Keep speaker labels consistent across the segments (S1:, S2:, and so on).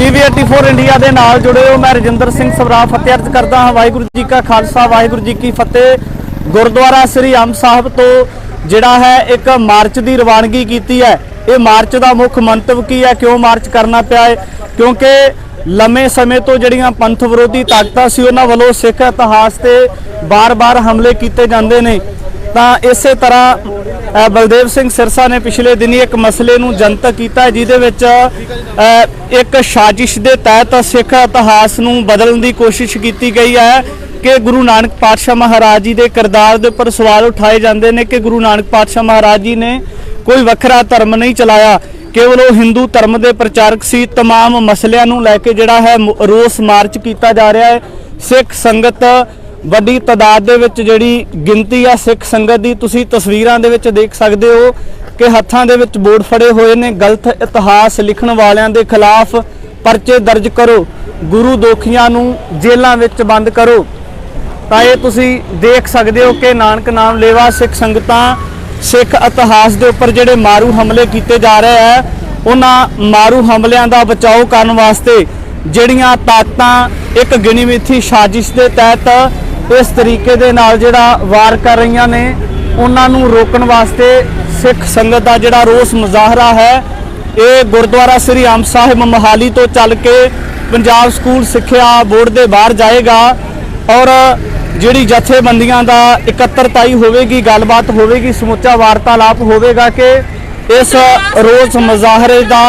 S1: TV 84 India के नाल जुड़े हो। मैं रजिंदर सिंह सबरा फतेह अर्ज करता हाँ। वाहिगुरू जी का खालसा वाहिगुरू जी की फतेह। गुरुद्वारा श्री अंब साहब तो जिहड़ा है एक मार्च की रवानगी की है। ये मार्च का मुख मंतव की है, क्यों मार्च करना पिया है? क्योंकि लंबे समय तो जिहड़ियां पंथ विरोधी ताकतां सी उन्हां वल्लों सिख इतिहास से बार बार हमले किए जाते हैं। तो इस तरह बलदेव सिंह सिरसा ने पिछले दिनी एक मसले नूं जनतक किया है, जिहदे विच एक साजिश के तहत सिख इतिहास नूं बदलण की कोशिश की गई है कि गुरु नानक पातशाह महाराज जी के किरदार के उपर सवाल उठाए जाते हैं कि गुरु नानक पातशाह महाराज जी ने कोई वखरा धर्म नहीं चलाया, केवल वो हिंदू धर्म के प्रचारक सी। तमाम मसलियां नूं लैके जिहड़ा है रोस मार्च किया जा रहा है। सिख संगत वड्डी तादाद दे विच जिहड़ी गिनती आ सिख संगत की तुसीं तस्वीरां दे विच देख सकते हो कि हत्थां दे विच बोर्ड फड़े हुए ने, गलत इतिहास लिखण वालियां दे खिलाफ परचे दर्ज करो, गुरु दोखियां नूं जेलां विच बंद करो। तो ये तुसीं देख सकते हो कि नानक नाम लेवा सिख संगतां सिख इतिहास के उपर जिहड़े मारू हमले किए जा रहे हैं, उन्हां मारू हमलियां का बचाव करने वास्ते जिहड़ियां ताकतां एक गिणी मिथी साजिश के तहत इस तरीके दे नाल जिहड़ा वार कर रही ने, उन्होंने रोकण वास्ते सिख संगत का जिहड़ा रोस मुजाहरा है ये गुरुद्वारा श्री अंब साहिब मोहाली तो चल के पंजाब स्कूल सिक्ख्या बोर्ड के बाहर जाएगा और जिहड़ी जथेबंदियां दा इकत्तरताई होवेगी, गलबात होवेगी, समुचा वार्तालाप होवेगा कि इस रोस मुजाहरे का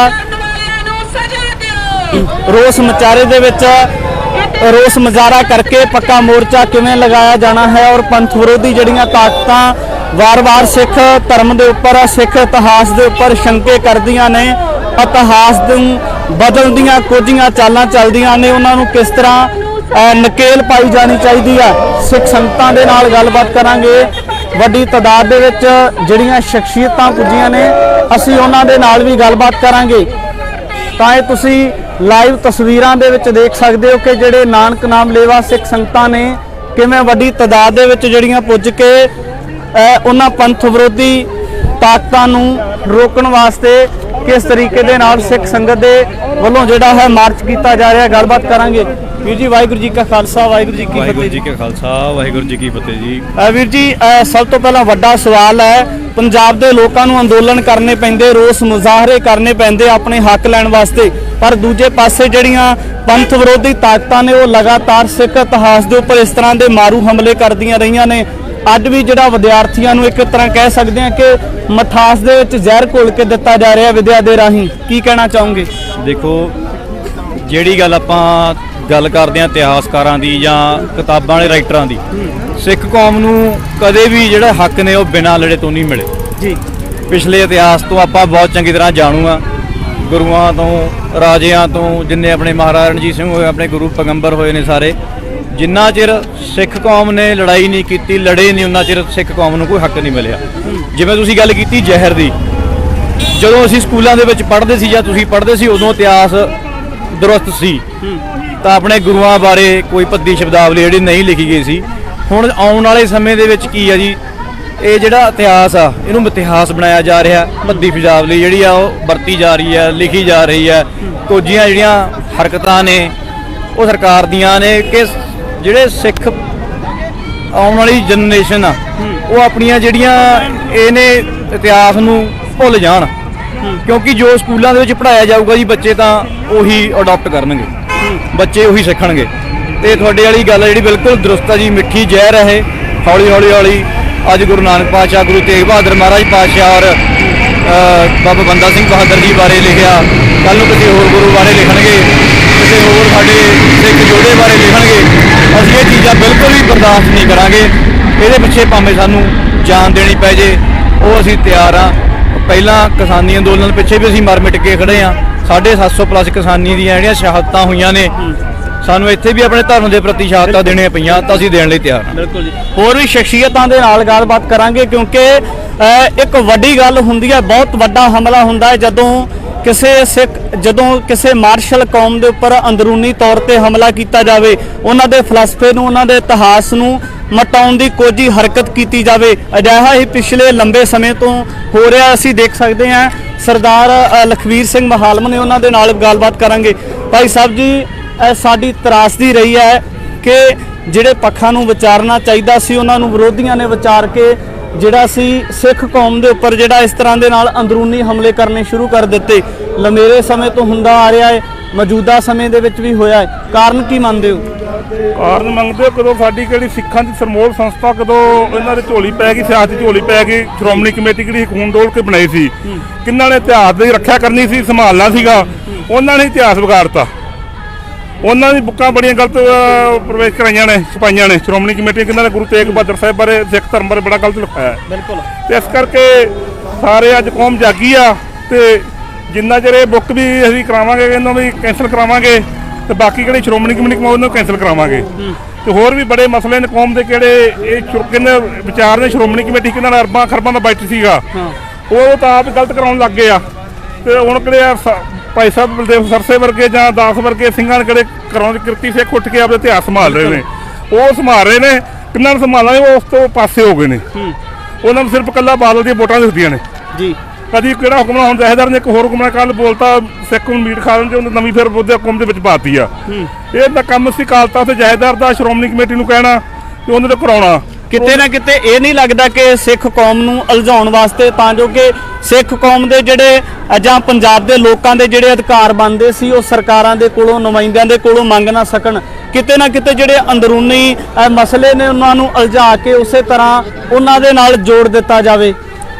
S1: रोस मुचारे दे विच रोस मुजाहरा करके पक्का मोर्चा किवें लगाया जाना है और पंथ विरोधी जिहड़ियां ताकतां वार वार सिख धर्म के उपर सिख इतिहास के उपर शंके करदियां ने, इतिहास नूं बदलदियां कुछ चालां चलदियां ने, उन्होंने किस तरह नकेल पाई जानी चाहिए है। सिख संगतां दे नाल गलबात करांगे। वड्डी तादाद दे विच जिहड़ियां शख्सियतां पुज्जियां ने असीं उन्हां दे नाल भी गलबात करांगे। तां ये तुसीं लाइव तस्वीरां दे विच देख सकते हो कि जिहड़े नानक नाम लेवा सिख संगतां ने किवें वड्डी तादाद दे विच जिहड़ियां पुज के उन्हां पंथ विरोधी ताकतां नूं रोकण वास्ते किस तरीके दे नाल सिख संगत दे वल्लों जिहड़ा है मार्च किया जा रहा है। गलबात करांगे। वीर जी वाहिगुरू जी का खालसा वाहिगुरू जी की फतेह।
S2: वाहिगुरू जी का खालसा वाहिगुरू जी की फतेह जी।
S1: वीर जी सब तो पहला वड्डा सवाल है, पंजाब के लोगों को अंदोलन करने पैंदे, रोस मुजाहरे करने पैंदे अपने हक लैण वास्ते, पर दूजे पासे जिहड़ियां पंथ विरोधी ताकतां ने वो लगातार सिख इतिहास के उपर इस तरह के मारू हमले करदियां रहियां ने। अज भी जिहड़ा विद्यार्थियों को एक तरह कह सकते हैं कि मठास दे विच जहर घोल के दिता जा रहा विद्या के राही, की कहना चाहोगे?
S2: देखो जिहड़ी गल आपां गल करते हैं इतिहासकारां दी जां किताबां वाले राइटरां दी, सिख कौम नूं कदे भी जिहड़ा हक ने वो बिना लड़े तो नहीं मिले जी। पिछले इतिहास तो आपां बहुत चंगी तरह जाणू आ, गुरुआं तो राजियां तो जिन्ने अपने महाराजा रणजीत सिंह होए, अपने गुरु पैगंबर होए ने सारे, जिन्ना चिर सिख कौम ने लड़ाई नहीं की, लड़े नहीं, उन्ना चिर सिख कौम नूं कोई हक नहीं मिलिया। जिवें तुसीं गल कीती जहर दी, जदों असीं स्कूलों दे विच पढ़दे सी जां तुसीं पढ़दे सी उदों इतिहास दुरुस्त सी, तां अपने गुरुआं बारे कोई भद्दी शब्दावली जिहड़ी नहीं लिखी गई सी। हुण आउण वाले समय दे विच की आ जी, ये जिहड़ा इतिहास आ इहनूं इतिहास बनाया जा रहा, भद्दी शब्दावली जिहड़ी आ ओह वरती जा रही है, लिखी जा रही है। कुछियां जिहड़ियां हरकतां ने वो सरकार दियां ने कि जिहड़े सिख आउण वाली जनरेशन आ वो अपनियां जिहड़ियां इहने इतिहास नूं भुल जाण, क्योंकि जो स्कूलों के पढ़ाया जाऊगा जी बच्चे तो उही अडोप्ट करनगे, बच्चे उही सीखणगे। तो तुहाडे वाली गल जिहड़ी बिल्कुल दुरुस्त है जी, मिठी जहर है। हौली हौली हौली अज गुरु नानक पातशाह, गुरु तेग बहादुर महाराज पातशाह और बाबा बंदा सिंह बहादुर जी बारे लिखिया, कल नूं किसी होर गुरु बारे लिखणगे, किसी होर साडे सिख जोड़े बारे लिखणगे। असीं ये चीज़ां बिल्कुल भी बर्दाश्त नहीं करांगे। इहदे पिछे भावें सानूं जान देनी पै जे, वो असीं तैयार हाँ। पहला किसानी अंदोलन पिछे भी असीं मर मिट के खड़े हाँ। 750 प्लस किसानी दी जिहड़ियां शहादतां होईयां ने, सानूं इत्थे भी अपने धर्म के प्रति शहादतां देणियां पईयां तां असीं देण लई तैयार हाँ।
S1: बिल्कुल जी। होर भी शख्सियतां दे नाल गलबात करांगे, क्योंकि एक वड्डी गल हुंदी है, बहुत वड्डा हमला हुंदा है जदों किसी मार्शल कौम के उपर अंदरूनी तौर पर हमला किया जाए, उन्होंने फलसफे नूं, उन्होंने इतिहास नूं मटाउण की कोई हरकत की जाए। अजिहा ही पिछले लंबे समय तो हो रहा, असीं देख सकते हैं। सरदार लखवीर सिंह महालम ने उन्होंने नाल गलबात करांगे। ਭਾਈ ਸਾਹਿਬ ਜੀ ਸਾਡੀ ਤਰਾਸਦੀ ਰਹੀ ਹੈ ਕਿ ਜਿਹੜੇ ਪੱਖਾਂ ਨੂੰ ਵਿਚਾਰਨਾ ਚਾਹੀਦਾ ਸੀ ਉਹਨਾਂ ਨੂੰ ਵਿਰੋਧੀਆਂ ਨੇ ਵਿਚਾਰ ਕੇ ਜਿਹੜਾ ਸੀ ਸਿੱਖ ਕੌਮ ਦੇ ਉੱਪਰ ਜਿਹੜਾ ਇਸ ਤਰ੍ਹਾਂ ਦੇ ਨਾਲ ਅੰਦਰੂਨੀ ਹਮਲੇ ਕਰਨੇ ਸ਼ੁਰੂ ਕਰ ਦਿੱਤੇ। ਲੰਮੇਰੇ ਸਮੇਂ ਤੋਂ ਹੁੰਦਾ ਆ ਰਿਹਾ ਹੈ, ਮੌਜੂਦਾ ਸਮੇਂ ਦੇ ਵਿੱਚ ਵੀ ਹੋਇਆ ਹੈ। ਕਾਰਨ ਕੀ ਮੰਨਦੇ ਹੋ?
S3: ਕਾਰਨ ਮੰਗਦੇ ਹੋ ਕਦੋਂ ਸਾਡੀ ਕਿਹੜੀ ਸਿੱਖਾਂ ਦੀ ਸਰਮੋਲ ਸੰਸਥਾ ਕਦੋਂ ਇਹਨਾਂ ਦੀ ਝੋਲੀ ਪੈ ਗਈ, ਸਿਆਸਤ ਦੀ ਝੋਲੀ ਪੈ ਗਈ। ਸ਼੍ਰੋਮਣੀ ਕਮੇਟੀ ਕਿਹੜੀ ਖੂਨ ਡੋਲ ਕੇ ਬਣਾਈ ਸੀ, ਕਿਹਨਾਂ ਨੇ ਇਤਿਹਾਸ ਦੀ ਰੱਖਿਆ ਕਰਨੀ ਸੀ, ਸੰਭਾਲਣਾ ਸੀਗਾ, ਉਹਨਾਂ ਨੇ ਇਤਿਹਾਸ ਵਿਗਾੜਤਾ। ਉਹਨਾਂ ਦੀ ਬੁੱਕਾਂ ਬੜੀਆਂ ਗਲਤ ਪ੍ਰਵੇਸ਼ ਕਰਾਈਆਂ ਨੇ, ਛਪਾਈਆਂ ਨੇ। ਸ਼੍ਰੋਮਣੀ ਕਮੇਟੀ ਕਿਹਨਾਂ ਨੇ ਗੁਰੂ ਤੇਗ ਬਹਾਦਰ ਸਾਹਿਬ ਬਾਰੇ, ਸਿੱਖ ਧਰਮ ਬਾਰੇ ਬੜਾ ਗਲਤ ਲਿਖਾਇਆ।
S1: ਬਿਲਕੁਲ।
S3: ਤੇ ਇਸ ਕਰਕੇ ਸਾਰੇ ਅੱਜ ਕੌਮ ਜਾਗੀ ਆ ਤੇ ਜਿੰਨਾ ਚਿਰ ਇਹ ਬੁੱਕ ਵੀ ਅਸੀਂ ਕਰਾਵਾਂਗੇ, ਇਹਨਾਂ ਵੀ ਕੈਂਸਲ ਕਰਾਵਾਂਗੇ ਤੇ ਬਾਕੀ ਕਿਹੜੇ ਸ਼੍ਰੋਮਣੀ ਕਮੇਟੀ ਉਹਨਾਂ ਨੂੰ ਕੈਂਸਲ ਕਰਾਵਾਂਗੇ। ਤੇ ਹੋਰ ਵੀ ਬੜੇ ਮਸਲੇ ਨੇ ਕੌਮ ਦੇ ਕਿਹੜੇ ਇਹ ਕਿੰਨੇ ਵਿਚਾਰ ਨੇ। ਸ਼੍ਰੋਮਣੀ ਕਮੇਟੀ ਕਿਹਨਾਂ ਨਾਲ ਅਰਬਾਂ ਖਰਬਾਂ ਦਾ ਬਜਟ ਸੀਗਾ, ਉਹ ਤਾਂ ਆਪ ਗਲਤ ਕਰਾਉਣ ਲੱਗ ਗਏ ਆ। ਤੇ ਹੁਣ ਕਿਹੜੇ ਭਾਈ ਸਾਹਿਬ ਬਲਦੇਵ ਸਰਸੇ ਵਰਗੇ ਜਾਂ ਦਾਸ ਵਰਗੇ ਸਿੰਘਾਂ ਨੇ ਕਿਹੜੇ ਕਰਾਉਣ ਕਿਰਤੀ ਸਿੱਖ ਉੱਠ ਕੇ ਆਪਣੇ ਇਤਿਹਾਸ ਸੰਭਾਲ ਰਹੇ ਨੇ। ਉਹ ਸੰਭਾਲ ਰਹੇ ਨੇ, ਕਿੰਨਾਂ ਨੂੰ ਸੰਭਾਲਣਾ ਉਹ ਉਸ ਤੋਂ ਪਾਸੇ ਹੋ ਗਏ ਨੇ। ਉਹਨਾਂ ਨੂੰ ਸਿਰਫ ਇਕੱਲਾ ਬਾਦਲ ਦੀਆਂ ਵੋਟਾਂ ਦਿਖਦੀਆਂ ਨੇ ਜੀ। ਕਦੀ ਕਿਹੜਾ ਹੁਕਮਰਾਨ ਹੁਣ ਜਥੇਦਾਰ ਨੇ ਇੱਕ ਹੋਰ ਹੁਕਮਰਾਨ ਕੱਲ ਬੋਲਤਾ ਸਿੱਖ ਨੂੰ ਮੀਟ ਖਾ ਲੈਂਦੇ, ਉਹਨੇ ਨਵੀਂ ਫਿਰ ਉਹਦੇ ਹੁਕਮ ਦੇ ਵਿੱਚ ਪਾਤੀ ਆ। ਇਹ ਤਾਂ ਕੰਮ ਸੀ ਕਾਲਤਾ ਤੇ ਜਥੇਦਾਰ ਦਾ ਸ਼੍ਰੋਮਣੀ ਕਮੇਟੀ ਨੂੰ ਕਹਿਣਾ ਤੇ ਉਹਨਾਂ ਤੋਂ ਕਰਾਉਣਾ।
S1: ਕਿਤੇ ਨਾ ਕਿਤੇ ਇਹ ਨਹੀਂ ਲੱਗਦਾ ਕਿ ਸਿੱਖ ਕੌਮ ਨੂੰ ਉਲਝਾਉਣ ਵਾਸਤੇ, ਤਾਂ ਜੋ ਕਿ ਸਿੱਖ ਕੌਮ ਦੇ ਜਿਹੜੇ ਜਾਂ ਪੰਜਾਬ ਦੇ ਲੋਕਾਂ ਦੇ ਜਿਹੜੇ ਅਧਿਕਾਰ ਬਣਦੇ ਸੀ ਉਹ ਸਰਕਾਰਾਂ ਦੇ ਕੋਲੋਂ, ਨੁਮਾਇੰਦਿਆਂ ਦੇ ਕੋਲੋਂ ਮੰਗ ਨਾ ਸਕਣ। ਕਿਤੇ ਨਾ ਕਿਤੇ ਜਿਹੜੇ ਅੰਦਰੂਨੀ ਮਸਲੇ ਨੇ ਉਹਨਾਂ ਨੂੰ ਉਲਝਾ ਕੇ ਉਸੇ ਤਰ੍ਹਾਂ ਉਹਨਾਂ ਦੇ ਨਾਲ ਜੋੜ ਦਿੱਤਾ ਜਾਵੇ।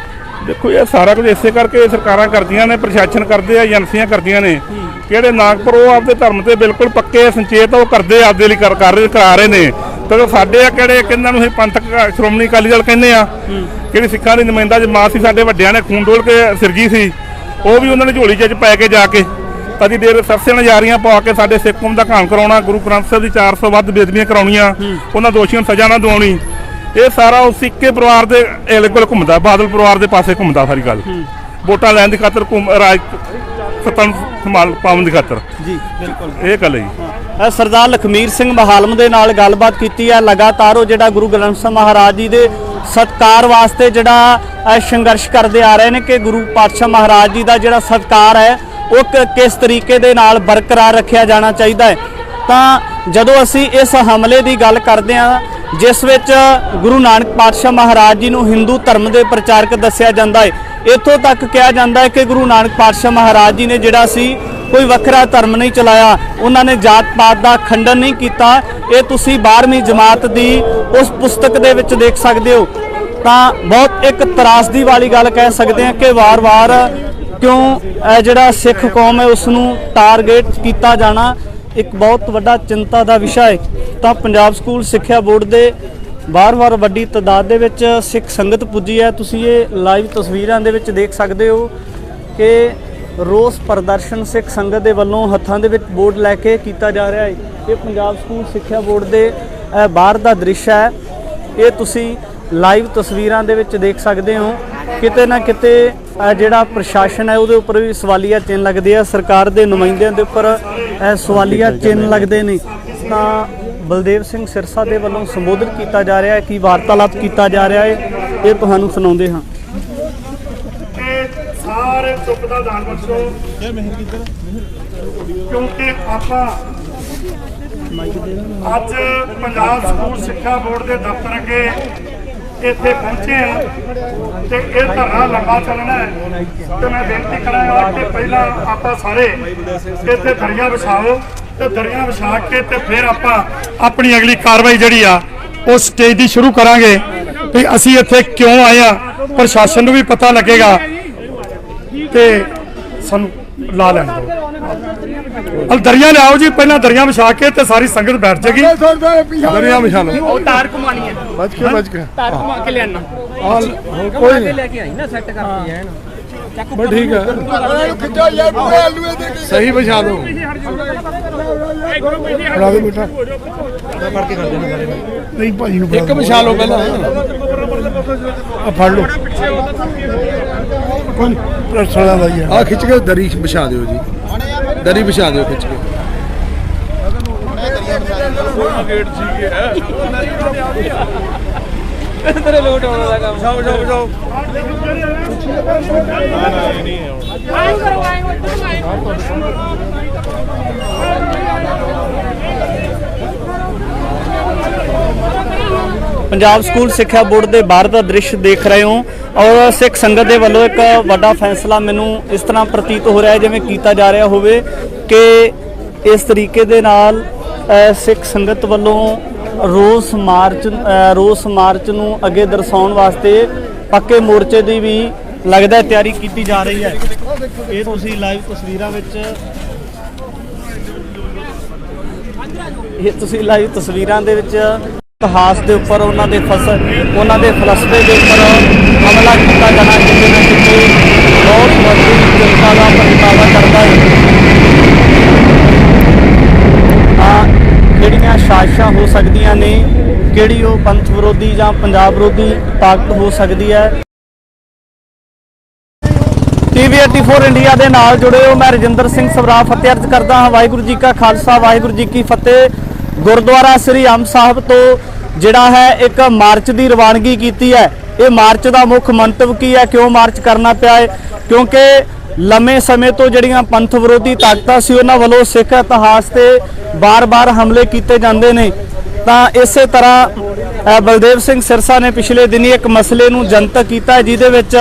S3: ਦੇਖੋ ਇਹ ਸਾਰਾ ਕੁਝ ਇਸੇ ਕਰਕੇ ਸਰਕਾਰਾਂ ਕਰਦੀਆਂ ਨੇ, ਪ੍ਰਸ਼ਾਸਨ ਕਰਦੇ ਆ, ਏਜੰਸੀਆਂ ਕਰਦੀਆਂ ਨੇ। ਕਿਹੜੇ ਨਾਗਪੁਰ ਉਹ ਆਪਦੇ ਧਰਮ ਤੇ ਬਿਲਕੁਲ ਪੱਕੇ ਸੰਚੇਤ ਉਹ ਕਰਦੇ ਆਪਦੇ ਲਈ ਕਰਾ ਰਹੇ ਨੇ। ਤੇ ਸਾਡੇ ਆ ਕਿਹੜੇ ਕਿਹਨਾਂ ਨੂੰ ਅਸੀਂ ਪੰਥਕ ਸ਼੍ਰੋਮਣੀ ਅਕਾਲੀ ਦਲ ਕਹਿੰਦੇ ਆ, ਜਿਹੜੀ ਸਿੱਖਾਂ ਦੀ ਨੁਮਾਇੰਦਾ ਜਮਾਤ ਸੀ, ਸਾਡੇ ਵੱਡਿਆਂ ਨੇ ਖੂਨ ਡੋਲ ਕੇ ਸਿਰਜੀ ਸੀ, ਉਹ ਵੀ ਉਹਨਾਂ ਨੇ ਝੋਲੀ 'ਚ ਪੈ ਕੇ ਜਾ ਕੇ ਕਦੀ ਦੇਰ ਸਰਸੇ ਨਜ਼ਾਰੀਆਂ ਪਾ ਕੇ ਸਾਡੇ ਸਿੱਖ ਕੌਮ ਦਾ ਘਾਣ ਕਰਾਉਣਾ, ਗੁਰੂ ਗ੍ਰੰਥ ਸਾਹਿਬ ਦੀ 400 ਵੱਧ ਬੇਦਬੀਆਂ ਕਰਾਉਣੀਆਂ, ਉਹਨਾਂ ਦੋਸ਼ੀਆਂ ਨੂੰ ਸਜ਼ਾ ਨਾ ਦਿਵਾਉਣੀ। ਇਹ ਸਾਰਾ ਉਸ ਇੱਕੇ ਪਰਿਵਾਰ ਦੇ ਕੋਲ ਘੁੰਮਦਾ, ਬਾਦਲ ਪਰਿਵਾਰ ਦੇ ਪਾਸੇ ਘੁੰਮਦਾ ਸਾਰੀ ਗੱਲ। ਵੋਟਾਂ ਲੈਣ ਦੀ ਖਾਤਰ ਰਾਜ ਸੱਤਾਂ ਸੰਭਾਲ ਪਾਉਣ ਦੀ ਖਾਤਰ
S1: ਜੀ। ਬਿਲਕੁਲ
S3: ਇਹ ਗੱਲ ਹੈ ਜੀ।
S1: ਸਰਦਾਰ ਲਖਮੀਰ ਸਿੰਘ ਮਹਾਲਮ ਦੇ ਨਾਲ ਗੱਲਬਾਤ ਕੀਤੀ ਹੈ। ਲਗਾਤਾਰ ਉਹ ਜਿਹੜਾ ਗੁਰੂ ਗ੍ਰੰਥ ਸਾਹਿਬ ਮਹਾਰਾਜ ਜੀ ਦੇ ਸਤਿਕਾਰ ਵਾਸਤੇ ਜਿਹੜਾ ਸੰਘਰਸ਼ ਕਰਦੇ ਆ ਰਹੇ ਨੇ ਕਿ ਗੁਰੂ ਪਾਤਸ਼ਾਹ ਮਹਾਰਾਜ ਜੀ ਦਾ ਜਿਹੜਾ ਸਤਿਕਾਰ ਹੈ ਉਹ ਕਿਸ ਤਰੀਕੇ ਦੇ ਨਾਲ ਬਰਕਰਾਰ ਰੱਖਿਆ ਜਾਣਾ ਚਾਹੀਦਾ ਹੈ। ਤਾਂ ਜਦੋਂ ਅਸੀਂ ਇਸ ਹਮਲੇ ਦੀ ਗੱਲ ਕਰਦੇ ਹਾਂ ਜਿਸ ਵਿੱਚ ਗੁਰੂ ਨਾਨਕ ਪਾਤਸ਼ਾਹ ਮਹਾਰਾਜ ਜੀ ਨੂੰ ਹਿੰਦੂ ਧਰਮ ਦੇ ਪ੍ਰਚਾਰਕ ਦੱਸਿਆ ਜਾਂਦਾ ਹੈ, ਇੱਥੋਂ ਤੱਕ ਕਿਹਾ ਜਾਂਦਾ ਹੈ ਕਿ ਗੁਰੂ ਨਾਨਕ ਪਾਤਸ਼ਾਹ ਮਹਾਰਾਜ ਜੀ ਨੇ ਜਿਹੜਾ ਸੀ ਕੋਈ ਵੱਖਰਾ ਧਰਮ ਨਹੀਂ ਚਲਾਇਆ, ਉਹਨਾਂ ਨੇ ਜਾਤ ਪਾਤ ਦਾ ਖੰਡਨ ਨਹੀਂ ਕੀਤਾ। ਇਹ ਤੁਸੀਂ 12ਵੀਂ ਜਮਾਤ ਦੀ ਉਸ ਪੁਸਤਕ ਦੇ ਵਿੱਚ ਦੇਖ ਸਕਦੇ ਹੋ। ਤਾਂ ਬਹੁਤ ਇੱਕ ਤਰਾਸਦੀ ਵਾਲੀ ਗੱਲ ਕਹਿ ਸਕਦੇ ਹਾਂ ਕਿ ਵਾਰ-ਵਾਰ ਕਿਉਂ ਜਿਹੜਾ ਸਿੱਖ ਕੌਮ ਹੈ ਉਸ ਨੂੰ ਟਾਰਗੇਟ ਕੀਤਾ ਜਾਣਾ ਇੱਕ ਬਹੁਤ ਵੱਡਾ ਚਿੰਤਾ ਦਾ ਵਿਸ਼ਾ ਹੈ। ਤਾਂ ਪੰਜਾਬ ਸਕੂਲ ਸਿੱਖਿਆ ਬੋਰਡ ਦੇ ਵਾਰ-ਵਾਰ ਵੱਡੀ ਤਾਦਾਦ ਦੇ ਵਿੱਚ ਸਿੱਖ ਸੰਗਤ ਪੁੱਜੀ ਹੈ। ਤੁਸੀਂ ਇਹ ਲਾਈਵ ਤਸਵੀਰਾਂ ਦੇ ਵਿੱਚ ਦੇਖ ਸਕਦੇ ਹੋ ਕਿ ਰੋਸ ਪ੍ਰਦਰਸ਼ਨ ਸਿੱਖ ਸੰਗਤ ਦੇ ਵੱਲੋਂ ਹੱਥਾਂ ਦੇ ਵਿੱਚ ਬੋਰਡ ਲੈ ਕੇ ਕੀਤਾ ਜਾ ਰਿਹਾ ਹੈ। ਇਹ ਪੰਜਾਬ ਸਕੂਲ ਸਿੱਖਿਆ ਬੋਰਡ ਦੇ ਬਾਹਰ ਦਾ ਦ੍ਰਿਸ਼ ਹੈ। ਇਹ ਤੁਸੀਂ ਲਾਈਵ ਤਸਵੀਰਾਂ ਦੇ ਵਿੱਚ ਦੇਖ ਸਕਦੇ ਹੋ। ਕਿਤੇ ਨਾ ਕਿਤੇ ਜਿਹੜਾ ਪ੍ਰਸ਼ਾਸਨ ਹੈ ਉਹਦੇ ਉੱਪਰ ਵੀ ਸਵਾਲੀਆ ਚਿੰਨ੍ਹ ਲੱਗਦੇ ਆ, ਸਰਕਾਰ ਦੇ ਨੁਮਾਇੰਦਿਆਂ ਦੇ ਉੱਪਰ ਸਵਾਲੀਆ ਚਿੰਨ੍ਹ ਲੱਗਦੇ ਨੇ। ਤਾਂ ਬਲਦੇਵ ਸਿੰਘ ਸਿਰਸਾ ਦੇ ਵੱਲੋਂ ਸੰਬੋਧਨ ਕੀਤਾ ਜਾ ਰਿਹਾ ਹੈ ਕਿ ਵਾਰਤਾਲਾਪ ਕੀਤਾ ਜਾ ਰਿਹਾ ਹੈ, ਇਹ ਤੁਹਾਨੂੰ ਸੁਣਾਉਂਦੇ ਹਾਂ।
S3: ਸਾਰੇ ਸੁੱਖ ਦਾ ਦਾਨ ਬਖਸ਼ੋ ਕਿਉਂਕਿ ਆਪਾਂ ਅੱਜ ਪੰਜਾਬ ਸਕੂਲ ਸਿੱਖਿਆ ਬੋਰਡ ਦੇ ਦਫ਼ਤਰ ਅੱਗੇ ਇੱਥੇ ਪਹੁੰਚੇ ਹਾਂ ਤੇ ਇਹ ਧਰਨਾ ਲੰਬਾ ਚੱਲਣਾ ਹੈ। ਤੇ ਮੈਂ ਬੇਨਤੀ ਕਰਾਂਗਾ ਕਿ ਪਹਿਲਾਂ ਆਪਾਂ ਸਾਰੇ ਇੱਥੇ ਦਰੀਆਂ ਵਿਛਾਓ ਤੇ ਦਰੀਆਂ ਵਿਛਾ ਕੇ ਤੇ ਫਿਰ ਆਪਾਂ ਆਪਣੀ ਅਗਲੀ ਕਾਰਵਾਈ ਜਿਹੜੀ ਆ ਉਹ ਸਟੇਜ ਦੀ ਸ਼ੁਰੂ ਕਰਾਂਗੇ ਵੀ ਅਸੀਂ ਇੱਥੇ ਕਿਉਂ ਆਏ ਆ। ਪ੍ਰਸ਼ਾਸਨ ਨੂੰ ਵੀ ਪਤਾ ਲੱਗੇਗਾ ਤੇ ਸਾਨੂੰ ਲਾ ਲੈਣ ਦਿਓ। ਦਰੀਆਂ ਲਿਆਓ ਜੀ, ਪਹਿਲਾਂ ਦਰੀਆਂ ਵਿਛਾ ਕੇ ਤੇ ਸਾਰੀ ਸੰਗਤ ਬੈਠ ਜਾਏਗੀ। ਦਰੀਆਂ ਵਿਛਾ ਲਓ।
S4: ਉਹ ਤਾਰ ਘੁਮਾਣੀ ਹੈ,
S3: ਬਚ ਕੇ
S4: ਤਾਰ ਘੁਮਾ ਕੇ ਲਿਆਣਾ
S3: ਕੋਈ ਨਹੀਂ
S4: ਲੈ ਕੇ ਆਈ ਨਾ ਸੈੱਟ ਕਰਕੇ ਹੈ ਨਾ।
S3: ਬਸ ਠੀਕ ਹੈ, ਸਹੀ ਵਿਛਾ ਲਓ। ਬਣਾ ਦੇ ਬੇਟਾ, ਫੜ ਕੇ ਕਰ ਦੇਣਾ ਸਾਰੇ ਨਹੀਂ ਭਾਜੀ ਨੂੰ ਇੱਕ ਵਿਛਾ ਲਓ ਪਹਿਲਾਂ ਆ ਫੜ ਲਓ। ਕੋਈ ਪ੍ਰਸ਼ਾਸਨ ਦਾ ਹੀ ਆ ਖਿੱਚ ਕੇ ਦਰੀ ਵਿਛਾ ਦਿਓ ਜੀ, ਦਰੀ ਵਿਛਾ ਦਿਓ ਖਿੱਚ ਕੇ। ਗੇਟ ਸੀਗੇ
S4: ਤੇਰੇ ਲੋਟ ਆਉਣ ਦਾ ਕੰਮ।
S3: ਜਾਓ ਜਾਓ ਜਾਓ।
S4: ਆਏ ਕਰੋ ਆਏ
S1: ਪੰਜਾਬ ਸਕੂਲ ਸਿੱਖਿਆ ਬੋਰਡ ਦੇ ਬਾਹਰ ਦਾ ਦ੍ਰਿਸ਼ ਦੇਖ ਰਹੇ ਹੋ ਔਰ ਸਿੱਖ ਸੰਗਤ ਦੇ ਵੱਲੋਂ ਇੱਕ ਵੱਡਾ ਫੈਸਲਾ ਮੈਨੂੰ ਇਸ ਤਰ੍ਹਾਂ ਪ੍ਰਤੀਤ ਹੋ ਰਿਹਾ ਹੈ ਜਿਵੇਂ ਕੀਤਾ ਜਾ ਰਿਹਾ ਹੋਵੇ ਕਿ ਇਸ ਤਰੀਕੇ ਦੇ ਨਾਲ ਸਿੱਖ ਸੰਗਤ ਵੱਲੋਂ ਰੋਸ ਮਾਰਚ ਨੂੰ ਅੱਗੇ ਦਰਸਾਉਣ ਵਾਸਤੇ ਪੱਕੇ ਮੋਰਚੇ ਦੀ ਵੀ ਲੱਗਦਾ ਹੈ ਤਿਆਰੀ ਕੀਤੀ ਜਾ ਰਹੀ ਹੈ। ਇਹ ਤੁਸੀਂ ਲਾਈਵ ਤਸਵੀਰਾਂ ਦੇ ਵਿੱਚ ਇਤਿਹਾਸ ਦੇ ਉੱਪਰ ਉਹਨਾਂ ਦੇ ਫਲਸਫੇ ਦੇ ਉੱਪਰ ਹਮਲਾ ਕੀਤਾ ਜਾਣਾ ਕਿਤੇ ਨਾ ਕਿਤੇ ਬਹੁਤ ਵੱਡੀ ਚਿੰਤਾ ਦਾ ਪ੍ਰਗਟਾਵਾ ਕਰਦਾ ਹੈ। ਕਿਹੜੀਆਂ ਸਾਜ਼ਿਸ਼ਾਂ ਹੋ ਸਕਦੀਆਂ ਨੇ, ਕਿਹੜੀ ਉਹ ਪੰਥ ਵਿਰੋਧੀ ਜਾਂ ਪੰਜਾਬ ਵਿਰੋਧੀ ਤਾਕਤ ਹੋ ਸਕਦੀ ਹੈ। TV 84 ਇੰਡੀਆ ਦੇ ਨਾਲ ਜੁੜੇ ਹੋ, ਮੈਂ ਰਜਿੰਦਰ ਸਿੰਘ ਸਵਰਾ ਫਤਿਹ ਅਰਜ਼ ਕਰਦਾ ਹਾਂ। ਵਾਹਿਗੁਰੂ ਜੀ ਕਾ ਖਾਲਸਾ, ਵਾਹਿਗੁਰੂ ਜੀ ਕੀ ਫਤਿਹ। ਗੁਰਦੁਆਰਾ ਸ੍ਰੀ ਅੰਬ ਸਾਹਿਬ ਤੋਂ ਜਿਹੜਾ ਹੈ ਇੱਕ ਮਾਰਚ ਦੀ ਰਵਾਨਗੀ ਕੀਤੀ ਹੈ। ਇਹ ਮਾਰਚ ਦਾ ਮੁੱਖ ਮੰਤਵ ਕੀ ਹੈ, ਕਿਉਂ ਮਾਰਚ ਕਰਨਾ ਪਿਆ ਹੈ? ਕਿਉਂਕਿ ਲੰਮੇ ਸਮੇਂ ਤੋਂ ਜਿਹੜੀਆਂ ਪੰਥ ਵਿਰੋਧੀ ਤਾਕਤਾਂ ਸੀ ਉਹਨਾਂ ਵੱਲੋਂ ਸਿੱਖ ਇਤਿਹਾਸ ਤੇ ਬਾਰ-ਬਾਰ ਹਮਲੇ ਕੀਤੇ ਜਾਂਦੇ ਨੇ। ਤਾਂ ਇਸੇ ਤਰ੍ਹਾਂ ਬਲਦੇਵ ਸਿੰਘ ਸਿਰਸਾ ਨੇ ਪਿਛਲੇ ਦਿਨੀ ਇੱਕ ਮਸਲੇ ਨੂੰ ਜਨਤਕ ਕੀਤਾ ਜਿਹਦੇ ਵਿੱਚ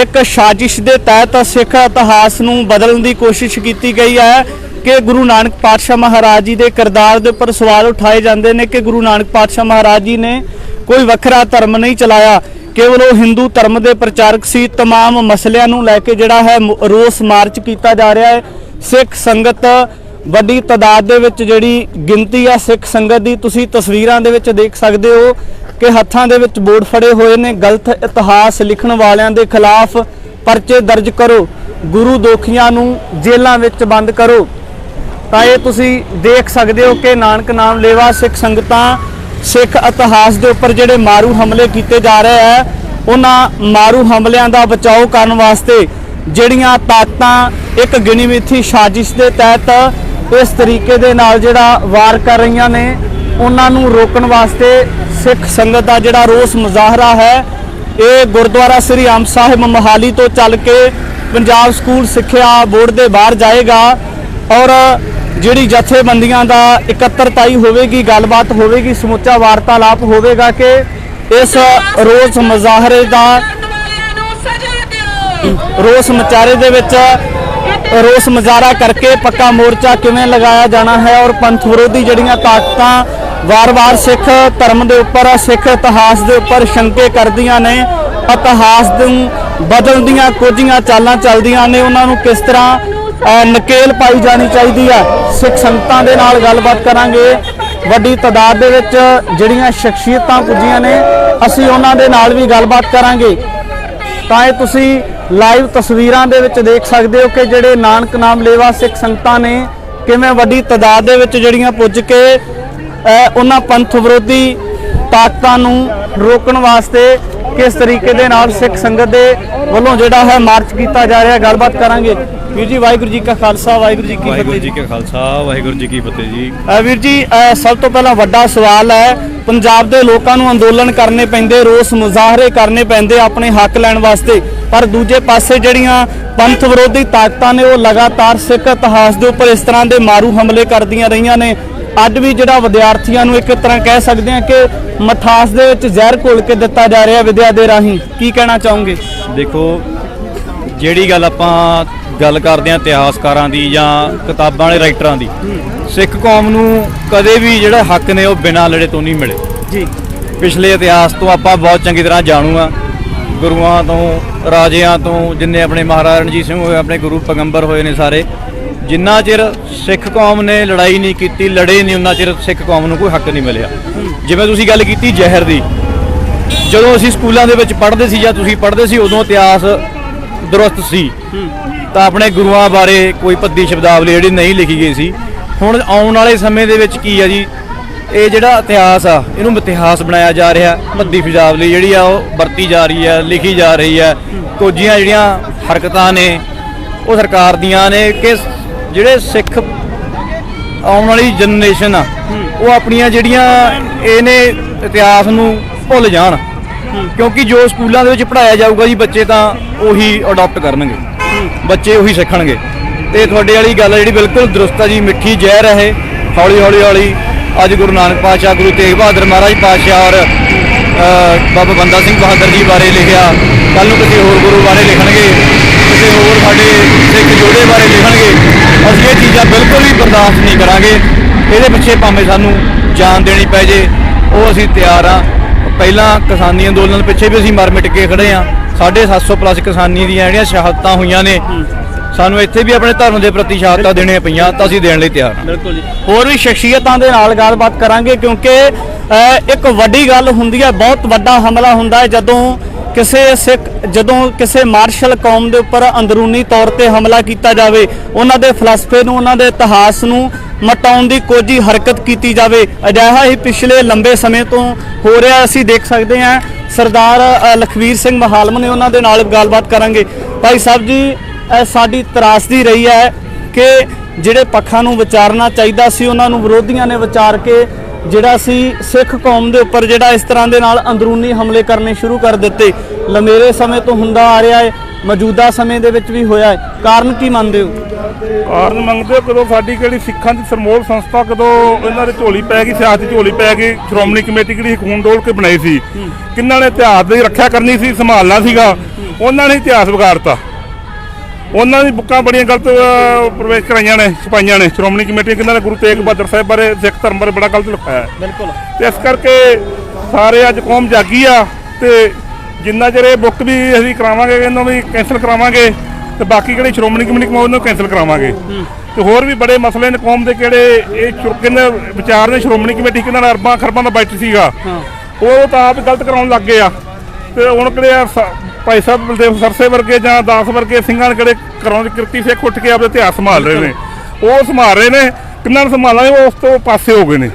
S1: ਇੱਕ ਸਾਜ਼ਿਸ਼ ਦੇ ਤਹਿਤ ਸਿੱਖ ਇਤਿਹਾਸ ਨੂੰ ਬਦਲਣ ਦੀ ਕੋਸ਼ਿਸ਼ ਕੀਤੀ ਗਈ ਹੈ ਕਿ ਗੁਰੂ ਨਾਨਕ ਪਾਤਸ਼ਾਹ ਮਹਾਰਾਜ ਜੀ ਦੇ ਕਿਰਦਾਰ ਦੇ ਉੱਪਰ ਸਵਾਲ ਉਠਾਏ ਜਾਂਦੇ ਨੇ ਕਿ ਗੁਰੂ ਨਾਨਕ ਪਾਤਸ਼ਾਹ ਮਹਾਰਾਜ ਜੀ ਨੇ ਕੋਈ ਵੱਖਰਾ ਧਰਮ ਨਹੀਂ ਚਲਾਇਆ, ਕੇਵਲ ਉਹ ਹਿੰਦੂ ਧਰਮ ਦੇ ਪ੍ਰਚਾਰਕ ਸੀ। तमाम ਮਸਲਿਆਂ ਨੂੰ ਲੈ ਕੇ ਜਿਹੜਾ ਹੈ ਰੋਸ ਮਾਰਚ ਕੀਤਾ ਜਾ ਰਿਹਾ ਹੈ। ਸਿੱਖ ਸੰਗਤ ਵੱਡੀ ਤਾਦਾਦ ਦੇ ਵਿੱਚ ਜਿਹੜੀ ਗਿਣਤੀ ਹੈ ਸਿੱਖ ਸੰਗਤ ਦੀ, ਤੁਸੀਂ ਤਸਵੀਰਾਂ ਦੇ ਵਿੱਚ ਦੇਖ ਸਕਦੇ ਹੋ ਕਿ ਹੱਥਾਂ ਦੇ ਵਿੱਚ ਬੋਰਡ ਫੜੇ ਹੋਏ ਨੇ। ਗਲਤ ਇਤਿਹਾਸ ਲਿਖਣ ਵਾਲਿਆਂ ਦੇ ਖਿਲਾਫ ਪਰਚੇ ਦਰਜ ਕਰੋ, ਗੁਰੂ ਦੋਖੀਆਂ ਨੂੰ ਜੇਲ੍ਹਾਂ ਵਿੱਚ ਬੰਦ ਕਰੋ। ਤਾਂ ਇਹ ਤੁਸੀਂ ਦੇਖ ਸਕਦੇ ਹੋ ਕਿ ਨਾਨਕ ਨਾਮ ਲੇਵਾ ਸਿੱਖ ਸੰਗਤਾਂ ਸਿੱਖ ਇਤਿਹਾਸ ਦੇ ਉੱਪਰ ਜਿਹੜੇ ਮਾਰੂ ਹਮਲੇ ਕੀਤੇ ਜਾ ਰਹੇ ਹੈ ਉਹਨਾਂ ਮਾਰੂ ਹਮਲਿਆਂ ਦਾ ਬਚਾਓ ਕਰਨ ਵਾਸਤੇ ਜਿਹੜੀਆਂ ਤਾਕਤਾਂ ਇੱਕ ਗਿਣੀ ਮਿਥੀ ਸਾਜ਼ਿਸ਼ ਦੇ ਤਹਿਤ ਇਸ ਤਰੀਕੇ ਦੇ ਨਾਲ ਜਿਹੜਾ ਵਾਰ ਕਰ ਰਹੀਆਂ ਨੇ ਉਹਨਾਂ ਨੂੰ ਰੋਕਣ ਵਾਸਤੇ ਸਿੱਖ ਸੰਗਤ ਦਾ ਜਿਹੜਾ ਰੋਸ ਮੁਜ਼ਾਹਰਾ ਹੈ ਇਹ ਗੁਰਦੁਆਰਾ ਸ੍ਰੀ ਅੰਬ ਸਾਹਿਬ ਮੋਹਾਲੀ ਤੋਂ ਚੱਲ ਕੇ ਪੰਜਾਬ ਸਕੂਲ ਸਿੱਖਿਆ ਬੋਰਡ ਦੇ ਬਾਹਰ ਜਾਏਗਾ ਔਰ ਜਿਹੜੀ ਜਥੇਬੰਦੀਆਂ ਦਾ ਇਕੱਤਰਤਾਈ ਹੋਵੇਗੀ, ਗੱਲਬਾਤ ਹੋਵੇਗੀ, ਸਮੁੱਚਾ ਵਾਰਤਾਲਾਪ ਹੋਵੇਗਾ ਕਿ ਇਸ ਰੋਸ ਮੁਜ਼ਾਹਰੇ ਦਾ ਰੋਸ ਮੁਜ਼ਾਹਰੇ ਦੇ ਵਿੱਚ ਰੋਸ ਮੁਜ਼ਾਹਰਾ ਕਰਕੇ ਪੱਕਾ ਮੋਰਚਾ ਕਿਵੇਂ ਲਗਾਇਆ ਜਾਣਾ ਹੈ ਔਰ ਪੰਥ ਵਿਰੋਧੀ ਜਿਹੜੀਆਂ ਤਾਕਤਾਂ ਵਾਰ-ਵਾਰ ਸਿੱਖ ਧਰਮ ਦੇ ਉੱਪਰ ਸਿੱਖ ਇਤਿਹਾਸ ਦੇ ਉੱਪਰ ਸ਼ੰਕੇ ਕਰਦੀਆਂ ਨੇ, ਇਤਿਹਾਸ ਨੂੰ ਬਦਲਣ ਦੀਆਂ ਕੁਝੀਆਂ ਚਾਲਾਂ ਚੱਲਦੀਆਂ ਨੇ, ਉਹਨਾਂ ਨੂੰ ਕਿਸ ਤਰ੍ਹਾਂ ਨਕੇਲ ਪਾਈ ਜਾਣੀ ਚਾਹੀਦੀ ਹੈ। ਸਿੱਖ ਸੰਗਤਾਂ ਦੇ ਨਾਲ ਗੱਲਬਾਤ ਕਰਾਂਗੇ। ਵੱਡੀ ਤਾਦਾਦ ਦੇ ਵਿੱਚ ਜਿਹੜੀਆਂ ਸ਼ਖਸੀਅਤਾਂ ਪੁੱਜੀਆਂ ਨੇ ਅਸੀਂ ਉਹਨਾਂ ਦੇ ਨਾਲ ਵੀ ਗੱਲਬਾਤ ਕਰਾਂਗੇ। ਤਾਂ ਇਹ ਤੁਸੀਂ ਲਾਈਵ ਤਸਵੀਰਾਂ ਦੇ ਵਿੱਚ ਦੇਖ ਸਕਦੇ ਹੋ ਕਿ ਜਿਹੜੇ ਨਾਨਕ ਨਾਮ ਲੇਵਾ ਸਿੱਖ ਸੰਗਤਾਂ ਨੇ ਕਿਵੇਂ ਵੱਡੀ ਤਾਦਾਦ ਦੇ ਵਿੱਚ ਜਿਹੜੀਆਂ ਪੁੱਜ ਕੇ ਉਹਨਾਂ ਪੰਥ ਵਿਰੋਧੀ ਤਾਕਤਾਂ ਨੂੰ ਰੋਕਣ ਵਾਸਤੇ ਕਿਸ ਤਰੀਕੇ ਦੇ ਨਾਲ ਸਿੱਖ ਸੰਗਤ ਦੇ ਵੱਲੋਂ ਜਿਹੜਾ ਹੈ ਮਾਰਚ ਕੀਤਾ ਜਾ ਰਿਹਾ। ਗੱਲਬਾਤ ਕਰਾਂਗੇ। ਵੀਰ ਜੀ ਵਾਹਿਗੁਰੂ ਜੀ ਕਾ ਖਾਲਸਾ, ਵਾਹਿਗੁਰੂ ਜੀ ਕੀ ਫਤਿਹ।
S2: ਵਾਹਿਗੁਰੂ ਜੀ ਕਾ ਖਾਲਸਾ, ਵਾਹਿਗੁਰੂ ਜੀ ਕੀ ਫਤਿਹ ਜੀ।
S1: ਵੀਰ ਜੀ ਸਭ ਤੋਂ ਪਹਿਲਾਂ ਵੱਡਾ ਸਵਾਲ ਹੈ, ਪੰਜਾਬ ਦੇ ਲੋਕਾਂ ਨੂੰ ਅੰਦੋਲਨ ਕਰਨੇ ਪੈਂਦੇ, ਰੋਸ ਮੁਜ਼ਾਹਰੇ ਕਰਨੇ ਪੈਂਦੇ ਆਪਣੇ ਹੱਕ ਲੈਣ ਵਾਸਤੇ, ਪਰ ਦੂਜੇ ਪਾਸੇ ਜਿਹੜੀਆਂ ਪੰਥ ਵਿਰੋਧੀ ਤਾਕਤਾਂ ਨੇ ਉਹ ਲਗਾਤਾਰ ਸਿੱਖ ਇਤਿਹਾਸ ਦੇ ਉੱਪਰ ਇਸ ਤਰ੍ਹਾਂ ਦੇ ਮਾਰੂ ਹਮਲੇ ਕਰਦੀਆਂ ਰਹੀਆਂ ਨੇ। ਅੱਜ ਵੀ ਜਿਹੜਾ ਵਿਦਿਆਰਥੀਆਂ ਨੂੰ ਇੱਕ ਤਰ੍ਹਾਂ ਕਹਿ ਸਕਦੇ ਹਾਂ ਕਿ ਮਠਾਸ ਦੇ ਵਿੱਚ ਜ਼ਹਿਰ ਘੋਲ ਕੇ ਦਿੱਤਾ ਜਾ ਰਿਹਾ ਵਿਦਿਆ ਦੇ ਰਾਹੀਂ, ਕੀ ਕਹਿਣਾ ਚਾਹੋਗੇ?
S2: ਦੇਖੋ, ਜਿਹੜੀ ਗੱਲ ਆਪਾਂ ਗੱਲ ਕਰਦੇ ਹਾਂ ਇਤਿਹਾਸਕਾਰਾਂ ਦੀ ਜਾਂ ਕਿਤਾਬਾਂ ਵਾਲੇ ਰਾਈਟਰਾਂ ਦੀ, ਸਿੱਖ ਕੌਮ ਨੂੰ ਕਦੇ ਵੀ ਜਿਹੜਾ ਹੱਕ ਨੇ ਉਹ ਬਿਨਾਂ ਲੜੇ ਤੋਂ ਨਹੀਂ ਮਿਲੇ ਜੀ। ਪਿਛਲੇ ਇਤਿਹਾਸ ਤੋਂ ਆਪਾਂ ਬਹੁਤ ਚੰਗੀ ਤਰ੍ਹਾਂ ਜਾਣੂ ਆ, ਗੁਰੂਆਂ ਤੋਂ, ਰਾਜਿਆਂ ਤੋਂ, ਜਿੰਨੇ ਆਪਣੇ ਮਹਾਰਾਜਾ ਰਣਜੀਤ ਸਿੰਘ ਹੋਏ, ਆਪਣੇ ਗੁਰੂ ਪੈਗੰਬਰ ਹੋਏ ਨੇ ਸਾਰੇ, ਜਿੰਨਾ ਚਿਰ ਸਿੱਖ ਕੌਮ ਨੇ ਲੜਾਈ ਨਹੀਂ ਕੀਤੀ, ਲੜੇ ਨਹੀਂ, ਉਹਨਾਂ ਚਿਰ ਸਿੱਖ ਕੌਮ ਨੂੰ ਕੋਈ ਹੱਕ ਨਹੀਂ ਮਿਲਿਆ। ਜਿਵੇਂ ਤੁਸੀਂ ਗੱਲ ਕੀਤੀ ਜ਼ਹਿਰ ਦੀ, ਜਦੋਂ ਅਸੀਂ ਸਕੂਲਾਂ ਦੇ ਵਿੱਚ ਪੜ੍ਹਦੇ ਸੀ ਜਾਂ ਤੁਸੀਂ ਪੜ੍ਹਦੇ ਸੀ ਉਦੋਂ ਇਤਿਹਾਸ ਦਰੁਸਤ ਸੀ, ਤਾਂ ਆਪਣੇ ਗੁਰੂਆਂ ਬਾਰੇ ਕੋਈ ਭੱਦੀ ਸ਼ਬਦਾਵਲੀ ਜਿਹੜੀ ਨਹੀਂ ਲਿਖੀ ਗਈ ਸੀ। ਹੁਣ ਆਉਣ ਵਾਲੇ ਸਮੇਂ ਦੇ ਵਿੱਚ ਕੀ ਆ ਜੀ, ਇਹ ਜਿਹੜਾ ਇਤਿਹਾਸ ਆ ਇਹਨੂੰ ਇਤਿਹਾਸ ਬਣਾਇਆ ਜਾ ਰਿਹਾ, ਭੱਦੀ ਸ਼ਬਦਾਵਲੀ ਜਿਹੜੀ ਆ ਉਹ ਵਰਤੀ ਜਾ ਰਹੀ ਹੈ, ਲਿਖੀ ਜਾ ਰਹੀ ਹੈ। ਕੁਝੀਆਂ ਜਿਹੜੀਆਂ ਹਰਕਤਾਂ ਨੇ ਉਹ ਸਰਕਾਰ ਦੀਆਂ ਨੇ ਕਿ ਜਿਹੜੇ ਸਿੱਖ ਆਉਣ ਵਾਲੀ ਜਨਰੇਸ਼ਨ ਆ ਉਹ ਆਪਣੀਆਂ ਜਿਹੜੀਆਂ ਇਹਨੇ ਇਤਿਹਾਸ ਨੂੰ ਭੁੱਲ ਜਾਣ, ਕਿਉਂਕਿ ਜੋ ਸਕੂਲਾਂ ਦੇ ਵਿੱਚ ਪੜ੍ਹਾਇਆ ਜਾਊਗਾ ਜੀ ਬੱਚੇ ਤਾਂ ਉਹੀ ਅਡਾਪਟ ਕਰਨਗੇ, ਬੱਚੇ ਉਹੀ ਸਿੱਖਣਗੇ। ਤੇ ਤੁਹਾਡੇ ਵਾਲੀ ਗੱਲ ਜਿਹੜੀ ਬਿਲਕੁਲ ਦਰੁਸਤ ਆ ਜੀ, ਮਿੱਠੀ ਜ਼ਹਿਰ ਹੈ ਇਹ, ਹੌਲੀ ਹੌਲੀ ਅੱਜ ਗੁਰੂ ਨਾਨਕ ਪਾਤਸ਼ਾਹ, ਗੁਰੂ ਤੇਗ ਬਹਾਦਰ ਮਹਾਰਾਜ ਪਾਤਸ਼ਾਹ ਔਰ ਬਾਬਾ ਬੰਦਾ ਸਿੰਘ ਬਹਾਦਰ ਜੀ ਬਾਰੇ ਲਿਖਿਆ। ਕੱਲ੍ਹ ਨੂੰ ਕਿਸੇ ਹੋਰ ਗੁਰੂ ਬਾਰੇ ਲਿਖਣਗੇ, ਕਿਸੇ ਹੋਰ ਸਾਡੇ ਸਿੱਖ ਜੋੜੇ ਬਾਰੇ ਲਿਖਣਗੇ। ਅਸੀਂ ਇਹ ਚੀਜ਼ਾਂ ਬਿਲਕੁਲ ਵੀ ਬਰਦਾਸ਼ਤ ਨਹੀਂ ਕਰਾਂਗੇ। ਇਹਦੇ ਪਿੱਛੇ ਭਾਵੇਂ ਸਾਨੂੰ ਜਾਨ ਦੇਣੀ ਪੈ ਜੇ, ਉਹ ਅਸੀਂ ਤਿਆਰ ਹਾਂ। ਪਹਿਲਾਂ ਕਿਸਾਨੀ ਅੰਦੋਲਨ ਪਿੱਛੇ ਵੀ ਅਸੀਂ ਮਰ ਮਿਟ ਕੇ ਖੜੇ ਹਾਂ। 750 ਪਲੱਸ ਕਿਸਾਨੀ ਦੀਆਂ ਜਿਹੜੀਆਂ ਸ਼ਹਾਦਤਾਂ ਹੋਈਆਂ ਨੇ, ਸਾਨੂੰ ਇੱਥੇ ਵੀ ਆਪਣੇ ਧਰਮ ਦੇ ਪ੍ਰਤੀ ਸ਼ਹਾਦਤਾਂ ਦੇਣੀਆਂ ਪਈਆਂ ਤਾਂ ਅਸੀਂ ਦੇਣ ਲਈ ਤਿਆਰ ਹਾਂ।
S1: ਬਿਲਕੁਲ ਜੀ। ਹੋਰ ਵੀ ਸ਼ਖਸੀਅਤਾਂ ਦੇ ਨਾਲ ਗੱਲਬਾਤ ਕਰਾਂਗੇ, ਕਿਉਂਕਿ ਇੱਕ ਵੱਡੀ ਗੱਲ ਹੁੰਦੀ ਹੈ, ਬਹੁਤ ਵੱਡਾ ਹਮਲਾ ਹੁੰਦਾ ਹੈ ਜਦੋਂ ਕਿਸੇ ਮਾਰਸ਼ਲ ਕੌਮ ਦੇ ਉੱਪਰ ਅੰਦਰੂਨੀ ਤੌਰ ਤੇ ਹਮਲਾ ਕੀਤਾ ਜਾਵੇ, ਉਹਨਾਂ ਦੇ ਫਲਸਫੇ ਨੂੰ, ਉਹਨਾਂ ਦੇ ਇਤਿਹਾਸ ਨੂੰ ਮਟਾਉਣ ਦੀ ਕੋਈ ਹਰਕਤ ਕੀਤੀ ਜਾਵੇ। ਅਜਿਹਾ ਹੀ ਪਿਛਲੇ ਲੰਬੇ ਸਮੇਂ ਤੋਂ ਹੋ ਰਿਹਾ। ਅਸੀਂ ਦੇਖ ਸਕਦੇ ਹਾਂ ਸਰਦਾਰ ਲਖਵੀਰ ਸਿੰਘ ਮਹਾਲਮ ਨੇ, ਉਹਨਾਂ ਦੇ ਨਾਲ ਗੱਲਬਾਤ ਕਰਾਂਗੇ। ਭਾਈ ਸਾਹਿਬ ਜੀ, ਸਾਡੀ ਤਰਾਸਦੀ ਰਹੀ ਹੈ ਕਿ ਜਿਹੜੇ ਪੱਖਾਂ ਨੂੰ ਵਿਚਾਰਨਾ ਚਾਹੀਦਾ ਸੀ, ਉਹਨਾਂ ਨੂੰ ਵਿਰੋਧੀਆਂ ਨੇ ਵਿਚਾਰ ਕੇ ਜਿਹੜਾ ਸੀ ਸਿੱਖ ਕੌਮ ਦੇ ਉੱਪਰ ਜਿਹੜਾ ਇਸ ਤਰ੍ਹਾਂ ਦੇ ਨਾਲ ਅੰਦਰੂਨੀ ਹਮਲੇ ਕਰਨੇ ਸ਼ੁਰੂ ਕਰ ਦਿੱਤੇ। ਲੰਮੇਰੇ ਸਮੇਂ ਤੋਂ ਹੁੰਦਾ ਆ ਰਿਹਾ ਹੈ, ਮੌਜੂਦਾ ਸਮੇਂ ਦੇ ਵਿੱਚ ਵੀ ਹੋਇਆ ਹੈ। ਕਾਰਨ ਕੀ ਮੰਨਦੇ ਹੋ?
S3: ਕਾਰਨ ਮੰਗਦੇ ਹੋ, ਕਦੋਂ ਸਾਡੀ ਕਿਹੜੀ ਸਿੱਖਾਂ ਦੀ ਸਰਮੋਲ ਸੰਸਥਾ, ਕਦੋਂ ਇਹਨਾਂ ਦੀ ਝੋਲੀ ਪੈ ਗਈ, ਸਿਆਸਤ ਦੀ ਝੋਲੀ ਪੈ ਗਈ। ਸ਼੍ਰੋਮਣੀ ਕਮੇਟੀ ਕਿਹੜੀ ਖੂਨ ਡੋਲ ਕੇ ਬਣਾਈ ਸੀ, ਕਿਹਨਾਂ ਨੇ ਇਤਿਹਾਸ ਦੀ ਰੱਖਿਆ ਕਰਨੀ ਸੀ, ਸੰਭਾਲਣਾ ਸੀਗਾ, ਉਹਨਾਂ ਨੇ ਇਤਿਹਾਸ ਵਿਗਾੜਤਾ। ਉਹਨਾਂ ਦੀ ਬੁੱਕਾਂ ਬੜੀਆਂ ਗਲਤ ਪ੍ਰਵੇਸ਼ ਕਰਾਈਆਂ ਨੇ, ਛਪਾਈਆਂ ਨੇ। ਸ਼੍ਰੋਮਣੀ ਕਮੇਟੀ ਕਿਹਨਾਂ ਨੇ ਗੁਰੂ ਤੇਗ ਬਹਾਦਰ ਸਾਹਿਬ ਬਾਰੇ, ਸਿੱਖ ਧਰਮ ਬਾਰੇ ਬੜਾ ਗਲਤ ਲਿਖਾਇਆ।
S1: ਬਿਲਕੁਲ।
S3: ਤੇ ਇਸ ਕਰਕੇ ਸਾਰੇ ਅੱਜ ਕੌਮ ਜਾਗੀ ਆ, ਤੇ ਜਿੰਨਾ ਚਿਰ ਇਹ ਬੁੱਕ ਵੀ ਅਸੀਂ ਕਰਾਵਾਂਗੇ, ਇਹਨਾਂ ਵੀ ਕੈਂਸਲ ਕਰਾਵਾਂਗੇ, ਤੇ ਬਾਕੀ ਕਿਹੜੀ ਸ਼੍ਰੋਮਣੀ ਕਮੇਟੀ ਕਮਾਉਂਦੇ ਉਹਨੂੰ ਕੈਂਸਲ ਕਰਾਵਾਂਗੇ। ਤੇ ਹੋਰ ਵੀ ਬੜੇ ਮਸਲੇ ਨੇ ਕੌਮ ਦੇ, ਕਿਹੜੇ ਇਹ ਕਹਿੰਦੇ ਵਿਚਾਰ ਨੇ। ਸ਼੍ਰੋਮਣੀ ਕਮੇਟੀ ਕਿਹਨਾਂ ਅਰਬਾਂ ਖਰਬਾਂ ਦਾ ਬਜਟ ਸੀਗਾ, ਉਹ ਤਾਂ ਆਪ ਗਲਤ ਕਰਾਉਣ ਲੱਗ ਗਏ ਆ। ਤੇ ਹੁਣ ਕਿਹੜੇ ਭਾਈ ਸਾਹਿਬ ਬਲਦੇਵ ਸਰਸੇ ਵਰਗੇ ਜਾਂ ਦਾਸ ਵਰਗੇ ਸਿੰਘਾਂ ਨੇ ਕਿਹੜੇ ਕਰਾਉਣ ਕਿਰਤੀ ਸਿੱਖ ਉੱਠ ਕੇ ਆਪਣੇ ਇਤਿਹਾਸ ਸੰਭਾਲ ਰਹੇ ਨੇ, ਉਹ ਸੰਭਾਲ ਰਹੇ ਨੇ। ਕਿੰਨਾਂ ਨੂੰ ਸੰਭਾਲਣਾ, ਉਹ ਉਸ ਤੋਂ ਪਾਸੇ ਹੋ ਗਏ ਨੇ।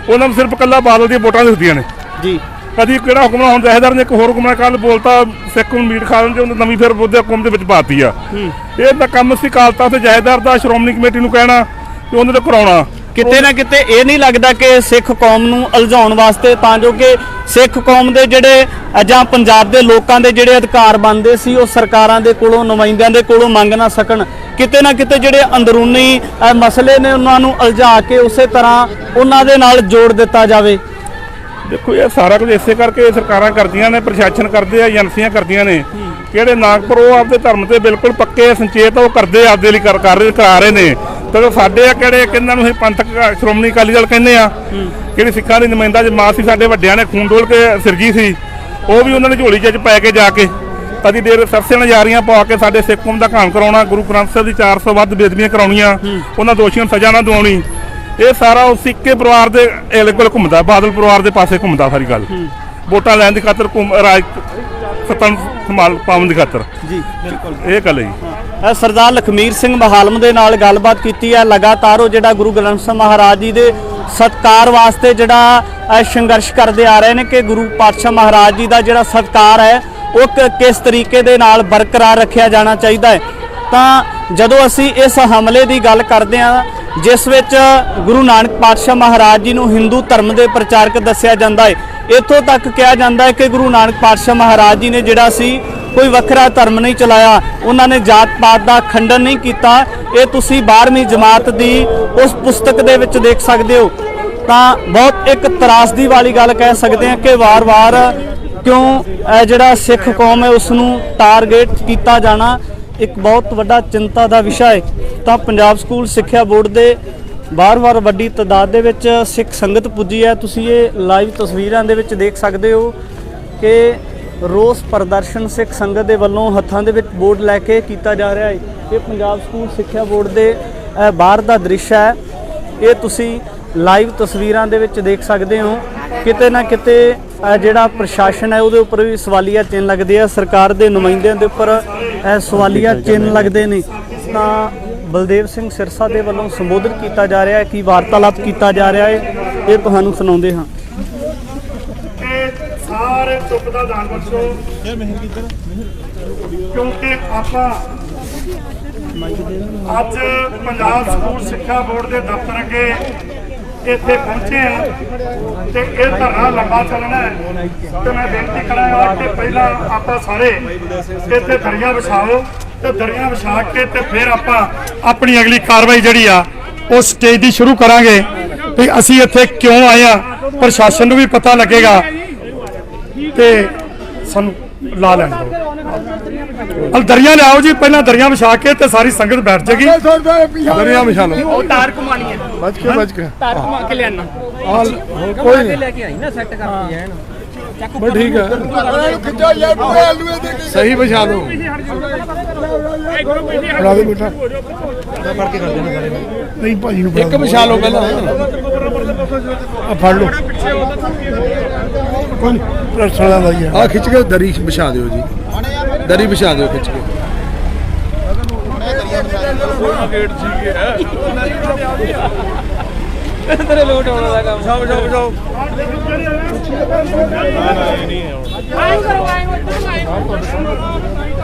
S3: ਉਹਨਾਂ ਨੂੰ ਸਿਰਫ ਇਕੱਲਾ ਬਾਦਲ ਦੀਆਂ ਵੋਟਾਂ ਦਿਖਦੀਆਂ ਨੇ ਜੀ। ਕਦੀ ਕਿਹੜਾ ਹੁਕਮਰਾਨ ਹੁਣ ਜਥੇਦਾਰ ਨੇ ਇੱਕ ਹੋਰ ਹੁਕਮਰਾਨ ਕੱਲ ਬੋਲਤਾ, ਸਿੱਖ ਨੂੰ ਮੀਟ ਖਾ ਲੈਂਦੇ, ਉਹਨੇ ਨਵੀਂ ਫਿਰ ਉਹਦੇ ਹੁਕਮ ਦੇ ਵਿੱਚ ਪਾਤੀ ਆ। ਇਹ ਤਾਂ ਕੰਮ ਸੀ ਕਾਲਤਾ ਤੇ ਜਥੇਦਾਰ ਦਾ, ਸ਼੍ਰੋਮਣੀ ਕਮੇਟੀ ਨੂੰ ਕਹਿਣਾ ਤੇ ਉਹਨਾਂ ਤੋਂ ਕਰਾਉਣਾ।
S1: ਕਿਤੇ ਨਾ ਕਿਤੇ ਇਹ ਨਹੀਂ ਲੱਗਦਾ ਕਿ ਸਿੱਖ ਕੌਮ ਨੂੰ ਉਲਝਾਉਣ ਵਾਸਤੇ, ਤਾਂ ਜੋ ਕਿ ਸਿੱਖ ਕੌਮ ਦੇ ਜਿਹੜੇ ਜਾਂ ਪੰਜਾਬ ਦੇ ਲੋਕਾਂ ਦੇ ਜਿਹੜੇ ਅਧਿਕਾਰ ਬਣਦੇ ਸੀ, ਉਹ ਸਰਕਾਰਾਂ ਦੇ ਕੋਲੋਂ, ਨੁਮਾਇੰਦਿਆਂ ਦੇ ਕੋਲੋਂ ਮੰਗ ਨਾ ਸਕਣ। ਕਿਤੇ ਨਾ ਕਿਤੇ ਜਿਹੜੇ ਅੰਦਰੂਨੀ ਮਸਲੇ ਨੇ, ਉਹਨਾਂ ਨੂੰ ਉਲਝਾ ਕੇ ਉਸੇ ਤਰ੍ਹਾਂ ਉਹਨਾਂ ਦੇ ਨਾਲ ਜੋੜ ਦਿੱਤਾ ਜਾਵੇ।
S3: ਦੇਖੋ, ਇਹ ਸਾਰਾ ਕੁਝ ਇਸੇ ਕਰਕੇ ਸਰਕਾਰਾਂ ਕਰਦੀਆਂ ਨੇ, ਪ੍ਰਸ਼ਾਸਨ ਕਰਦੇ ਆ, ਏਜੰਸੀਆਂ ਕਰਦੀਆਂ ਨੇ। ਕਿਹੜੇ ਨਾਗਪੁਰ ਉਹ ਆਪਦੇ ਧਰਮ ਤੇ ਬਿਲਕੁਲ ਪੱਕੇ ਸੰਚੇਤ, ਉਹ ਕਰਦੇ ਆਪਦੇ ਲਈ ਕਰਾ ਰਹੇ ਨੇ। ਤੇ ਸਾਡੇ ਆ ਕਿਹੜੇ, ਕਿਹਨਾਂ ਨੂੰ ਅਸੀਂ ਪੰਥਕ ਸ਼੍ਰੋਮਣੀ ਅਕਾਲੀ ਦਲ ਕਹਿੰਦੇ ਆ, ਕਿਹੜੀ ਸਿੱਖਾਂ ਦੀ ਨੁਮਾਇੰਦਾ ਜਮਾਤ ਸੀ, ਸਾਡੇ ਵੱਡਿਆਂ ਨੇ ਖੂਨ ਡੋਲ ਕੇ ਸਿਰਜੀ ਸੀ, ਉਹ ਵੀ ਉਹਨਾਂ ਨੇ ਝੋਲੀ 'ਚ ਪੈ ਕੇ ਜਾ ਕੇ ਕਦੀ ਦੇਰ ਸਰਸੇ ਨਜ਼ਾਰੀਆਂ ਪਾ ਕੇ ਸਾਡੇ ਸਿੱਖ ਕੌਮ ਦਾ ਘਾਣ ਕਰਾਉਣਾ, ਗੁਰੂ ਗ੍ਰੰਥ ਸਾਹਿਬ ਦੀ 400 ਵੱਧ ਬੇਦਬੀਆਂ ਕਰਾਉਣੀਆਂ, ਉਹਨਾਂ ਦੋਸ਼ੀਆਂ ਨੂੰ ਸਜ਼ਾ ਨਾ ਦਿਵਾਉਣੀ। ਇਹ ਸਾਰਾ ਉਸ ਸਿੱਕੇ ਪਰਿਵਾਰ ਦੇ ਕੋਲ ਘੁੰਮਦਾ, ਬਾਦਲ ਪਰਿਵਾਰ ਦੇ ਪਾਸੇ ਘੁੰਮਦਾ ਸਾਰੀ ਗੱਲ। ਵੋਟਾਂ ਲੈਣ ਦੀ ਖਾਤਰ, ਰਾਜ ਸੱਤਾਂ ਸੰਭਾਲ ਪਾਉਣ ਦੀ ਖਾਤਰ
S1: ਜੀ। ਬਿਲਕੁਲ,
S3: ਇਹ ਗੱਲ ਹੈ।
S1: ਸਰਦਾਰ ਲਖਮੀਰ ਸਿੰਘ ਮਹਾਲਮ ਦੇ ਨਾਲ ਗੱਲਬਾਤ ਕੀਤੀ ਹੈ। ਲਗਾਤਾਰ ਉਹ ਜਿਹੜਾ ਗੁਰੂ ਗ੍ਰੰਥ ਸਾਹਿਬ ਮਹਾਰਾਜ ਜੀ ਦੇ ਸਤਿਕਾਰ ਵਾਸਤੇ ਜਿਹੜਾ ਸੰਘਰਸ਼ ਕਰਦੇ ਆ ਰਹੇ ਨੇ ਕਿ ਗੁਰੂ ਪਾਤਸ਼ਾਹ ਮਹਾਰਾਜ ਜੀ ਦਾ ਜਿਹੜਾ ਸਤਿਕਾਰ ਹੈ ਉਹ ਕਿਸ ਤਰੀਕੇ ਦੇ ਨਾਲ ਬਰਕਰਾਰ ਰੱਖਿਆ ਜਾਣਾ ਚਾਹੀਦਾ ਹੈ। ਤਾਂ ਜਦੋਂ ਅਸੀਂ ਇਸ ਹਮਲੇ ਦੀ ਗੱਲ ਕਰਦੇ ਹਾਂ, ਜਿਸ ਵਿੱਚ ਗੁਰੂ ਨਾਨਕ ਪਾਤਸ਼ਾਹ ਮਹਾਰਾਜ ਜੀ ਨੂੰ ਹਿੰਦੂ ਧਰਮ ਦੇ ਪ੍ਰਚਾਰਕ ਦੱਸਿਆ ਜਾਂਦਾ ਹੈ, ਇੱਥੋਂ ਤੱਕ ਕਿਹਾ ਜਾਂਦਾ ਹੈ ਕਿ ਗੁਰੂ ਨਾਨਕ ਪਾਤਸ਼ਾਹ ਮਹਾਰਾਜ ਜੀ ਨੇ ਜਿਹੜਾ ਸੀ ਕੋਈ ਵੱਖਰਾ ਧਰਮ ਨਹੀਂ ਚਲਾਇਆ, ਉਹਨਾਂ ਨੇ ਜਾਤ ਪਾਤ ਦਾ ਖੰਡਨ ਨਹੀਂ ਕੀਤਾ। ਇਹ ਤੁਸੀਂ 12ਵੀਂ ਜਮਾਤ ਦੀ ਉਸ ਪੁਸਤਕ ਦੇ ਵਿੱਚ ਦੇਖ ਸਕਦੇ ਹੋ। ਤਾਂ ਬਹੁਤ ਇੱਕ ਤਰਾਸਦੀ ਵਾਲੀ ਗੱਲ ਕਹਿ ਸਕਦੇ ਹਾਂ ਕਿ ਵਾਰ-ਵਾਰ ਕਿਉਂ ਜਿਹੜਾ ਸਿੱਖ ਕੌਮ ਹੈ ਉਸ ਨੂੰ ਟਾਰਗੇਟ ਕੀਤਾ ਜਾਣਾ ਇੱਕ ਬਹੁਤ ਵੱਡਾ ਚਿੰਤਾ ਦਾ ਵਿਸ਼ਾ ਹੈ। ਤਾਂ ਪੰਜਾਬ ਸਕੂਲ ਸਿੱਖਿਆ ਬੋਰਡ ਦੇ ਬਾਰ-ਬਾਰ ਵੱਡੀ ਤਾਦਾਦ ਦੇ ਵਿੱਚ ਸਿੱਖ ਸੰਗਤ ਪੁੱਜੀ ਹੈ। ਤੁਸੀਂ ਇਹ ਲਾਈਵ ਤਸਵੀਰਾਂ ਦੇ ਵਿੱਚ ਦੇਖ ਸਕਦੇ ਹੋ ਕਿ ਰੋਸ ਪ੍ਰਦਰਸ਼ਨ ਸਿੱਖ ਸੰਗਤ ਦੇ ਵੱਲੋਂ ਹੱਥਾਂ ਦੇ ਵਿੱਚ ਬੋਰਡ ਲੈ ਕੇ ਕੀਤਾ ਜਾ ਰਿਹਾ ਹੈ। ਇਹ ਪੰਜਾਬ ਸਕੂਲ ਸਿੱਖਿਆ ਬੋਰਡ ਦੇ ਬਾਹਰ ਦਾ ਦ੍ਰਿਸ਼ ਹੈ। ਇਹ ਤੁਸੀਂ ਲਾਈਵ ਤਸਵੀਰਾਂ ਦੇ ਵਿੱਚ ਦੇਖ ਸਕਦੇ ਹੋ। ਕਿਤੇ ਨਾ ਕਿਤੇ ਜਿਹੜਾ ਪ੍ਰਸ਼ਾਸਨ ਹੈ ਉਹਦੇ ਉੱਪਰ ਵੀ ਸਵਾਲੀਆ ਚਿੰਨ੍ਹ ਲੱਗਦੇ ਆ, ਸਰਕਾਰ ਦੇ ਨੁਮਾਇੰਦਿਆਂ ਦੇ ਉੱਪਰ ਸਵਾਲੀਆ ਚਿੰਨ੍ਹ ਲੱਗਦੇ ਨੇ। ਤਾਂ ਬਲਦੇਵ ਸਿੰਘ ਸਿਰਸਾ ਦੇ ਵੱਲੋਂ ਸੰਬੋਧਨ ਕੀਤਾ ਜਾ ਰਿਹਾ ਹੈ, ਕੀ ਵਾਰਤਾਲਾਪ ਕੀਤਾ ਜਾ ਰਿਹਾ ਹੈ, ਇਹ ਤੁਹਾਨੂੰ ਸੁਣਾਉਂਦੇ ਹਾਂ।
S3: ਸਾਰੇ ਦੁੱਖ ਦਾ ਦਾਨ ਬਖਸ਼ੋ, ਕਿਉਂਕਿ ਆਪਾਂ ਅੱਜ ਪੰਜਾਬ ਸਕੂਲ ਸਿੱਖਿਆ ਬੋਰਡ ਦੇ ਦਫ਼ਤਰ ਅੱਗੇ ਇੱਥੇ ਪਹੁੰਚੇ ਹਾਂ ਤੇ ਇਹ ਧਰਨਾ ਲੰਬਾ ਚੱਲਣਾ ਹੈ। ਤੇ ਮੈਂ ਬੇਨਤੀ ਕਰਾਂਗਾ ਕਿ ਪਹਿਲਾਂ ਆਪਾਂ ਸਾਰੇ ਇੱਥੇ ਦਰੀਆਂ ਵਿਛਾਓ ਤੇ ਦਰੀਆਂ ਵਿਛਾ ਕੇ ਤੇ ਫਿਰ ਆਪਾਂ ਆਪਣੀ ਅਗਲੀ ਕਾਰਵਾਈ ਜਿਹੜੀ ਆ ਉਹ ਸਟੇਜ ਦੀ ਸ਼ੁਰੂ ਕਰਾਂਗੇ।
S5: ਵੀ ਅਸੀਂ ਇੱਥੇ ਕਿਉਂ ਆਏ ਆ, ਪ੍ਰਸ਼ਾਸਨ ਨੂੰ ਵੀ ਪਤਾ ਲੱਗੇਗਾ ਤੇ ਸਾਨੂੰ ਲਾ ਲੈਣ ਦਿਓ। ਦਰੀਆਂ ਲਿਆਓ ਜੀ, ਪਹਿਲਾਂ ਦਰੀਆਂ ਵਿਛਾ ਕੇ ਤੇ ਸਾਰੀ ਸੰਗਤ ਬੈਠ ਜਾਏਗੀ। ਦਰੀਆਂ ਵਿਛਾ ਲਓ।
S4: ਉਹ ਤਾਰ ਘੁਮਾਣੀ ਹੈ,
S5: ਬਚ ਕੇ
S4: ਤਾਰ ਘੁਮਾ ਕੇ ਲਿਆਣਾ।
S5: ਕੋਈ ਨਹੀਂ,
S4: ਲੈ ਕੇ ਆਈ ਨਾ ਸੈੱਟ ਕਰਤੀ ਹੈ
S5: ਬਸ ਠੀਕ ਹੈ, ਸਹੀ ਵਿਛਾ ਦਿਓ। ਬਣਾ ਦੇ ਬੇਟਾ, ਨਹੀਂ ਭਾਜੀ ਨੂੰ ਇੱਕ ਵਿਛਾ ਲਓ ਪਹਿਲਾਂ, ਆ ਫੜ ਲਓ। ਕੋਈ ਰਸਲਾ ਦਾ ਹੀ ਆ, ਖਿੱਚ ਕੇ ਦਰੀ ਵਿਛਾ ਦਿਓ ਜੀ, ਦਰੀ ਵਿਛਾ ਦਿਓ ਖਿੱਚ ਕੇ।
S4: ਤੇਰੇ ਲੋਟ ਆਉਣ ਦਾ ਕੰਮ। ਜਾਓ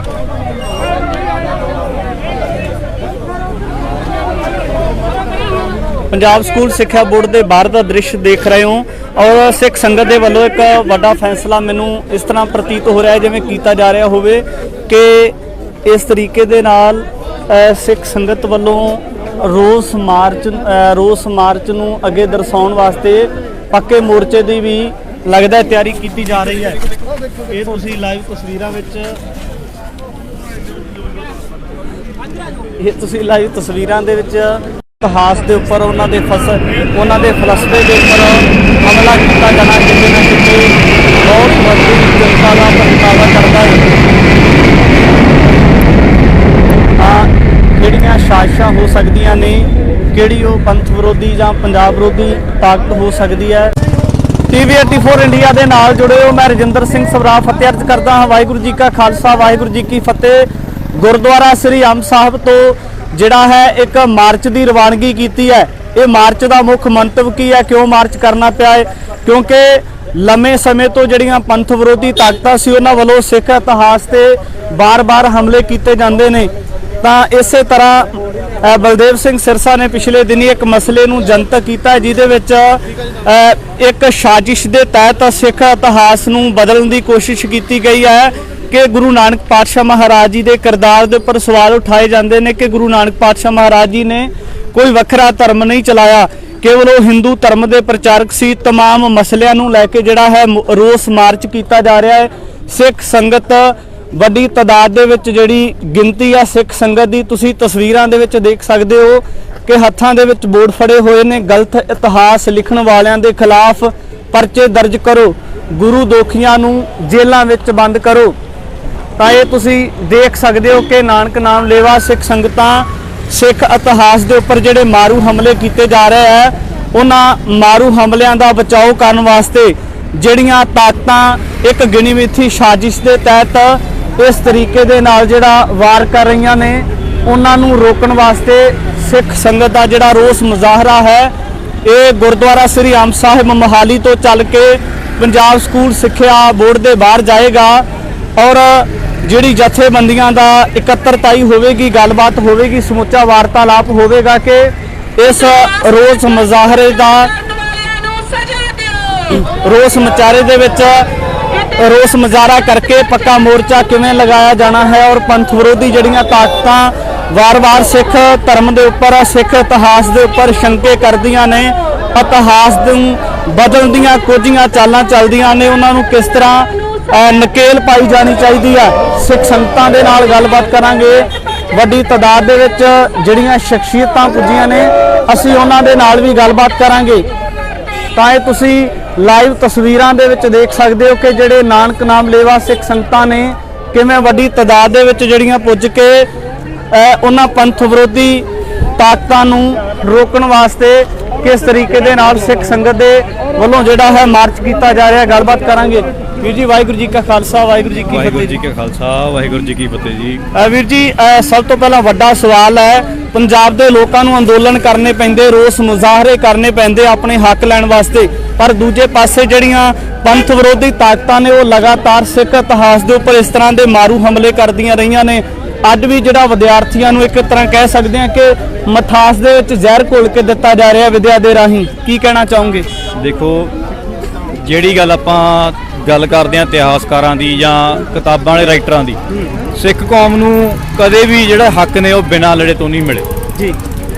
S1: ਪੰਜਾਬ ਸਕੂਲ ਸਿੱਖਿਆ ਬੋਰਡ ਦੇ ਬਾਹਰ ਦਾ ਦ੍ਰਿਸ਼ ਦੇਖ ਰਹੇ ਹੋ ਔਰ ਸਿੱਖ ਸੰਗਤ ਦੇ ਵੱਲੋਂ ਇੱਕ ਵੱਡਾ ਫੈਸਲਾ ਮੈਨੂੰ ਇਸ ਤਰ੍ਹਾਂ ਪ੍ਰਤੀਤ ਹੋ ਰਿਹਾ ਹੈ ਜਿਵੇਂ ਕੀਤਾ ਜਾ ਰਿਹਾ ਹੋਵੇ ਕਿ ਇਸ ਤਰੀਕੇ ਦੇ ਨਾਲ ਸਿੱਖ ਸੰਗਤ ਵੱਲੋਂ ਰੋਸ ਮਾਰਚ ਨੂੰ ਅੱਗੇ ਦਰਸਾਉਣ ਵਾਸਤੇ ਪੱਕੇ ਮੋਰਚੇ ਦੀ ਵੀ ਲੱਗਦਾ ਹੈ ਤਿਆਰੀ ਕੀਤੀ ਜਾ ਰਹੀ ਹੈ। ਇਹ ਤੁਸੀਂ ਲਾਈਵ ਤਸਵੀਰਾਂ ਦੇ ਵਿੱਚ ਇਤਿਹਾਸ ਦੇ ਉੱਪਰ ਉਹਨਾਂ ਦੇ ਫਲਸਫੇ ਦੇ ਉੱਪਰ ਹਮਲਾ ਕੀਤਾ ਜਾਣਾ ਕਿਤੇ ਨਾ ਕਿਤੇ ਬਹੁਤ ਵੱਡੀ ਜਨਤਾ ਦਾ ਪ੍ਰਗਟਾਵਾ ਕਰਦਾ ਹੈ। ਕਿਹੜੀਆਂ ਸਾਜ਼ਿਸ਼ਾਂ ਹੋ ਸਕਦੀਆਂ ਨੇ, ਕਿਹੜੀ ਉਹ ਪੰਥ ਵਿਰੋਧੀ ਜਾਂ ਪੰਜਾਬ ਵਿਰੋਧੀ ਤਾਕਤ ਹੋ ਸਕਦੀ ਹੈ। TV 84 ਇੰਡੀਆ ਦੇ ਨਾਲ ਜੁੜੇ ਹੋ, ਮੈਂ ਰਜਿੰਦਰ ਸਿੰਘ ਸਵਰਾ ਫਤਿਹ ਅਰਜ਼ ਕਰਦਾ ਹਾਂ। ਵਾਹਿਗੁਰੂ ਜੀ ਕਾ ਖਾਲਸਾ, ਵਾਹਿਗੁਰੂ ਜੀ ਕੀ ਫਤਿਹ। ਗੁਰਦੁਆਰਾ ਸ੍ਰੀ ਅੰਬ ਸਾਹਿਬ ਤੋਂ ਜਿਹੜਾ ਹੈ ਇੱਕ ਮਾਰਚ ਦੀ ਰਵਾਨਗੀ ਕੀਤੀ ਹੈ। ਇਹ ਮਾਰਚ ਦਾ ਮੁੱਖ ਮੰਤਵ ਕੀ ਹੈ, ਕਿਉਂ ਮਾਰਚ ਕਰਨਾ ਪਿਆ ਹੈ? ਕਿਉਂਕਿ ਲੰਮੇ ਸਮੇਂ ਤੋਂ ਜਿਹੜੀਆਂ ਪੰਥ ਵਿਰੋਧੀ ਤਾਕਤਾਂ ਸੀ ਉਹਨਾਂ ਵੱਲੋਂ ਸਿੱਖ ਇਤਿਹਾਸ ਤੇ ਬਾਰ-ਬਾਰ ਹਮਲੇ ਕੀਤੇ ਜਾਂਦੇ ਨੇ। ਤਾਂ ਇਸੇ ਤਰ੍ਹਾਂ ਬਲਦੇਵ ਸਿੰਘ ਸਿਰਸਾ ਨੇ ਪਿਛਲੇ ਦਿਨੀ ਇੱਕ ਮਸਲੇ ਨੂੰ ਜਨਤਕ ਕੀਤਾ ਜਿਹਦੇ ਵਿੱਚ ਇੱਕ ਸਾਜ਼ਿਸ਼ ਦੇ ਤਹਿਤ ਸਿੱਖ ਇਤਿਹਾਸ ਨੂੰ ਬਦਲਣ ਦੀ ਕੋਸ਼ਿਸ਼ ਕੀਤੀ ਗਈ ਹੈ ਕਿ ਗੁਰੂ ਨਾਨਕ ਪਾਤਸ਼ਾਹ ਮਹਾਰਾਜ ਜੀ ਦੇ ਕਿਰਦਾਰ ਦੇ ਉੱਪਰ ਸਵਾਲ ਉਠਾਏ ਜਾਂਦੇ ਨੇ ਕਿ ਗੁਰੂ ਨਾਨਕ ਪਾਤਸ਼ਾਹ ਮਹਾਰਾਜ ਜੀ ਨੇ ਕੋਈ ਵੱਖਰਾ ਧਰਮ ਨਹੀਂ ਚਲਾਇਆ, ਕੇਵਲ ਉਹ ਹਿੰਦੂ ਧਰਮ ਦੇ ਪ੍ਰਚਾਰਕ ਸੀ। तमाम ਮਸਲਿਆਂ ਨੂੰ ਲੈ ਕੇ ਜਿਹੜਾ ਹੈ ਰੋਸ ਮਾਰਚ ਕੀਤਾ ਜਾ ਰਿਹਾ ਹੈ। ਸਿੱਖ ਸੰਗਤ ਵੱਡੀ ਤਾਦਾਦ ਦੇ ਵਿੱਚ ਜਿਹੜੀ ਗਿਣਤੀ ਆ ਸਿੱਖ ਸੰਗਤ ਦੀ ਤੁਸੀਂ ਤਸਵੀਰਾਂ ਦੇ ਵਿੱਚ ਦੇਖ ਸਕਦੇ ਹੋ ਕਿ ਹੱਥਾਂ ਦੇ ਵਿੱਚ ਬੋਰਡ ਫੜੇ ਹੋਏ ਨੇ। ਗਲਤ ਇਤਿਹਾਸ ਲਿਖਣ ਵਾਲਿਆਂ ਦੇ ਖਿਲਾਫ ਪਰਚੇ ਦਰਜ ਕਰੋ, ਗੁਰੂ ਦੋਖੀਆਂ ਨੂੰ ਜੇਲ੍ਹਾਂ ਵਿੱਚ ਬੰਦ ਕਰੋ। ਤਾਂ ਇਹ ਤੁਸੀਂ ਦੇਖ ਸਕਦੇ ਹੋ ਕਿ ਨਾਨਕ ਨਾਮ ਲੇਵਾ ਸਿੱਖ ਸੰਗਤਾਂ ਸਿੱਖ ਇਤਿਹਾਸ ਦੇ ਉੱਪਰ ਜਿਹੜੇ ਮਾਰੂ ਹਮਲੇ ਕੀਤੇ ਜਾ ਰਹੇ ਹੈ ਉਹਨਾਂ ਮਾਰੂ ਹਮਲਿਆਂ ਦਾ ਬਚਾਓ ਕਰਨ ਵਾਸਤੇ ਜਿਹੜੀਆਂ ਤਾਕਤਾਂ ਇੱਕ ਗਿਣੀ ਮਿਥੀ ਸਾਜ਼ਿਸ਼ ਦੇ ਤਹਿਤ ਇਸ ਤਰੀਕੇ ਦੇ ਨਾਲ ਜਿਹੜਾ ਵਾਰ ਕਰ ਰਹੀਆਂ ਨੇ ਉਹਨਾਂ ਨੂੰ ਰੋਕਣ ਵਾਸਤੇ ਸਿੱਖ ਸੰਗਤ ਦਾ ਜਿਹੜਾ ਰੋਸ ਮੁਜ਼ਾਹਰਾ ਹੈ ਇਹ ਗੁਰਦੁਆਰਾ ਸ੍ਰੀ ਅੰਬ ਸਾਹਿਬ ਮੋਹਾਲੀ ਤੋਂ ਚੱਲ ਕੇ ਪੰਜਾਬ ਸਕੂਲ ਸਿੱਖਿਆ ਬੋਰਡ ਦੇ ਬਾਹਰ ਜਾਏਗਾ ਔਰ ਜਿਹੜੀ ਜਥੇਬੰਦੀਆਂ ਦਾ ਇਕੱਤਰਤਾਈ ਹੋਵੇਗੀ, ਗੱਲਬਾਤ ਹੋਵੇਗੀ, ਸਮੁੱਚਾ ਵਾਰਤਾਲਾਪ ਹੋਵੇਗਾ ਕਿ ਇਸ ਰੋਸ ਮੁਜ਼ਾਹਰੇ ਦਾ ਰੋਸ ਮੁਜ਼ਾਹਰੇ ਦੇ ਵਿੱਚ ਰੋਸ ਮੁਜ਼ਾਹਰਾ ਕਰਕੇ ਪੱਕਾ ਮੋਰਚਾ ਕਿਵੇਂ ਲਗਾਇਆ ਜਾਣਾ ਹੈ ਔਰ ਪੰਥ ਵਿਰੋਧੀ ਜਿਹੜੀਆਂ ਤਾਕਤਾਂ ਵਾਰ-ਵਾਰ ਸਿੱਖ ਧਰਮ ਦੇ ਉੱਪਰ ਸਿੱਖ ਇਤਿਹਾਸ ਦੇ ਉੱਪਰ ਸ਼ੰਕੇ ਕਰਦੀਆਂ ਨੇ, ਇਤਿਹਾਸ ਨੂੰ ਬਦਲਣ ਦੀਆਂ ਕੋਝੀਆਂ ਚਾਲਾਂ ਚੱਲਦੀਆਂ ਨੇ, ਉਹਨਾਂ ਨੂੰ ਕਿਸ ਤਰ੍ਹਾਂ ਨਕੇਲ ਪਾਈ ਜਾਣੀ ਚਾਹੀਦੀ ਹੈ। ਸਿੱਖ ਸੰਗਤਾਂ ਦੇ ਨਾਲ ਗੱਲਬਾਤ ਕਰਾਂਗੇ। ਵੱਡੀ ਤਾਦਾਦ ਦੇ ਵਿੱਚ ਜਿਹੜੀਆਂ ਸ਼ਖਸੀਅਤਾਂ ਪੁੱਜੀਆਂ ਨੇ ਅਸੀਂ ਉਹਨਾਂ ਦੇ ਨਾਲ ਵੀ ਗੱਲਬਾਤ ਕਰਾਂਗੇ। ਤਾਂ ਇਹ ਤੁਸੀਂ ਲਾਈਵ ਤਸਵੀਰਾਂ ਦੇ ਵਿੱਚ ਦੇਖ ਸਕਦੇ ਹੋ ਕਿ ਜਿਹੜੇ ਨਾਨਕ ਨਾਮ ਲੇਵਾ ਸਿੱਖ ਸੰਗਤਾਂ ਨੇ ਕਿਵੇਂ ਵੱਡੀ ਤਾਦਾਦ ਦੇ ਵਿੱਚ ਜਿਹੜੀਆਂ ਪੁੱਜ ਕੇ ਉਹਨਾਂ ਪੰਥ ਵਿਰੋਧੀ ਤਾਕਤਾਂ ਨੂੰ ਰੋਕਣ ਵਾਸਤੇ ਕਿਸ ਤਰੀਕੇ ਦੇ ਨਾਲ ਸਿੱਖ ਸੰਗਤ ਦੇ ਵੱਲੋਂ ਜਿਹੜਾ ਹੈ ਮਾਰਚ ਕੀਤਾ ਜਾ ਰਿਹਾ। ਗੱਲਬਾਤ ਕਰਾਂਗੇ। ਵੀਰ ਜੀ ਵਾਹਿਗੁਰੂ ਜੀ ਕਾ ਖਾਲਸਾ, ਵਾਹਿਗੁਰੂ ਜੀ ਕੀ ਫਤਿਹ।
S2: ਵਾਹਿਗੁਰੂ ਜੀ ਕਾ ਖਾਲਸਾ, ਵਾਹਿਗੁਰੂ ਜੀ ਕੀ ਫਤਿਹ ਜੀ।
S1: ਵੀਰ ਜੀ ਸਭ ਤੋਂ ਪਹਿਲਾਂ ਵੱਡਾ ਸਵਾਲ ਹੈ, ਪੰਜਾਬ ਦੇ ਲੋਕਾਂ ਨੂੰ ਅੰਦੋਲਨ ਕਰਨੇ ਪੈਂਦੇ, ਰੋਸ ਮੁਜ਼ਾਹਰੇ ਕਰਨੇ ਪੈਂਦੇ ਆਪਣੇ ਹੱਕ ਲੈਣ ਵਾਸਤੇ, ਪਰ ਦੂਜੇ ਪਾਸੇ ਜਿਹੜੀਆਂ ਪੰਥ ਵਿਰੋਧੀ ਤਾਕਤਾਂ ਨੇ ਉਹ ਲਗਾਤਾਰ ਸਿੱਖ ਇਤਿਹਾਸ ਦੇ ਉੱਪਰ ਇਸ ਤਰ੍ਹਾਂ ਦੇ ਮਾਰੂ ਹਮਲੇ ਕਰਦੀਆਂ ਰਹੀਆਂ ਨੇ। ਅੱਜ ਵੀ ਜਿਹੜਾ ਵਿਦਿਆਰਥੀਆਂ ਨੂੰ ਇੱਕ ਤਰ੍ਹਾਂ ਕਹਿ ਸਕਦੇ ਹਾਂ ਕਿ ਮਠਾਸ ਦੇ ਵਿੱਚ ਜ਼ਹਿਰ ਘੋਲ ਕੇ ਦਿੱਤਾ ਜਾ ਰਿਹਾ ਵਿਦਿਆ ਦੇ ਰਾਹੀਂ, ਕੀ ਕਹਿਣਾ ਚਾਹੋਗੇ?
S2: ਦੇਖੋ, ਜਿਹੜੀ ਗੱਲ ਕਰਦੇ ਆ ਇਤਿਹਾਸਕਾਰਾਂ ਦੀ ਜਾਂ ਕਿਤਾਬਾਂ ਵਾਲੇ ਰਾਈਟਰਾਂ ਦੀ, ਸਿੱਖ ਕੌਮ ਨੂੰ ਕਦੇ ਵੀ ਜਿਹੜੇ ਹੱਕ ਨੇ ਉਹ ਬਿਨਾਂ ਲੜੇ ਤੋਂ ਨਹੀਂ ਮਿਲੇ ਜੀ।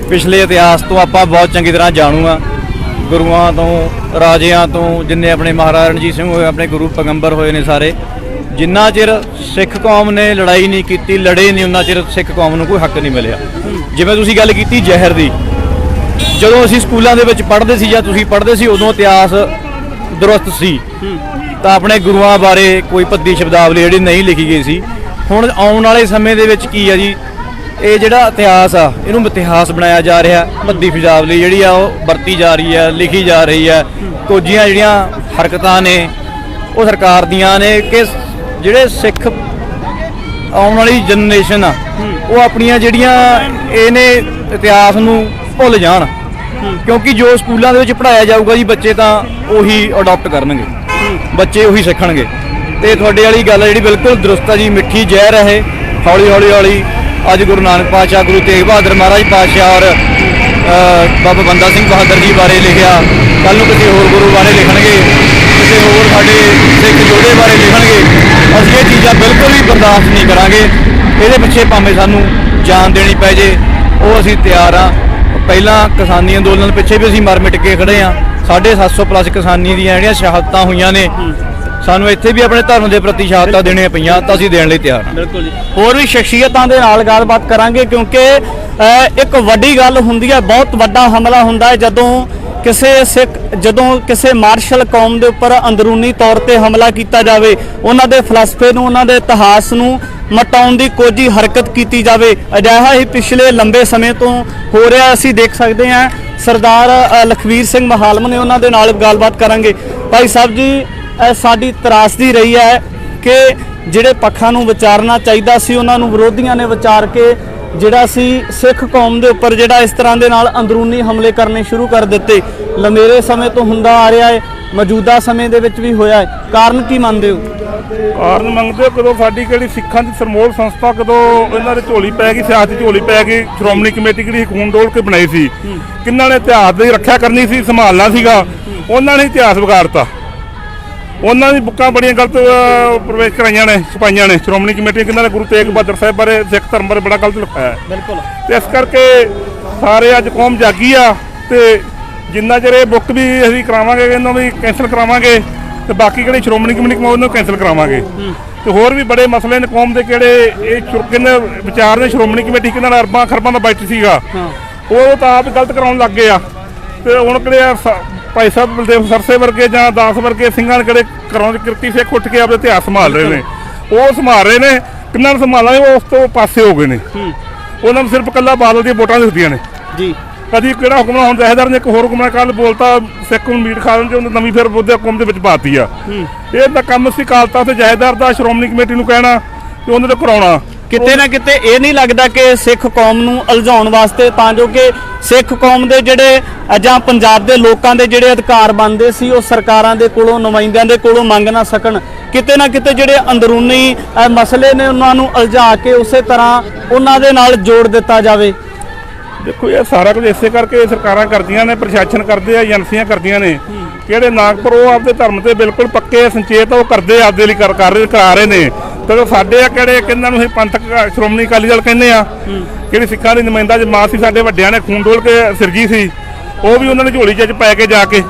S2: ਪਿਛਲੇ ਇਤਿਹਾਸ ਤੋਂ ਆਪਾਂ ਬਹੁਤ ਚੰਗੀ ਤਰ੍ਹਾਂ ਜਾਣੂ ਆ ਗੁਰੂਆਂ ਤੋਂ ਰਾਜਿਆਂ ਤੋਂ ਜਿੰਨੇ ਆਪਣੇ ਮਹਾਰਾਜਾ ਰਣਜੀਤ ਸਿੰਘ ਹੋਏ ਆਪਣੇ ਗੁਰੂ ਪੈਗੰਬਰ ਹੋਏ ਨੇ ਸਾਰੇ, ਜਿੰਨਾ ਚਿਰ ਸਿੱਖ ਕੌਮ ਨੇ ਲੜਾਈ ਨਹੀਂ ਕੀਤੀ, ਲੜੇ ਨਹੀਂ, ਉਹਨਾਂ ਚਿਰ ਸਿੱਖ ਕੌਮ ਨੂੰ ਕੋਈ ਹੱਕ ਨਹੀਂ ਮਿਲਿਆ। ਜਿਵੇਂ ਤੁਸੀਂ ਗੱਲ ਕੀਤੀ ਜ਼ਹਿਰ ਦੀ, ਜਦੋਂ ਅਸੀਂ ਸਕੂਲਾਂ ਦੇ ਵਿੱਚ ਪੜ੍ਹਦੇ ਸੀ ਜਾਂ ਤੁਸੀਂ ਪੜ੍ਹਦੇ ਸੀ, ਉਦੋਂ ਇਤਿਹਾਸ ਦਰੁਸਤ ਸੀ ਤਾਂ ਆਪਣੇ ਗੁਰੂਆਂ ਬਾਰੇ ਕੋਈ ਭੱਦੀ ਸ਼ਬਦਾਵਲੀ ਜਿਹੜੀ ਨਹੀਂ ਲਿਖੀ ਗਈ ਸੀ। ਹੁਣ ਆਉਣ ਵਾਲੇ ਸਮੇਂ ਦੇ ਵਿੱਚ ਕੀ ਆ ਜੀ, ਇਹ ਜਿਹੜਾ ਇਤਿਹਾਸ ਆ ਇਹਨੂੰ ਇਤਿਹਾਸ ਬਣਾਇਆ ਜਾ ਰਿਹਾ, ਭੱਦੀ ਸ਼ਬਦਾਵਲੀ ਜਿਹੜੀ ਆ ਉਹ ਵਰਤੀ ਜਾ ਰਹੀ ਹੈ, ਲਿਖੀ ਜਾ ਰਹੀ ਹੈ। ਕੁਝੀਆਂ ਜਿਹੜੀਆਂ ਹਰਕਤਾਂ ਨੇ ਉਹ ਸਰਕਾਰ ਦੀਆਂ ਨੇ ਕਿ ਜਿਹੜੇ ਸਿੱਖ ਆਉਣ ਵਾਲੀ ਜਨਰੇਸ਼ਨ ਆ ਉਹ ਆਪਣੀਆਂ ਜਿਹੜੀਆਂ ਇਹਨੇ ਇਤਿਹਾਸ ਨੂੰ ਭੁੱਲ ਜਾਣ, ਕਿਉਂਕਿ ਜੋ ਸਕੂਲਾਂ ਦੇ ਵਿੱਚ ਪੜ੍ਹਾਇਆ ਜਾਊਗਾ ਜੀ ਬੱਚੇ ਤਾਂ ਉਹੀ ਅਡਾਪਟ ਕਰਨਗੇ, ਬੱਚੇ ਉਹੀ ਸਿੱਖਣਗੇ। ਤੇ ਤੁਹਾਡੇ ਵਾਲੀ ਗੱਲ ਜਿਹੜੀ ਬਿਲਕੁਲ ਦਰੁਸਤ ਆ ਜੀ, ਮਿੱਠੀ ਜ਼ਹਿਰ ਹੈ ਹੌਲੀ ਹੌਲੀ ਹੌਲੀ। ਅੱਜ ਗੁਰੂ ਨਾਨਕ ਪਾਤਸ਼ਾਹ, ਗੁਰੂ ਤੇਗ ਬਹਾਦਰ ਮਹਾਰਾਜ ਪਾਤਸ਼ਾਹ ਔਰ ਬਾਬਾ ਬੰਦਾ ਸਿੰਘ ਬਹਾਦਰ ਜੀ ਬਾਰੇ ਲਿਖਿਆ, ਕੱਲ੍ਹ ਨੂੰ ਕਿਸੇ ਹੋਰ ਗੁਰੂ ਬਾਰੇ ਲਿਖਣਗੇ, ਕਿਸੇ ਹੋਰ ਸਾਡੇ ਸਿੱਖ ਯੋਧੇ ਬਾਰੇ ਲਿਖਣਗੇ। ਅਸੀਂ ਇਹ ਚੀਜ਼ਾਂ ਬਿਲਕੁਲ ਵੀ ਬਰਦਾਸ਼ਤ ਨਹੀਂ ਕਰਾਂਗੇ। ਇਹਦੇ ਪਿੱਛੇ ਭਾਵੇਂ ਸਾਨੂੰ ਜਾਨ ਦੇਣੀ ਪੈ ਜੇ, ਉਹ ਅਸੀਂ ਤਿਆਰ ਹਾਂ। ਪਹਿਲਾਂ ਕਿਸਾਨੀ ਅੰਦੋਲਨ ਪਿੱਛੇ ਵੀ ਅਸੀਂ ਮਰ ਮਿਟ ਕੇ ਖੜੇ ਹਾਂ। 750 ਪਲੱਸ ਕਿਸਾਨੀ ਦੀਆਂ ਜਿਹੜੀਆਂ ਸ਼ਹਾਦਤਾਂ ਹੋਈਆਂ ਨੇ, ਸਾਨੂੰ ਇੱਥੇ ਵੀ ਆਪਣੇ ਧਰਮ ਦੇ ਪ੍ਰਤੀ ਸ਼ਹਾਦਤਾਂ ਦੇਣੀਆਂ ਪਈਆਂ ਤਾਂ ਅਸੀਂ ਦੇਣ ਲਈ ਤਿਆਰ ਹਾਂ।
S1: ਬਿਲਕੁਲ ਜੀ। ਹੋਰ ਵੀ ਸ਼ਖਸੀਅਤਾਂ ਦੇ ਨਾਲ ਗੱਲਬਾਤ ਕਰਾਂਗੇ, ਕਿਉਂਕਿ ਇੱਕ ਵੱਡੀ ਗੱਲ ਹੁੰਦੀ ਹੈ, ਬਹੁਤ ਵੱਡਾ ਹਮਲਾ ਹੁੰਦਾ ਹੈ ਜਦੋਂ ਕਿਸੇ ਮਾਰਸ਼ਲ ਕੌਮ ਦੇ ਉੱਪਰ ਅੰਦਰੂਨੀ ਤੌਰ ਤੇ ਹਮਲਾ ਕੀਤਾ ਜਾਵੇ, ਉਹਨਾਂ ਦੇ ਫਲਸਫੇ ਨੂੰ, ਉਹਨਾਂ ਦੇ ਇਤਿਹਾਸ ਨੂੰ ਮਟਾਉਣ ਦੀ ਕੋਈ ਹਰਕਤ ਕੀਤੀ ਜਾਵੇ। ਅਜਿਹਾ ਹੀ ਪਿਛਲੇ ਲੰਬੇ ਸਮੇਂ ਤੋਂ ਹੋ ਰਿਹਾ ਅਸੀਂ ਦੇਖ ਸਕਦੇ ਹਾਂ। ਸਰਦਾਰ ਲਖਵੀਰ ਸਿੰਘ ਮਹਾਲਮ ਨੇ, ਉਹਨਾਂ ਦੇ ਨਾਲ ਗੱਲਬਾਤ ਕਰਾਂਗੇ। ਭਾਈ ਸਾਹਿਬ ਜੀ, ਸਾਡੀ ਤਰਾਸਦੀ ਰਹੀ ਹੈ ਕਿ ਜਿਹੜੇ ਪੱਖਾਂ ਨੂੰ ਵਿਚਾਰਨਾ ਚਾਹੀਦਾ ਸੀ ਉਹਨਾਂ ਨੂੰ ਵਿਰੋਧੀਆਂ ਨੇ ਵਿਚਾਰ ਕੇ ਜਿਹੜਾ ਸੀ ਸਿੱਖ ਕੌਮ ਦੇ ਉੱਪਰ ਜਿਹੜਾ ਇਸ ਤਰ੍ਹਾਂ ਦੇ ਨਾਲ ਅੰਦਰੂਨੀ ਹਮਲੇ ਕਰਨੇ ਸ਼ੁਰੂ ਕਰ ਦਿੱਤੇ। ਲੰਮੇਰੇ ਸਮੇਂ ਤੋਂ ਹੁੰਦਾ ਆ ਰਿਹਾ ਹੈ, ਮੌਜੂਦਾ ਸਮੇਂ ਦੇ ਵਿੱਚ ਵੀ ਹੋਇਆ ਹੈ। ਕਾਰਨ ਕੀ ਮੰਨਦੇ ਹੋ?
S3: ਕਾਰਨ ਮੰਗਦੇ ਹੋ, ਕਦੋਂ ਸਾਡੀ ਕਿਹੜੀ ਸਿੱਖਾਂ ਦੀ ਸਰਮੋਲ ਸੰਸਥਾ ਕਦੋਂ ਇਹਨਾਂ ਦੇ ਝੋਲੀ ਪੈ ਗਈ, ਸਿਆਸਤ ਝੋਲੀ ਪੈ ਗਈ। ਸ਼੍ਰੋਮਣੀ ਕਮੇਟੀ ਕਿਹੜੀ ਖੂਨ ਡੋਲ ਕੇ ਬਣਾਈ ਸੀ, ਕਿਹਨਾਂ ਨੇ ਇਤਿਹਾਸ ਦੀ ਰੱਖਿਆ ਕਰਨੀ ਸੀ, ਸੰਭਾਲਣਾ ਸੀਗਾ, ਉਹਨਾਂ ਨੇ ਇਤਿਹਾਸ ਵਿਗਾੜਤਾ। ਉਹਨਾਂ ਦੀ ਬੁੱਕਾਂ ਬੜੀਆਂ ਗਲਤ ਪ੍ਰਵੇਸ਼ ਕਰਾਈਆਂ ਨੇ, ਛਪਾਈਆਂ ਨੇ। ਸ਼੍ਰੋਮਣੀ ਕਮੇਟੀ ਕਿਹਨਾਂ ਨੇ ਗੁਰੂ ਤੇਗ ਬਹਾਦਰ ਸਾਹਿਬ ਬਾਰੇ, ਸਿੱਖ ਧਰਮ ਬਾਰੇ ਬੜਾ ਗਲਤ ਲਿਖਾਇਆ ਹੈ।
S1: ਬਿਲਕੁਲ।
S3: ਤੇ ਇਸ ਕਰਕੇ ਸਾਰੇ ਅੱਜ ਕੌਮ ਜਾਗੀ ਆ, ਤੇ ਜਿੰਨਾ ਚਿਰ ਇਹ ਬੁੱਕ ਵੀ ਅਸੀਂ ਕਰਾਵਾਂਗੇ, ਇਹਨਾਂ ਵੀ ਕੈਂਸਲ ਕਰਾਵਾਂਗੇ, ਤੇ ਬਾਕੀ ਕਿਹੜੇ ਸ਼੍ਰੋਮਣੀ ਕਮੇਟੀ ਉਹਨੂੰ ਕੈਂਸਲ ਕਰਾਵਾਂਗੇ। ਤੇ ਹੋਰ ਵੀ ਬੜੇ ਮਸਲੇ ਨੇ ਕੌਮ ਦੇ, ਕਿਹੜੇ ਇਹ ਕਿੰਨੇ ਵਿਚਾਰ ਨੇ। ਸ਼੍ਰੋਮਣੀ ਕਮੇਟੀ ਕਿਹਨਾਂ ਨਾਲ ਅਰਬਾਂ ਖਰਬਾਂ ਦਾ ਬਜਟ ਸੀਗਾ, ਉਹ ਤਾਂ ਆਪ ਗਲਤ ਕਰਾਉਣ ਲੱਗ ਗਏ ਆ। ਤੇ ਹੁਣ ਕਿਹੜੇ ਭਾਈ ਸਾਹਿਬ ਬਲਦੇਵ ਸਰਸੇ ਵਰਗੇ ਜਾਂ ਦਾਸ ਵਰਗੇ ਸਿੰਘਾਂ ਨੇ ਕਿਹੜੇ ਕਰਾਉਣ ਕਿਰਤੀ ਸਿੱਖ ਉੱਠ ਕੇ ਆਪਣੇ ਇਤਿਹਾਸ ਸੰਭਾਲ ਰਹੇ ਨੇ, ਉਹ ਸੰਭਾਲ ਰਹੇ ਨੇ। ਕਿੰਨਾਂ ਨੂੰ ਸੰਭਾਲਾਂਗੇ, ਉਹ ਉਸ ਤੋਂ ਪਾਸੇ ਹੋ ਗਏ ਨੇ। ਉਹਨਾਂ ਨੂੰ ਸਿਰਫ ਇਕੱਲਾ ਬਾਦਲ ਦੀਆਂ ਵੋਟਾਂ ਦਿਖਦੀਆਂ ਨੇ ਜੀ। ਕਦੀ ਕਿਹੜਾ ਹੁਕਮਰਾਨ ਹੁਣ ਜਥੇਦਾਰ ਨੇ ਇੱਕ ਹੋਰ ਹੁਕਮਰਾਨ ਕੱਲ ਬੋਲਤਾ, ਸਿੱਖ ਨੂੰ ਮੀਟ ਖਾ ਲੈਣ, ਉਹਨੇ ਨਵੀਂ ਫਿਰ ਬੁੱਧ ਹੁਕਮ ਦੇ ਵਿੱਚ ਪਾਤੀ ਆ। ਇਹ ਤਾਂ ਕੰਮ ਸੀ ਕਾਲਤਾ ਤੇ ਜਥੇਦਾਰ ਦਾ, ਸ਼੍ਰੋਮਣੀ ਕਮੇਟੀ ਨੂੰ ਕਹਿਣਾ ਤੇ ਉਹਨਾਂ ਨੇ ਕਰਾਉਣਾ।
S1: ਕਿਤੇ ਨਾ ਕਿਤੇ ਇਹ ਨਹੀਂ ਲੱਗਦਾ ਕਿ ਸਿੱਖ ਕੌਮ ਨੂੰ ਉਲਝਾਉਣ ਵਾਸਤੇ, ਤਾਂ ਜੋ ਕਿ ਸਿੱਖ ਕੌਮ ਦੇ ਜਿਹੜੇ ਜਾਂ ਪੰਜਾਬ ਦੇ ਲੋਕਾਂ ਦੇ ਜਿਹੜੇ ਅਧਿਕਾਰ ਬਣਦੇ ਸੀ ਉਹ ਸਰਕਾਰਾਂ ਦੇ ਕੋਲੋਂ, ਨੁਮਾਇੰਦਿਆਂ ਦੇ ਕੋਲੋਂ ਮੰਗ ਨਾ ਸਕਣ। ਕਿਤੇ ਨਾ ਕਿਤੇ ਜਿਹੜੇ ਅੰਦਰੂਨੀ ਮਸਲੇ ਨੇ ਉਹਨਾਂ ਨੂੰ ਉਲਝਾ ਕੇ ਉਸੇ ਤਰ੍ਹਾਂ ਉਹਨਾਂ ਦੇ ਨਾਲ ਜੋੜ ਦਿੱਤਾ ਜਾਵੇ।
S3: ਦੇਖੋ ਇਹ ਸਾਰਾ ਕੁਝ ਇਸੇ ਕਰਕੇ ਸਰਕਾਰਾਂ ਕਰਦੀਆਂ ਨੇ, ਪ੍ਰਸ਼ਾਸਨ ਕਰਦੇ ਆ, ਏਜੰਸੀਆਂ ਕਰਦੀਆਂ ਨੇ। ਕਿਹੜੇ ਨਾਗਪੁਰ ਉਹ ਆਪਦੇ ਧਰਮ ਤੇ ਬਿਲਕੁਲ ਪੱਕੇ ਸੰਚੇਤ, ਉਹ ਕਰਦੇ ਆਪਦੇ ਲਈ ਕਰਾ ਰਹੇ ਨੇ। ਤੇ ਸਾਡੇ ਆ ਕਿਹੜੇ ਕਿੰਨਾਂ ਨੂੰ ਅਸੀਂ ਪੰਥਕ ਸ਼੍ਰੋਮਣੀ ਅਕਾਲੀ ਦਲ ਕਹਿੰਦੇ ਆ, ਕਿਹੜੀ ਸਿੱਖਾਂ ਦੀ ਨੁਮਾਇੰਦਾ ਜਮਾਤ ਸੀ, ਸਾਡੇ ਵੱਡਿਆਂ ਨੇ ਖੂਨ ਡੋਲ ਕੇ ਸਿਰਜੀ ਸੀ, ਉਹ ਵੀ ਉਹਨਾਂ ਨੇ ਝੋਲੀ 'ਚ ਪੈ ਕੇ ਜਾ ਕੇ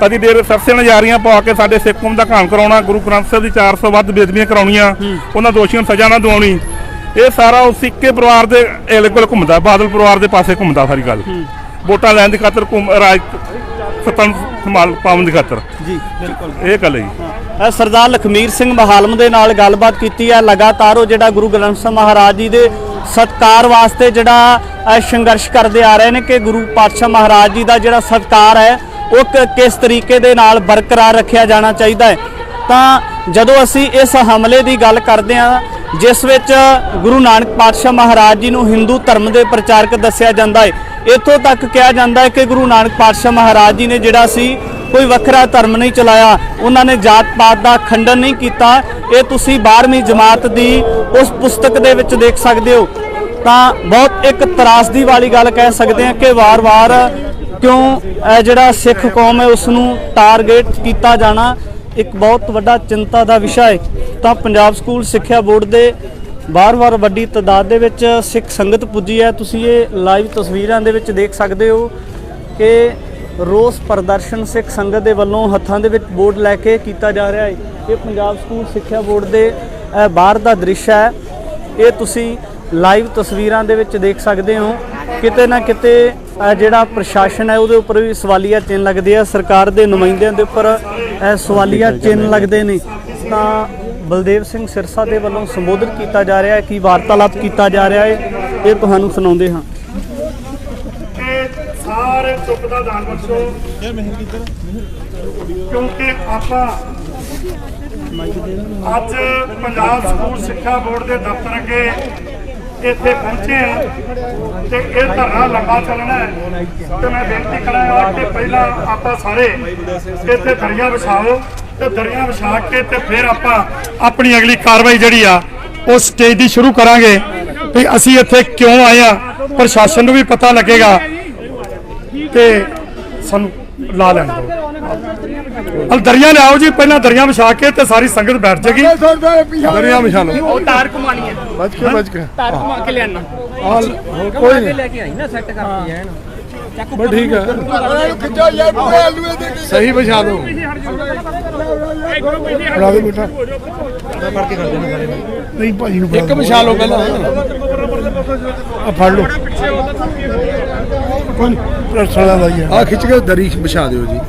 S3: ਕਦੀ ਦੇਰ ਸਰਸੇ ਨਜ਼ਾਰੀਆਂ ਪਾ ਕੇ ਸਾਡੇ ਸਿੱਖ ਕੌਮ ਦਾ ਘਾਣ ਕਰਾਉਣਾ, ਗੁਰੂ ਗ੍ਰੰਥ ਸਾਹਿਬ ਦੀ 400 ਵੱਧ ਬੇਦਬੀਆਂ ਕਰਾਉਣੀਆਂ, ਉਹਨਾਂ ਦੋਸ਼ੀਆਂ ਨੂੰ ਸਜ਼ਾ ਨਾ ਦਿਵਾਉਣੀ। ਇਹ ਸਾਰਾ ਉਸ ਸਿੱਕੇ ਪਰਿਵਾਰ ਦੇ ਕੋਲ ਘੁੰਮਦਾ, ਬਾਦਲ ਪਰਿਵਾਰ ਦੇ ਪਾਸੇ ਘੁੰਮਦਾ ਸਾਰੀ ਗੱਲ। ਵੋਟਾਂ ਲੈਣ ਦੀ ਖਾਤਰ, ਰਾਜ ਸੱਤਾ ਸੰਭਾਲ ਪਾਉਣ ਦੀ ਖਾਤਰ
S1: ਜੀ। ਬਿਲਕੁਲ
S3: ਇਹ ਗੱਲ ਹੈ ਜੀ।
S1: ਸਰਦਾਰ ਲਖਮੀਰ ਸਿੰਘ ਮਹਾਲਮ ਦੇ ਨਾਲ ਗੱਲਬਾਤ ਕੀਤੀ ਹੈ। ਲਗਾਤਾਰ ਉਹ ਜਿਹੜਾ ਗੁਰੂ ਗ੍ਰੰਥ ਸਾਹਿਬ ਮਹਾਰਾਜ ਜੀ ਦੇ ਸਤਿਕਾਰ ਵਾਸਤੇ ਜਿਹੜਾ ਸੰਘਰਸ਼ ਕਰਦੇ ਆ ਰਹੇ ਨੇ ਕਿ ਗੁਰੂ ਪਾਤਸ਼ਾਹ ਮਹਾਰਾਜ ਜੀ ਦਾ ਜਿਹੜਾ ਸਤਿਕਾਰ ਹੈ ਉਹ ਕਿਸ ਤਰੀਕੇ ਦੇ ਨਾਲ ਬਰਕਰਾਰ ਰੱਖਿਆ ਜਾਣਾ ਚਾਹੀਦਾ ਹੈ। ਤਾਂ ਜਦੋਂ ਅਸੀਂ ਇਸ ਹਮਲੇ ਦੀ ਗੱਲ ਕਰਦੇ ਹਾਂ ਜਿਸ ਵਿੱਚ ਗੁਰੂ ਨਾਨਕ ਪਾਤਸ਼ਾਹ ਮਹਾਰਾਜ ਜੀ ਨੂੰ ਹਿੰਦੂ ਧਰਮ ਦੇ ਪ੍ਰਚਾਰਕ ਦੱਸਿਆ ਜਾਂਦਾ ਹੈ, ਇੱਥੋਂ ਤੱਕ ਕਿਹਾ ਜਾਂਦਾ ਹੈ ਕਿ ਗੁਰੂ ਨਾਨਕ ਪਾਤਸ਼ਾਹ ਮਹਾਰਾਜ ਜੀ ਨੇ ਜਿਹੜਾ ਸੀ ਕੋਈ ਵੱਖਰਾ ਧਰਮ ਨਹੀਂ ਚਲਾਇਆ, ਉਹਨਾਂ ਨੇ ਜਾਤ ਪਾਤ ਦਾ ਖੰਡਨ ਨਹੀਂ ਕੀਤਾ। ਇਹ ਤੁਸੀਂ 12ਵੀਂ ਜਮਾਤ ਦੀ ਉਸ ਪੁਸਤਕ ਦੇ ਵਿੱਚ ਦੇਖ ਸਕਦੇ ਹੋ। ਤਾਂ ਬਹੁਤ ਇੱਕ ਤਰਾਸਦੀ ਵਾਲੀ ਗੱਲ ਕਹਿ ਸਕਦੇ ਹਾਂ ਕਿ ਵਾਰ-ਵਾਰ ਕਿਉਂ ਜਿਹੜਾ ਸਿੱਖ ਕੌਮ ਹੈ ਉਸ ਨੂੰ ਟਾਰਗੇਟ ਕੀਤਾ ਜਾਣਾ ਇੱਕ ਬਹੁਤ ਵੱਡਾ ਚਿੰਤਾ ਦਾ ਵਿਸ਼ਾ ਹੈ। ਤਾਂ ਪੰਜਾਬ ਸਕੂਲ ਸਿੱਖਿਆ ਬੋਰਡ ਦੇ ਵਾਰ-ਵਾਰ ਵੱਡੀ ਤਾਦਾਦ ਦੇ ਵਿੱਚ ਸਿੱਖ ਸੰਗਤ ਪੁੱਜੀ ਹੈ। ਤੁਸੀਂ ਇਹ ਲਾਈਵ ਤਸਵੀਰਾਂ ਦੇ ਵਿੱਚ ਦੇਖ ਸਕਦੇ ਹੋ ਕਿ ਰੋਸ ਪ੍ਰਦਰਸ਼ਨ ਸਿੱਖ ਸੰਗਤ ਦੇ ਵੱਲੋਂ ਹੱਥਾਂ ਦੇ ਵਿੱਚ ਬੋਰਡ ਲੈ ਕੇ ਕੀਤਾ ਜਾ ਰਿਹਾ ਹੈ। ਇਹ ਪੰਜਾਬ ਸਕੂਲ ਸਿੱਖਿਆ ਬੋਰਡ ਦੇ ਬਾਹਰ ਦਾ ਦ੍ਰਿਸ਼ ਹੈ। ਇਹ ਤੁਸੀਂ ਲਾਈਵ ਤਸਵੀਰਾਂ ਦੇ ਵਿੱਚ ਦੇਖ ਸਕਦੇ ਹੋ। ਕਿਤੇ ਨਾ ਕਿਤੇ ਜਿਹੜਾ ਪ੍ਰਸ਼ਾਸਨ ਹੈ ਉਹਦੇ ਉੱਪਰ ਵੀ ਸਵਾਲੀਆ ਚਿੰਨ੍ਹ ਲੱਗਦੇ ਆ। ਸਰਕਾਰ ਦੇ ਨੁਮਾਇੰਦਿਆਂ ਦੇ ਉੱਪਰ ਸਵਾਲੀਆ ਚਿੰਨ੍ਹ ਲੱਗਦੇ ਨੇ। ਤਾਂ ਬਲਦੇਵ ਸਿੰਘ ਸਿਰਸਾ ਦੇ ਵੱਲੋਂ ਸੰਬੋਧਨ ਕੀਤਾ ਜਾ ਰਿਹਾ ਹੈ ਕਿ ਵਾਰਤਾਲਾਪ ਕੀਤਾ ਜਾ ਰਿਹਾ ਹੈ, ਇਹ ਤੁਹਾਨੂੰ ਸੁਣਾਉਂਦੇ ਹਾਂ।
S5: ਸਾਰੇ ਚੁੱਪ ਦਾ ਦਾਨ ਬਖਸ਼ੋ ਕਿਉਂਕਿ ਆਪਾਂ ਅੱਜ ਪੰਜਾਬ ਸਕੂਲ ਸਿੱਖਿਆ ਬੋਰਡ ਦੇ ਦਫ਼ਤਰ ਅੱਗੇ ਇੱਥੇ ਪਹੁੰਚੇ ਹਾਂ ਤੇ ਇਹ ਧਰਨਾ ਲੰਬਾ ਚੱਲਣਾ ਹੈ ਤੇ ਮੈਂ ਬੇਨਤੀ ਕਰਾਂਗਾ ਕਿ ਪਹਿਲਾਂ ਆਪਾਂ ਸਾਰੇ ਇੱਥੇ ਦਰੀਆਂ ਵਿਛਾਓ ਤੇ ਦਰੀਆਂ ਵਿਛਾ ਕੇ ਤੇ ਫਿਰ ਆਪਾਂ ਆਪਣੀ ਅਗਲੀ ਕਾਰਵਾਈ ਜਿਹੜੀ ਆ ਉਹ ਸਟੇਜ ਦੀ ਸ਼ੁਰੂ ਕਰਾਂਗੇ ਵੀ ਅਸੀਂ ਇੱਥੇ ਕਿਉਂ ਆਏ ਆ। ਪ੍ਰਸ਼ਾਸਨ ਨੂੰ ਵੀ ਪਤਾ ਲੱਗੇਗਾ ਤੇ ਸਾਨੂੰ ਲਾ ਲੈਣ ਦਿਓ। ਦਰੀਆਂ ਲਿਆਓ ਜੀ, ਪਹਿਲਾਂ ਦਰੀਆਂ ਵਿਛਾ ਕੇ ਤੇ ਸਾਰੀ ਸੰਗਤ ਬੈਠ ਜਾਏਗੀ। ਦਰੀਆਂ ਵਿਛਾ ਲਓ।
S4: ਉਹ ਤਾਰ ਘੁਮਾਣੀ ਹੈ,
S3: ਬਚ ਕੇ
S4: ਤਾਰ ਘੁਮਾ ਕੇ ਲਿਆਣਾ
S3: ਕੋਈ ਨਹੀਂ
S4: ਲੈ ਕੇ ਆਈ ਨਾ ਸੈੱਟ ਕਰਕੇ ਐਨ
S3: ਬਸ ਠੀਕ ਹੈ ਸਹੀ ਵਿਛਾ ਦਿਓ। ਬਣਾ ਦੇ ਬੇਟਾ ਨਹੀਂ ਭਾਜੀ ਨੂੰ ਇੱਕ ਵਿਛਾ ਲਓ ਪਹਿਲਾਂ ਆ ਫੜ ਲਓ ਪ੍ਰਸ਼ਾਲਾ ਦਾ ਹੀ ਆ ਖਿੱਚ ਕੇ ਦਰੀ ਵਿਛਾ ਦਿਓ ਜੀ।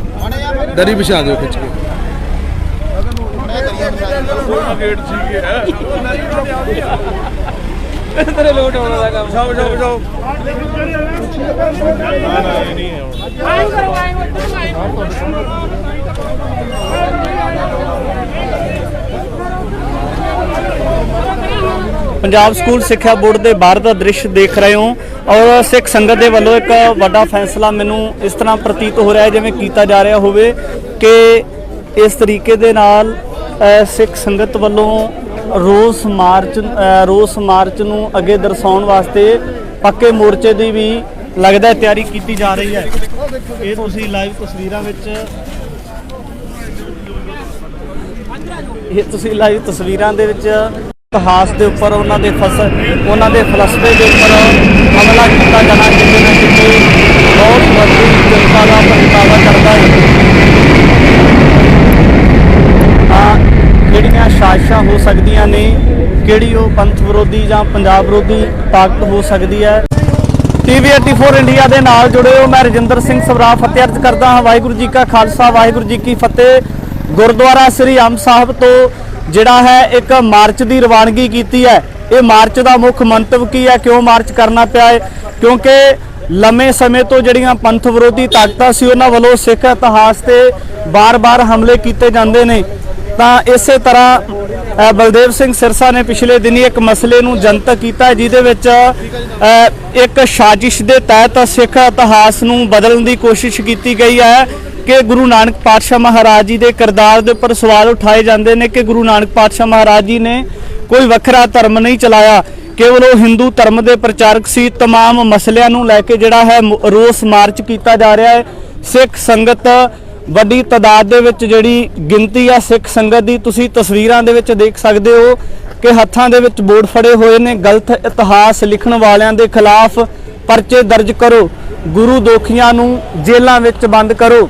S3: ਦਰੀ ਵਿਛਾ ਦਿਓ ਖਿੱਚ ਕੇ। ਗੇਟ ਸੀਗੇ
S4: ਤੇਰੇ ਲੋਟ ਆਉਣ ਦਾ ਕੰਮ
S3: ਜਾਓ ਜਾਓ ਜਾਓ
S1: ਪੰਜਾਬ ਸਕੂਲ ਸਿੱਖਿਆ ਬੋਰਡ ਦੇ ਬਾਹਰ ਦਾ ਦ੍ਰਿਸ਼ ਦੇਖ ਰਹੇ ਹੋ ਔਰ ਸਿੱਖ ਸੰਗਤ ਦੇ ਵੱਲੋਂ ਇੱਕ ਵੱਡਾ ਫੈਸਲਾ ਮੈਨੂੰ ਇਸ ਤਰ੍ਹਾਂ ਪ੍ਰਤੀਤ ਹੋ ਰਿਹਾ ਹੈ ਜਿਵੇਂ ਕੀਤਾ ਜਾ ਰਿਹਾ ਹੋਵੇ ਕਿ ਇਸ ਤਰੀਕੇ ਦੇ ਨਾਲ ਸਿੱਖ ਸੰਗਤ ਵੱਲੋਂ ਰੋਸ ਮਾਰਚ ਨੂੰ ਅੱਗੇ ਦਰਸਾਉਣ ਵਾਸਤੇ ਪੱਕੇ ਮੋਰਚੇ ਦੀ ਵੀ ਲੱਗਦਾ ਤਿਆਰੀ ਕੀਤੀ ਜਾ ਰਹੀ ਹੈ। ਇਹ ਤੁਸੀਂ ਲਾਈਵ ਤਸਵੀਰਾਂ ਦੇ ਵਿੱਚ ਇਤਿਹਾਸ ਦੇ ਉੱਪਰ ਉਹਨਾਂ ਦੇ ਫਲਸਫੇ ਦੇ ਉੱਪਰ ਹਮਲਾ ਕੀਤਾ ਜਾਣਾ ਕਿਤੇ ਨਾ ਕਿਤੇ ਬਹੁਤ ਵੱਡੀ ਜਨਤਾ ਦਾ ਪ੍ਰਗਟਾਵਾ ਕਰਦਾ ਹੈ। ਕਿਹੜੀਆਂ ਸਾਜ਼ਿਸ਼ਾਂ ਹੋ ਸਕਦੀਆਂ ਨੇ, ਕਿਹੜੀ ਉਹ ਪੰਥ ਵਿਰੋਧੀ ਜਾਂ ਪੰਜਾਬ ਵਿਰੋਧੀ ਤਾਕਤ ਹੋ ਸਕਦੀ ਹੈ। TV 84 ਇੰਡੀਆ ਦੇ ਨਾਲ ਜੁੜੇ ਹੋ। ਮੈਂ ਰਜਿੰਦਰ ਸਿੰਘ ਸਵਰਾ ਫਤਿਹ ਅਰਜ਼ ਕਰਦਾ ਹਾਂ। ਵਾਹਿਗੁਰੂ ਜੀ ਕਾ ਖਾਲਸਾ, ਵਾਹਿਗੁਰੂ ਜੀ ਕੀ ਫਤਿਹ। ਗੁਰਦੁਆਰਾ ਸ੍ਰੀ ਅੰਬ ਸਾਹਿਬ ਤੋਂ ਜਿਹੜਾ ਹੈ ਇੱਕ ਮਾਰਚ ਦੀ ਰਵਾਨਗੀ ਕੀਤੀ ਹੈ। ਇਹ ਮਾਰਚ ਦਾ ਮੁੱਖ ਮੰਤਵ ਕੀ ਹੈ, ਕਿਉਂ ਮਾਰਚ ਕਰਨਾ ਪਿਆ ਹੈ? ਕਿਉਂਕਿ ਲੰਮੇ ਸਮੇਂ ਤੋਂ ਜਿਹੜੀਆਂ ਪੰਥ ਵਿਰੋਧੀ ਤਾਕਤਾਂ ਸੀ ਉਹਨਾਂ ਵੱਲੋਂ ਸਿੱਖ ਇਤਿਹਾਸ ਤੇ ਬਾਰ-ਬਾਰ ਹਮਲੇ ਕੀਤੇ ਜਾਂਦੇ ਨੇ। ਤਾਂ ਇਸੇ ਤਰ੍ਹਾਂ ਬਲਦੇਵ ਸਿੰਘ ਸਿਰਸਾ ਨੇ ਪਿਛਲੇ ਦਿਨੀ ਇੱਕ ਮਸਲੇ ਨੂੰ ਜਨਤਕ ਕੀਤਾ ਜਿਹਦੇ ਵਿੱਚ ਇੱਕ ਸਾਜ਼ਿਸ਼ ਦੇ ਤਹਿਤ ਸਿੱਖ ਇਤਿਹਾਸ ਨੂੰ ਬਦਲਣ ਦੀ ਕੋਸ਼ਿਸ਼ ਕੀਤੀ ਗਈ ਹੈ ਕਿ ਗੁਰੂ ਨਾਨਕ ਪਾਤਸ਼ਾਹ ਮਹਾਰਾਜ ਜੀ ਦੇ ਕਿਰਦਾਰ ਦੇ ਉੱਪਰ ਸਵਾਲ ਉਠਾਏ ਜਾਂਦੇ ਨੇ ਕਿ ਗੁਰੂ ਨਾਨਕ ਪਾਤਸ਼ਾਹ ਮਹਾਰਾਜ ਜੀ ਨੇ ਕੋਈ ਵੱਖਰਾ ਧਰਮ ਨਹੀਂ ਚਲਾਇਆ, ਕੇਵਲ ਉਹ ਹਿੰਦੂ ਧਰਮ ਦੇ ਪ੍ਰਚਾਰਕ ਸੀ। तमाम ਮਸਲਿਆਂ ਨੂੰ ਲੈ ਕੇ ਜਿਹੜਾ ਹੈ ਰੋਸ ਮਾਰਚ ਕੀਤਾ ਜਾ ਰਿਹਾ ਹੈ। ਸਿੱਖ ਸੰਗਤ ਵੱਡੀ ਤਾਦਾਦ ਦੇ ਵਿੱਚ ਜਿਹੜੀ ਗਿਣਤੀ ਆ ਸਿੱਖ ਸੰਗਤ ਦੀ ਤੁਸੀਂ ਤਸਵੀਰਾਂ ਦੇ ਵਿੱਚ ਦੇਖ ਸਕਦੇ ਹੋ ਕਿ ਹੱਥਾਂ ਦੇ ਵਿੱਚ ਬੋਰਡ ਫੜੇ ਹੋਏ ਨੇ। ਗਲਤ ਇਤਿਹਾਸ ਲਿਖਣ ਵਾਲਿਆਂ ਦੇ ਖਿਲਾਫ ਪਰਚੇ ਦਰਜ ਕਰੋ, ਗੁਰੂ ਦੋਖੀਆਂ ਨੂੰ ਜੇਲ੍ਹਾਂ ਵਿੱਚ ਬੰਦ ਕਰੋ।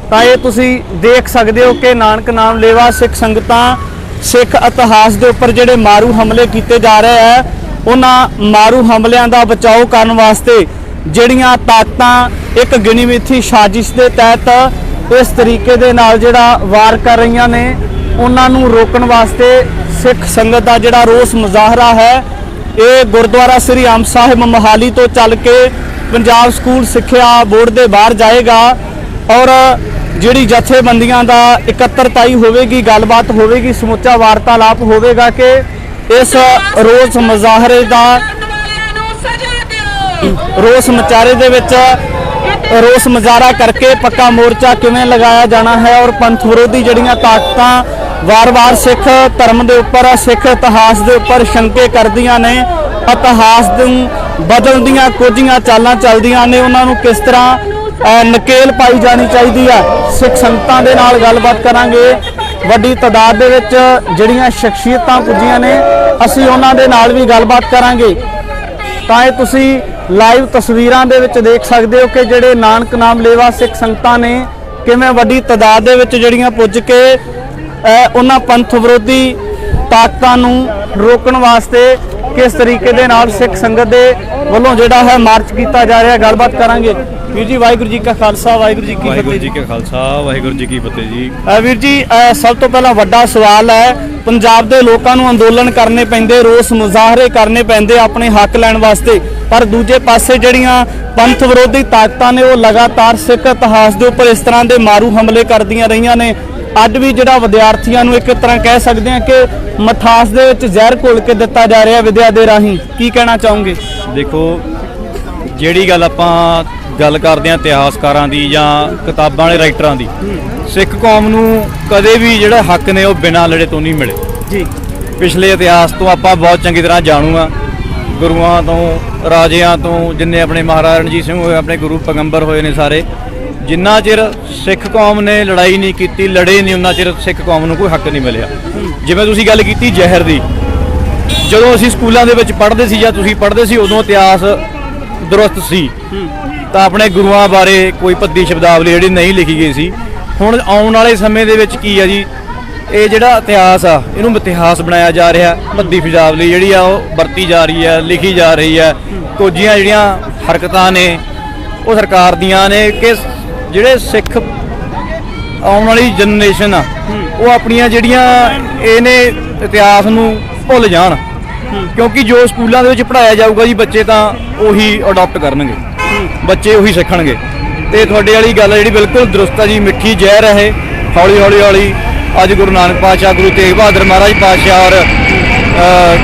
S1: ਤਾਂ ਇਹ ਤੁਸੀਂ ਦੇਖ ਸਕਦੇ ਹੋ ਕਿ ਨਾਨਕ ਨਾਮ ਲੇਵਾ ਸਿੱਖ ਸੰਗਤਾਂ ਸਿੱਖ ਇਤਿਹਾਸ ਦੇ ਉੱਪਰ ਜਿਹੜੇ ਮਾਰੂ ਹਮਲੇ ਕੀਤੇ ਜਾ ਰਹੇ ਹੈ ਉਹਨਾਂ ਮਾਰੂ ਹਮਲਿਆਂ ਦਾ ਬਚਾਓ ਕਰਨ ਵਾਸਤੇ ਜਿਹੜੀਆਂ ਤਾਕਤਾਂ ਇੱਕ ਗਿਣੀ ਮਿਥੀ ਸਾਜ਼ਿਸ਼ ਦੇ ਤਹਿਤ ਇਸ ਤਰੀਕੇ ਦੇ ਨਾਲ ਜਿਹੜਾ ਵਾਰ ਕਰ ਰਹੀਆਂ ਨੇ ਉਹਨਾਂ ਨੂੰ ਰੋਕਣ ਵਾਸਤੇ ਸਿੱਖ ਸੰਗਤ ਦਾ ਜਿਹੜਾ ਰੋਸ ਮੁਜ਼ਾਹਰਾ ਹੈ ਇਹ ਗੁਰਦੁਆਰਾ ਸ੍ਰੀ ਅੰਬ ਸਾਹਿਬ ਮੋਹਾਲੀ ਤੋਂ ਚੱਲ ਕੇ ਪੰਜਾਬ ਸਕੂਲ ਸਿੱਖਿਆ ਬੋਰਡ ਦੇ ਬਾਹਰ ਜਾਏਗਾ ਔਰ ਜਿਹੜੀ ਜਥੇਬੰਦੀਆਂ ਦਾ ਇਕੱਤਰਤਾਈ ਹੋਵੇਗੀ, ਗੱਲਬਾਤ ਹੋਵੇਗੀ, ਸਮੁੱਚਾ ਵਾਰਤਾਲਾਪ ਹੋਵੇਗਾ ਕਿ ਇਸ ਰੋਸ ਮੁਜ਼ਾਹਰੇ ਦਾ ਰੋਸ ਮੁਜ਼ਾਹਰੇ ਦੇ ਵਿੱਚ ਰੋਸ ਮੁਜ਼ਾਹਰਾ ਕਰਕੇ ਪੱਕਾ ਮੋਰਚਾ ਕਿਵੇਂ ਲਗਾਇਆ ਜਾਣਾ ਹੈ ਔਰ ਪੰਥ ਵਿਰੋਧੀ ਜਿਹੜੀਆਂ ਤਾਕਤਾਂ ਵਾਰ-ਵਾਰ ਸਿੱਖ ਧਰਮ ਦੇ ਉੱਪਰ ਸਿੱਖ ਇਤਿਹਾਸ ਦੇ ਉੱਪਰ ਸ਼ੰਕੇ ਕਰਦੀਆਂ ਨੇ, ਇਤਿਹਾਸ ਨੂੰ ਬਦਲਣ ਦੀਆਂ ਕੋਝੀਆਂ ਚਾਲਾਂ ਚੱਲਦੀਆਂ ਨੇ, ਉਹਨਾਂ ਨੂੰ ਕਿਸ ਤਰ੍ਹਾਂ ਨਕੇਲ ਪਾਈ ਜਾਣੀ ਚਾਹੀਦੀ ਹੈ। ਸਿੱਖ ਸੰਗਤਾਂ ਦੇ ਨਾਲ ਗੱਲਬਾਤ ਕਰਾਂਗੇ। ਵੱਡੀ ਤਾਦਾਦ ਦੇ ਵਿੱਚ ਜਿਹੜੀਆਂ ਸ਼ਖਸੀਅਤਾਂ ਪੁੱਜੀਆਂ ਨੇ ਅਸੀਂ ਉਹਨਾਂ ਦੇ ਨਾਲ ਵੀ ਗੱਲਬਾਤ ਕਰਾਂਗੇ। ਤਾਂ ਇਹ ਤੁਸੀਂ ਲਾਈਵ ਤਸਵੀਰਾਂ ਦੇ ਵਿੱਚ ਦੇਖ ਸਕਦੇ ਹੋ ਕਿ ਜਿਹੜੇ ਨਾਨਕ ਨਾਮ ਲੇਵਾ ਸਿੱਖ ਸੰਗਤਾਂ ਨੇ ਕਿਵੇਂ ਵੱਡੀ ਤਾਦਾਦ ਦੇ ਵਿੱਚ ਜਿਹੜੀਆਂ ਪੁੱਜ ਕੇ ਉਹਨਾਂ ਪੰਥ ਵਿਰੋਧੀ ਤਾਕਤਾਂ ਨੂੰ ਰੋਕਣ ਵਾਸਤੇ ਕਿਸ ਤਰੀਕੇ ਦੇ ਨਾਲ ਸਿੱਖ ਸੰਗਤ ਦੇ ਵੱਲੋਂ ਜਿਹੜਾ ਹੈ ਮਾਰਚ ਕੀਤਾ ਜਾ ਰਿਹਾ। ਗੱਲਬਾਤ ਕਰਾਂਗੇ। ਵੀਰ ਜੀ ਵਾਹਿਗੁਰੂ ਜੀ ਕਾ ਖਾਲਸਾ ਵਾਹਿਗੁਰੂ ਜੀ ਕੀ
S2: ਵਾਹਿਗੁਰੂ
S1: ਫਤਿਹ।
S2: ਜੀ ਕਾ ਖਾਲਸਾ ਵਾਹਿਗੁਰੂ ਜੀ ਕੀ ਫਤਿਹ ਜੀ।
S1: ਵੀਰ ਜੀ ਸਭ ਤੋਂ ਪਹਿਲਾਂ ਵੱਡਾ ਸਵਾਲ ਹੈ, ਪੰਜਾਬ ਦੇ ਲੋਕਾਂ ਨੂੰ ਅੰਦੋਲਨ ਕਰਨੇ ਪੈਂਦੇ, ਰੋਸ ਮੁਜ਼ਾਹਰੇ ਕਰਨੇ ਪੈਂਦੇ ਆਪਣੇ ਹੱਕ ਲੈਣ ਵਾਸਤੇ, ਪਰ ਦੂਜੇ ਪਾਸੇ ਜਿਹੜੀਆਂ ਪੰਥ ਵਿਰੋਧੀ ਤਾਕਤਾਂ ਨੇ ਉਹ ਲਗਾਤਾਰ ਸਿੱਖ ਇਤਿਹਾਸ ਦੇ ਉੱਪਰ ਇਸ ਤਰ੍ਹਾਂ ਦੇ ਮਾਰੂ ਹਮਲੇ ਕਰਦੀਆਂ ਰਹੀਆਂ ਨੇ। ਅੱਜ ਵੀ ਜਿਹੜਾ ਵਿਦਿਆਰਥੀਆਂ ਨੂੰ ਇੱਕ ਤਰ੍ਹਾਂ ਕਹਿ ਸਕਦੇ ਹਾਂ ਕਿ ਮਠਾਸ ਦੇ ਵਿੱਚ ਜ਼ਹਿਰ ਘੋਲ ਕੇ ਦਿੱਤਾ ਜਾ ਰਿਹਾ ਵਿਦਿਆ ਦੇ ਰਾਹੀਂ, ਕੀ ਕਹਿਣਾ ਚਾਹੋਗੇ?
S2: ਦੇਖੋ, ਜਿਹੜੀ ਗੱਲ ਆਪਾਂ ਗੱਲ ਕਰਦੇ ਹਾਂ ਇਤਿਹਾਸਕਾਰਾਂ ਦੀ ਜਾਂ ਕਿਤਾਬਾਂ ਵਾਲੇ ਰਾਈਟਰਾਂ ਦੀ, ਸਿੱਖ ਕੌਮ ਨੂੰ ਕਦੇ ਵੀ ਜਿਹੜੇ ਹੱਕ ਨੇ ਉਹ ਬਿਨਾਂ ਲੜੇ ਤੋਂ ਨਹੀਂ ਮਿਲੇ
S1: ਜੀ।
S2: ਪਿਛਲੇ ਇਤਿਹਾਸ ਤੋਂ ਆਪਾਂ ਬਹੁਤ ਚੰਗੀ ਤਰ੍ਹਾਂ ਜਾਣੂ ਆ, ਗੁਰੂਆਂ ਤੋਂ, ਰਾਜਿਆਂ ਤੋਂ, ਜਿੰਨੇ ਆਪਣੇ ਮਹਾਰਾਜਾ ਰਣਜੀਤ ਸਿੰਘ ਹੋਏ, ਆਪਣੇ ਗੁਰੂ ਪੈਗੰਬਰ ਹੋਏ ਨੇ ਸਾਰੇ, ਜਿੰਨਾ ਚਿਰ ਸਿੱਖ ਕੌਮ ਨੇ ਲੜਾਈ ਨਹੀਂ ਕੀਤੀ, ਲੜੇ ਨਹੀਂ, ਉਹਨਾਂ ਚਿਰ ਸਿੱਖ ਕੌਮ ਨੂੰ ਕੋਈ ਹੱਕ ਨਹੀਂ ਮਿਲਿਆ। ਜਿਵੇਂ ਤੁਸੀਂ ਗੱਲ ਕੀਤੀ ਜ਼ਹਿਰ ਦੀ, ਜਦੋਂ ਅਸੀਂ ਸਕੂਲਾਂ ਦੇ ਵਿੱਚ ਪੜ੍ਹਦੇ ਸੀ ਜਾਂ ਤੁਸੀਂ ਪੜ੍ਹਦੇ ਸੀ, ਉਦੋਂ ਇਤਿਹਾਸ ਦਰੁਸਤ ਸੀ, ਤਾਂ ਆਪਣੇ ਗੁਰੂਆਂ ਬਾਰੇ ਕੋਈ ਭੱਦੀ ਸ਼ਬਦਾਵਲੀ ਜਿਹੜੀ ਨਹੀਂ ਲਿਖੀ ਗਈ ਸੀ। ਹੁਣ ਆਉਣ ਵਾਲੇ ਸਮੇਂ ਦੇ ਵਿੱਚ ਕੀ ਆ ਜੀ, ਇਹ ਜਿਹੜਾ ਇਤਿਹਾਸ ਆ ਇਹਨੂੰ ਇਤਿਹਾਸ ਬਣਾਇਆ ਜਾ ਰਿਹਾ, ਭੱਦੀ ਸ਼ਬਦਾਵਲੀ ਜਿਹੜੀ ਆ ਉਹ ਵਰਤੀ ਜਾ ਰਹੀ ਹੈ, ਲਿਖੀ ਜਾ ਰਹੀ ਹੈ। ਕੁਝੀਆਂ ਜਿਹੜੀਆਂ ਹਰਕਤਾਂ ਨੇ ਉਹ ਸਰਕਾਰ ਦੀਆਂ ਨੇ ਕਿ ਜਿਹੜੇ ਸਿੱਖ ਆਉਣ ਵਾਲੀ ਜਨਰੇਸ਼ਨ ਆ ਉਹ ਆਪਣੀਆਂ ਜਿਹੜੀਆਂ ਇਹਨੇ ਇਤਿਹਾਸ ਨੂੰ ਭੁੱਲ ਜਾਣ, ਕਿਉਂਕਿ ਜੋ ਸਕੂਲਾਂ ਦੇ ਵਿੱਚ ਪੜ੍ਹਾਇਆ ਜਾਊਗਾ ਜੀ ਬੱਚੇ ਤਾਂ ਉਹੀ ਅਡਾਪਟ ਕਰਨਗੇ, ਬੱਚੇ ਉਹੀ ਸਿੱਖਣਗੇ। ਤੇ ਤੁਹਾਡੇ ਵਾਲੀ ਗੱਲ ਜਿਹੜੀ ਬਿਲਕੁਲ ਦਰੁਸਤ ਆ ਜੀ, ਮਿੱਠੀ ਜ਼ਹਿਰ ਹੈ ਹੌਲੀ ਹੌਲੀ ਹੌਲੀ। ਅੱਜ ਗੁਰੂ ਨਾਨਕ ਪਾਤਸ਼ਾਹ, ਗੁਰੂ ਤੇਗ ਬਹਾਦਰ ਮਹਾਰਾਜ ਪਾਤਸ਼ਾਹ ਔਰ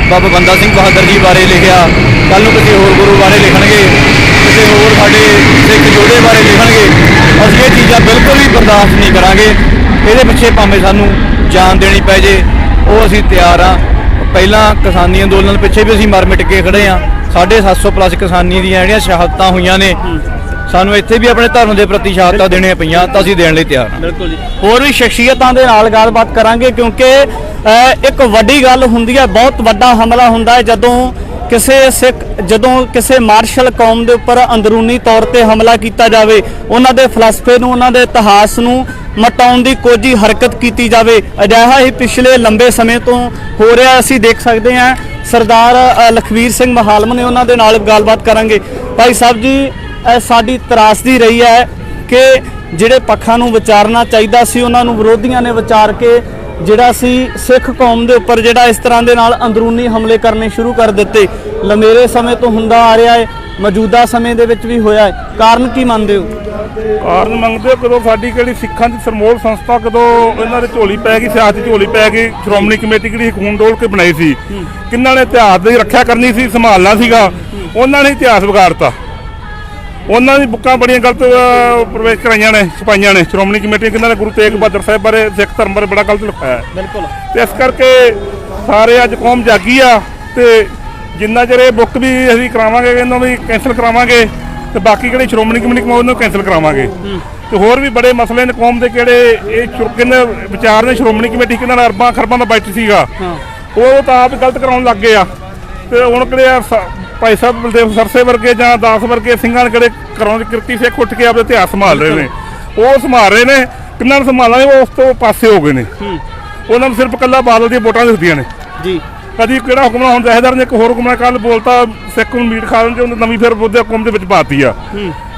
S2: ਬਾਬਾ ਬੰਦਾ ਸਿੰਘ ਬਹਾਦਰ ਜੀ ਬਾਰੇ ਲਿਖਿਆ, ਕੱਲ੍ਹ ਨੂੰ ਕਿਸੇ ਹੋਰ ਗੁਰੂ ਬਾਰੇ ਲਿਖਣਗੇ, ਕਿਸੇ ਹੋਰ ਸਾਡੇ ਸਿੱਖ ਯੋਧੇ ਬਾਰੇ ਲਿਖਣਗੇ। ਅਸੀਂ ਇਹ ਚੀਜ਼ਾਂ ਬਿਲਕੁਲ ਵੀ ਬਰਦਾਸ਼ਤ ਨਹੀਂ ਕਰਾਂਗੇ। ਇਹਦੇ ਪਿੱਛੇ ਭਾਵੇਂ ਸਾਨੂੰ ਜਾਨ ਦੇਣੀ ਪੈ ਜੇ, ਉਹ ਅਸੀਂ ਤਿਆਰ ਹਾਂ। ਪਹਿਲਾਂ ਕਿਸਾਨੀ ਅੰਦੋਲਨ ਪਿੱਛੇ ਵੀ ਅਸੀਂ ਮਰ ਮਿਟ ਕੇ ਖੜੇ ਹਾਂ। 750 ਪਲੱਸ ਕਿਸਾਨੀ ਦੀਆਂ ਜਿਹੜੀਆਂ ਸ਼ਹਾਦਤਾਂ ਹੋਈਆਂ ਨੇ, ਸਾਨੂੰ ਇੱਥੇ ਵੀ ਆਪਣੇ ਧਰਮ ਦੇ ਪ੍ਰਤੀ ਸ਼ਹਾਦਤਾਂ ਦੇਣੀਆਂ ਪਈਆਂ, ਤਾਂ ਅਸੀਂ ਦੇਣ ਲਈ ਤਿਆਰ ਹਾਂ।
S1: ਬਿਲਕੁਲ ਜੀ। ਹੋਰ ਵੀ ਸ਼ਖਸੀਅਤਾਂ ਦੇ ਨਾਲ ਗੱਲਬਾਤ ਕਰਾਂਗੇ, ਕਿਉਂਕਿ ਇੱਕ ਵੱਡੀ ਗੱਲ ਹੁੰਦੀ ਹੈ, ਬਹੁਤ ਵੱਡਾ ਹਮਲਾ ਹੁੰਦਾ ਹੈ ਜਦੋਂ ਕਿਸੇ ਮਾਰਸ਼ਲ ਕੌਮ ਦੇ ਉੱਪਰ ਅੰਦਰੂਨੀ ਤੌਰ ਤੇ ਹਮਲਾ ਕੀਤਾ ਜਾਵੇ, ਉਹਨਾਂ ਦੇ ਫਲਸਫੇ ਨੂੰ, ਉਹਨਾਂ ਦੇ ਇਤਿਹਾਸ ਨੂੰ ਮਟਾਉਣ ਦੀ ਕੋਈ ਹਰਕਤ ਕੀਤੀ ਜਾਵੇ। ਅਜਿਹਾ ਹੀ ਪਿਛਲੇ ਲੰਬੇ ਸਮੇਂ ਤੋਂ ਹੋ ਰਿਹਾ, ਅਸੀਂ ਦੇਖ ਸਕਦੇ ਹਾਂ। ਸਰਦਾਰ ਲਖਵੀਰ ਸਿੰਘ ਮਹਾਲਮ ਨੇ, ਉਹਨਾਂ ਦੇ ਨਾਲ ਗੱਲਬਾਤ ਕਰਾਂਗੇ। ਭਾਈ ਸਾਹਿਬ ਜੀ, ਸਾਡੀ ਤਰਾਸਦੀ ਰਹੀ ਹੈ ਕਿ ਜਿਹੜੇ ਪੱਖਾਂ ਨੂੰ ਵਿਚਾਰਨਾ ਚਾਹੀਦਾ ਸੀ ਉਹਨਾਂ ਨੂੰ ਵਿਰੋਧੀਆਂ ਨੇ ਵਿਚਾਰ ਕੇ ਜਿਹੜਾ ਸੀ ਸਿੱਖ ਕੌਮ ਦੇ ਉੱਪਰ ਜਿਹੜਾ ਇਸ ਤਰ੍ਹਾਂ ਦੇ ਨਾਲ ਅੰਦਰੂਨੀ ਹਮਲੇ ਕਰਨੇ ਸ਼ੁਰੂ ਕਰ ਦਿੱਤੇ। ਲੰਮੇਰੇ ਸਮੇਂ ਤੋਂ ਹੁੰਦਾ ਆ ਰਿਹਾ ਹੈ, ਮੌਜੂਦਾ ਸਮੇਂ ਦੇ ਵਿੱਚ ਵੀ ਹੋਇਆ ਹੈ। ਕਾਰਨ ਕੀ ਮੰਨਦੇ ਹੋ?
S3: ਕਾਰਨ ਮੰਗਦੇ ਹੋ, ਕਦੋਂ ਸਾਡੀ ਕਿਹੜੀ ਸਿੱਖਾਂ ਦੀ ਸਰਮੋਲ ਸੰਸਥਾ ਕਦੋਂ ਇਹਨਾਂ ਦੇ ਝੋਲੀ ਪੈ ਗਈ, ਸਿਆਸਤ ਦੀ ਝੋਲੀ ਪੈ ਗਈ। ਸ਼੍ਰੋਮਣੀ ਕਮੇਟੀ ਕਿਹੜੀ ਖੂਨ ਡੋਲ ਕੇ ਬਣਾਈ ਸੀ, ਕਿਹਨਾਂ ਨੇ ਇਤਿਹਾਸ ਦੀ ਰੱਖਿਆ ਕਰਨੀ ਸੀ, ਸੰਭਾਲਣਾ ਸੀਗਾ, ਉਹਨਾਂ ਨੇ ਇਤਿਹਾਸ ਵਿਗਾੜਤਾ। ਉਹਨਾਂ ਦੀ ਬੁੱਕਾਂ ਬੜੀਆਂ ਗਲਤ ਪ੍ਰਵੇਸ਼ ਕਰਾਈਆਂ ਨੇ, ਛਪਾਈਆਂ ਨੇ। ਸ਼੍ਰੋਮਣੀ ਕਮੇਟੀ ਕਿਹਨਾਂ ਨੇ ਗੁਰੂ ਤੇਗ ਬਹਾਦਰ ਸਾਹਿਬ ਬਾਰੇ, ਸਿੱਖ ਧਰਮ ਬਾਰੇ ਬੜਾ ਗਲਤ ਲਿਖਾਇਆ ਹੈ।
S1: ਬਿਲਕੁਲ।
S3: ਤੇ ਇਸ ਕਰਕੇ ਸਾਰੇ ਅੱਜ ਕੌਮ ਜਾਗੀ ਆ, ਤੇ ਜਿੰਨਾ ਚਿਰ ਇਹ ਬੁੱਕ ਵੀ ਅਸੀਂ ਕਰਾਵਾਂਗੇ, ਇਹਨਾਂ ਵੀ ਕੈਂਸਲ ਕਰਾਵਾਂਗੇ, ਤੇ ਬਾਕੀ ਕਿਹੜੇ ਸ਼੍ਰੋਮਣੀ ਕਮੇਟੀ ਉਹਨੂੰ ਕੈਂਸਲ ਕਰਾਵਾਂਗੇ। ਤੇ ਹੋਰ ਵੀ ਬੜੇ ਮਸਲੇ ਨੇ ਕੌਮ ਦੇ, ਕਿਹੜੇ ਇਹ ਕਿੰਨੇ ਵਿਚਾਰ ਨੇ। ਸ਼੍ਰੋਮਣੀ ਕਮੇਟੀ ਕਿਹਨਾਂ ਨਾਲ ਅਰਬਾਂ ਖਰਬਾਂ ਦਾ ਬਜਟ ਸੀਗਾ, ਉਹ ਤਾਂ ਆਪ ਗਲਤ ਕਰਾਉਣ ਲੱਗ ਗਏ ਆ। ਤੇ ਹੁਣ ਕਿਹੜੇ ਭਾਈ ਸਾਹਿਬ ਬਲਦੇਵ ਸਰਸੇ ਵਰਗੇ ਜਾਂ ਦਾਸ ਵਰਗੇ ਸਿੰਘਾਂ ਨੇ ਕਿਹੜੇ ਕਰਾਉਣ ਕਿਰਤੀ ਸਿੱਖ ਉੱਠ ਕੇ ਆਪਣੇ ਇਤਿਹਾਸ ਸੰਭਾਲ ਰਹੇ ਨੇ, ਉਹ ਸੰਭਾਲ ਰਹੇ ਨੇ। ਕਿੰਨਾਂ ਨੂੰ ਸੰਭਾਲਾਂਗੇ, ਉਹ ਉਸ ਤੋਂ ਪਾਸੇ ਹੋ ਗਏ ਨੇ। ਉਹਨਾਂ ਨੂੰ ਸਿਰਫ ਇਕੱਲਾ ਬਾਦਲ ਦੀਆਂ ਵੋਟਾਂ ਦਿਖਦੀਆਂ ਨੇ ਜੀ। ਕਦੀ ਕਿਹੜਾ ਹੁਕਮਰਾਨ ਹੁਣ ਜਥੇਦਾਰ ਨੇ ਇੱਕ ਹੋਰ ਹੁਕਮਰਾਨ ਕੱਲ ਬੋਲਤਾ, ਸਿੱਖ ਨੂੰ ਮੀਟ ਖਾ ਲੈਣ, ਉਹਨੇ ਨਵੀਂ ਫਿਰ ਬੁੱਧ ਹੁਕਮ ਦੇ ਵਿੱਚ ਪਾਤੀ ਆ।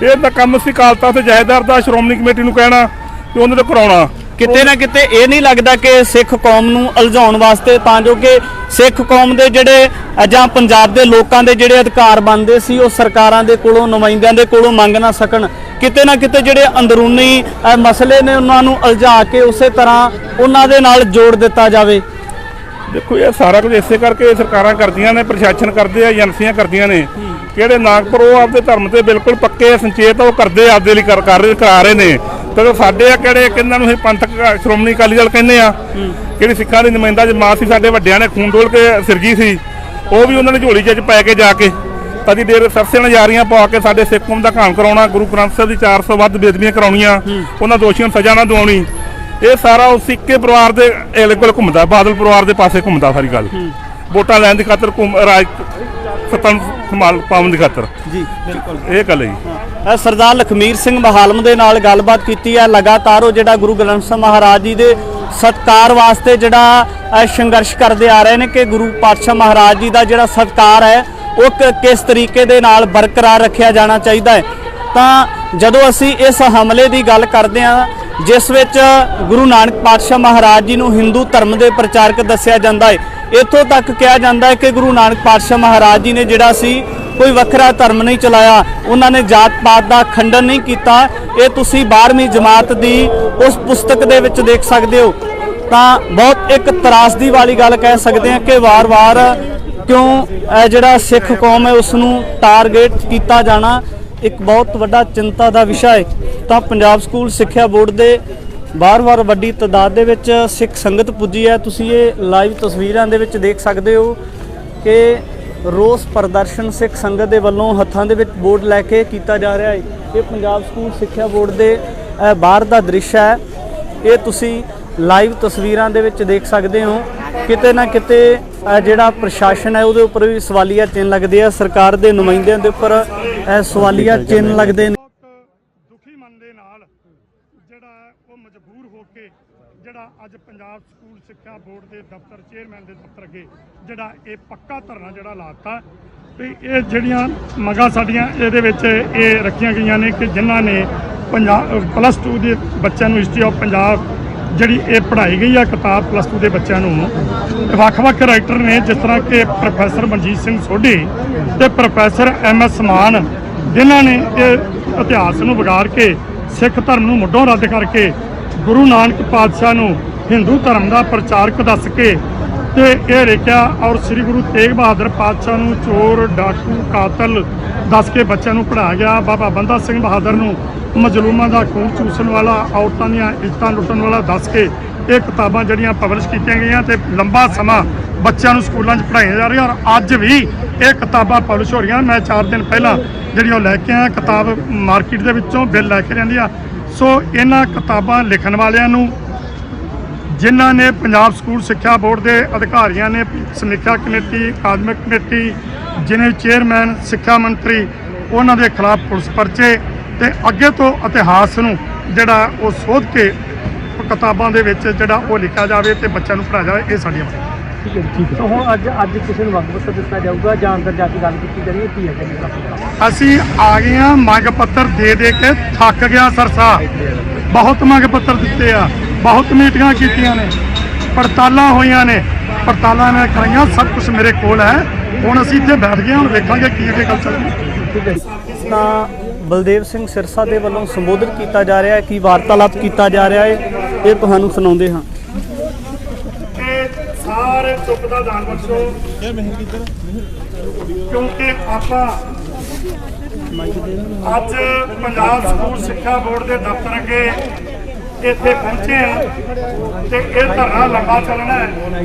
S3: ਇਹ ਤਾਂ ਕੰਮ ਸੀ ਕਾਲਤਾ ਤੇ ਜਥੇਦਾਰ ਦਾ, ਸ਼੍ਰੋਮਣੀ ਕਮੇਟੀ ਨੂੰ ਕਹਿਣਾ ਤੇ ਉਹਨਾਂ ਨੇ ਕਰਾਉਣਾ।
S1: ਕਿਤੇ ਨਾ ਕਿਤੇ ਇਹ ਨਹੀਂ ਲੱਗਦਾ ਕਿ ਸਿੱਖ ਕੌਮ ਨੂੰ ਉਲਝਾਉਣ ਵਾਸਤੇ, ਤਾਂ ਜੋ ਕਿ ਸਿੱਖ ਕੌਮ ਦੇ ਜਿਹੜੇ ਜਾਂ ਪੰਜਾਬ ਦੇ ਲੋਕਾਂ ਦੇ ਜਿਹੜੇ ਅਧਿਕਾਰ ਬਣਦੇ ਸੀ ਉਹ ਸਰਕਾਰਾਂ ਦੇ ਕੋਲੋਂ, ਨੁਮਾਇੰਦਿਆਂ ਦੇ ਕੋਲੋਂ ਮੰਗ ਨਾ ਸਕਣ, ਕਿਤੇ ਨਾ ਕਿਤੇ ਜਿਹੜੇ ਅੰਦਰੂਨੀ ਮਸਲੇ ਨੇ ਉਹਨਾਂ ਨੂੰ ਉਲਝਾ ਕੇ ਉਸੇ ਤਰ੍ਹਾਂ ਉਹਨਾਂ ਦੇ ਨਾਲ ਜੋੜ ਦਿੱਤਾ ਜਾਵੇ?
S3: ਦੇਖੋ, ਇਹ ਸਾਰਾ ਕੁਝ ਇਸੇ ਕਰਕੇ ਸਰਕਾਰਾਂ ਕਰਦੀਆਂ ਨੇ, ਪ੍ਰਸ਼ਾਸਨ ਕਰਦੇ ਆ, ਏਜੰਸੀਆਂ ਕਰਦੀਆਂ ਨੇ। ਕਿਹੜੇ ਨਾਗਪੁਰ ਉਹ ਆਪਦੇ ਧਰਮ ਤੇ ਬਿਲਕੁਲ ਪੱਕੇ ਸੰਚੇਤ, ਉਹ ਕਰਦੇ ਆਪਦੇ ਲਈ ਕਰਾ ਰਹੇ ਨੇ। ਤੇ ਸਾਡੇ ਆ ਕਿਹੜੇ, ਕਿਹਨਾਂ ਨੂੰ ਇਹ ਪੰਥਕ ਸ਼੍ਰੋਮਣੀ ਅਕਾਲੀ ਦਲ ਕਹਿੰਦੇ ਆ, ਕਿਹੜੀ ਸਿੱਖਾਂ ਦੀ ਨੁਮਾਇੰਦਾ ਜਮਾਤ ਸੀ, ਸਾਡੇ ਵੱਡਿਆਂ ਨੇ ਖੂਨ ਡੋਲ ਕੇ ਸਿਰਜੀ ਸੀ, ਉਹ ਵੀ ਉਹਨਾਂ ਨੇ ਝੋਲੀ 'ਚ ਪੈ ਕੇ ਜਾ ਕੇ ਕਦੀ ਦੇਰ ਸਰਸੇ ਨਜ਼ਾਰੀਆਂ ਪਾ ਕੇ ਸਾਡੇ ਸਿੱਖ ਕੌਮ ਦਾ ਘਾਣ ਕਰਾਉਣਾ, ਗੁਰੂ ਗ੍ਰੰਥ ਸਾਹਿਬ ਦੀ 400 ਵੱਧ ਬੇਦਬੀਆਂ ਕਰਾਉਣੀਆਂ, ਉਹਨਾਂ ਦੋਸ਼ੀਆਂ ਨੂੰ ਸਜ਼ਾ ਨਾ ਦਿਵਾਉਣੀ। ਇਹ ਸਾਰਾ ਉਸ ਸਿੱਕੇ ਪਰਿਵਾਰ ਦੇ ਕੋਲ ਘੁੰਮਦਾ, ਬਾਦਲ ਪਰਿਵਾਰ ਦੇ ਪਾਸੇ ਘੁੰਮਦਾ ਸਾਰੀ ਗੱਲ। ਵੋਟਾਂ ਲੈਣ ਦੀ ਖਾਤਰ ਸੱਤਾਂ ਨੂੰ ਸੰਭਾਲ ਪਾਉਣ ਦੀ ਖਾਤਰ
S1: ਜੀ ਬਿਲਕੁਲ
S3: ਇਹ ਗੱਲ ਹੈ ਜੀ।
S1: ਸਰਦਾਰ ਲਖਮੀਰ ਸਿੰਘ ਮਹਾਲਮ ਦੇ ਨਾਲ ਗੱਲਬਾਤ ਕੀਤੀ ਹੈ। ਲਗਾਤਾਰ ਉਹ ਜਿਹੜਾ ਗੁਰੂ ਗ੍ਰੰਥ ਸਾਹਿਬ ਮਹਾਰਾਜ ਜੀ ਦੇ ਸਤਿਕਾਰ ਵਾਸਤੇ ਜਿਹੜਾ ਸੰਘਰਸ਼ ਕਰਦੇ ਆ ਰਹੇ ਨੇ ਕਿ ਗੁਰੂ ਪਾਤਸ਼ਾਹ ਮਹਾਰਾਜ ਜੀ ਦਾ ਜਿਹੜਾ ਸਤਿਕਾਰ ਹੈ ਉਹ ਕਿਸ ਤਰੀਕੇ ਦੇ ਨਾਲ ਬਰਕਰਾਰ ਰੱਖਿਆ ਜਾਣਾ ਚਾਹੀਦਾ ਹੈ। ਤਾਂ ਜਦੋਂ ਅਸੀਂ ਇਸ ਹਮਲੇ ਦੀ ਗੱਲ ਕਰਦੇ ਹਾਂ ਜਿਸ ਵਿੱਚ ਗੁਰੂ ਨਾਨਕ ਪਾਤਸ਼ਾਹ ਮਹਾਰਾਜ ਜੀ ਨੂੰ ਹਿੰਦੂ ਧਰਮ ਦੇ ਪ੍ਰਚਾਰਕ ਦੱਸਿਆ ਜਾਂਦਾ ਹੈ, ਇੱਥੋਂ ਤੱਕ ਕਿਹਾ ਜਾਂਦਾ ਹੈ ਕਿ ਗੁਰੂ ਨਾਨਕ ਪਾਤਸ਼ਾਹ ਮਹਾਰਾਜ ਜੀ ਨੇ ਜਿਹੜਾ ਸੀ ਕੋਈ ਵੱਖਰਾ ਧਰਮ ਨਹੀਂ ਚਲਾਇਆ, ਉਹਨਾਂ ਨੇ ਜਾਤ ਪਾਤ ਦਾ ਖੰਡਨ ਨਹੀਂ ਕੀਤਾ। ਇਹ ਤੁਸੀਂ 12ਵੀਂ ਜਮਾਤ ਦੀ ਉਸ ਪੁਸਤਕ ਦੇ ਵਿੱਚ ਦੇਖ ਸਕਦੇ ਹੋ। ਤਾਂ ਬਹੁਤ ਇੱਕ ਤਰਾਸਦੀ ਵਾਲੀ ਗੱਲ ਕਹਿ ਸਕਦੇ ਹਾਂ ਕਿ ਵਾਰ-ਵਾਰ ਕਿਉਂ ਇਹ ਜਿਹੜਾ ਸਿੱਖ ਕੌਮ ਹੈ ਉਸ ਨੂੰ ਟਾਰਗੇਟ ਕੀਤਾ ਜਾਣਾ ਇੱਕ ਬਹੁਤ ਵੱਡਾ ਚਿੰਤਾ ਦਾ ਵਿਸ਼ਾ ਹੈ। ਤਾਂ ਪੰਜਾਬ ਸਕੂਲ ਸਿੱਖਿਆ ਬੋਰਡ ਦੇ ਵਾਰ-ਵਾਰ ਵੱਡੀ ਤਾਦਾਦ ਦੇ ਵਿੱਚ ਸਿੱਖ ਸੰਗਤ ਪੁੱਜੀ ਹੈ। ਤੁਸੀਂ ਇਹ ਲਾਈਵ ਤਸਵੀਰਾਂ ਦੇ ਵਿੱਚ ਦੇਖ ਸਕਦੇ ਹੋ ਕਿ ਰੋਸ ਪ੍ਰਦਰਸ਼ਨ ਸਿੱਖ ਸੰਗਤ ਦੇ ਵੱਲੋਂ ਹੱਥਾਂ ਦੇ ਵਿੱਚ ਬੋਰਡ ਲੈ ਕੇ ਕੀਤਾ ਜਾ ਰਿਹਾ ਹੈ। ਇਹ ਪੰਜਾਬ ਸਕੂਲ ਸਿੱਖਿਆ ਬੋਰਡ ਦੇ ਬਾਹਰ ਦਾ ਦ੍ਰਿਸ਼ ਹੈ। ਇਹ ਤੁਸੀਂ ਲਾਈਵ ਤਸਵੀਰਾਂ ਦੇ ਵਿੱਚ ਦੇਖ ਸਕਦੇ ਹੋ। ਕਿਤੇ ਨਾ ਕਿਤੇ ਜਿਹੜਾ ਪ੍ਰਸ਼ਾਸਨ ਹੈ ਉਹਦੇ ਉੱਪਰ ਵੀ ਸਵਾਲੀਆ ਚਿੰਨ੍ਹ ਲੱਗਦੇ ਆ, ਸਰਕਾਰ ਦੇ ਨੁਮਾਇੰਦਿਆਂ ਦੇ ਉੱਪਰ ਸਵਾਲੀਆ ਚਿੰਨ੍ਹ ਲੱਗਦੇ ਨੇ।
S5: ਦੁਖੀ ਮਨ ਦੇ ਨਾਲ ਜਿਹੜਾ ਉਹ ਮਜਬੂਰ ਹੋ ਕੇ ਜਿਹੜਾ ਅੱਜ ਪੰਜਾਬ ਸਕੂਲ ਸਿੱਖਿਆ ਬੋਰਡ ਦੇ ਦਫ਼ਤਰ ਚੇਅਰਮੈਨ ਦੇ ਦਫ਼ਤਰ ਅੱਗੇ ਜਿਹੜਾ ਇਹ ਪੱਕਾ ਧਰਨਾ ਜਿਹੜਾ ਲਾਤਾ ਵੀ ਇਹ ਜਿਹੜੀਆਂ ਮੰਗਾਂ ਸਾਡੀਆਂ ਇਹਦੇ ਵਿੱਚ ਇਹ ਰੱਖੀਆਂ ਗਈਆਂ ਨੇ ਕਿ ਜਿਨ੍ਹਾਂ ਨੇ ਪੰਜਾਬ +2 ਦੇ ਬੱਚਿਆਂ ਨੂੰ ਹਿਸਟਰੀ ਆਫ ਪੰਜਾਬ ਜਿਹੜੀ ਇਹ ਪੜ੍ਹਾਈ ਗਈ ਆ ਕਿਤਾਬ +2 ਦੇ ਬੱਚਿਆਂ ਨੂੰ ਵੱਖ-ਵੱਖ ਰਾਈਟਰ ਨੇ ਜਿਸ ਤਰ੍ਹਾਂ ਕਿ ਪ੍ਰੋਫੈਸਰ ਮਨਜੀਤ ਸਿੰਘ ਸੋਢੀ ਤੇ ਪ੍ਰੋਫੈਸਰ MS ਮਾਨ ਜਿਨ੍ਹਾਂ ਨੇ ਇਹ ਇਤਿਹਾਸ ਨੂੰ ਵਿਗਾੜ ਕੇ ਸਿੱਖ ਧਰਮ ਨੂੰ ਮੁੱਢੋਂ ਰੱਦ ਕਰਕੇ ਗੁਰੂ ਨਾਨਕ ਪਾਤਸ਼ਾਹ ਨੂੰ ਹਿੰਦੂ ਧਰਮ ਦਾ ਪ੍ਰਚਾਰਕ ਦੱਸ ਕੇ ਤੇ ਇਹ ਲਿਖਿਆ ਔਰ ਸ੍ਰੀ ਗੁਰੂ ਤੇਗ ਬਹਾਦਰ ਪਾਤਸ਼ਾਹ ਨੂੰ ਚੋਰ ਡਾਕੂ ਕਾਤਲ ਦੱਸ ਕੇ ਬੱਚਿਆਂ ਨੂੰ ਪੜ੍ਹਾਇਆ ਗਿਆ। ਬਾਬਾ ਬੰਦਾ ਸਿੰਘ ਬਹਾਦਰ ਨੂੰ ਮਜ਼ਲੂਮਾਂ ਦਾ ਖੂਨ ਚੂਸਣ ਵਾਲਾ, ਔਰਤਾਂ ਦੀਆਂ ਇੱਜ਼ਤਾਂ ਲੁੱਟਣ ਵਾਲਾ ਦੱਸ ਕੇ ਇਹ ਕਿਤਾਬਾਂ ਜਿਹੜੀਆਂ ਪਬਲਿਸ਼ ਕੀਤੀਆਂ ਗਈਆਂ ਤੇ ਲੰਬਾ ਸਮਾਂ ਬੱਚਿਆਂ ਨੂੰ ਸਕੂਲਾਂ 'ਚ ਪੜ੍ਹਾਈਆਂ ਜਾ ਰਹੀਆਂ ਔਰ ਅੱਜ ਵੀ ਇਹ ਕਿਤਾਬਾਂ ਪਬਲਿਸ਼ ਹੋ ਰਹੀਆਂ। ਮੈਂ 4 ਦਿਨ ਪਹਿਲਾਂ ਜਿਹੜੀ ਉਹ ਲੈ ਕੇ ਆਇਆ ਕਿਤਾਬ ਮਾਰਕੀਟ ਦੇ ਵਿੱਚੋਂ ਬਿੱਲ ਲੈ ਕੇ ਜਾਂਦੀ ਆ। ਸੋ ਇਹਨਾਂ ਕਿਤਾਬਾਂ ਲਿਖਣ ਵਾਲਿਆਂ ਨੂੰ ਜਿਨ੍ਹਾਂ ਨੇ ਪੰਜਾਬ ਸਕੂਲ ਸਿੱਖਿਆ ਬੋਰਡ ਦੇ ਅਧਿਕਾਰੀਆਂ ਨੇ ਸਮੀਖਿਆ ਕਮੇਟੀ, ਅਕਾਦਮਿਕ ਕਮੇਟੀ, ਜਿਹਨੇ ਚੇਅਰਮੈਨ, ਸਿੱਖਿਆ ਮੰਤਰੀ, ਉਹਨਾਂ ਦੇ ਖਿਲਾਫ ਪੁਲਿਸ ਪਰਚੇ ਤੇ ਅੱਗੇ ਤੋਂ ਇਤਿਹਾਸ ਨੂੰ ਜਿਹੜਾ ਉਹ ਸੋਧ ਕੇ ਕਿਤਾਬਾਂ ਦੇ ਵਿੱਚ ਜਿਹੜਾ ਉਹ ਲਿਖਿਆ ਜਾਵੇ ਤੇ ਬੱਚਿਆਂ ਨੂੰ ਪੜ੍ਹਾਇਆ ਜਾਵੇ। ਇਹ ਸਾਡੀਆਂ
S4: ਠੀਕ ਹੈ। ਤਾਂ ਹੁਣ ਅੱਜ ਕਿਸੇ ਨੂੰ ਮੰਗ ਪੱਤਰ ਦਿੱਤਾ ਜਾਊਗਾ ਜਾਂ ਅੰਦਰ ਜਾ ਕੇ ਗੱਲ ਕੀਤੀ ਜਾਣੀ ਕੀ ਹੈ ਜੀ?
S5: ਅਸੀਂ ਆ ਗਏ ਹਾਂ, ਮੰਗ ਪੱਤਰ ਦੇ ਕੇ ਥੱਕ ਗਿਆ ਸਰਸਾ। ਬਹੁਤ ਮੰਗ ਪੱਤਰ ਦਿੱਤੇ ਆ, ਬਹੁਤ ਮੀਟਿੰਗਾਂ ਕੀਤੀਆਂ ਨੇ, ਪੜਤਾਲਾਂ ਹੋਈਆਂ ਨੇ, ਪੜਤਾਲਾਂ ਮੈਂ ਕਰਾਈਆਂ, ਸਭ ਕੁਝ ਮੇਰੇ ਕੋਲ ਹੈ। ਹੁਣ ਅਸੀਂ ਇੱਥੇ ਬੈਠ ਗਏ, ਹੁਣ ਵੇਖਾਂਗੇ ਕੀ ਅੱਗੇ ਗੱਲ ਚੱਲਦੀ।
S1: ਤਾਂ ਬਲਦੇਵ ਸਿੰਘ ਸਿਰਸਾ ਦੇ ਵੱਲੋਂ ਸੰਬੋਧਨ ਕੀਤਾ ਜਾ ਰਿਹਾ ਹੈ ਕਿ ਵਾਰਤਾਲਾਪ ਕੀਤਾ ਜਾ ਰਿਹਾ ਹੈ, ਇਹ ਤੁਹਾਨੂੰ ਸੁਣਾਉਂਦੇ ਹਾਂ।
S5: ਸਾਰੇ ਚੁੱਪ ਦਾ ਦਾਨ ਬਖਸ਼ੋ ਕਿਉਂਕਿ ਆਪਾਂ ਅੱਜ ਪੰਜਾਬ ਸਕੂਲ ਸਿੱਖਿਆ ਬੋਰਡ ਦੇ ਦਫ਼ਤਰ ਅੱਗੇ ਇੱਥੇ ਪਹੁੰਚੇ ਆ ਤੇ ਇਹ ਧਰਨਾ ਲੰਬਾ ਚੱਲਣਾ ਹੈ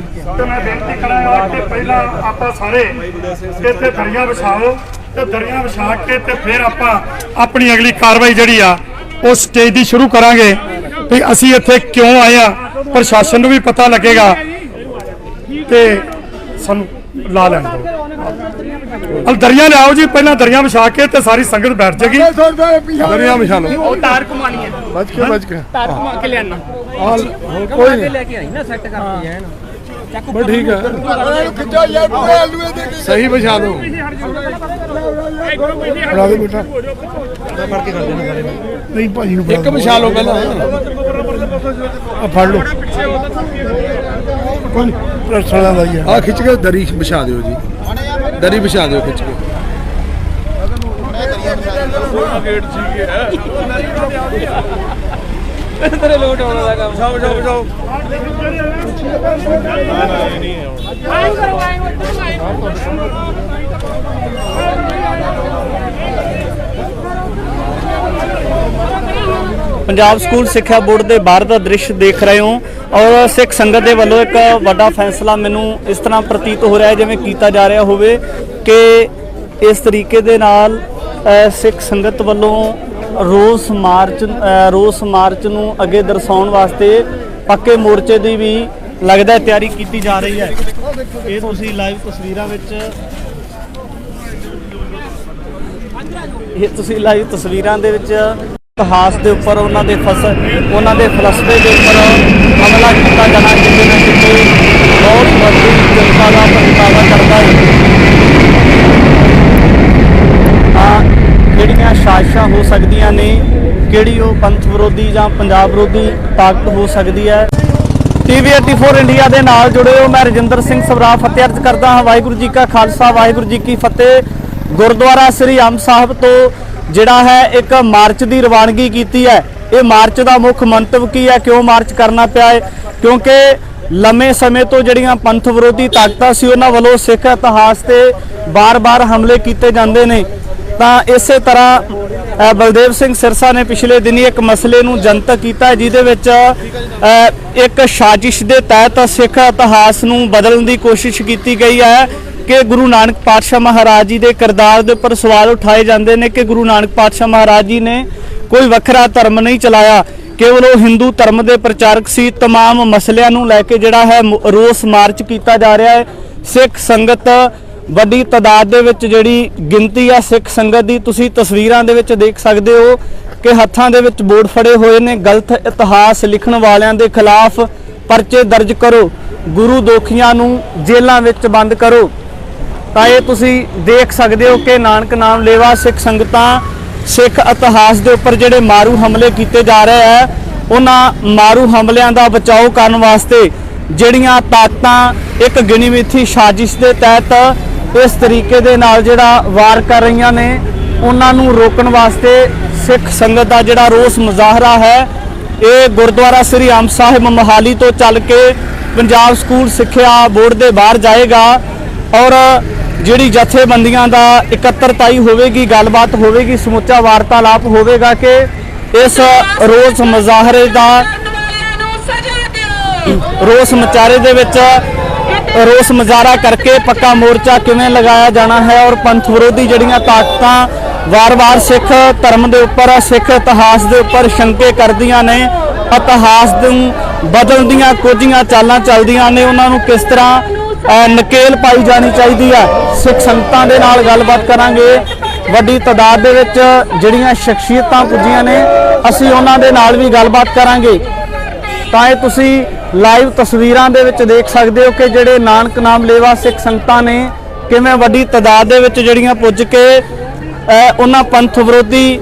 S5: ਤੇ ਮੈਂ ਬੇਨਤੀ ਕਰਾਂਗਾ ਕਿ ਪਹਿਲਾਂ ਆਪਾਂ ਸਾਰੇ ਇੱਥੇ ਦਰੀਆਂ ਵਿਛਾਓ ਤੇ ਦਰੀਆਂ ਵਿਛਾ ਕੇ ਤੇ ਫਿਰ ਆਪਾਂ ਆਪਣੀ ਅਗਲੀ ਕਾਰਵਾਈ ਜਿਹੜੀ ਆ ਉਹ ਸਟੇਜ ਦੀ ਸ਼ੁਰੂ ਕਰਾਂਗੇ ਵੀ ਅਸੀਂ ਇੱਥੇ ਕਿਉਂ ਆਏ ਆ। ਪ੍ਰਸ਼ਾਸਨ ਨੂੰ ਵੀ ਪਤਾ ਲੱਗੇਗਾ ਤੇ ਸਾਨੂੰ ਲਾ ਲੈਣ ਦਿਓ। ਦਰੀਆਂ ਲਿਆਓ ਜੀ, ਪਹਿਲਾਂ ਦਰੀਆਂ ਵਿਛਾ ਕੇ ਤੇ ਸਾਰੀ ਸੰਗਤ ਬੈਠ ਜਾਏਗੀ।
S3: ਦਰੀਆਂ ਵਿਛਾ ਲਓ।
S4: ਉਹ ਤਾਰ ਘੁਮਾਣੀ ਹੈ,
S3: ਬਚ ਕੇ
S4: ਤਾਰ ਘੁਮਾ ਕੇ ਲਿਆਣਾ
S3: ਕੋਈ ਨਹੀਂ
S4: ਲੈ ਕੇ ਆਈ ਨਾ ਸੈੱਟ ਕਰਕੇ ਜਾਣ।
S3: ਬਸ ਠੀਕ ਹੈ, ਸਹੀ ਵਿਛਾ ਲਓ। ਬਣਾ ਦੇ ਬੇਟਾ, ਫੜ ਕੇ ਕਰ ਦੇਣਾ ਸਾਰੇ ਨਹੀਂ ਭਾਜੀ ਨੂੰ ਇੱਕ ਵਿਛਾ ਲਓ ਪਹਿਲਾਂ ਆ ਫੜ ਲਓ। ਕੋਈ ਪ੍ਰਸ਼ਾਸਨ ਦਾ ਹੀ ਆ ਖਿੱਚ ਕੇ ਦਰੀ ਵਿਛਾ ਦਿਓ ਜੀ, ਦਰੀ ਵਿਛਾ ਦਿਓ ਖਿੱਚ ਕੇ। ਗੇਟ ਜੀ ਹੈ
S4: ਤੇਰੇ ਲੋਟ ਆਉਣ ਦਾ ਕੰਮ।
S3: ਬਚਾਓ
S1: ਪੰਜਾਬ ਸਕੂਲ ਸਿੱਖਿਆ ਬੋਰਡ ਦੇ ਬਾਹਰ ਦਾ ਦ੍ਰਿਸ਼ ਦੇਖ ਰਹੇ ਹੋ ਔਰ ਸਿੱਖ ਸੰਗਤ ਦੇ ਵੱਲੋਂ ਇੱਕ ਵੱਡਾ ਫੈਸਲਾ ਮੈਨੂੰ ਇਸ ਤਰ੍ਹਾਂ ਪ੍ਰਤੀਤ ਹੋ ਰਿਹਾ ਹੈ ਜਿਵੇਂ ਕੀਤਾ ਜਾ ਰਿਹਾ ਹੋਵੇ ਕਿ ਇਸ ਤਰੀਕੇ ਦੇ ਨਾਲ ਸਿੱਖ ਸੰਗਤ ਵੱਲੋਂ ਰੋਸ ਮਾਰਚ ਨੂੰ ਅੱਗੇ ਦਰਸਾਉਣ ਵਾਸਤੇ ਪੱਕੇ ਮੋਰਚੇ ਦੀ ਵੀ ਲੱਗਦਾ ਤਿਆਰੀ ਕੀਤੀ ਜਾ ਰਹੀ ਹੈ। ਇਹ ਤੁਸੀਂ ਲਾਈਵ ਤਸਵੀਰਾਂ ਵਿੱਚ ਇਹ ਤੁਸੀਂ ਲਾਈਵ ਤਸਵੀਰਾਂ ਦੇ ਵਿੱਚ ਇਤਿਹਾਸ ਦੇ ਉੱਪਰ ਉਹਨਾਂ ਦੇ ਫਲਸਫੇ ਦੇ ਉੱਪਰ ਹਮਲਾ ਕੀਤਾ ਜਾਣਾ ਕਿਤੇ ਨਾ ਕਿਤੇ ਬਹੁਤ ਵੱਡੀ ਜਨਤਾ ਦਾ ਪ੍ਰਗਟਾਵਾ ਕਰਦਾ ਹੈ। ਤਾਂ ਕਿਹੜੀਆਂ ਸਾਜ਼ਿਸ਼ਾਂ ਹੋ ਸਕਦੀਆਂ ਨੇ, ਕਿਹੜੀ ਉਹ ਪੰਥ ਵਿਰੋਧੀ ਜਾਂ ਪੰਜਾਬ ਵਿਰੋਧੀ ਤਾਕਤ ਹੋ ਸਕਦੀ ਹੈ। TV 84 ਇੰਡੀਆ ਦੇ ਨਾਲ ਜੁੜੇ ਹੋ, ਮੈਂ ਰਜਿੰਦਰ ਸਿੰਘ ਸਵਰਾ ਫਤਿਹ ਅਰਜ਼ ਕਰਦਾ ਹਾਂ। ਵਾਹਿਗੁਰੂ ਜੀ ਕਾ ਖਾਲਸਾ, ਵਾਹਿਗੁਰੂ ਜੀ ਕੀ ਫਤਿਹ। ਗੁਰਦੁਆਰਾ ਸ੍ਰੀ ਅੰਬ ਸਾਹਿਬ ਤੋਂ ਜਿਹੜਾ ਹੈ ਇੱਕ ਮਾਰਚ ਦੀ ਰਵਾਨਗੀ ਕੀਤੀ ਹੈ। ਇਹ ਮਾਰਚ ਦਾ ਮੁੱਖ ਮੰਤਵ ਕੀ ਹੈ, ਕਿਉਂ ਮਾਰਚ ਕਰਨਾ ਪਿਆ ਹੈ? ਕਿਉਂਕਿ ਲੰਮੇ ਸਮੇਂ ਤੋਂ ਜਿਹੜੀਆਂ ਪੰਥ ਵਿਰੋਧੀ ਤਾਕਤਾਂ ਸੀ ਉਹਨਾਂ ਵੱਲੋਂ ਸਿੱਖ ਇਤਿਹਾਸ ਤੇ ਬਾਰ-ਬਾਰ ਹਮਲੇ ਕੀਤੇ ਜਾਂਦੇ ਨੇ। ਤਾਂ ਇਸੇ ਤਰ੍ਹਾਂ ਬਲਦੇਵ ਸਿੰਘ ਸਿਰਸਾ ਨੇ ਪਿਛਲੇ ਦਿਨੀ ਇੱਕ ਮਸਲੇ ਨੂੰ ਜਨਤਕ ਕੀਤਾ, ਜਿਹਦੇ ਵਿੱਚ ਇੱਕ ਸਾਜ਼ਿਸ਼ ਦੇ ਤਹਿਤ ਸਿੱਖ ਇਤਿਹਾਸ ਨੂੰ ਬਦਲਣ ਦੀ ਕੋਸ਼ਿਸ਼ ਕੀਤੀ ਗਈ ਹੈ ਕਿ ਗੁਰੂ ਨਾਨਕ ਪਾਤਸ਼ਾਹ ਮਹਾਰਾਜ ਜੀ ਦੇ ਕਿਰਦਾਰ ਦੇ ਉੱਪਰ ਸਵਾਲ ਉਠਾਏ ਜਾਂਦੇ ਨੇ ਕਿ ਗੁਰੂ ਨਾਨਕ ਪਾਤਸ਼ਾਹ ਮਹਾਰਾਜ ਜੀ ਨੇ ਕੋਈ ਵੱਖਰਾ ਧਰਮ ਨਹੀਂ ਚਲਾਇਆ, ਕੇਵਲ ਉਹ ਹਿੰਦੂ ਧਰਮ ਦੇ ਪ੍ਰਚਾਰਕ ਸੀ। तमाम ਮਸਲਿਆਂ ਨੂੰ ਲੈ ਕੇ ਜਿਹੜਾ ਹੈ ਰੋਸ ਮਾਰਚ ਕੀਤਾ ਜਾ ਰਿਹਾ ਹੈ। ਸਿੱਖ ਸੰਗਤ ਵੱਡੀ ਤਾਦਾਦ ਦੇ ਵਿੱਚ ਜਿਹੜੀ ਗਿਣਤੀ ਆ ਸਿੱਖ ਸੰਗਤ ਦੀ, ਤੁਸੀਂ ਤਸਵੀਰਾਂ ਦੇ ਵਿੱਚ ਦੇਖ ਸਕਦੇ ਹੋ ਕਿ ਹੱਥਾਂ ਦੇ ਵਿੱਚ ਬੋਰਡ ਫੜੇ ਹੋਏ ਨੇ। ਗਲਤ ਇਤਿਹਾਸ ਲਿਖਣ ਵਾਲਿਆਂ ਦੇ ਖਿਲਾਫ ਪਰਚੇ ਦਰਜ ਕਰੋ, ਗੁਰੂ ਦੋਖੀਆਂ ਨੂੰ ਜੇਲ੍ਹਾਂ ਵਿੱਚ ਬੰਦ ਕਰੋ। ਤਾਂ ਇਹ ਤੁਸੀਂ ਦੇਖ ਸਕਦੇ ਹੋ ਕਿ ਨਾਨਕ ਨਾਮ ਲੇਵਾ ਸਿੱਖ ਸੰਗਤਾਂ ਸਿੱਖ ਇਤਿਹਾਸ ਦੇ ਉੱਪਰ ਜਿਹੜੇ ਮਾਰੂ ਹਮਲੇ ਕੀਤੇ ਜਾ ਰਹੇ ਹੈ, ਉਹਨਾਂ ਮਾਰੂ ਹਮਲਿਆਂ ਦਾ ਬਚਾਓ ਕਰਨ ਵਾਸਤੇ ਜਿਹੜੀਆਂ ਤਾਕਤਾਂ ਇੱਕ ਗਿਣੀ ਮਿਥੀ ਸਾਜ਼ਿਸ਼ ਦੇ ਤਹਿਤ ਇਸ ਤਰੀਕੇ ਦੇ ਨਾਲ ਜਿਹੜਾ ਵਾਰ ਕਰ ਰਹੀਆਂ ਨੇ, ਉਹਨਾਂ ਨੂੰ ਰੋਕਣ ਵਾਸਤੇ ਸਿੱਖ ਸੰਗਤ ਦਾ ਜਿਹੜਾ ਰੋਸ ਮੁਜ਼ਾਹਰਾ ਹੈ ਇਹ ਗੁਰਦੁਆਰਾ ਸ੍ਰੀ ਅੰਬ ਸਾਹਿਬ ਮੋਹਾਲੀ ਤੋਂ ਚੱਲ ਕੇ ਪੰਜਾਬ ਸਕੂਲ ਸਿੱਖਿਆ ਬੋਰਡ ਦੇ ਬਾਹਰ ਜਾਏਗਾ ਔਰ ਜਿਹੜੀ ਜਥੇਬੰਦੀਆਂ ਦਾ ਇਕੱਤਰਤਾਈ ਹੋਵੇਗੀ, ਗੱਲਬਾਤ ਹੋਵੇਗੀ, ਸਮੁੱਚਾ ਵਾਰਤਾਲਾਪ ਹੋਵੇਗਾ ਕਿ ਇਸ ਰੋਸ ਮੁਜ਼ਾਹਰੇ ਦਾ ਰੋਸ ਮੁਜ਼ਾਹਰੇ ਦੇ ਵਿੱਚ ਰੋਸ ਮੁਜ਼ਾਹਰਾ ਕਰਕੇ ਪੱਕਾ ਮੋਰਚਾ ਕਿਵੇਂ ਲਗਾਇਆ ਜਾਣਾ ਹੈ ਔਰ ਪੰਥ ਵਿਰੋਧੀ ਜਿਹੜੀਆਂ ਤਾਕਤਾਂ ਵਾਰ-ਵਾਰ ਸਿੱਖ ਧਰਮ ਦੇ ਉੱਪਰ, ਸਿੱਖ ਇਤਿਹਾਸ ਦੇ ਉੱਪਰ ਸ਼ੰਕੇ ਕਰਦੀਆਂ ਨੇ, ਇਤਿਹਾਸ ਨੂੰ ਬਦਲਣ ਦੀਆਂ ਕੋਝੀਆਂ ਚਾਲਾਂ ਚੱਲਦੀਆਂ ਨੇ, ਉਹਨਾਂ ਨੂੰ ਕਿਸ ਤਰ੍ਹਾਂ ਨਕੇਲ ਪਾਈ ਜਾਣੀ ਚਾਹੀਦੀ ਹੈ। ਸਿੱਖ ਸੰਗਤਾਂ ਦੇ ਨਾਲ ਗੱਲਬਾਤ ਕਰਾਂਗੇ। ਵੱਡੀ ਤਾਦਾਦ ਦੇ ਵਿੱਚ ਜਿਹੜੀਆਂ ਸ਼ਖਸੀਅਤਾਂ ਪੁੱਜੀਆਂ ਨੇ ਅਸੀਂ ਉਹਨਾਂ ਦੇ ਨਾਲ ਵੀ ਗੱਲਬਾਤ ਕਰਾਂਗੇ। ਤਾਂ ਇਹ ਤੁਸੀਂ ਲਾਈਵ ਤਸਵੀਰਾਂ ਦੇ ਵਿੱਚ ਦੇਖ ਸਕਦੇ ਹੋ ਕਿ ਜਿਹੜੇ ਨਾਨਕ ਨਾਮ ਲੇਵਾ ਸਿੱਖ ਸੰਗਤਾਂ ਨੇ ਕਿਵੇਂ ਵੱਡੀ ਤਾਦਾਦ ਦੇ ਵਿੱਚ ਜਿਹੜੀਆਂ ਪੁੱਜ ਕੇ ਉਹਨਾਂ ਪੰਥ ਵਿਰੋਧੀ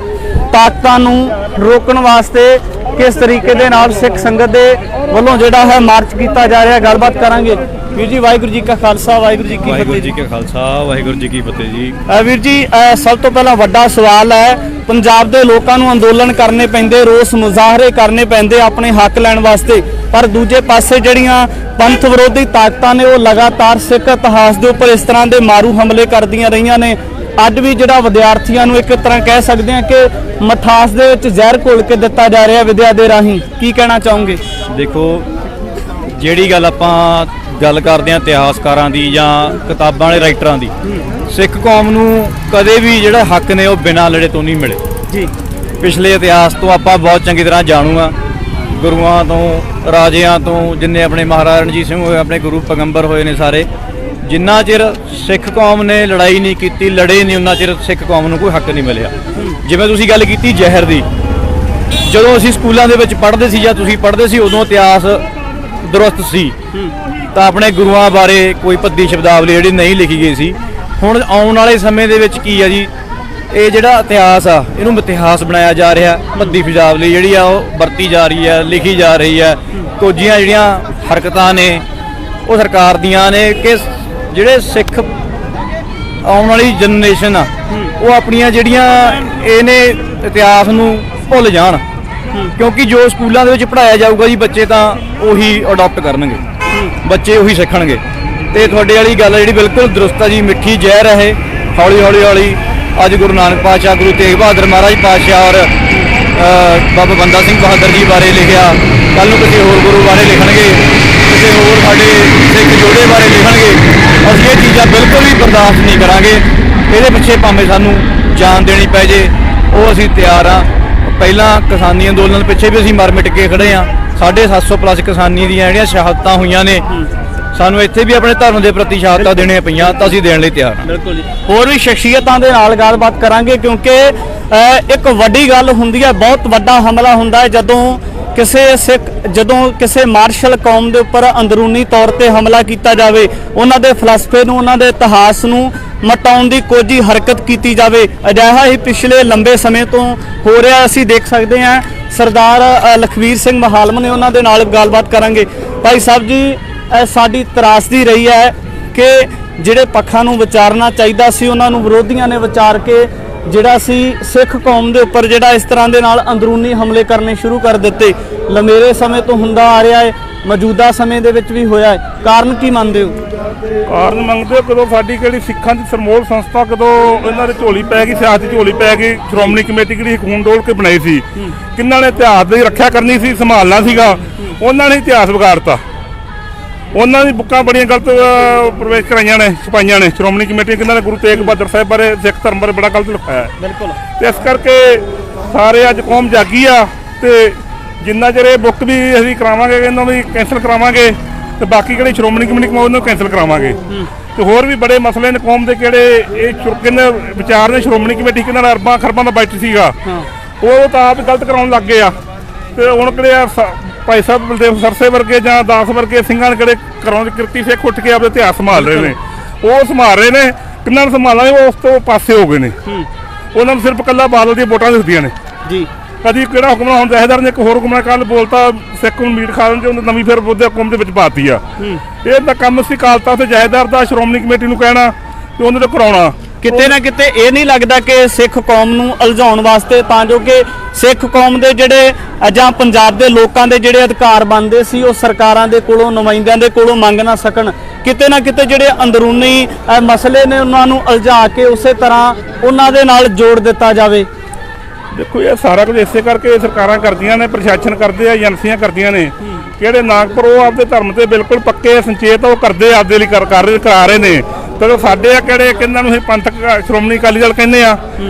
S1: ਤਾਕਤਾਂ ਨੂੰ ਰੋਕਣ ਵਾਸਤੇ ਕਿਸ ਤਰੀਕੇ ਦੇ ਨਾਲ ਸਿੱਖ ਸੰਗਤ ਦੇ ਵੱਲੋਂ ਜਿਹੜਾ ਹੈ ਮਾਰਚ ਕੀਤਾ ਜਾ ਰਿਹਾ। ਗੱਲਬਾਤ ਕਰਾਂਗੇ। ਵੀਰ ਜੀ ਵਾਹਿਗੁਰੂ ਜੀ ਕਾ ਖਾਲਸਾ, ਵਾਹਿਗੁਰੂ ਜੀ ਕੀ ਫਤਿਹ।
S2: ਵਾਹਿਗੁਰੂ ਜੀ ਕਾ ਖਾਲਸਾ, ਵਾਹਿਗੁਰੂ ਜੀ ਕੀ ਫਤਿਹ ਜੀ।
S1: ਵੀਰ ਜੀ ਸਭ ਤੋਂ ਪਹਿਲਾਂ ਵੱਡਾ ਸਵਾਲ ਹੈ, ਪੰਜਾਬ ਦੇ ਲੋਕਾਂ ਨੂੰ ਅੰਦੋਲਨ ਕਰਨੇ ਪੈਂਦੇ, ਰੋਸ ਮੁਜ਼ਾਹਰੇ ਕਰਨੇ ਪੈਂਦੇ ਆਪਣੇ ਹੱਕ ਲੈਣ ਵਾਸਤੇ, ਪਰ ਦੂਜੇ ਪਾਸੇ ਜਿਹੜੀਆਂ ਪੰਥ ਵਿਰੋਧੀ ਤਾਕਤਾਂ ਨੇ ਉਹ ਲਗਾਤਾਰ ਸਿੱਖ ਇਤਿਹਾਸ ਦੇ ਉੱਪਰ ਇਸ ਤਰ੍ਹਾਂ ਦੇ ਮਾਰੂ ਹਮਲੇ ਕਰਦੀਆਂ ਰਹੀਆਂ ਨੇ। ਅੱਜ ਵੀ ਜਿਹੜਾ ਵਿਦਿਆਰਥੀਆਂ ਨੂੰ ਇੱਕ ਤਰ੍ਹਾਂ ਕਹਿ ਸਕਦੇ ਹਾਂ ਕਿ ਮਠਾਸ ਦੇ ਵਿੱਚ ਜ਼ਹਿਰ ਘੋਲ ਕੇ ਦਿੱਤਾ ਜਾ ਰਿਹਾ ਵਿਦਿਆ ਦੇ ਰਾਹੀਂ, ਕੀ ਕਹਿਣਾ ਚਾਹੋਗੇ?
S2: ਦੇਖੋ, ਜਿਹੜੀ ਗੱਲ ਆਪਾਂ ਗੱਲ ਕਰਦੇ ਹਾਂ ਇਤਿਹਾਸਕਾਰਾਂ ਦੀ ਜਾਂ ਕਿਤਾਬਾਂ ਵਾਲੇ ਰਾਈਟਰਾਂ ਦੀ, ਸਿੱਖ ਕੌਮ ਨੂੰ ਕਦੇ ਵੀ ਜਿਹੜਾ ਹੱਕ ਨੇ ਉਹ ਬਿਨਾਂ ਲੜੇ ਤੋਂ ਨਹੀਂ ਮਿਲੇ
S1: ਜੀ।
S2: ਪਿਛਲੇ ਇਤਿਹਾਸ ਤੋਂ ਆਪਾਂ ਬਹੁਤ ਚੰਗੀ ਤਰ੍ਹਾਂ ਜਾਣੂ ਆ, ਗੁਰੂਆਂ ਤੋਂ, ਰਾਜਿਆਂ ਤੋਂ, ਜਿੰਨੇ ਆਪਣੇ ਮਹਾਰਾਜਾ ਰਣਜੀਤ ਸਿੰਘ ਹੋਏ, ਆਪਣੇ ਗੁਰੂ ਪੈਗੰਬਰ ਹੋਏ ਨੇ ਸਾਰੇ, ਜਿੰਨਾ ਚਿਰ ਸਿੱਖ ਕੌਮ ਨੇ ਲੜਾਈ ਨਹੀਂ ਕੀਤੀ, ਲੜੇ ਨਹੀਂ, ਉਹਨਾਂ ਚਿਰ ਸਿੱਖ ਕੌਮ ਨੂੰ ਕੋਈ ਹੱਕ ਨਹੀਂ ਮਿਲਿਆ। ਜਿਵੇਂ ਤੁਸੀਂ ਗੱਲ ਕੀਤੀ ਜ਼ਹਿਰ ਦੀ, ਜਦੋਂ ਅਸੀਂ ਸਕੂਲਾਂ ਦੇ ਵਿੱਚ ਪੜ੍ਹਦੇ ਸੀ ਜਾਂ ਤੁਸੀਂ ਪੜ੍ਹਦੇ ਸੀ ਉਦੋਂ ਇਤਿਹਾਸ ਦਰੁਸਤ ਸੀ, ਤਾਂ ਆਪਣੇ ਗੁਰੂਆਂ ਬਾਰੇ ਕੋਈ ਭੱਦੀ ਸ਼ਬਦਾਵਲੀ ਜਿਹੜੀ ਨਹੀਂ ਲਿਖੀ ਗਈ ਸੀ। ਹੁਣ ਆਉਣ ਵਾਲੇ ਸਮੇਂ ਦੇ ਵਿੱਚ ਕੀ ਆ ਜੀ, ਇਹ ਜਿਹੜਾ ਇਤਿਹਾਸ ਆ ਇਹਨੂੰ ਇਤਿਹਾਸ ਬਣਾਇਆ ਜਾ ਰਿਹਾ, ਭੱਦੀ ਸ਼ਬਦਾਵਲੀ ਜਿਹੜੀ ਆ ਉਹ ਵਰਤੀ ਜਾ ਰਹੀ ਹੈ, ਲਿਖੀ ਜਾ ਰਹੀ ਹੈ। ਕੋਝੀਆਂ ਜਿਹੜੀਆਂ ਹਰਕਤਾਂ ਨੇ ਉਹ ਸਰਕਾਰ ਦੀਆਂ ਨੇ ਕਿ ਜਿਹੜੇ ਸਿੱਖ ਆਉਣ ਵਾਲੀ ਜਨਰੇਸ਼ਨ ਆ ਉਹ ਆਪਣੀਆਂ ਜਿਹੜੀਆਂ ਇਹਨੇ ਇਤਿਹਾਸ ਨੂੰ ਭੁੱਲ ਜਾਣ, ਕਿਉਂਕਿ ਜੋ ਸਕੂਲਾਂ ਦੇ ਵਿੱਚ ਪੜ੍ਹਾਇਆ ਜਾਊਗਾ ਜੀ ਬੱਚੇ ਤਾਂ ਉਹੀ ਅਡਾਪਟ ਕਰਨਗੇ, ਬੱਚੇ ਉਹੀ ਸਿੱਖਣਗੇ। ਤੇ ਤੁਹਾਡੇ ਵਾਲੀ ਗੱਲ ਜਿਹੜੀ ਬਿਲਕੁਲ ਦਰੁਸਤ ਆ ਜੀ, ਮਿੱਠੀ ਜ਼ਹਿਰ ਹੈ ਹੌਲੀ ਹੌਲੀ ਹੌਲੀ। ਅੱਜ ਗੁਰੂ ਨਾਨਕ ਪਾਤਸ਼ਾਹ, ਗੁਰੂ ਤੇਗ ਬਹਾਦਰ ਮਹਾਰਾਜ ਪਾਤਸ਼ਾਹ ਔਰ ਬਾਬਾ ਬੰਦਾ ਸਿੰਘ ਬਹਾਦਰ ਜੀ ਬਾਰੇ ਲਿਖਿਆ, ਕੱਲ੍ਹ ਨੂੰ ਕਿਸੇ ਹੋਰ ਗੁਰੂ ਬਾਰੇ ਲਿਖਣਗੇ, ਕਿਸੇ ਹੋਰ ਸਾਡੇ ਸਿੱਖ ਜੋੜੇ ਬਾਰੇ ਲਿਖਣਗੇ। ਅਸੀਂ ਇਹ ਚੀਜ਼ਾਂ ਬਿਲਕੁਲ ਵੀ ਬਰਦਾਸ਼ਤ ਨਹੀਂ ਕਰਾਂਗੇ। ਇਹਦੇ ਪਿੱਛੇ ਭਾਵੇਂ ਸਾਨੂੰ ਜਾਨ ਦੇਣੀ ਪੈ ਜੇ, ਉਹ ਅਸੀਂ ਤਿਆਰ ਹਾਂ। ਪਹਿਲਾਂ ਕਿਸਾਨੀ ਅੰਦੋਲਨ ਪਿੱਛੇ ਵੀ ਅਸੀਂ ਮਰ ਮਿਟ ਕੇ ਖੜੇ ਹਾਂ। 750 ਪਲੱਸ ਕਿਸਾਨੀ ਦੀਆਂ ਜਿਹੜੀਆਂ ਸ਼ਹਾਦਤਾਂ ਹੋਈਆਂ ਨੇ, ਸਾਨੂੰ ਇੱਥੇ ਵੀ ਆਪਣੇ ਧਰਮ ਦੇ ਪ੍ਰਤੀ ਸ਼ਹਾਦਤਾਂ ਦੇਣੀਆਂ ਪਈਆਂ ਤਾਂ ਅਸੀਂ ਦੇਣ ਲਈ ਤਿਆਰ ਹਾਂ।
S1: ਬਿਲਕੁਲ ਜੀ। ਹੋਰ ਵੀ ਸ਼ਖਸੀਅਤਾਂ ਦੇ ਨਾਲ ਗੱਲਬਾਤ ਕਰਾਂਗੇ ਕਿਉਂਕਿ ਇੱਕ ਵੱਡੀ ਗੱਲ ਹੁੰਦੀ ਹੈ, ਬਹੁਤ ਵੱਡਾ ਹਮਲਾ ਹੁੰਦਾ ਹੈ ਜਦੋਂ ਕਿਸੇ ਮਾਰਸ਼ਲ ਕੌਮ ਦੇ ਉੱਪਰ ਅੰਦਰੂਨੀ ਤੌਰ ਤੇ ਹਮਲਾ ਕੀਤਾ ਜਾਵੇ, ਉਹਨਾਂ ਦੇ ਫਲਸਫੇ ਨੂੰ, ਉਹਨਾਂ ਦੇ ਇਤਿਹਾਸ ਨੂੰ ਮਟਾਉਣ ਦੀ ਕੋਈ ਹਰਕਤ ਕੀਤੀ ਜਾਵੇ। ਅਜਿਹਾ ਹੀ ਪਿਛਲੇ ਲੰਬੇ ਸਮੇਂ ਤੋਂ ਹੋ ਰਿਹਾ ਅਸੀਂ ਦੇਖ ਸਕਦੇ ਹਾਂ। ਸਰਦਾਰ ਲਖਵੀਰ ਸਿੰਘ ਮਹਾਲਮ ਨੇ, ਉਹਨਾਂ ਦੇ ਨਾਲ ਗੱਲਬਾਤ ਕਰਾਂਗੇ। ਭਾਈ ਸਾਹਿਬ ਜੀ, ਸਾਡੀ ਤਰਾਸਦੀ ਰਹੀ ਹੈ ਕਿ ਜਿਹੜੇ ਪੱਖਾਂ ਨੂੰ ਵਿਚਾਰਨਾ ਚਾਹੀਦਾ ਸੀ ਉਹਨਾਂ ਨੂੰ ਵਿਰੋਧੀਆਂ ਨੇ ਵਿਚਾਰ ਕੇ ਜਿਹੜਾ ਸੀ ਸਿੱਖ ਕੌਮ ਦੇ ਉੱਪਰ ਜਿਹੜਾ ਇਸ ਤਰ੍ਹਾਂ ਦੇ ਨਾਲ ਅੰਦਰੂਨੀ ਹਮਲੇ ਕਰਨੇ ਸ਼ੁਰੂ ਕਰ ਦਿੱਤੇ। ਲੰਮੇਰੇ ਸਮੇਂ ਤੋਂ ਹੁੰਦਾ ਆ ਰਿਹਾ ਹੈ, ਮੌਜੂਦਾ ਸਮੇਂ ਦੇ ਵਿੱਚ ਵੀ ਹੋਇਆ ਹੈ। ਕਾਰਨ ਕੀ ਮੰਨਦੇ ਹੋ?
S3: ਕਾਰਨ ਮੰਗਦੇ ਹੋ, ਕਦੋਂ ਸਾਡੀ ਕਿਹੜੀ ਸਿੱਖਾਂ ਦੀ ਸਰਮੋਲ ਸੰਸਥਾ ਕਦੋਂ ਇਹਨਾਂ ਦੇ ਝੋਲੀ ਪੈ ਗਈ, ਸਿਆਸਤ ਝੋਲੀ ਪੈ ਗਈ, ਸ਼੍ਰੋਮਣੀ ਕਮੇਟੀ ਜਿਹੜੀ ਖੂਨ ਡੋਲ ਕੇ ਬਣਾਈ ਸੀ, ਕਿੰਨਾਂ ਨੇ ਇਤਿਹਾਸ ਦੀ ਰੱਖਿਆ ਕਰਨੀ ਸੀ, ਸੰਭਾਲਣਾ ਸੀਗਾ, ਉਹਨਾਂ ਨੇ ਇਤਿਹਾਸ ਵਿਗਾੜਤਾ। ਉਹਨਾਂ ਦੀ ਬੁੱਕਾਂ ਬੜੀਆਂ ਗਲਤ ਪ੍ਰਵੇਸ਼ ਕਰਾਈਆਂ ਨੇ, ਛਪਾਈਆਂ ਨੇ। ਸ਼੍ਰੋਮਣੀ ਕਮੇਟੀ ਕਿੰਨਾਂ ਨੇ ਗੁਰੂ ਤੇਗ ਬਹਾਦਰ ਸਾਹਿਬ ਬਾਰੇ, ਸਿੱਖ ਧਰਮ ਬਾਰੇ ਬੜਾ ਗਲਤ ਲਿਖਾਇਆ ਹੈ।
S1: ਬਿਲਕੁਲ।
S3: ਤੇ ਇਸ ਕਰਕੇ ਸਾਰੇ ਅੱਜ ਕੌਮ ਜਾਗੀ ਆ, ਤੇ ਜਿੰਨਾ ਚਿਰ ਇਹ ਬੁੱਕ ਵੀ ਅਸੀਂ ਕਰਾਵਾਂਗੇ, ਇਹਨਾਂ ਵੀ ਕੈਂਸਲ ਕਰਾਵਾਂਗੇ, ਤੇ ਬਾਕੀ ਕਿਹੜੇ ਸ਼੍ਰੋਮਣੀ ਕਮੇਟੀ ਉਹਨੂੰ ਕੈਂਸਲ ਕਰਾਵਾਂਗੇ। ਤੇ ਹੋਰ ਵੀ ਬੜੇ ਮਸਲੇ ਨੇ ਕੌਮ ਦੇ, ਕਿਹੜੇ ਇਹ ਕਿੰਨੇ ਵਿਚਾਰ ਨੇ। ਸ਼੍ਰੋਮਣੀ ਕਮੇਟੀ ਕਿੰਨਾ ਅਰਬਾਂ ਖਰਬਾਂ ਦਾ ਬਜਟ ਸੀਗਾ, ਉਹ ਤਾਂ ਆਪ ਗਲਤ ਕਰਾਉਣ ਲੱਗ ਗਏ ਆ। ਤੇ ਹੁਣ ਕਿਹੜੇ ਆ ਭਾਈ ਸਾਹਿਬ ਬਲਦੇਵ ਸਰਸੇ ਵਰਗੇ ਜਾਂ ਦਾਸ ਵਰਗੇ ਸਿੰਘਾਂ ਨੇ ਕਿਹੜੇ ਕਰਾਉਣ ਕਿਰਤੀ ਸਿੱਖ ਉੱਠ ਕੇ ਆਪਣੇ ਇਤਿਹਾਸ ਸੰਭਾਲ ਰਹੇ ਨੇ, ਉਹ ਸੰਭਾਲ ਰਹੇ ਨੇ। ਕਿੰਨਾਂ ਨੂੰ ਸੰਭਾਲਾਂਗੇ, ਉਹ ਉਸ ਤੋਂ ਪਾਸੇ ਹੋ ਗਏ ਨੇ। ਉਹਨਾਂ ਨੂੰ ਸਿਰਫ ਇਕੱਲਾ ਬਾਦਲ ਦੀਆਂ ਵੋਟਾਂ ਦਿਖਦੀਆਂ ਨੇ ਜੀ। ਕਦੀ ਕਿਹੜਾ ਹੁਕਮਰਾਨ ਹੁਣ ਜਥੇਦਾਰ ਨੇ ਇੱਕ ਹੋਰ ਹੁਕਮਰਾਨ ਕੱਲ ਬੋਲਤਾ, ਸਿੱਖ ਨੂੰ ਮੀਟ ਖਾ ਲੈਣ, ਉਹਨੇ ਨਵੀਂ ਫਿਰ ਉਹਦੇ ਹੁਕਮ ਦੇ ਵਿੱਚ ਪਾਤੀ ਆ। ਇਹ ਤਾਂ ਕੰਮ ਸੀ ਕਾਲਤਾ ਤੇ ਜਥੇਦਾਰ ਦਾ, ਸ਼੍ਰੋਮਣੀ ਕਮੇਟੀ ਨੂੰ ਕਹਿਣਾ ਤੇ ਉਹਨਾਂ ਤੋਂ ਕਰਾਉਣਾ।
S1: ਕਿਤੇ ਨਾ ਕਿਤੇ ਇਹ ਨਹੀਂ ਲੱਗਦਾ ਕਿ ਸਿੱਖ ਕੌਮ ਨੂੰ ਉਲਝਾਉਣ ਵਾਸਤੇ, ਤਾਂ ਜੋ ਕਿ ਸਿੱਖ ਕੌਮ ਦੇ ਜਿਹੜੇ ਜਾਂ ਪੰਜਾਬ ਦੇ ਲੋਕਾਂ ਦੇ ਜਿਹੜੇ ਅਧਿਕਾਰ ਬਣਦੇ ਸੀ ਉਹ ਸਰਕਾਰਾਂ ਦੇ ਕੋਲੋਂ, ਨੁਮਾਇੰਦਿਆਂ ਦੇ ਕੋਲੋਂ ਮੰਗ ਨਾ ਸਕਣ। ਕਿਤੇ ਨਾ ਕਿਤੇ ਜਿਹੜੇ ਅੰਦਰੂਨੀ ਮਸਲੇ ਨੇ ਉਹਨਾਂ ਨੂੰ ਉਲਝਾ ਕੇ ਉਸੇ ਤਰ੍ਹਾਂ ਉਹਨਾਂ ਦੇ ਨਾਲ ਜੋੜ ਦਿੱਤਾ ਜਾਵੇ।
S3: ਦੇਖੋ ਇਹ ਸਾਰਾ ਕੁਝ ਇਸੇ ਕਰਕੇ ਸਰਕਾਰਾਂ ਕਰਦੀਆਂ ਨੇ, ਪ੍ਰਸ਼ਾਸਨ ਕਰਦੇ ਆ, ਏਜੰਸੀਆਂ ਕਰਦੀਆਂ ਨੇ। ਕਿਹੜੇ ਨਾਗਪੁਰ ਉਹ ਆਪਦੇ ਧਰਮ ਤੇ ਬਿਲਕੁਲ ਪੱਕੇ ਸੰਚੇਤ, ਉਹ ਕਰਦੇ ਆਪਦੇ ਲਈ ਕਰਾ ਰਹੇ ਨੇ। ਤੇ ਸਾਡੇ ਆ ਕਿਹੜੇ ਕਿੰਨਾਂ ਨੂੰ ਅਸੀਂ ਪੰਥਕ ਸ਼੍ਰੋਮਣੀ ਅਕਾਲੀ ਦਲ ਕਹਿੰਦੇ ਆ,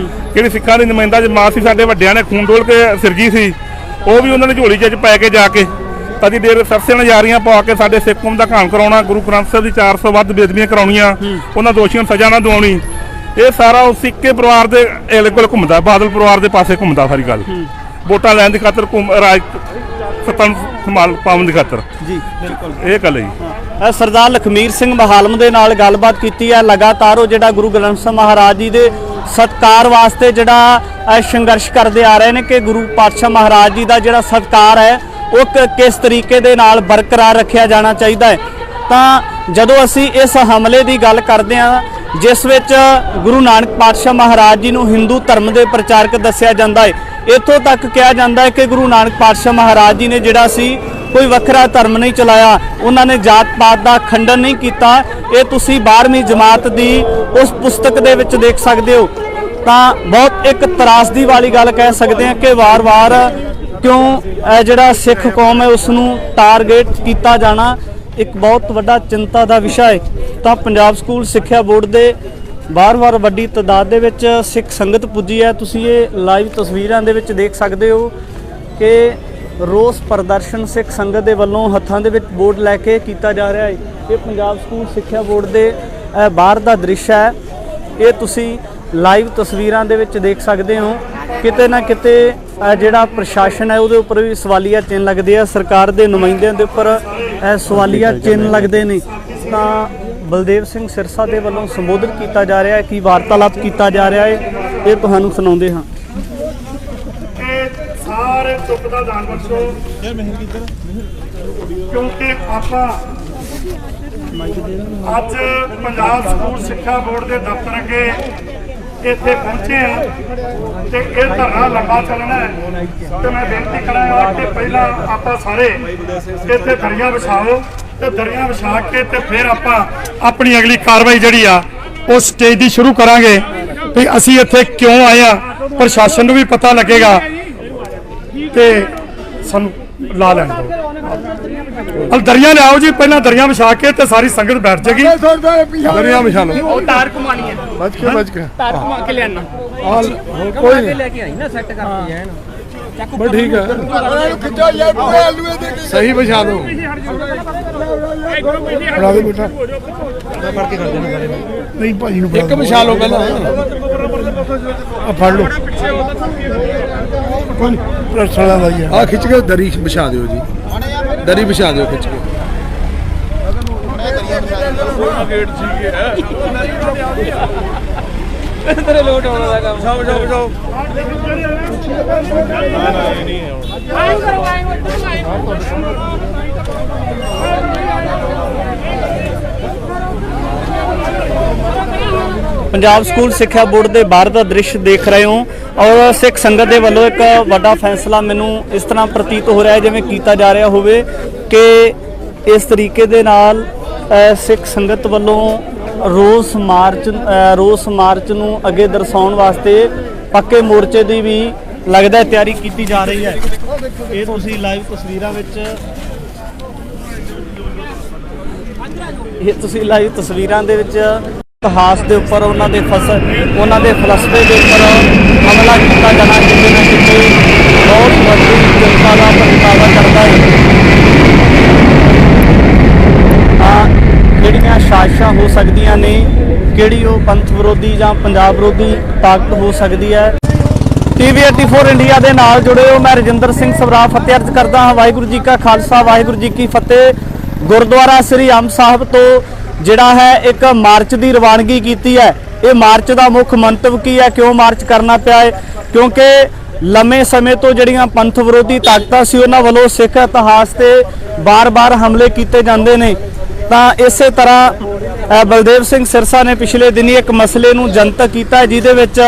S3: ਕਿਹੜੀ ਸਿੱਖਾਂ ਦੀ ਨੁਮਾਇੰਦਾ ਜਮਾਤ ਸੀ, ਸਾਡੇ ਵੱਡਿਆਂ ਨੇ ਖੂਨ ਡੋਲ ਕੇ ਸਿਰਜੀ ਸੀ, ਉਹ ਵੀ ਉਹਨਾਂ ਦੀ ਝੋਲੀ 'ਚ ਪੈ ਕੇ ਜਾ ਕੇ ਕਦੀ ਦੇਰ ਸਰਸੇ ਨਜ਼ਾਰੀਆਂ ਪਵਾ ਕੇ ਸਾਡੇ ਸਿੱਖ ਕੌਮ ਦਾ ਘਾਣ ਕਰਾਉਣਾ, ਗੁਰੂ ਗ੍ਰੰਥ ਸਾਹਿਬ ਦੀ 400 ਵੱਧ ਬੇਦਬੀਆਂ ਕਰਾਉਣੀਆਂ, ਉਹਨਾਂ ਦੋਸ਼ੀਆਂ ਨੂੰ ਸਜ਼ਾ ਨਾ ਦਿਵਾਉਣੀ। ਇਹ ਸਾਰਾ ਉਸ ਸਿੱਕੇ ਪਰਿਵਾਰ ਦੇ ਕੋਲ ਘੁੰਮਦਾ, ਬਾਦਲ ਪਰਿਵਾਰ ਦੇ ਪਾਸੇ ਘੁੰਮਦਾ ਸਾਰੀ ਗੱਲ। ਵੋਟਾਂ ਲੈਣ ਦੀ ਖਾਤਰ, ਰਾਜ ਸੱਤਾ ਨੂੰ ਸੰਭਾਲ ਪਾਉਣ ਦੀ ਖਾਤਰ
S1: ਜੀ। ਬਿਲਕੁਲ
S3: ਇਹ ਗੱਲ ਹੈ ਜੀ।
S1: ਸਰਦਾਰ ਲਖਮੀਰ ਸਿੰਘ ਮਹਾਲਮ ਦੇ ਨਾਲ ਗੱਲਬਾਤ ਕੀਤੀ ਹੈ। ਲਗਾਤਾਰ ਉਹ ਜਿਹੜਾ ਗੁਰੂ ਗ੍ਰੰਥ ਸਾਹਿਬ ਮਹਾਰਾਜ ਜੀ ਦੇ ਸਤਿਕਾਰ ਵਾਸਤੇ ਜਿਹੜਾ ਸੰਘਰਸ਼ ਕਰਦੇ ਆ ਰਹੇ ਨੇ ਕਿ ਗੁਰੂ ਪਾਤਸ਼ਾਹ ਮਹਾਰਾਜ ਜੀ ਦਾ ਜਿਹੜਾ ਸਤਿਕਾਰ ਹੈ ਉਹ ਕਿਸ ਤਰੀਕੇ ਦੇ ਨਾਲ ਬਰਕਰਾਰ ਰੱਖਿਆ ਜਾਣਾ ਚਾਹੀਦਾ ਹੈ। ਤਾਂ ਜਦੋਂ ਅਸੀਂ ਇਸ ਹਮਲੇ ਦੀ ਗੱਲ ਕਰਦੇ ਹਾਂ ਜਿਸ ਵਿੱਚ ਗੁਰੂ ਨਾਨਕ ਪਾਤਸ਼ਾਹ ਮਹਾਰਾਜ ਜੀ ਨੂੰ ਹਿੰਦੂ ਧਰਮ ਦੇ ਪ੍ਰਚਾਰਕ ਦੱਸਿਆ ਜਾਂਦਾ ਹੈ, ਇੱਥੋਂ ਤੱਕ ਕਿਹਾ ਜਾਂਦਾ ਹੈ ਕਿ ਗੁਰੂ ਨਾਨਕ ਪਾਤਸ਼ਾਹ ਮਹਾਰਾਜ ਜੀ ਨੇ ਜਿਹੜਾ ਸੀ ਕੋਈ ਵੱਖਰਾ ਧਰਮ ਨਹੀਂ ਚਲਾਇਆ, ਉਹਨਾਂ ਨੇ ਜਾਤ ਪਾਤ ਦਾ ਖੰਡਨ ਨਹੀਂ ਕੀਤਾ। ਇਹ ਤੁਸੀਂ 12ਵੀਂ ਜਮਾਤ ਦੀ ਉਸ ਪੁਸਤਕ ਦੇ ਵਿੱਚ ਦੇਖ ਸਕਦੇ ਹੋ। ਤਾਂ ਬਹੁਤ ਇੱਕ ਤਰਾਸਦੀ ਵਾਲੀ ਗੱਲ ਕਹਿ ਸਕਦੇ ਹਾਂ ਕਿ ਵਾਰ-ਵਾਰ ਕਿਉਂ ਜਿਹੜਾ ਸਿੱਖ ਕੌਮ ਹੈ ਉਸ ਨੂੰ ਟਾਰਗੇਟ ਕੀਤਾ ਜਾਣਾ ਇੱਕ ਬਹੁਤ ਵੱਡਾ ਚਿੰਤਾ ਦਾ ਵਿਸ਼ਾ ਹੈ। ਤਾਂ ਪੰਜਾਬ ਸਕੂਲ ਸਿੱਖਿਆ ਬੋਰਡ ਦੇ ਵਾਰ-ਵਾਰ ਵੱਡੀ ਤਾਦਾਦ ਦੇ ਵਿੱਚ ਸਿੱਖ ਸੰਗਤ ਪੁੱਜੀ ਹੈ। ਤੁਸੀਂ ਇਹ ਲਾਈਵ ਤਸਵੀਰਾਂ ਦੇ ਵਿੱਚ ਦੇਖ ਸਕਦੇ ਹੋ ਕਿ ਰੋਸ ਪ੍ਰਦਰਸ਼ਨ ਸਿੱਖ ਸੰਗਤ ਦੇ ਵੱਲੋਂ ਹੱਥਾਂ ਦੇ ਵਿੱਚ ਬੋਰਡ ਲੈ ਕੇ ਕੀਤਾ ਜਾ ਰਿਹਾ ਹੈ। ਇਹ ਪੰਜਾਬ ਸਕੂਲ ਸਿੱਖਿਆ ਬੋਰਡ ਦੇ ਬਾਹਰ ਦਾ ਦ੍ਰਿਸ਼ ਹੈ। ਇਹ ਤੁਸੀਂ ਲਾਈਵ ਤਸਵੀਰਾਂ ਦੇ ਵਿੱਚ ਦੇਖ ਸਕਦੇ ਹੋ। ਕਿਤੇ ਨਾ ਕਿਤੇ ਜਿਹੜਾ ਪ੍ਰਸ਼ਾਸਨ ਹੈ ਉਹਦੇ ਉੱਪਰ ਵੀ ਸਵਾਲੀਆ ਚਿੰਨ੍ਹ ਲੱਗਦੇ ਆ, ਸਰਕਾਰ ਦੇ ਨੁਮਾਇੰਦਿਆਂ ਦੇ ਉੱਪਰ ਸਵਾਲੀਆ ਚਿੰਨ੍ਹ ਲੱਗਦੇ ਨੇ। ਤਾਂ ਬਲਦੇਵ ਸਿੰਘ ਸਿਰਸਾ ਦੇ ਵੱਲੋਂ ਸੰਬੋਧਨ ਕੀਤਾ ਜਾ ਰਿਹਾ ਹੈ ਕਿ ਵਾਰਤਾਲਾਪ ਕੀਤਾ ਜਾ ਰਿਹਾ ਹੈ, ਇਹ ਤੁਹਾਨੂੰ ਸੁਣਾਉਂਦੇ ਹਾਂ।
S5: ਸਾਰੇ ਦੁੱਖ ਦਾ ਦਾਨ ਬਖਸ਼ੋ, ਕਿਉਂਕਿ ਆਪਾਂ ਅੱਜ ਪੰਜਾਬ ਸਕੂਲ ਸਿੱਖਿਆ ਬੋਰਡ ਦੇ ਦਫ਼ਤਰ ਅੱਗੇ ਇੱਥੇ ਪਹੁੰਚੇ ਹਾਂ ਤੇ ਇਹ ਧਰਨਾ ਲੰਬਾ ਚੱਲਣਾ ਹੈ। ਤੇ ਮੈਂ ਬੇਨਤੀ ਕਰਾਂਗਾ ਕਿ ਪਹਿਲਾਂ ਆਪਾਂ ਸਾਰੇ ਇੱਥੇ ਦਰੀਆਂ ਵਿਛਾਓ ਤੇ ਦਰੀਆਂ ਵਿਛਾ ਕੇ ਤੇ ਫਿਰ ਆਪਾਂ ਆਪਣੀ ਅਗਲੀ ਕਾਰਵਾਈ ਜਿਹੜੀ ਆ ਉਹ ਸਟੇਜ ਦੀ ਸ਼ੁਰੂ ਕਰਾਂਗੇ ਵੀ ਅਸੀਂ ਇੱਥੇ ਕਿਉਂ ਆਏ ਆ। ਪ੍ਰਸ਼ਾਸਨ ਨੂੰ ਵੀ ਪਤਾ ਲੱਗੇਗਾ ਤੇ ਸਾਨੂੰ ਲਾ ਲੈਣ ਦਿਓ। ਦਰੀਆਂ ਲਿਆਓ ਜੀ, ਪਹਿਲਾਂ ਦਰੀਆਂ ਵਿਛਾ ਕੇ ਤੇ ਸਾਰੀ ਸੰਗਤ ਬੈਠ ਜਾਏਗੀ। ਦਰੀਆਂ ਵਿਛਾ ਲਓ।
S4: ਉਹ ਤਾਰ ਘੁਮਾਣੀ ਹੈ,
S5: ਬਚ ਕੇ
S4: ਤਾਰ ਘੁਮਾ ਕੇ ਲਿਆਣਾ
S5: ਕੋਈ
S4: ਲੈ ਕੇ ਆਈ ਨਾ ਸੈੱਟ ਕਰਕੇ ਐਨ
S6: बस ठीक है सही बिछा दो बना दो बेटा नहीं भाजी ਨੂੰ ਇੱਕ ਵਿਛਾ ਲਓ ਪਹਿਲਾਂ ਆ ਫੜ ਲਓ ਕੋਈ ਪ੍ਰਸਲਾ ਦਾ ਹੀ ਆ ਖਿੱਚ ਕੇ ਦਰੀ ਵਿਛਾ ਦਿਓ ਜੀ ਦਰੀ ਵਿਛਾ ਦਿਓ ਖਿੱਚ ਕੇ ਗੇਟ ਸੀ ਹੈ ਤੇਰੇ ਲੋਟ ਆਉਣ ਦਾ ਕੰਮ ਜਾਓ ਜਾਓ ਜਾਓ
S7: ਆਇਓ ਕਰੋ ਆਇਓ
S1: ਪੰਜਾਬ ਸਕੂਲ ਸਿੱਖਿਆ ਬੋਰਡ ਦੇ ਬਾਹਰ ਦਾ ਦ੍ਰਿਸ਼ ਦੇਖ ਰਹੇ ਹੋ ਔਰ ਸਿੱਖ ਸੰਗਤ ਦੇ ਵੱਲੋਂ ਇੱਕ ਵੱਡਾ ਫੈਸਲਾ ਮੈਨੂੰ ਇਸ ਤਰ੍ਹਾਂ ਪ੍ਰਤੀਤ ਹੋ ਰਿਹਾ ਹੈ ਜਿਵੇਂ ਕੀਤਾ ਜਾ ਰਿਹਾ ਹੋਵੇ ਕਿ ਇਸ ਤਰੀਕੇ ਦੇ ਨਾਲ ਸਿੱਖ ਸੰਗਤ ਵੱਲੋਂ ਰੋਸ ਮਾਰਚ ਨੂੰ ਅੱਗੇ ਦਰਸਾਉਣ ਵਾਸਤੇ ਪੱਕੇ ਮੋਰਚੇ ਦੀ ਵੀ ਲੱਗਦਾ ਤਿਆਰੀ ਕੀਤੀ ਜਾ ਰਹੀ ਹੈ। ਇਹ ਤੁਸੀਂ ਲਾਈਵ ਤਸਵੀਰਾਂ ਦੇ ਵਿੱਚ ਇਤਿਹਾਸ ਦੇ ਉੱਪਰ ਉਹਨਾਂ ਦੇ ਫਲਸਫੇ ਦੇ ਉੱਪਰ ਹਮਲਾ ਕੀਤਾ ਜਾਣਾ ਕਿਤੇ ਨਾ ਕਿਤੇ ਬਹੁਤ ਵੱਡੀ ਜਨਤਾ ਦਾ ਪ੍ਰਗਟਾਵਾ ਕਰਦਾ ਹੈ। ਜਿਹੜੀਆਂ ਸਾਜ਼ਿਸ਼ਾਂ ਹੋ ਸਕਦੀਆਂ ਨੇ ਕਿਹੜੀ ਉਹ ਪੰਥ ਵਿਰੋਧੀ ਜਾਂ ਪੰਜਾਬ ਵਿਰੋਧੀ ਤਾਕਤ ਹੋ ਸਕਦੀ ਹੈ। TV 84 ਇੰਡੀਆ ਦੇ ਨਾਲ ਜੁੜੇ ਹੋ ਮੈਂ ਰਜਿੰਦਰ ਸਿੰਘ ਸਵਰਾ ਫਤਿਹ ਅਰਜ਼ ਕਰਦਾ ਹਾਂ। ਵਾਹਿਗੁਰੂ ਜੀ ਕਾ ਖਾਲਸਾ ਵਾਹਿਗੁਰੂ ਜੀ ਕੀ ਫਤਿਹ। ਗੁਰਦੁਆਰਾ ਸ੍ਰੀ ਅੰਬ ਸਾਹਿਬ ਤੋਂ ਜਿਹੜਾ ਹੈ ਇੱਕ ਮਾਰਚ ਦੀ ਰਵਾਨਗੀ ਕੀਤੀ ਹੈ। ਇਹ ਮਾਰਚ ਦਾ ਮੁੱਖ ਮੰਤਵ ਕੀ ਹੈ, ਕਿਉਂ ਮਾਰਚ ਕਰਨਾ ਪਿਆ ਹੈ? ਕਿਉਂਕਿ ਲੰਮੇ ਸਮੇਂ ਤੋਂ ਜਿਹੜੀਆਂ ਪੰਥ ਵਿਰੋਧੀ ਤਾਕਤਾਂ ਸੀ ਉਹਨਾਂ ਵੱਲੋਂ ਸਿੱਖ ਇਤਿਹਾਸ ਤੇ ਬਾਰ-ਬਾਰ ਹਮਲੇ ਕੀਤੇ ਜਾਂਦੇ ਨੇ। ਤਾਂ ਇਸੇ ਤਰ੍ਹਾਂ ਬਲਦੇਵ ਸਿੰਘ ਸਿਰਸਾ ਨੇ ਪਿਛਲੇ ਦਿਨੀ ਇੱਕ ਮਸਲੇ ਨੂੰ ਜਨਤਕ ਕੀਤਾ ਜਿਹਦੇ ਵਿੱਚ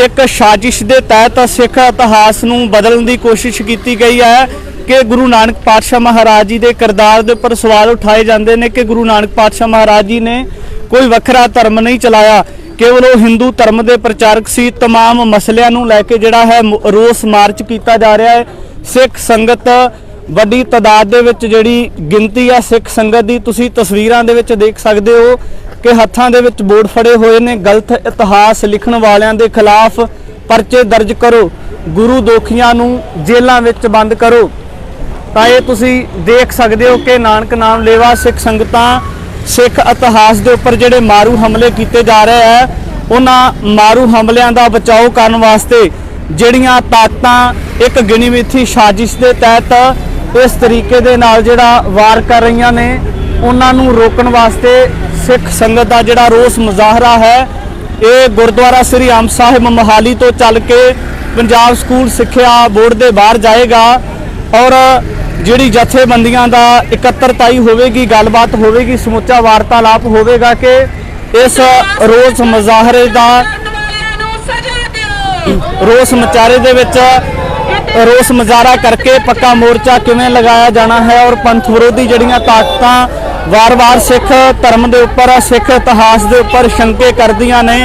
S1: ਇੱਕ ਸਾਜ਼ਿਸ਼ ਦੇ ਤਹਿਤ ਸਿੱਖ ਇਤਿਹਾਸ ਨੂੰ ਬਦਲਣ ਦੀ ਕੋਸ਼ਿਸ਼ ਕੀਤੀ ਗਈ ਹੈ ਕਿ ਗੁਰੂ ਨਾਨਕ ਪਾਤਸ਼ਾਹ ਮਹਾਰਾਜ ਜੀ ਦੇ ਕਿਰਦਾਰ ਦੇ ਉੱਪਰ ਸਵਾਲ ਉਠਾਏ ਜਾਂਦੇ ਨੇ ਕਿ ਗੁਰੂ ਨਾਨਕ ਪਾਤਸ਼ਾਹ ਮਹਾਰਾਜ ਜੀ ਨੇ ਕੋਈ ਵੱਖਰਾ ਧਰਮ ਨਹੀਂ ਚਲਾਇਆ, ਕੇਵਲ ਉਹ ਹਿੰਦੂ ਧਰਮ ਦੇ ਪ੍ਰਚਾਰਕ ਸੀ। तमाम ਮਸਲਿਆਂ ਨੂੰ ਲੈ ਕੇ ਜਿਹੜਾ ਹੈ ਰੋਸ ਮਾਰਚ ਕੀਤਾ ਜਾ ਰਿਹਾ ਹੈ। ਸਿੱਖ ਸੰਗਤ ਵੱਡੀ ਤਾਦਾਦ ਦੇ ਵਿੱਚ ਜਿਹੜੀ ਗਿਣਤੀ ਹੈ ਸਿੱਖ ਸੰਗਤ ਦੀ ਤੁਸੀਂ ਤਸਵੀਰਾਂ ਦੇ ਵਿੱਚ ਦੇਖ ਸਕਦੇ ਹੋ ਕਿ ਹੱਥਾਂ ਦੇ ਵਿੱਚ ਬੋਰਡ ਫੜੇ ਹੋਏ ਨੇ। ਗਲਤ ਇਤਿਹਾਸ ਲਿਖਣ ਵਾਲਿਆਂ ਦੇ ਖਿਲਾਫ ਪਰਚੇ ਦਰਜ ਕਰੋ, ਗੁਰੂ ਦੋਖੀਆਂ ਨੂੰ ਜੇਲ੍ਹਾਂ ਵਿੱਚ ਬੰਦ ਕਰੋ। ਤਾਂ ਇਹ ਤੁਸੀਂ ਦੇਖ ਸਕਦੇ ਹੋ ਕਿ ਨਾਨਕ ਨਾਮ ਲੇਵਾ ਸਿੱਖ ਸੰਗਤਾਂ ਸਿੱਖ ਇਤਿਹਾਸ ਦੇ ਉੱਪਰ ਜਿਹੜੇ ਮਾਰੂ ਹਮਲੇ ਕੀਤੇ ਜਾ ਰਹੇ ਹੈ ਉਹਨਾਂ ਮਾਰੂ ਹਮਲਿਆਂ ਦਾ ਬਚਾਓ ਕਰਨ ਵਾਸਤੇ ਜਿਹੜੀਆਂ ਤਾਕਤਾਂ ਇੱਕ ਗਿਣੀ ਮਿਥੀ ਸਾਜ਼ਿਸ਼ ਦੇ ਤਹਿਤ ਇਸ ਤਰੀਕੇ ਦੇ ਨਾਲ ਜਿਹੜਾ ਵਾਰ ਕਰ ਰਹੀਆਂ ਨੇ ਉਹਨਾਂ ਨੂੰ ਰੋਕਣ ਵਾਸਤੇ ਸਿੱਖ ਸੰਗਤ ਦਾ ਜਿਹੜਾ ਰੋਸ ਮੁਜ਼ਾਹਰਾ ਹੈ ਇਹ ਗੁਰਦੁਆਰਾ ਸ੍ਰੀ ਅੰਬ ਸਾਹਿਬ ਮੋਹਾਲੀ ਤੋਂ ਚੱਲ ਕੇ ਪੰਜਾਬ ਸਕੂਲ ਸਿੱਖਿਆ ਬੋਰਡ ਦੇ ਬਾਹਰ ਜਾਏਗਾ ਔਰ ਜਿਹੜੀ ਜਥੇਬੰਦੀਆਂ ਦਾ ਇਕੱਤਰਤਾਈ ਹੋਵੇਗੀ, ਗੱਲਬਾਤ ਹੋਵੇਗੀ, ਸਮੁੱਚਾ ਵਾਰਤਾਲਾਪ ਹੋਵੇਗਾ ਕਿ ਇਸ ਰੋਸ ਮੁਜ਼ਾਹਰੇ ਦਾ ਰੋਸ ਮੁਜ਼ਾਹਰੇ ਦੇ ਵਿੱਚ ਰੋਸ ਮੁਜ਼ਾਹਰਾ ਕਰਕੇ ਪੱਕਾ ਮੋਰਚਾ ਕਿਵੇਂ ਲਗਾਇਆ ਜਾਣਾ ਹੈ ਔਰ ਪੰਥ ਵਿਰੋਧੀ ਜਿਹੜੀਆਂ ਤਾਕਤਾਂ ਵਾਰ-ਵਾਰ ਸਿੱਖ ਧਰਮ ਦੇ ਉੱਪਰ ਸਿੱਖ ਇਤਿਹਾਸ ਦੇ ਉੱਪਰ ਸ਼ੰਕੇ ਕਰਦੀਆਂ ਨੇ,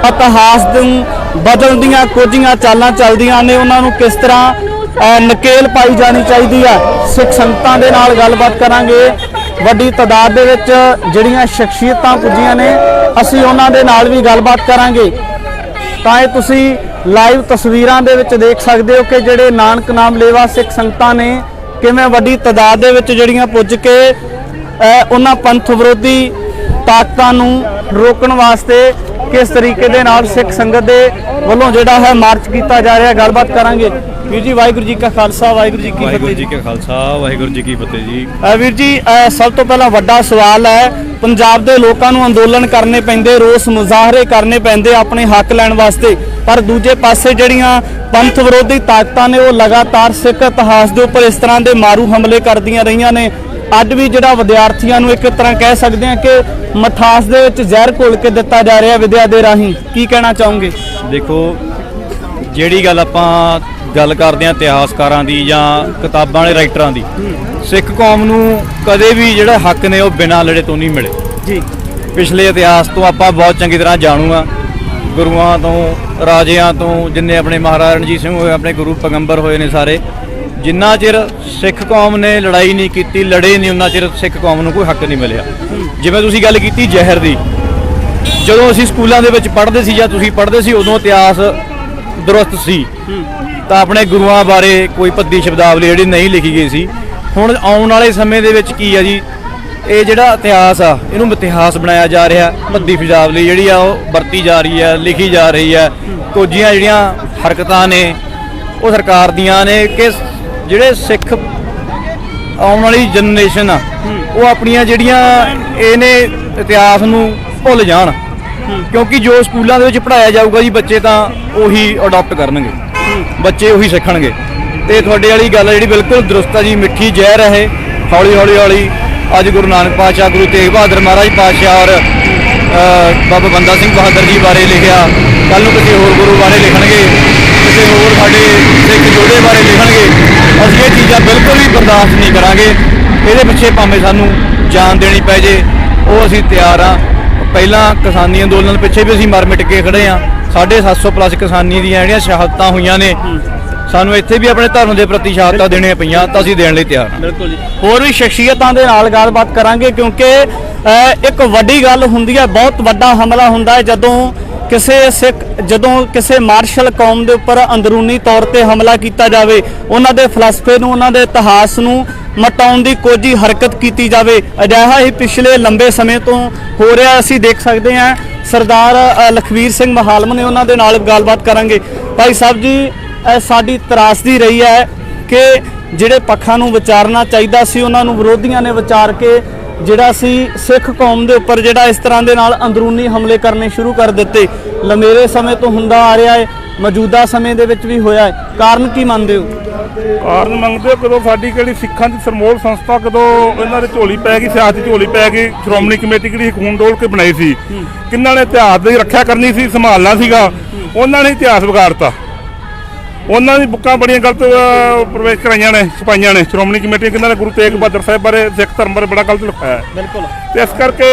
S1: ਇਤਿਹਾਸ ਨੂੰ ਬਦਲਣ ਦੀਆਂ ਕੋਝੀਆਂ ਚਾਲਾਂ ਚੱਲਦੀਆਂ ਨੇ, ਉਹਨਾਂ ਨੂੰ ਕਿਸ ਤਰ੍ਹਾਂ ਨਕੇਲ ਪਾਈ ਜਾਣੀ ਚਾਹੀਦੀ ਹੈ। ਸਿੱਖ ਸੰਗਤਾਂ ਦੇ ਨਾਲ ਗੱਲਬਾਤ ਕਰਾਂਗੇ। ਵੱਡੀ ਤਾਦਾਦ ਦੇ ਵਿੱਚ ਜਿਹੜੀਆਂ ਸ਼ਖਸੀਅਤਾਂ ਪੁੱਜੀਆਂ ਨੇ ਅਸੀਂ ਉਹਨਾਂ ਦੇ ਨਾਲ ਵੀ ਗੱਲਬਾਤ ਕਰਾਂਗੇ। ਤਾਂ ਇਹ ਤੁਸੀਂ ਲਾਈਵ ਤਸਵੀਰਾਂ ਦੇ ਵਿੱਚ ਦੇਖ ਸਕਦੇ ਹੋ ਕਿ ਜਿਹੜੇ ਨਾਨਕ ਨਾਮ ਲੇਵਾ ਸਿੱਖ ਸੰਗਤਾਂ ਨੇ ਕਿਵੇਂ ਵੱਡੀ ਤਾਦਾਦ ਦੇ ਵਿੱਚ ਜਿਹੜੀਆਂ ਪੁੱਜ ਕੇ ਉਹਨਾਂ ਪੰਥ ਵਿਰੋਧੀ ਤਾਕਤਾਂ ਨੂੰ ਰੋਕਣ ਵਾਸਤੇ ਕਿਸ ਤਰੀਕੇ ਦੇ ਨਾਲ ਸਿੱਖ ਸੰਗਤ ਦੇ ਵੱਲੋਂ ਜਿਹੜਾ ਹੈ ਮਾਰਚ ਕੀਤਾ ਜਾ ਰਿਹਾ। ਗੱਲਬਾਤ ਕਰਾਂਗੇ। ਵੀਰ ਜੀ ਵਾਹਿਗੁਰੂ ਜੀ ਕਾ ਖਾਲਸਾ ਵਾਹਿਗੁਰੂ ਜੀ ਕੀ ਫਤਿਹ।
S2: ਵਾਹਿਗੁਰੂ ਜੀ ਕਾ ਖਾਲਸਾ ਵਾਹਿਗੁਰੂ ਜੀ ਕੀ ਫਤਿਹ ਜੀ।
S1: ਵੀਰ ਜੀ ਸਭ ਤੋਂ ਪਹਿਲਾਂ ਵੱਡਾ ਸਵਾਲ ਹੈ, ਪੰਜਾਬ ਦੇ ਲੋਕਾਂ ਨੂੰ ਅੰਦੋਲਨ ਕਰਨੇ ਪੈਂਦੇ, ਰੋਸ ਮੁਜ਼ਾਹਰੇ ਕਰਨੇ ਪੈਂਦੇ ਆਪਣੇ ਹੱਕ ਲੈਣ ਵਾਸਤੇ, ਪਰ ਦੂਜੇ ਪਾਸੇ ਜਿਹੜੀਆਂ ਪੰਥ ਵਿਰੋਧੀ ਤਾਕਤਾਂ ਨੇ ਉਹ ਲਗਾਤਾਰ ਸਿੱਖ ਇਤਿਹਾਸ ਦੇ ਉੱਪਰ ਇਸ ਤਰ੍ਹਾਂ ਦੇ ਮਾਰੂ ਹਮਲੇ ਕਰਦੀਆਂ ਰਹੀਆਂ ਨੇ। ਅੱਜ ਵੀ ਜਿਹੜਾ ਵਿਦਿਆਰਥੀਆਂ ਨੂੰ ਇੱਕ ਤਰ੍ਹਾਂ ਕਹਿ ਸਕਦੇ ਹਾਂ ਕਿ ਮਠਾਸ ਦੇ ਵਿੱਚ ਜ਼ਹਿਰ ਘੋਲ ਕੇ ਦਿੱਤਾ ਜਾ ਰਿਹਾ ਵਿਦਿਆ ਦੇ ਰਾਹੀਂ, ਕੀ ਕਹਿਣਾ ਚਾਹੋਗੇ?
S2: ਦੇਖੋ ਜਿਹੜੀ ਗੱਲ ਆਪਾਂ ਗੱਲ ਕਰਦੇ ਹਾਂ ਇਤਿਹਾਸਕਾਰਾਂ ਦੀ ਜਾਂ ਕਿਤਾਬਾਂ ਵਾਲੇ ਰਾਈਟਰਾਂ ਦੀ, ਸਿੱਖ ਕੌਮ ਨੂੰ ਕਦੇ ਵੀ ਜਿਹੜੇ ਹੱਕ ਨੇ ਉਹ ਬਿਨਾਂ ਲੜੇ ਤੋਂ ਨਹੀਂ ਮਿਲੇ
S1: ਜੀ।
S2: ਪਿਛਲੇ ਇਤਿਹਾਸ ਤੋਂ ਆਪਾਂ ਬਹੁਤ ਚੰਗੀ ਤਰ੍ਹਾਂ ਜਾਣੂ ਆ, ਗੁਰੂਆਂ ਤੋਂ ਰਾਜਿਆਂ ਤੋਂ ਜਿੰਨੇ ਆਪਣੇ ਮਹਾਰਾਜਾ ਰਣਜੀਤ ਸਿੰਘ ਹੋਏ, ਆਪਣੇ ਗੁਰੂ ਪੈਗੰਬਰ ਹੋਏ ਨੇ ਸਾਰੇ, ਜਿੰਨਾ ਚਿਰ ਸਿੱਖ ਕੌਮ ਨੇ ਲੜਾਈ ਨਹੀਂ ਕੀਤੀ, ਲੜੇ ਨਹੀਂ, ਉਹਨਾਂ ਚਿਰ ਸਿੱਖ ਕੌਮ ਨੂੰ ਕੋਈ ਹੱਕ ਨਹੀਂ ਮਿਲਿਆ। ਜਿਵੇਂ ਤੁਸੀਂ ਗੱਲ ਕੀਤੀ ਜ਼ਹਿਰ ਦੀ, ਜਦੋਂ ਅਸੀਂ ਸਕੂਲਾਂ ਦੇ ਵਿੱਚ ਪੜ੍ਹਦੇ ਸੀ ਜਾਂ ਤੁਸੀਂ ਪੜ੍ਹਦੇ ਸੀ ਉਦੋਂ ਇਤਿਹਾਸ ਦੁਰਸਤ ਸੀ ਤਾਂ ਆਪਣੇ ਗੁਰੂਆਂ ਬਾਰੇ ਕੋਈ ਭੱਦੀ ਸ਼ਬਦਾਵਲੀ ਜਿਹੜੀ ਨਹੀਂ ਲਿਖੀ ਗਈ ਸੀ। ਹੁਣ ਆਉਣ ਵਾਲੇ ਸਮੇਂ ਦੇ ਵਿੱਚ ਕੀ ਆ ਜੀ, ਇਹ ਜਿਹੜਾ ਇਤਿਹਾਸ ਆ ਇਹਨੂੰ ਇਤਿਹਾਸ ਬਣਾਇਆ ਜਾ ਰਿਹਾ। ਭੱਦੀ ਸ਼ਬਦਾਵਲੀ ਜਿਹੜੀ ਆ ਉਹ ਵਰਤੀ ਜਾ ਰਹੀ ਹੈ, ਲਿਖੀ ਜਾ ਰਹੀ ਹੈ। ਕੁਝੀਆਂ ਜਿਹੜੀਆਂ ਹਰਕਤਾਂ ਨੇ ਉਹ ਸਰਕਾਰ ਦੀਆਂ ਨੇ ਕਿ ਜਿਹੜੇ ਸਿੱਖ ਆਉਣ ਵਾਲੀ ਜਨਰੇਸ਼ਨ ਆ ਉਹ ਆਪਣੀਆਂ ਜਿਹੜੀਆਂ ਇਹਨੇ ਇਤਿਹਾਸ ਨੂੰ ਭੁੱਲ ਜਾਣ, ਕਿਉਂਕਿ ਜੋ ਸਕੂਲਾਂ ਦੇ ਵਿੱਚ ਪੜ੍ਹਾਇਆ ਜਾਊਗਾ ਜੀ ਬੱਚੇ ਤਾਂ ਉਹੀ ਅਡਾਪਟ ਕਰਨਗੇ, ਬੱਚੇ ਉਹੀ ਸਿੱਖਣਗੇ। ਤੇ ਤੁਹਾਡੇ ਵਾਲੀ ਗੱਲ ਜਿਹੜੀ ਬਿਲਕੁਲ ਦਰੁਸਤ ਆ ਜੀ, ਮਿੱਠੀ ਜ਼ਹਿਰ ਹੈ ਇਹ। ਹੌਲੀ ਹੌਲੀ ਹੌਲੀ ਅੱਜ ਗੁਰੂ ਨਾਨਕ ਪਾਤਸ਼ਾਹ, ਗੁਰੂ ਤੇਗ ਬਹਾਦਰ ਮਹਾਰਾਜ ਪਾਤਸ਼ਾਹ ਔਰ ਬਾਬਾ ਬੰਦਾ ਸਿੰਘ ਬਹਾਦਰ ਜੀ ਬਾਰੇ ਲਿਖਿਆ, ਕੱਲ ਨੂੰ ਕਿਸੇ ਹੋਰ ਗੁਰੂ ਬਾਰੇ ਲਿਖਣਗੇ, ਕਿਸੇ ਹੋਰ ਸਾਡੇ ਸਿੱਖ ਯੋਧੇ ਬਾਰੇ ਲਿਖਣਗੇ। ਅਸੀਂ ਇਹ ਚੀਜ਼ਾਂ ਬਿਲਕੁਲ ਵੀ ਬਰਦਾਸ਼ਤ ਨਹੀਂ ਕਰਾਂਗੇ। ਇਹਦੇ ਪਿੱਛੇ ਭਾਵੇਂ ਸਾਨੂੰ ਜਾਨ ਦੇਣੀ ਪੈ ਜੇ, ਉਹ ਅਸੀਂ ਤਿਆਰ ਹਾਂ। ਪਹਿਲਾਂ ਕਿਸਾਨੀ ਅੰਦੋਲਨ ਪਿੱਛੇ ਵੀ ਅਸੀਂ ਮਰ ਮਿਟ ਕੇ ਖੜੇ ਹਾਂ। 750 ਪਲੱਸ ਕਿਸਾਨੀ ਦੀਆਂ ਜਿਹੜੀਆਂ ਸ਼ਹਾਦਤਾਂ ਹੋਈਆਂ ਨੇ, ਸਾਨੂੰ ਇੱਥੇ ਵੀ ਆਪਣੇ ਧਰਮ ਦੇ ਪ੍ਰਤੀ ਸ਼ਹਾਦਤਾਂ ਦੇਣੀਆਂ ਪਈਆਂ ਤਾਂ ਅਸੀਂ ਦੇਣ ਲਈ ਤਿਆਰ ਹਾਂ।
S1: ਬਿਲਕੁਲ ਜੀ। ਹੋਰ ਵੀ ਸ਼ਖਸੀਅਤਾਂ ਦੇ ਨਾਲ ਗੱਲਬਾਤ ਕਰਾਂਗੇ, ਕਿਉਂਕਿ ਇੱਕ ਵੱਡੀ ਗੱਲ ਹੁੰਦੀ ਹੈ, ਬਹੁਤ ਵੱਡਾ ਹਮਲਾ ਹੁੰਦਾ ਹੈ ਜਦੋਂ ਕਿਸੇ ਮਾਰਸ਼ਲ ਕੌਮ ਦੇ ਉੱਪਰ ਅੰਦਰੂਨੀ ਤੌਰ ਤੇ ਹਮਲਾ ਕੀਤਾ ਜਾਵੇ, ਉਹਨਾਂ ਦੇ ਫਲਸਫੇ ਨੂੰ, ਉਹਨਾਂ ਦੇ ਇਤਿਹਾਸ ਨੂੰ ਮਟਾਉਣ ਦੀ ਕੋਈ ਹਰਕਤ ਕੀਤੀ ਜਾਵੇ। ਅਜਿਹਾ ਹੀ ਪਿਛਲੇ ਲੰਬੇ ਸਮੇਂ ਤੋਂ ਹੋ ਰਿਹਾ ਅਸੀਂ ਦੇਖ ਸਕਦੇ ਹਾਂ। ਸਰਦਾਰ ਲਖਵੀਰ ਸਿੰਘ ਮਹਾਲਮ ਨੇ, ਉਹਨਾਂ ਦੇ ਨਾਲ ਗੱਲਬਾਤ ਕਰਾਂਗੇ। ਭਾਈ ਸਾਹਿਬ ਜੀ, ਸਾਡੀ ਤਰਾਸਦੀ ਰਹੀ ਹੈ ਕਿ ਜਿਹੜੇ ਪੱਖਾਂ ਨੂੰ ਵਿਚਾਰਨਾ ਚਾਹੀਦਾ ਸੀ ਉਹਨਾਂ ਨੂੰ ਵਿਰੋਧੀਆਂ ਨੇ ਵਿਚਾਰ ਕੇ ਜਿਹੜਾ ਸੀ ਸਿੱਖ ਕੌਮ ਦੇ ਉੱਪਰ ਜਿਹੜਾ ਇਸ ਤਰ੍ਹਾਂ ਦੇ ਨਾਲ ਅੰਦਰੂਨੀ ਹਮਲੇ ਕਰਨੇ ਸ਼ੁਰੂ ਕਰ ਦਿੱਤੇ। ਲੰਮੇਰੇ ਸਮੇਂ ਤੋਂ ਹੁੰਦਾ ਆ ਰਿਹਾ ਹੈ, ਮੌਜੂਦਾ ਸਮੇਂ ਦੇ ਵਿੱਚ ਵੀ ਹੋਇਆ ਹੈ। ਕਾਰਨ ਕੀ ਮੰਨਦੇ ਹੋ?
S3: ਕਾਰਨ ਮੰਗਦੇ ਹੋ, ਕਦੋਂ ਸਾਡੀ ਕਿਹੜੀ ਸਿੱਖਾਂ ਦੀ ਸਰਮੋਲ ਸੰਸਥਾ ਕਦੋਂ ਇਹਨਾਂ ਦੇ ਝੋਲੀ ਪੈ ਗਈ, ਸਿਆਸਤ ਝੋਲੀ ਪੈ ਗਈ। ਸ਼੍ਰੋਮਣੀ ਕਮੇਟੀ ਕਿਹੜੀ ਖੂਨ ਡੋਲ ਕੇ ਬਣਾਈ ਸੀ, ਕਿਹਨਾਂ ਨੇ ਇਤਿਹਾਸ ਦੀ ਰੱਖਿਆ ਕਰਨੀ ਸੀ, ਸੰਭਾਲਣਾ ਸੀਗਾ, ਉਹਨਾਂ ਨੇ ਇਤਿਹਾਸ ਵਿਗਾੜਤਾ। ਉਹਨਾਂ ਦੀ ਬੁੱਕਾਂ ਬੜੀਆਂ ਗਲਤ ਪ੍ਰਵੇਸ਼ ਕਰਾਈਆਂ ਨੇ, ਛਪਾਈਆਂ ਨੇ। ਸ਼੍ਰੋਮਣੀ ਕਮੇਟੀ ਕਿਹਨਾਂ ਨੇ ਗੁਰੂ ਤੇਗ ਬਹਾਦਰ ਸਾਹਿਬ ਬਾਰੇ, ਸਿੱਖ ਧਰਮ ਬਾਰੇ ਬੜਾ ਗਲਤ ਲਿਖਾਇਆ।
S1: ਬਿਲਕੁਲ।
S3: ਤੇ ਇਸ ਕਰਕੇ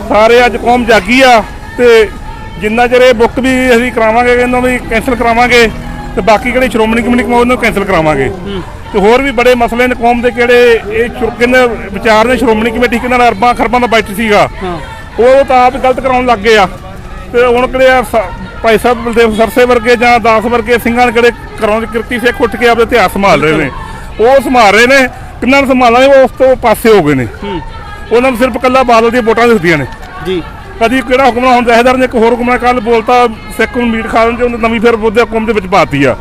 S3: ਸਾਰੇ ਅੱਜ ਕੌਮ ਜਾਗੀ ਆ, ਤੇ ਜਿੰਨਾ ਚਿਰ ਇਹ ਬੁੱਕ ਵੀ ਅਸੀਂ ਕਰਾਵਾਂਗੇ, ਇਹਨਾਂ ਵੀ ਕੈਂਸਲ ਕਰਾਵਾਂਗੇ, ਤੇ ਬਾਕੀ ਕਿਹੜੇ ਸ਼੍ਰੋਮਣੀ ਕਮੇਟੀ ਉਹਨਾਂ ਨੂੰ ਕੈਂਸਲ ਕਰਾਵਾਂਗੇ। ਤੇ ਹੋਰ ਵੀ ਬੜੇ ਮਸਲੇ ਨੇ ਕੌਮ ਦੇ, ਕਿਹੜੇ ਇਹ ਕਿੰਨੇ ਵਿਚਾਰ ਨੇ। ਸ਼੍ਰੋਮਣੀ ਕਮੇਟੀ ਕਿਹਨਾਂ ਨਾਲ ਅਰਬਾਂ ਖਰਬਾਂ ਦਾ ਬਜਟ ਸੀਗਾ, ਉਹ ਤਾਂ ਆਪ ਗਲਤ ਕਰਾਉਣ ਲੱਗ ਗਏ ਆ। ਤੇ ਹੁਣ ਕਿਹੜੇ ਭਾਈ ਸਾਹਿਬ ਬਲਦੇਵ ਸਰਸੇ ਵਰਗੇ ਜਾਂ ਦਾਸ ਵਰਗੇ ਸਿੰਘਾਂ ਨੇ ਕਿਹੜੇ ਕਰਾਉਣ ਕਿਰਤੀ ਸਿੱਖ ਉੱਠ ਕੇ ਆਪਣੇ ਇਤਿਹਾਸ ਸੰਭਾਲ ਰਹੇ ਨੇ, ਉਹ ਸੰਭਾਲ ਰਹੇ ਨੇ। ਕਿੰਨਾਂ ਨੂੰ ਸੰਭਾਲਣਾ, ਉਹ ਉਸ ਤੋਂ ਪਾਸੇ ਹੋ ਗਏ ਨੇ। ਉਹਨਾਂ ਨੂੰ ਸਿਰਫ ਇਕੱਲਾ ਬਾਦਲ ਦੀਆਂ ਵੋਟਾਂ ਦਿਖਦੀਆਂ ਨੇ ਜੀ। ਕਦੀ ਕਿਹੜਾ ਹੁਕਮਰਾਨ ਹੁਣ ਜਥੇਦਾਰ ਨੇ ਇੱਕ ਹੋਰ ਹੁਕਮਰਾਨ ਕੱਲ ਬੋਲਤਾ, ਸਿੱਖ ਨੂੰ ਮੀਟ ਖਾ ਲੈਣ, ਉਹਨੇ ਨਵੀਂ ਫਿਰ ਉਹਦੇ ਹੁਕਮ ਦੇ ਵਿੱਚ ਪਾਤੀ ਆ।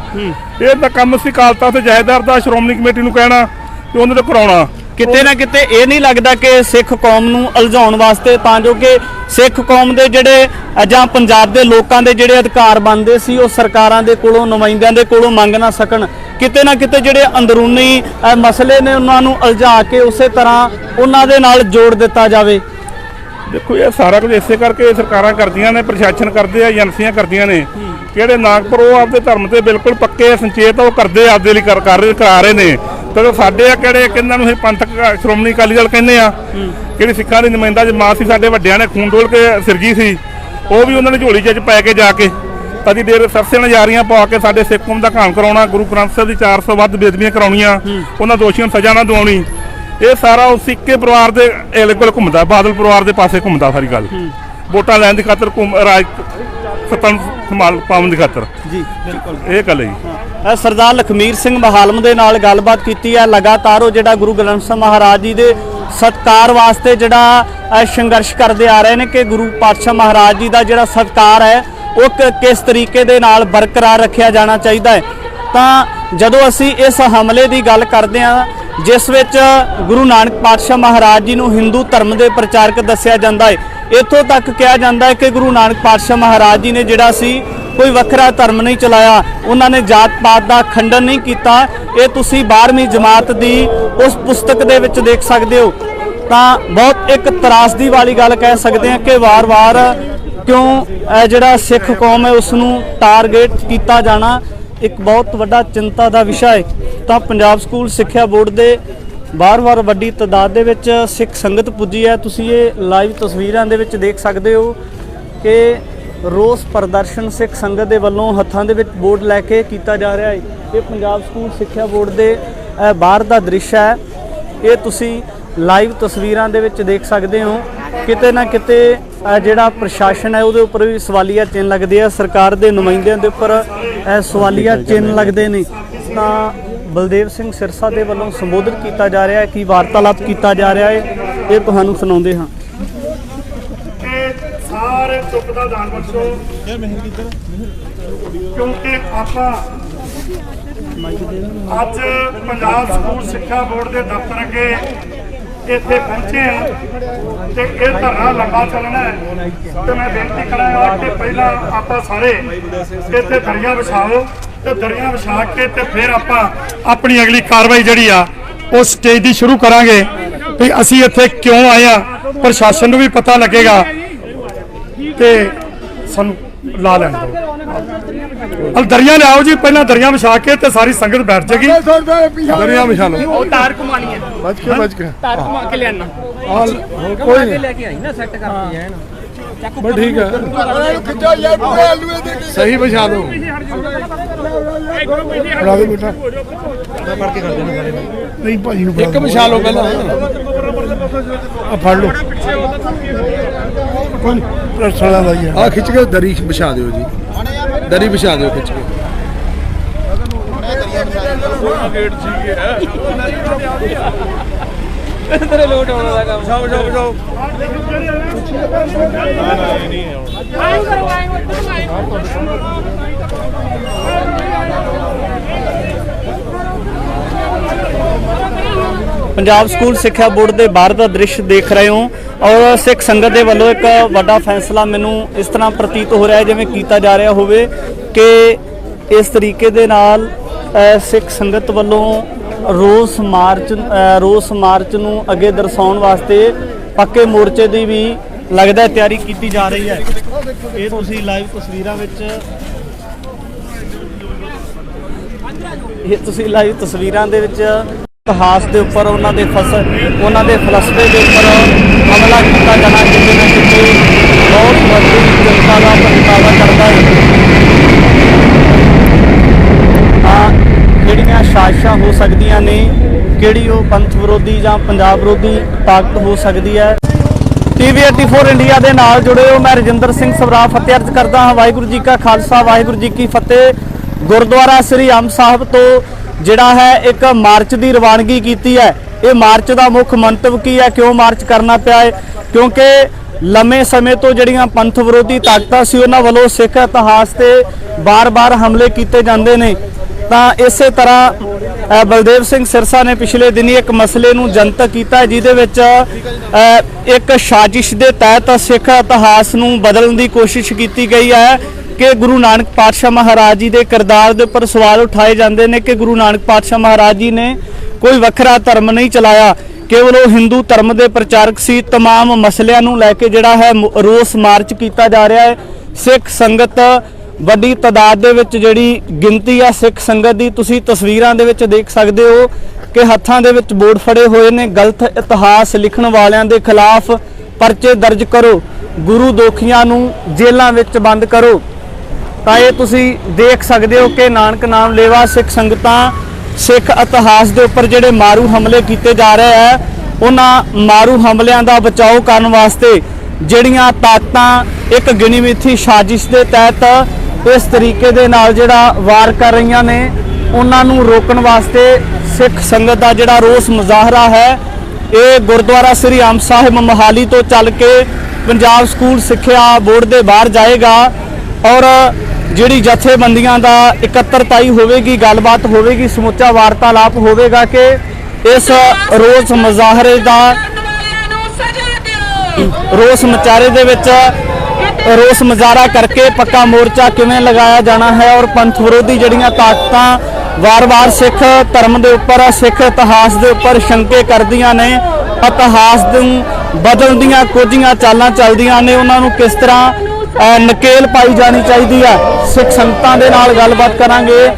S3: ਇਹ ਤਾਂ ਕੰਮ ਸੀ ਕਾਲਤਾ ਤੇ ਜਥੇਦਾਰ ਦਾ, ਸ਼੍ਰੋਮਣੀ ਕਮੇਟੀ ਨੂੰ ਕਹਿਣਾ ਤੇ ਉਹਨਾਂ ਤੋਂ ਕਰਾਉਣਾ।
S1: ਕਿਤੇ ਨਾ ਕਿਤੇ ਇਹ ਨਹੀਂ ਲੱਗਦਾ ਕਿ ਸਿੱਖ ਕੌਮ ਨੂੰ ਉਲਝਾਉਣ ਵਾਸਤੇ, ਤਾਂ ਜੋ ਕਿ ਸਿੱਖ ਕੌਮ ਦੇ ਜਿਹੜੇ ਜਾਂ ਪੰਜਾਬ ਦੇ ਲੋਕਾਂ ਦੇ ਜਿਹੜੇ ਅਧਿਕਾਰ ਬਣਦੇ ਸੀ ਉਹ ਸਰਕਾਰਾਂ ਦੇ ਕੋਲੋਂ, ਨੁਮਾਇੰਦਿਆਂ ਦੇ ਕੋਲੋਂ ਮੰਗ ਨਾ ਸਕਣ। ਕਿਤੇ ਨਾ ਕਿਤੇ ਜਿਹੜੇ ਅੰਦਰੂਨੀ ਮਸਲੇ ਨੇ ਉਹਨਾਂ ਨੂੰ ਉਲਝਾ ਕੇ ਉਸੇ ਤਰ੍ਹਾਂ ਉਹਨਾਂ ਦੇ ਨਾਲ ਜੋੜ ਦਿੱਤਾ ਜਾਵੇ।
S3: ਦੇਖੋ, ਇਹ ਸਾਰਾ ਕੁਝ ਇਸੇ ਕਰਕੇ ਸਰਕਾਰਾਂ ਕਰਦੀਆਂ ਨੇ, ਪ੍ਰਸ਼ਾਸਨ ਕਰਦੇ ਆ, ਏਜੰਸੀਆਂ ਕਰਦੀਆਂ ਨੇ। ਕਿਹੜੇ ਨਾਗਪੁਰ ਉਹ ਆਪਦੇ ਧਰਮ ਤੇ ਬਿਲਕੁਲ ਪੱਕੇ ਸੰਚੇਤ, ਉਹ ਕਰਦੇ ਆਪਦੇ ਲਈ ਕਰਾ ਰਹੇ ਨੇ। ਤੇ ਸਾਡੇ ਆ ਕਿਹੜੇ, ਕਿਹਨਾਂ ਨੂੰ ਇਹ ਪੰਥਕ ਸ਼੍ਰੋਮਣੀ ਅਕਾਲੀ ਦਲ ਕਹਿੰਦੇ ਆ, ਕਿਹੜੀ ਸਿੱਖਾਂ ਦੀ ਨੁਮਾਇੰਦਾ ਜਮਾਤ ਸੀ, ਸਾਡੇ ਵੱਡਿਆਂ ਨੇ ਖੂਨ ਡੋਲ ਕੇ ਸਿਰਜੀ ਸੀ, ਉਹ ਵੀ ਉਹਨਾਂ ਨੇ ਝੋਲੀ 'ਚ ਪੈ ਕੇ ਜਾ ਕੇ ਕਦੀ ਦੇਰ ਸਰਸੇ ਨਜ਼ਾਰੀਆਂ ਪਾ ਕੇ ਸਾਡੇ ਸਿੱਖ ਕੌਮ ਦਾ ਘਾਣ ਕਰਾਉਣਾ, ਗੁਰੂ ਗ੍ਰੰਥ ਸਾਹਿਬ ਦੀ 400 ਵੱਧ ਬੇਦਬੀਆਂ ਕਰਾਉਣੀਆਂ, ਉਹਨਾਂ ਦੋਸ਼ੀਆਂ ਨੂੰ ਸਜ਼ਾ ਨਾ ਦਿਵਾਉਣੀ। ਇਹ ਸਾਰਾ ਉਸ ਸਿੱਕੇ ਪਰਿਵਾਰ ਦੇ ਕੋਲ ਘੁੰਮਦਾ, ਬਾਦਲ ਪਰਿਵਾਰ ਦੇ ਪਾਸੇ ਘੁੰਮਦਾ ਸਾਰੀ ਗੱਲ। ਵੋਟਾਂ ਲੈਣ ਦੀ ਖਾਤਰ, ਰਾਜ ਸੱਤਾ ਸੰਭਾਲ ਪਾਉਣ ਦੀ ਖਾਤਰ
S1: ਜੀ। ਬਿਲਕੁਲ,
S3: ਇਹ ਗੱਲ ਹੈ ਜੀ।
S1: ਸਰਦਾਰ ਲਖਮੀਰ ਸਿੰਘ ਮਹਾਲਮ ਦੇ ਨਾਲ ਗੱਲਬਾਤ ਕੀਤੀ ਹੈ। ਲਗਾਤਾਰ ਉਹ ਜਿਹੜਾ ਗੁਰੂ ਗ੍ਰੰਥ ਸਾਹਿਬ ਮਹਾਰਾਜ ਜੀ ਦੇ ਸਤਿਕਾਰ ਵਾਸਤੇ ਜਿਹੜਾ ਸੰਘਰਸ਼ ਕਰਦੇ ਆ ਰਹੇ ਨੇ ਕਿ ਗੁਰੂ ਪਾਤਸ਼ਾਹ ਮਹਾਰਾਜ ਜੀ ਦਾ ਜਿਹੜਾ ਸਤਿਕਾਰ ਹੈ ਉਹ ਕਿਸ ਤਰੀਕੇ ਦੇ ਨਾਲ ਬਰਕਰਾਰ ਰੱਖਿਆ ਜਾਣਾ ਚਾਹੀਦਾ ਹੈ। ਤਾਂ ਜਦੋਂ ਅਸੀਂ ਇਸ ਹਮਲੇ ਦੀ ਗੱਲ ਕਰਦੇ ਹਾਂ, ਜਿਸ ਵਿੱਚ ਗੁਰੂ ਨਾਨਕ ਪਾਤਸ਼ਾਹ ਮਹਾਰਾਜ ਜੀ ਨੂੰ ਹਿੰਦੂ ਧਰਮ ਦੇ ਪ੍ਰਚਾਰਕ ਦੱਸਿਆ ਜਾਂਦਾ ਹੈ, ਇੱਥੋਂ ਤੱਕ ਕਿਹਾ ਜਾਂਦਾ ਹੈ ਕਿ ਗੁਰੂ ਨਾਨਕ ਪਾਤਸ਼ਾਹ ਮਹਾਰਾਜ ਜੀ ਨੇ ਜਿਹੜਾ ਸੀ ਕੋਈ ਵੱਖਰਾ ਧਰਮ ਨਹੀਂ ਚਲਾਇਆ, ਉਹਨਾਂ ਨੇ ਜਾਤ ਪਾਤ ਦਾ ਖੰਡਨ ਨਹੀਂ ਕੀਤਾ। ਇਹ ਤੁਸੀਂ 12ਵੀਂ ਜਮਾਤ ਦੀ ਉਸ ਪੁਸਤਕ ਦੇ ਵਿੱਚ ਦੇਖ ਸਕਦੇ ਹੋ। ਤਾਂ ਬਹੁਤ ਇੱਕ ਤਰਾਸਦੀ ਵਾਲੀ ਗੱਲ ਕਹਿ ਸਕਦੇ ਹਾਂ ਕਿ ਵਾਰ-ਵਾਰ ਕਿਉਂ ਜਿਹੜਾ ਸਿੱਖ ਕੌਮ ਹੈ ਉਸ ਨੂੰ ਟਾਰਗੇਟ ਕੀਤਾ ਜਾਣਾ ਇੱਕ ਬਹੁਤ ਵੱਡਾ ਚਿੰਤਾ ਦਾ ਵਿਸ਼ਾ ਹੈ। ਤਾਂ ਪੰਜਾਬ ਸਕੂਲ ਸਿੱਖਿਆ ਬੋਰਡ ਦੇ ਬਾਰ-ਬਾਰ ਵੱਡੀ ਤਾਦਾਦ ਦੇ ਵਿੱਚ ਸਿੱਖ ਸੰਗਤ ਪੁੱਜੀ ਹੈ। ਤੁਸੀਂ ਇਹ ਲਾਈਵ ਤਸਵੀਰਾਂ ਦੇ ਵਿੱਚ ਦੇਖ ਸਕਦੇ ਹੋ ਕਿ ਰੋਸ ਪ੍ਰਦਰਸ਼ਨ ਸਿੱਖ ਸੰਗਤ ਦੇ ਵੱਲੋਂ ਹੱਥਾਂ ਦੇ ਵਿੱਚ ਬੋਰਡ ਲੈ ਕੇ ਕੀਤਾ ਜਾ ਰਿਹਾ ਹੈ। ਇਹ ਪੰਜਾਬ ਸਕੂਲ ਸਿੱਖਿਆ ਬੋਰਡ ਦੇ ਬਾਹਰ ਦਾ ਦ੍ਰਿਸ਼ ਹੈ। ਇਹ ਤੁਸੀਂ ਲਾਈਵ ਤਸਵੀਰਾਂ ਦੇ ਵਿੱਚ ਦੇਖ ਸਕਦੇ ਹੋ। ਕਿਤੇ ਨਾ ਕਿਤੇ ਜਿਹੜਾ ਪ੍ਰਸ਼ਾਸਨ ਹੈ ਉਹਦੇ ਉੱਪਰ ਵੀ ਸਵਾਲੀਆ ਚਿੰਨ੍ਹ ਲੱਗਦੇ ਆ, ਸਰਕਾਰ ਦੇ ਨੁਮਾਇੰਦਿਆਂ ਦੇ ਉੱਪਰ ਸਵਾਲੀਆ ਚਿੰਨ੍ਹ ਲੱਗਦੇ ਨੇ। ਤਾਂ ਬਲਦੇਵ ਸਿੰਘ ਸਿਰਸਾ ਦੇ ਵੱਲੋਂ ਸੰਬੋਧਨ ਕੀਤਾ ਜਾ ਰਿਹਾ ਹੈ, ਕੀ ਵਾਰਤਾਲਾਪ ਕੀਤਾ ਜਾ ਰਿਹਾ ਹੈ, ਇਹ ਤੁਹਾਨੂੰ ਸੁਣਾਉਂਦੇ ਹਾਂ।
S5: ਸਾਰੇ ਦੁੱਖ ਦਾ ਦਾਨ ਬਖਸ਼ੋ, ਕਿਉਂਕਿ ਆਪਾਂ ਅੱਜ ਪੰਜਾਬ ਸਕੂਲ ਸਿੱਖਿਆ ਬੋਰਡ ਦੇ ਦਫ਼ਤਰ ਅੱਗੇ ਇੱਥੇ ਪਹੁੰਚੇ ਆ ਤੇ ਇਹ ਧਰਨਾ ਲੰਬਾ ਚੱਲਣਾ ਹੈ। ਤੇ ਮੈਂ ਬੇਨਤੀ ਕਰਾਂਗਾ ਕਿ ਪਹਿਲਾਂ ਆਪਾਂ ਸਾਰੇ ਇੱਥੇ ਦਰੀਆਂ ਵਿਛਾਓ ਤੇ ਦਰੀਆਂ ਵਿਛਾ ਕੇ ਤੇ ਫਿਰ ਆਪਾਂ ਆਪਣੀ ਅਗਲੀ ਕਾਰਵਾਈ ਜਿਹੜੀ ਆ ਉਹ ਸਟੇਜ ਦੀ ਸ਼ੁਰੂ ਕਰਾਂਗੇ ਵੀ ਅਸੀਂ ਇੱਥੇ ਕਿਉਂ ਆਏ ਆ। ਪ੍ਰਸ਼ਾਸਨ ਨੂੰ ਵੀ ਪਤਾ ਲੱਗੇਗਾ ਤੇ ਸਾਨੂੰ ਲਾ ਲੈਣ ਦਿਓ। ਦਰੀਆਂ ਲਿਆਓ ਜੀ, ਪਹਿਲਾਂ ਦਰੀਆਂ ਵਿਛਾ ਕੇ ਤੇ ਸਾਰੀ ਸੰਗਤ ਬੈਠ ਜਾਏਗੀ।
S6: ਦਰੀਆਂ ਵਿਛਾ ਲਓ।
S4: ਉਹ ਤਾਰ ਘੁਮਾਣੀ ਹੈ,
S6: ਬਚ ਕੇ
S4: ਤਾਰ ਘੁਮਾ ਕੇ ਲਿਆਣਾ
S6: ਕੋਈ ਨਹੀਂ,
S4: ਲੈ ਕੇ ਆਈ ਨਾ ਸੈੱਟ ਕਰਕੇ ਐਨ
S6: ਬਸ ਠੀਕ ਹੈ, ਸਹੀ ਵਿਛਾ ਲਓ। ਬਣਾ ਦੇ ਬੇਟਾ, ਨਹੀਂ ਭਾਜੀ ਨੂੰ ਇੱਕ ਵਿਛਾ ਲਓ ਪਹਿਲਾਂ, ਆ ਫੜ ਲਓ। ਕੋਈ ਪ੍ਰਸ਼ਾਸਨ ਦਾ ਹੀ ਆ, ਖਿੱਚ ਕੇ ਦਰੀ ਵਿਛਾ ਦਿਓ ਜੀ, ਦਰੀ ਵਿਛਾ ਦਿਓ ਖਿੱਚ ਕੇ।
S4: ਤੇਰੇ ਲੋਟ ਆਉਣ ਦਾ ਕੰਮ
S6: ਜਾਓ ਜਾਓ ਜਾਓ।
S7: ਆਇਓ ਕਰੋ ਆਇਓ ਤੁਮ ਆਇਓ
S1: ਪੰਜਾਬ ਸਕੂਲ ਸਿੱਖਿਆ ਬੋਰਡ ਦੇ ਬਾਹਰ ਦਾ ਦ੍ਰਿਸ਼ ਦੇਖ ਰਹੇ ਹੋ ਔਰ ਸਿੱਖ ਸੰਗਤ ਦੇ ਵੱਲੋਂ ਇੱਕ ਵੱਡਾ ਫੈਸਲਾ ਮੈਨੂੰ ਇਸ ਤਰ੍ਹਾਂ ਪ੍ਰਤੀਤ ਹੋ ਰਿਹਾ ਹੈ ਜਿਵੇਂ ਕੀਤਾ ਜਾ ਰਿਹਾ ਹੋਵੇ ਕਿ ਇਸ ਤਰੀਕੇ ਦੇ ਨਾਲ ਸਿੱਖ ਸੰਗਤ ਵੱਲੋਂ ਰੋਸ ਮਾਰਚ ਨੂੰ ਅੱਗੇ ਦਰਸਾਉਣ ਵਾਸਤੇ ਪੱਕੇ ਮੋਰਚੇ ਦੀ ਵੀ ਲੱਗਦਾ ਤਿਆਰੀ ਕੀਤੀ ਜਾ ਰਹੀ ਹੈ। ਇਹ ਤੁਸੀਂ ਲਾਈਵ ਤਸਵੀਰਾਂ ਦੇ ਵਿੱਚ ਇਤਿਹਾਸ ਦੇ ਉੱਪਰ ਉਹਨਾਂ ਦੇ ਫਲਸਫੇ ਦੇ ਉੱਪਰ ਹਮਲਾ ਕੀਤਾ ਜਾਣਾ ਕਿਤੇ ਨਾ ਕਿਤੇ ਬਹੁਤ ਵੱਡੀ ਚਿੰਤਾ ਦਾ ਪ੍ਰਗਟਾਵਾ ਕਰਦਾ ਹੈ। ਕਿਹੜੀਆਂ ਸਾਜ਼ਿਸ਼ਾਂ ਹੋ ਸਕਦੀਆਂ ਨੇ, ਕਿਹੜੀ ਉਹ ਪੰਥ ਵਿਰੋਧੀ ਜਾਂ ਪੰਜਾਬ ਵਿਰੋਧੀ ਤਾਕਤ ਹੋ ਸਕਦੀ ਹੈ। TV 84 ਇੰਡੀਆ ਦੇ ਨਾਲ ਜੁੜੇ ਹੋ, ਮੈਂ ਰਜਿੰਦਰ ਸਿੰਘ ਸਵਰਾ ਫਤਿਹ ਅਰਜ਼ ਕਰਦਾ ਹਾਂ। ਵਾਹਿਗੁਰੂ ਜੀ ਕਾ ਖਾਲਸਾ, ਵਾਹਿਗੁਰੂ ਜੀ ਕੀ ਫਤਿਹ। ਗੁਰਦੁਆਰਾ ਸ੍ਰੀ ਅੰਬ ਸਾਹਿਬ ਤੋਂ ਜਿਹੜਾ ਹੈ ਇੱਕ ਮਾਰਚ ਦੀ ਰਵਾਨਗੀ ਕੀਤੀ ਹੈ। ਇਹ ਮਾਰਚ ਦਾ ਮੁੱਖ ਮੰਤਵ ਕੀ ਹੈ, ਕਿਉਂ ਮਾਰਚ ਕਰਨਾ ਪਿਆ ਹੈ? ਕਿਉਂਕਿ ਲੰਮੇ ਸਮੇਂ ਤੋਂ ਜਿਹੜੀਆਂ ਪੰਥ ਵਿਰੋਧੀ ਤਾਕਤਾਂ ਸੀ ਉਹਨਾਂ ਵੱਲੋਂ ਸਿੱਖ ਇਤਿਹਾਸ ਤੇ ਬਾਰ-ਬਾਰ ਹਮਲੇ ਕੀਤੇ ਜਾਂਦੇ ਨੇ। ਤਾਂ ਇਸੇ ਤਰ੍ਹਾਂ ਬਲਦੇਵ ਸਿੰਘ ਸਿਰਸਾ ਨੇ ਪਿਛਲੇ ਦਿਨੀ ਇੱਕ ਮਸਲੇ ਨੂੰ ਜਨਤਕ ਕੀਤਾ ਜਿਹਦੇ ਵਿੱਚ ਇੱਕ ਸਾਜ਼ਿਸ਼ ਦੇ ਤਹਿਤ ਸਿੱਖ ਇਤਿਹਾਸ ਨੂੰ ਬਦਲਣ ਦੀ ਕੋਸ਼ਿਸ਼ ਕੀਤੀ ਗਈ ਹੈ ਕਿ ਗੁਰੂ ਨਾਨਕ ਪਾਤਸ਼ਾਹ ਮਹਾਰਾਜ ਜੀ ਦੇ ਕਿਰਦਾਰ ਦੇ ਉੱਪਰ ਸਵਾਲ ਉਠਾਏ ਜਾਂਦੇ ਨੇ ਕਿ ਗੁਰੂ ਨਾਨਕ ਪਾਤਸ਼ਾਹ ਮਹਾਰਾਜ ਜੀ ਨੇ ਕੋਈ ਵੱਖਰਾ ਧਰਮ ਨਹੀਂ ਚਲਾਇਆ, ਕੇਵਲ ਉਹ ਹਿੰਦੂ ਧਰਮ ਦੇ ਪ੍ਰਚਾਰਕ ਸੀ। तमाम ਮਸਲਿਆਂ ਨੂੰ ਲੈ ਕੇ ਜਿਹੜਾ ਹੈ ਰੋਸ ਮਾਰਚ ਕੀਤਾ ਜਾ ਰਿਹਾ ਹੈ। ਸਿੱਖ ਸੰਗਤ ਵੱਡੀ ਤਾਦਾਦ ਦੇ ਵਿੱਚ ਜਿਹੜੀ ਗਿਣਤੀ ਆ ਸਿੱਖ ਸੰਗਤ ਦੀ ਤੁਸੀਂ ਤਸਵੀਰਾਂ ਦੇ ਵਿੱਚ ਦੇਖ ਸਕਦੇ ਹੋ ਕਿ ਹੱਥਾਂ ਦੇ ਵਿੱਚ ਬੋਰਡ ਫੜੇ ਹੋਏ ਨੇ। ਗਲਤ ਇਤਿਹਾਸ ਲਿਖਣ ਵਾਲਿਆਂ ਦੇ ਖਿਲਾਫ ਪਰਚੇ ਦਰਜ ਕਰੋ, ਗੁਰੂ ਦੋਖੀਆਂ ਨੂੰ ਜੇਲ੍ਹਾਂ ਵਿੱਚ ਬੰਦ ਕਰੋ। ਤਾਂ ਇਹ ਤੁਸੀਂ ਦੇਖ ਸਕਦੇ ਹੋ ਕਿ ਨਾਨਕ ਨਾਮ ਲੇਵਾ ਸਿੱਖ ਸੰਗਤਾਂ ਸਿੱਖ ਇਤਿਹਾਸ ਦੇ ਉੱਪਰ ਜਿਹੜੇ ਮਾਰੂ ਹਮਲੇ ਕੀਤੇ ਜਾ ਰਹੇ ਹੈ ਉਹਨਾਂ ਮਾਰੂ ਹਮਲਿਆਂ ਦਾ ਬਚਾਓ ਕਰਨ ਵਾਸਤੇ ਜਿਹੜੀਆਂ ਤਾਕਤਾਂ ਇੱਕ ਗਿਣੀ ਮਿਥੀ ਸਾਜ਼ਿਸ਼ ਦੇ ਤਹਿਤ ਇਸ ਤਰੀਕੇ ਦੇ ਨਾਲ ਜਿਹੜਾ ਵਾਰ ਕਰ ਰਹੀਆਂ ਨੇ ਉਹਨਾਂ ਨੂੰ ਰੋਕਣ ਵਾਸਤੇ ਸਿੱਖ ਸੰਗਤ ਦਾ ਜਿਹੜਾ ਰੋਸ ਮੁਜ਼ਾਹਰਾ ਹੈ ਇਹ ਗੁਰਦੁਆਰਾ ਸ੍ਰੀ ਅੰਬ ਸਾਹਿਬ ਮੋਹਾਲੀ ਤੋਂ ਚੱਲ ਕੇ ਪੰਜਾਬ ਸਕੂਲ ਸਿੱਖਿਆ ਬੋਰਡ ਦੇ ਬਾਹਰ ਜਾਏਗਾ ਔਰ ਜਿਹੜੀ ਜਥੇਬੰਦੀਆਂ ਦਾ ਇਕੱਤਰਤਾਈ ਹੋਵੇਗੀ, ਗੱਲਬਾਤ ਹੋਵੇਗੀ, ਸਮੁੱਚਾ ਵਾਰਤਾਲਾਪ ਹੋਵੇਗਾ ਕਿ ਇਸ ਰੋਸ ਮੁਜ਼ਾਹਰੇ ਦਾ ਰੋਸ ਮੁਜ਼ਾਹਰੇ ਦੇ ਵਿੱਚ ਰੋਸ ਮੁਜ਼ਾਹਰਾ ਕਰਕੇ ਪੱਕਾ ਮੋਰਚਾ ਕਿਵੇਂ ਲਗਾਇਆ ਜਾਣਾ ਹੈ ਔਰ ਪੰਥ ਵਿਰੋਧੀ ਜਿਹੜੀਆਂ ਤਾਕਤਾਂ ਵਾਰ-ਵਾਰ ਸਿੱਖ ਧਰਮ ਦੇ ਉੱਪਰ ਸਿੱਖ ਇਤਿਹਾਸ ਦੇ ਉੱਪਰ ਸ਼ੰਕੇ ਕਰਦੀਆਂ ਨੇ, ਇਤਿਹਾਸ ਨੂੰ ਬਦਲਣ ਦੀਆਂ ਕੋਝੀਆਂ ਚਾਲਾਂ ਚੱਲਦੀਆਂ ਨੇ, ਉਹਨਾਂ ਨੂੰ ਕਿਸ ਤਰ੍ਹਾਂ ਨਕੇਲ ਪਾਈ ਜਾਣੀ ਚਾਹੀਦੀ ਹੈ। ਸਿੱਖ ਸੰਗਤਾਂ ਦੇ ਨਾਲ ਗੱਲਬਾਤ ਕਰਾਂਗੇ।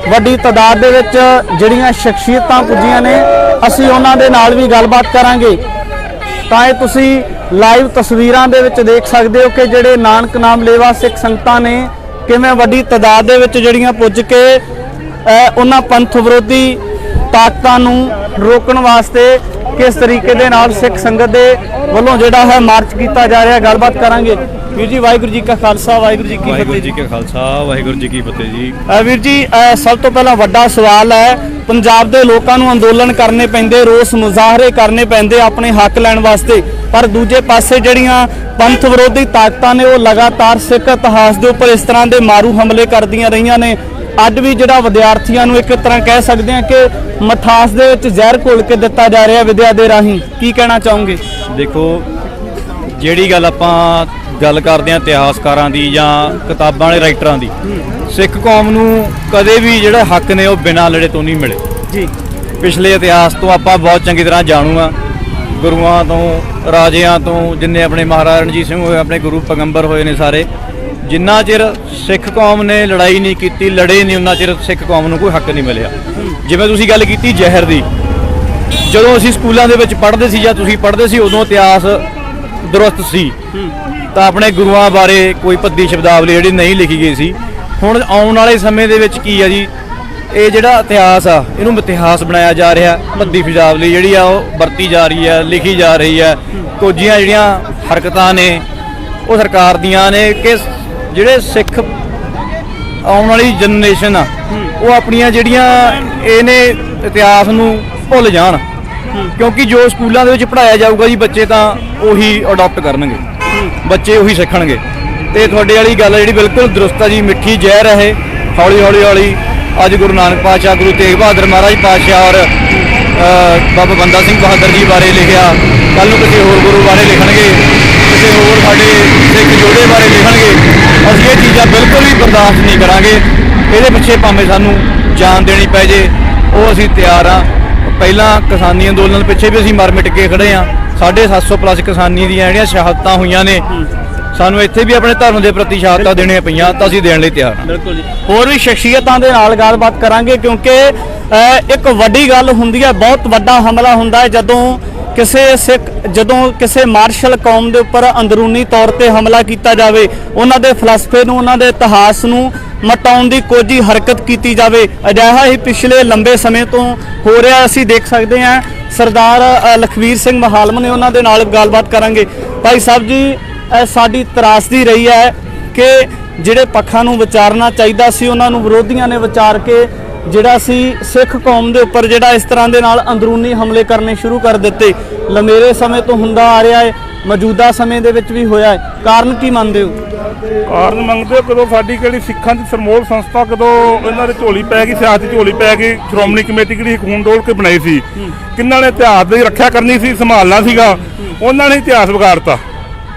S1: ਵੱਡੀ ਤਾਦਾਦ ਦੇ ਵਿੱਚ ਜਿਹੜੀਆਂ ਸ਼ਖਸੀਅਤਾਂ ਪੁੱਜੀਆਂ ਨੇ ਅਸੀਂ ਉਹਨਾਂ ਦੇ ਨਾਲ ਵੀ ਗੱਲਬਾਤ ਕਰਾਂਗੇ। ਤਾਂ ਇਹ ਤੁਸੀਂ ਲਾਈਵ ਤਸਵੀਰਾਂ ਦੇ ਵਿੱਚ ਦੇਖ ਸਕਦੇ ਹੋ ਕਿ ਜਿਹੜੇ ਨਾਨਕ ਨਾਮ ਲੇਵਾ ਸਿੱਖ ਸੰਗਤਾਂ ਨੇ ਕਿਵੇਂ ਵੱਡੀ ਤਾਦਾਦ ਦੇ ਵਿੱਚ ਜਿਹੜੀਆਂ ਪੁੱਜ ਕੇ ਉਹਨਾਂ ਪੰਥ ਵਿਰੋਧੀ ਤਾਕਤਾਂ ਨੂੰ ਰੋਕਣ ਵਾਸਤੇ ਕਿਸ ਤਰੀਕੇ ਦੇ ਨਾਲ ਸਿੱਖ ਸੰਗਤ ਦੇ ਵੱਲੋਂ ਜਿਹੜਾ ਹੈ ਮਾਰਚ ਕੀਤਾ ਜਾ ਰਿਹਾ, ਗੱਲਬਾਤ ਕਰਾਂਗੇ। ਵੀਰ ਜੀ ਵਾਹਿਗੁਰੂ ਜੀ ਕਾ ਖਾਲਸਾ ਵਾਹਿਗੁਰੂ ਜੀ ਕੀ
S2: ਵਾਹਿਗੁਰੂ
S1: ਫਤਿਹ।
S2: ਜੀ ਕਾ ਖਾਲਸਾ ਵਾਹਿਗੁਰੂ ਜੀ ਕੀ ਫਤਿਹ ਜੀ।
S1: ਵੀਰ ਜੀ ਸਭ ਤੋਂ ਪਹਿਲਾਂ ਵੱਡਾ ਸਵਾਲ ਹੈ, ਪੰਜਾਬ ਦੇ ਲੋਕਾਂ ਨੂੰ ਅੰਦੋਲਨ ਕਰਨੇ ਪੈਂਦੇ, ਰੋਸ ਮੁਜ਼ਾਹਰੇ ਕਰਨੇ ਪੈਂਦੇ ਆਪਣੇ ਹੱਕ ਲੈਣ ਵਾਸਤੇ, ਪਰ ਦੂਜੇ ਪਾਸੇ ਜਿਹੜੀਆਂ ਪੰਥ ਵਿਰੋਧੀ ਤਾਕਤਾਂ ਨੇ ਉਹ ਲਗਾਤਾਰ ਸਿੱਖ ਇਤਿਹਾਸ ਦੇ ਉੱਪਰ ਇਸ ਤਰ੍ਹਾਂ ਦੇ ਮਾਰੂ ਹਮਲੇ ਕਰਦੀਆਂ ਰਹੀਆਂ ਨੇ। ਅੱਜ ਵੀ ਜਿਹੜਾ ਵਿਦਿਆਰਥੀਆਂ ਨੂੰ ਇੱਕ ਤਰ੍ਹਾਂ ਕਹਿ ਸਕਦੇ ਹਾਂ ਕਿ ਮਠਾਸ ਦੇ ਵਿੱਚ ਜ਼ਹਿਰ ਘੋਲ ਕੇ ਦਿੱਤਾ ਜਾ ਰਿਹਾ ਵਿਦਿਆ ਦੇ ਰਾਹੀਂ, ਕੀ ਕਹਿਣਾ ਚਾਹੋਗੇ?
S2: ਦੇਖੋ, ਜਿਹੜੀ ਗੱਲ ਆਪਾਂ ਗੱਲ ਕਰਦੇ ਹਾਂ ਇਤਿਹਾਸਕਾਰਾਂ ਦੀ ਜਾਂ ਕਿਤਾਬਾਂ ਵਾਲੇ ਰਾਈਟਰਾਂ ਦੀ, ਸਿੱਖ ਕੌਮ ਨੂੰ ਕਦੇ ਵੀ ਜਿਹੜੇ ਹੱਕ ਨੇ ਉਹ ਬਿਨਾਂ ਲੜੇ ਤੋਂ ਨਹੀਂ ਮਿਲੇ
S1: ਜੀ।
S2: ਪਿਛਲੇ ਇਤਿਹਾਸ ਤੋਂ ਆਪਾਂ ਬਹੁਤ ਚੰਗੀ ਤਰ੍ਹਾਂ ਜਾਣੂ ਆ, ਗੁਰੂਆਂ ਤੋਂ, ਰਾਜਿਆਂ ਤੋਂ, ਜਿੰਨੇ ਆਪਣੇ ਮਹਾਰਾਜਾ ਰਣਜੀਤ ਸਿੰਘ ਹੋਏ, ਆਪਣੇ ਗੁਰੂ ਪੈਗੰਬਰ ਹੋਏ ਨੇ ਸਾਰੇ, ਜਿੰਨਾ ਚਿਰ ਸਿੱਖ ਕੌਮ ਨੇ ਲੜਾਈ ਨਹੀਂ ਕੀਤੀ, ਲੜੇ ਨਹੀਂ, ਉਹਨਾਂ ਚਿਰ ਸਿੱਖ ਕੌਮ ਨੂੰ ਕੋਈ ਹੱਕ ਨਹੀਂ ਮਿਲਿਆ। ਜਿਵੇਂ ਤੁਸੀਂ ਗੱਲ ਕੀਤੀ ਜ਼ਹਿਰ ਦੀ, ਜਦੋਂ ਅਸੀਂ ਸਕੂਲਾਂ ਦੇ ਵਿੱਚ ਪੜ੍ਹਦੇ ਸੀ ਜਾਂ ਤੁਸੀਂ ਪੜ੍ਹਦੇ ਸੀ, ਉਦੋਂ ਇਤਿਹਾਸ ਦਰੁਸਤ ਸੀ, ਤਾਂ ਆਪਣੇ ਗੁਰੂਆਂ ਬਾਰੇ ਕੋਈ ਭੱਦੀ ਸ਼ਬਦਾਵਲੀ ਜਿਹੜੀ ਨਹੀਂ ਲਿਖੀ ਗਈ ਸੀ। ਹੁਣ ਆਉਣ ਵਾਲੇ ਸਮੇਂ ਦੇ ਵਿੱਚ ਕੀ ਆ ਜੀ, ਇਹ ਜਿਹੜਾ ਇਤਿਹਾਸ ਆ ਇਹਨੂੰ ਇਤਿਹਾਸ ਬਣਾਇਆ ਜਾ ਰਿਹਾ, ਭੱਦੀ ਸ਼ਬਦਾਵਲੀ ਜਿਹੜੀ ਆ ਉਹ ਵਰਤੀ ਜਾ ਰਹੀ ਹੈ, ਲਿਖੀ ਜਾ ਰਹੀ ਹੈ। ਕੁਝੀਆਂ ਜਿਹੜੀਆਂ ਹਰਕਤਾਂ ਨੇ ਉਹ ਸਰਕਾਰ ਦੀਆਂ ਨੇ ਕਿ ਜਿਹੜੇ ਸਿੱਖ ਆਉਣ ਵਾਲੀ ਜਨਰੇਸ਼ਨ ਆ ਉਹ ਆਪਣੀਆਂ ਜਿਹੜੀਆਂ ਇਹਨੇ ਇਤਿਹਾਸ ਨੂੰ ਭੁੱਲ ਜਾਣ, ਕਿਉਂਕਿ ਜੋ ਸਕੂਲਾਂ ਦੇ ਵਿੱਚ ਪੜ੍ਹਾਇਆ ਜਾਊਗਾ ਜੀ ਬੱਚੇ ਤਾਂ ਉਹੀ ਅਡਾਪਟ ਕਰਨਗੇ, ਬੱਚੇ ਉਹੀ ਸਿੱਖਣਗੇ। ਤੇ ਤੁਹਾਡੇ ਵਾਲੀ ਗੱਲ ਜਿਹੜੀ ਬਿਲਕੁਲ ਦਰੁਸਤ ਆ ਜੀ, ਮਿੱਠੀ ਜ਼ਹਿਰ ਹੈ ਹੌਲੀ ਹੌਲੀ ਹੌਲੀ। ਅੱਜ ਗੁਰੂ ਨਾਨਕ ਪਾਤਸ਼ਾਹ, ਗੁਰੂ ਤੇਗ ਬਹਾਦਰ ਮਹਾਰਾਜ ਪਾਤਸ਼ਾਹ ਔਰ ਬਾਬਾ ਬੰਦਾ ਸਿੰਘ ਬਹਾਦਰ ਜੀ ਬਾਰੇ ਲਿਖਿਆ, ਕੱਲ੍ਹ ਨੂੰ ਕਿਸੇ ਹੋਰ ਗੁਰੂ ਬਾਰੇ ਲਿਖਣਗੇ, ਕਿਸੇ ਹੋਰ ਸਾਡੇ ਸਿੱਖ ਯੋਧੇ ਬਾਰੇ ਲਿਖਣਗੇ। ਅਸੀਂ ਇਹ ਚੀਜ਼ਾਂ ਬਿਲਕੁਲ ਵੀ ਬਰਦਾਸ਼ਤ ਨਹੀਂ ਕਰਾਂਗੇ। ਇਹਦੇ ਪਿੱਛੇ ਭਾਵੇਂ ਸਾਨੂੰ ਜਾਨ ਦੇਣੀ ਪੈ ਜੇ, ਉਹ ਅਸੀਂ ਤਿਆਰ ਹਾਂ। ਪਹਿਲਾਂ ਕਿਸਾਨੀ ਅੰਦੋਲਨ ਪਿੱਛੇ ਵੀ ਅਸੀਂ ਮਰ ਮਿਟ ਕੇ ਖੜੇ ਹਾਂ। 750 ਪਲੱਸ ਕਿਸਾਨੀ ਦੀਆਂ ਜਿਹੜੀਆਂ ਸ਼ਹਾਦਤਾਂ ਹੋਈਆਂ ਨੇ, ਸਾਨੂੰ ਇੱਥੇ ਵੀ ਆਪਣੇ ਧਰਮ ਦੇ ਪ੍ਰਤੀ ਸ਼ਹਾਦਤਾਂ ਦੇਣੀਆਂ ਪਈਆਂ, ਤਾਂ ਅਸੀਂ ਦੇਣ ਲਈ ਤਿਆਰ ਹਾਂ।
S1: ਬਿਲਕੁਲ ਜੀ। ਹੋਰ ਵੀ ਸ਼ਖਸੀਅਤਾਂ ਦੇ ਨਾਲ ਗੱਲਬਾਤ ਕਰਾਂਗੇ, ਕਿਉਂਕਿ ਇੱਕ ਵੱਡੀ ਗੱਲ ਹੁੰਦੀ ਹੈ, ਬਹੁਤ ਵੱਡਾ ਹਮਲਾ ਹੁੰਦਾ ਹੈ ਜਦੋਂ ਕਿਸੇ ਮਾਰਸ਼ਲ ਕੌਮ ਦੇ ਉੱਪਰ ਅੰਦਰੂਨੀ ਤੌਰ ਤੇ ਹਮਲਾ ਕੀਤਾ ਜਾਵੇ, ਉਹਨਾਂ ਦੇ ਫਲਸਫੇ ਨੂੰ, ਉਹਨਾਂ ਦੇ ਇਤਿਹਾਸ ਨੂੰ ਮਟਾਉਣ ਦੀ ਕੋਈ ਹਰਕਤ ਕੀਤੀ ਜਾਵੇ। ਅਜਿਹਾ ਹੀ ਪਿਛਲੇ ਲੰਬੇ ਸਮੇਂ ਤੋਂ ਹੋ ਰਿਹਾ, ਅਸੀਂ ਦੇਖ ਸਕਦੇ ਹਾਂ। ਸਰਦਾਰ ਲਖਵੀਰ ਸਿੰਘ ਮਹਾਲਮ ਨੇ, ਉਹਨਾਂ ਦੇ ਨਾਲ ਗੱਲਬਾਤ ਕਰਾਂਗੇ। ਭਾਈ ਸਾਹਿਬ ਜੀ, ਸਾਡੀ ਤਰਾਸਦੀ ਰਹੀ ਹੈ ਕਿ ਜਿਹੜੇ ਪੱਖਾਂ ਨੂੰ ਵਿਚਾਰਨਾ ਚਾਹੀਦਾ ਸੀ ਉਹਨਾਂ ਨੂੰ ਵਿਰੋਧੀਆਂ ਨੇ ਵਿਚਾਰ ਕੇ ਜਿਹੜਾ ਸੀ ਸਿੱਖ ਕੌਮ ਦੇ ਉੱਪਰ ਜਿਹੜਾ ਇਸ ਤਰ੍ਹਾਂ ਦੇ ਨਾਲ ਅੰਦਰੂਨੀ ਹਮਲੇ ਕਰਨੇ ਸ਼ੁਰੂ ਕਰ ਦਿੱਤੇ। ਲੰਮੇਰੇ ਸਮੇਂ ਤੋਂ ਹੁੰਦਾ ਆ ਰਿਹਾ ਹੈ, ਮੌਜੂਦਾ ਸਮੇਂ ਦੇ ਵਿੱਚ ਵੀ ਹੋਇਆ ਹੈ। ਕਾਰਨ ਕੀ ਮੰਨਦੇ ਹੋ?
S3: ਕਾਰਨ ਮੰਗਦੇ ਹੋ, ਕਦੋਂ ਸਾਡੀ ਕਿਹੜੀ ਸਿੱਖਾਂ ਦੀ ਸਰਮੋਲ ਸੰਸਥਾ, ਕਦੋਂ ਇਹਨਾਂ ਦੇ ਝੋਲੀ ਪੈ ਗਈ, ਸਿਆਸਤ ਦੀ ਝੋਲੀ ਪੈ ਗਈ। ਸ਼੍ਰੋਮਣੀ ਕਮੇਟੀ ਕਿਹੜੀ ਖੂਨ ਡੋਲ ਕੇ ਬਣਾਈ ਸੀ, ਕਿਹਨਾਂ ਨੇ ਇਤਿਹਾਸ ਦੀ ਰੱਖਿਆ ਕਰਨੀ ਸੀ, ਸੰਭਾਲਣਾ ਸੀਗਾ, ਉਹਨਾਂ ਨੇ ਇਤਿਹਾਸ ਵਿਗਾੜਤਾ।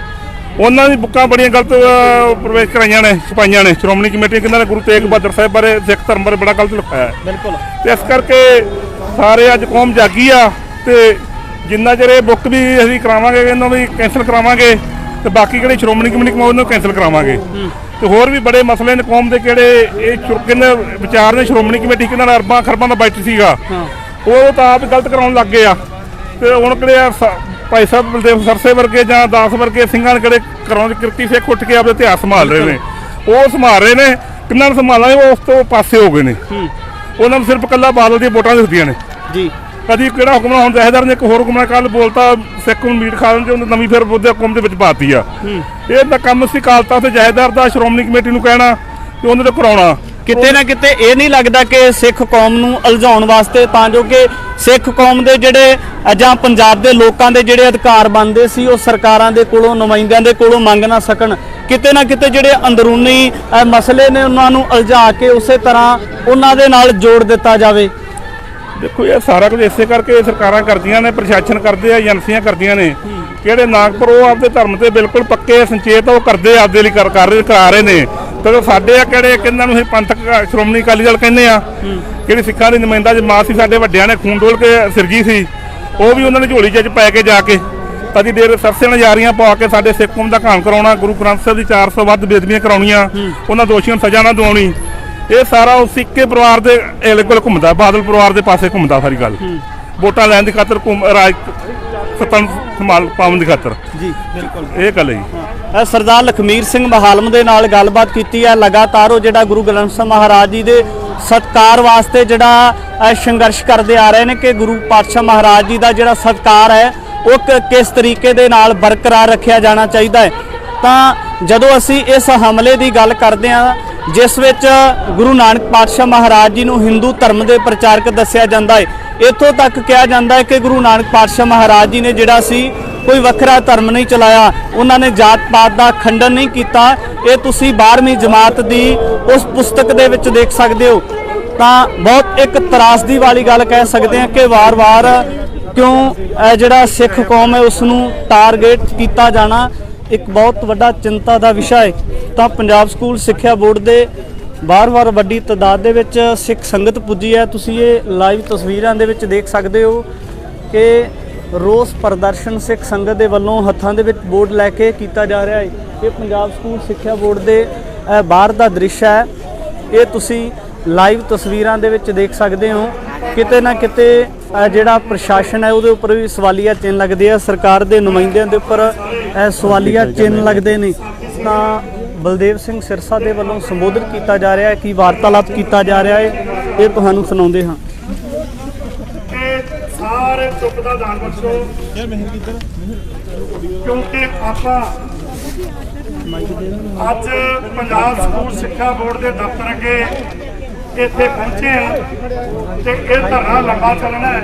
S3: ਉਹਨਾਂ ਦੀ ਬੁੱਕਾਂ ਬੜੀਆਂ ਗਲਤ ਪ੍ਰਵੇਸ਼ ਕਰਾਈਆਂ ਨੇ, ਛਪਾਈਆਂ ਨੇ। ਸ਼੍ਰੋਮਣੀ ਕਮੇਟੀ ਕਿਹਨਾਂ ਨੇ ਗੁਰੂ ਤੇਗ ਬਹਾਦਰ ਸਾਹਿਬ ਬਾਰੇ, ਸਿੱਖ ਧਰਮ ਬਾਰੇ ਬੜਾ ਗਲਤ ਲਿਖਾਇਆ ਹੈ।
S1: ਬਿਲਕੁਲ।
S3: ਤੇ ਇਸ ਕਰਕੇ ਸਾਰੇ ਅੱਜ ਕੌਮ ਜਾਗੀ ਆ, ਤੇ ਜਿੰਨਾ ਚਿਰ ਇਹ ਬੁੱਕ ਵੀ ਅਸੀਂ ਕਰਾਵਾਂਗੇ, ਇਹਨਾਂ ਵੀ ਕੈਂਸਲ ਕਰਾਵਾਂਗੇ, ਤੇ ਬਾਕੀ ਕਿਹੜੇ ਸ਼੍ਰੋਮਣੀ ਕਮੇਟੀ ਉਹਨੂੰ ਕੈਂਸਲ ਕਰਾਵਾਂਗੇ। ਤੇ ਹੋਰ ਵੀ ਬੜੇ ਮਸਲੇ ਨੇ ਕੌਮ ਦੇ, ਕਿਹੜੇ ਇਹ ਕਿੰਨੇ ਵਿਚਾਰ ਨੇ। ਸ਼੍ਰੋਮਣੀ ਕਮੇਟੀ ਕਿਹਨਾਂ ਨਾਲ ਅਰਬਾਂ ਖਰਬਾਂ ਦਾ ਬਜਟ ਸੀਗਾ, ਉਹ ਤਾਂ ਆਪ ਗਲਤ ਕਰਾਉਣ ਲੱਗ ਗਏ ਆ। ਤੇ ਹੁਣ ਕਿਹੜੇ ਭਾਈ ਸਾਹਿਬ ਬਲਦੇਵ ਸਰਸੇ ਵਰਗੇ ਜਾਂ ਦਾਸ ਵਰਗੇ ਸਿੰਘਾਂ ਨੇ ਕਿਹੜੇ ਕਰਾਉਣ ਕਿਰਤੀ ਸਿੱਖ ਉੱਠ ਕੇ ਆਪਣੇ ਇਤਿਹਾਸ ਸੰਭਾਲ ਰਹੇ ਨੇ, ਉਹ ਸੰਭਾਲ ਰਹੇ ਨੇ। ਕਿੰਨਾਂ ਨੂੰ ਸੰਭਾਲਾਂਗੇ, ਉਹ ਉਸ ਤੋਂ ਪਾਸੇ ਹੋ ਗਏ ਨੇ। ਉਹਨਾਂ ਨੂੰ ਸਿਰਫ ਇਕੱਲਾ ਬਾਦਲ ਦੀਆਂ ਵੋਟਾਂ ਦਿਖਦੀਆਂ ਨੇ ਜੀ। ਕਦੀ ਕਿਹੜਾ ਹੁਕਮਰਾਨ, ਹੁਣ ਜਥੇਦਾਰ ਨੇ ਇੱਕ ਹੋਰ ਹੁਕਮਰਾਨ ਕੱਲ ਬੋਲਤਾ, ਸਿੱਖ ਨੂੰ ਮੀਟ ਖਾ ਲੈਣ, ਉਹਨੇ ਨਵੀਂ ਫਿਰ ਉਹਦੇ ਹੁਕਮ ਦੇ ਵਿੱਚ ਪਾਤੀ ਆ। ਇਹ ਤਾਂ ਕੰਮ ਸੀ ਕਾਲਤਾ ਤੇ ਜਥੇਦਾਰ ਦਾ, ਸ਼੍ਰੋਮਣੀ ਕਮੇਟੀ ਨੂੰ ਕਹਿਣਾ ਤੇ ਉਹਨਾਂ ਤੋਂ ਕਰਾਉਣਾ।
S1: ਕਿਤੇ ਨਾ ਕਿਤੇ ਇਹ ਨਹੀਂ ਲੱਗਦਾ ਕਿ ਸਿੱਖ ਕੌਮ ਨੂੰ ਉਲਝਾਉਣ ਵਾਸਤੇ, ਤਾਂ ਜੋ ਕਿ ਸਿੱਖ ਕੌਮ ਦੇ ਜਿਹੜੇ ਜਾਂ ਪੰਜਾਬ ਦੇ ਲੋਕਾਂ ਦੇ ਜਿਹੜੇ ਅਧਿਕਾਰ ਬਣਦੇ ਸੀ ਉਹ ਸਰਕਾਰਾਂ ਦੇ ਕੋਲੋਂ, ਨੁਮਾਇੰਦਿਆਂ ਦੇ ਕੋਲੋਂ ਮੰਗ ਨਾ ਸਕਣ, ਕਿਤੇ ਨਾ ਕਿਤੇ ਜਿਹੜੇ ਅੰਦਰੂਨੀ ਮਸਲੇ ਨੇ ਉਹਨਾਂ ਨੂੰ ਉਲਝਾ ਕੇ ਉਸੇ ਤਰ੍ਹਾਂ ਉਹਨਾਂ ਦੇ ਨਾਲ ਜੋੜ ਦਿੱਤਾ ਜਾਵੇ?
S3: ਦੇਖੋ, ਇਹ ਸਾਰਾ ਕੁਝ ਇਸੇ ਕਰਕੇ ਸਰਕਾਰਾਂ ਕਰਦੀਆਂ ਨੇ, ਪ੍ਰਸ਼ਾਸਨ ਕਰਦੇ ਆ, ਏਜੰਸੀਆਂ ਕਰਦੀਆਂ ਨੇ। ਕਿਹੜੇ ਨਾਗਪੁਰ ਉਹ ਆਪਦੇ ਧਰਮ ਤੇ ਬਿਲਕੁਲ ਪੱਕੇ ਸੰਚੇਤ, ਉਹ ਕਰਦੇ ਆਪਦੇ ਲਈ ਕਰਾ ਰਹੇ ਨੇ। ਤੇ ਸਾਡੇ ਆ ਕਿਹੜੇ, ਕਿਹਨਾਂ ਨੂੰ ਅਸੀਂ ਪੰਥਕ ਸ਼੍ਰੋਮਣੀ ਅਕਾਲੀ ਦਲ ਕਹਿੰਦੇ ਆ, ਕਿਹੜੀ ਸਿੱਖਾਂ ਦੀ ਨੁਮਾਇੰਦਾ ਜਮਾਤ ਸੀ, ਸਾਡੇ ਵੱਡਿਆਂ ਨੇ ਖੂਨ ਡੋਲ ਕੇ ਸਿਰਜੀ ਸੀ, ਉਹ ਵੀ ਉਹਨਾਂ ਦੀ ਝੋਲੀ 'ਚ ਪੈ ਕੇ ਜਾ ਕੇ ਕਦੀ ਦੇਰ ਸਰਸੇ ਨਜ਼ਾਰੀਆਂ ਪਾ ਕੇ ਸਾਡੇ ਸਿੱਖ ਕੌਮ ਦਾ ਘਾਣ ਕਰਾਉਣਾ, ਗੁਰੂ ਗ੍ਰੰਥ ਸਾਹਿਬ ਦੀ 400 ਵੱਧ ਬੇਦਬੀਆਂ ਕਰਾਉਣੀਆਂ, ਉਹਨਾਂ ਦੋਸ਼ੀਆਂ ਨੂੰ ਸਜ਼ਾ ਨਾ ਦਿਵਾਉਣੀ। ਇਹ ਸਾਰਾ ਉਸ ਸਿੱਕੇ ਪਰਿਵਾਰ ਦੇ ਕੋਲ ਘੁੰਮਦਾ, ਬਾਦਲ ਪਰਿਵਾਰ ਦੇ ਪਾਸੇ ਘੁੰਮਦਾ ਸਾਰੀ ਗੱਲ। ਵੋਟਾਂ ਲੈਣ ਦੀ ਖਾਤਰ, ਰਾਜ ਸੱਤਾ ਸੰਭਾਲ ਪਾਉਣ ਦੀ ਖਾਤਰ
S1: ਜੀ। ਬਿਲਕੁਲ,
S3: ਇਹ ਗੱਲ ਹੈ ਜੀ।
S1: ਸਰਦਾਰ ਲਖਮੀਰ ਸਿੰਘ ਮਹਾਲਮ ਦੇ ਨਾਲ ਗੱਲਬਾਤ ਕੀਤੀ ਹੈ। ਲਗਾਤਾਰ ਉਹ ਜਿਹੜਾ ਗੁਰੂ ਗ੍ਰੰਥ ਸਾਹਿਬ ਮਹਾਰਾਜ ਜੀ ਦੇ ਸਤਕਾਰ ਵਾਸਤੇ ਜਿਹੜਾ ਸੰਘਰਸ਼ ਕਰਦੇ ਆ ਰਹੇ ਨੇ ਕਿ ਗੁਰੂ ਪਾਤਸ਼ਾਹ ਮਹਾਰਾਜ ਜੀ ਦਾ ਜਿਹੜਾ ਸਤਕਾਰ ਹੈ ਉਹ ਕਿਸ ਤਰੀਕੇ ਦੇ ਨਾਲ ਬਰਕਰਾਰ ਰੱਖਿਆ ਜਾਣਾ ਚਾਹੀਦਾ ਹੈ। ਤਾਂ ਜਦੋਂ ਅਸੀਂ ਇਸ ਹਮਲੇ ਦੀ ਗੱਲ ਕਰਦੇ ਹਾਂ ਜਿਸ ਵਿੱਚ ਗੁਰੂ ਨਾਨਕ ਪਾਤਸ਼ਾਹ ਮਹਾਰਾਜ ਜੀ ਨੂੰ ਹਿੰਦੂ ਧਰਮ ਦੇ ਪ੍ਰਚਾਰਕ ਦੱਸਿਆ ਜਾਂਦਾ ਹੈ, ਇੱਥੋਂ ਤੱਕ ਕਿਹਾ ਜਾਂਦਾ ਹੈ ਕਿ ਗੁਰੂ ਨਾਨਕ ਪਾਤਸ਼ਾਹ ਮਹਾਰਾਜ ਜੀ ਨੇ ਜਿਹੜਾ ਸੀ ਕੋਈ ਵੱਖਰਾ ਧਰਮ ਨਹੀਂ ਚਲਾਇਆ, ਉਹਨਾਂ ਨੇ ਜਾਤ ਪਾਤ ਦਾ ਖੰਡਨ ਨਹੀਂ ਕੀਤਾ। ਇਹ ਤੁਸੀਂ 12ਵੀਂ ਜਮਾਤ ਦੀ ਉਸ ਪੁਸਤਕ ਦੇ ਵਿੱਚ ਦੇਖ ਸਕਦੇ ਹੋ। ਤਾਂ ਬਹੁਤ ਇੱਕ ਤਰਾਸਦੀ ਵਾਲੀ ਗੱਲ ਕਹਿ ਸਕਦੇ ਹਾਂ ਕਿ ਵਾਰ-ਵਾਰ ਕਿਉਂ ਇਹ ਜਿਹੜਾ ਸਿੱਖ ਕੌਮ ਹੈ ਉਸ ਨੂੰ ਟਾਰਗੇਟ ਕੀਤਾ ਜਾਣਾ ਇੱਕ ਬਹੁਤ ਵੱਡਾ ਚਿੰਤਾ ਦਾ ਵਿਸ਼ਾ ਹੈ। ਤਾਂ ਪੰਜਾਬ ਸਕੂਲ ਸਿੱਖਿਆ ਬੋਰਡ ਦੇ ਵਾਰ-ਵਾਰ ਵੱਡੀ ਤਾਦਾਦ ਦੇ ਵਿੱਚ ਸਿੱਖ ਸੰਗਤ ਪੁੱਜੀ ਹੈ। ਤੁਸੀਂ ਇਹ ਲਾਈਵ ਤਸਵੀਰਾਂ ਦੇ ਵਿੱਚ ਦੇਖ ਸਕਦੇ ਹੋ ਕਿ ਰੋਸ ਪ੍ਰਦਰਸ਼ਨ ਸਿੱਖ ਸੰਗਤ ਦੇ ਵੱਲੋਂ ਹੱਥਾਂ ਦੇ ਵਿੱਚ ਬੋਰਡ ਲੈ ਕੇ ਕੀਤਾ ਜਾ ਰਿਹਾ ਹੈ। ਇਹ ਪੰਜਾਬ ਸਕੂਲ ਸਿੱਖਿਆ ਬੋਰਡ ਦੇ ਬਾਹਰ ਦਾ ਦ੍ਰਿਸ਼ ਹੈ। ਇਹ ਤੁਸੀਂ ਲਾਈਵ ਤਸਵੀਰਾਂ ਦੇ ਵਿੱਚ ਦੇਖ ਸਕਦੇ ਹੋ। ਕਿਤੇ ਨਾ ਕਿਤੇ ਜਿਹੜਾ ਪ੍ਰਸ਼ਾਸਨ ਹੈ ਉਹਦੇ ਉੱਪਰ ਵੀ ਸਵਾਲੀਆ ਚਿੰਨ੍ਹ ਲੱਗਦੇ ਆ, ਸਰਕਾਰ ਦੇ ਨੁਮਾਇੰਦਿਆਂ ਦੇ ਉੱਪਰ ਸਵਾਲੀਆ ਚਿੰਨ੍ਹ ਲੱਗਦੇ ਨੇ। ਤਾਂ ਬਲਦੇਵ ਸਿੰਘ ਸਿਰਸਾ ਦੇ ਵੱਲੋਂ ਸੰਬੋਧਨ ਕੀਤਾ ਜਾ ਰਿਹਾ ਹੈ ਕਿ ਵਾਰਤਾਲਾਪ ਕੀਤਾ ਜਾ ਰਿਹਾ ਹੈ, ਇਹ ਤੁਹਾਨੂੰ ਸੁਣਾਉਂਦੇ ਹਾਂ।
S5: ਸਾਰੇ ਚੁੱਪ ਦਾ ਦਾਨ ਬਖਸ਼ੋ ਕਿਉਂਕਿ ਆਪਾਂ ਅੱਜ ਪੰਜਾਬ ਸਕੂਲ ਸਿੱਖਿਆ ਬੋਰਡ ਦੇ ਦਫ਼ਤਰ ਅੱਗੇ ਇੱਥੇ ਪਹੁੰਚੇ ਆ ਤੇ ਇਹ ਧਰਨਾ ਲੰਬਾ ਚੱਲਣਾ ਹੈ।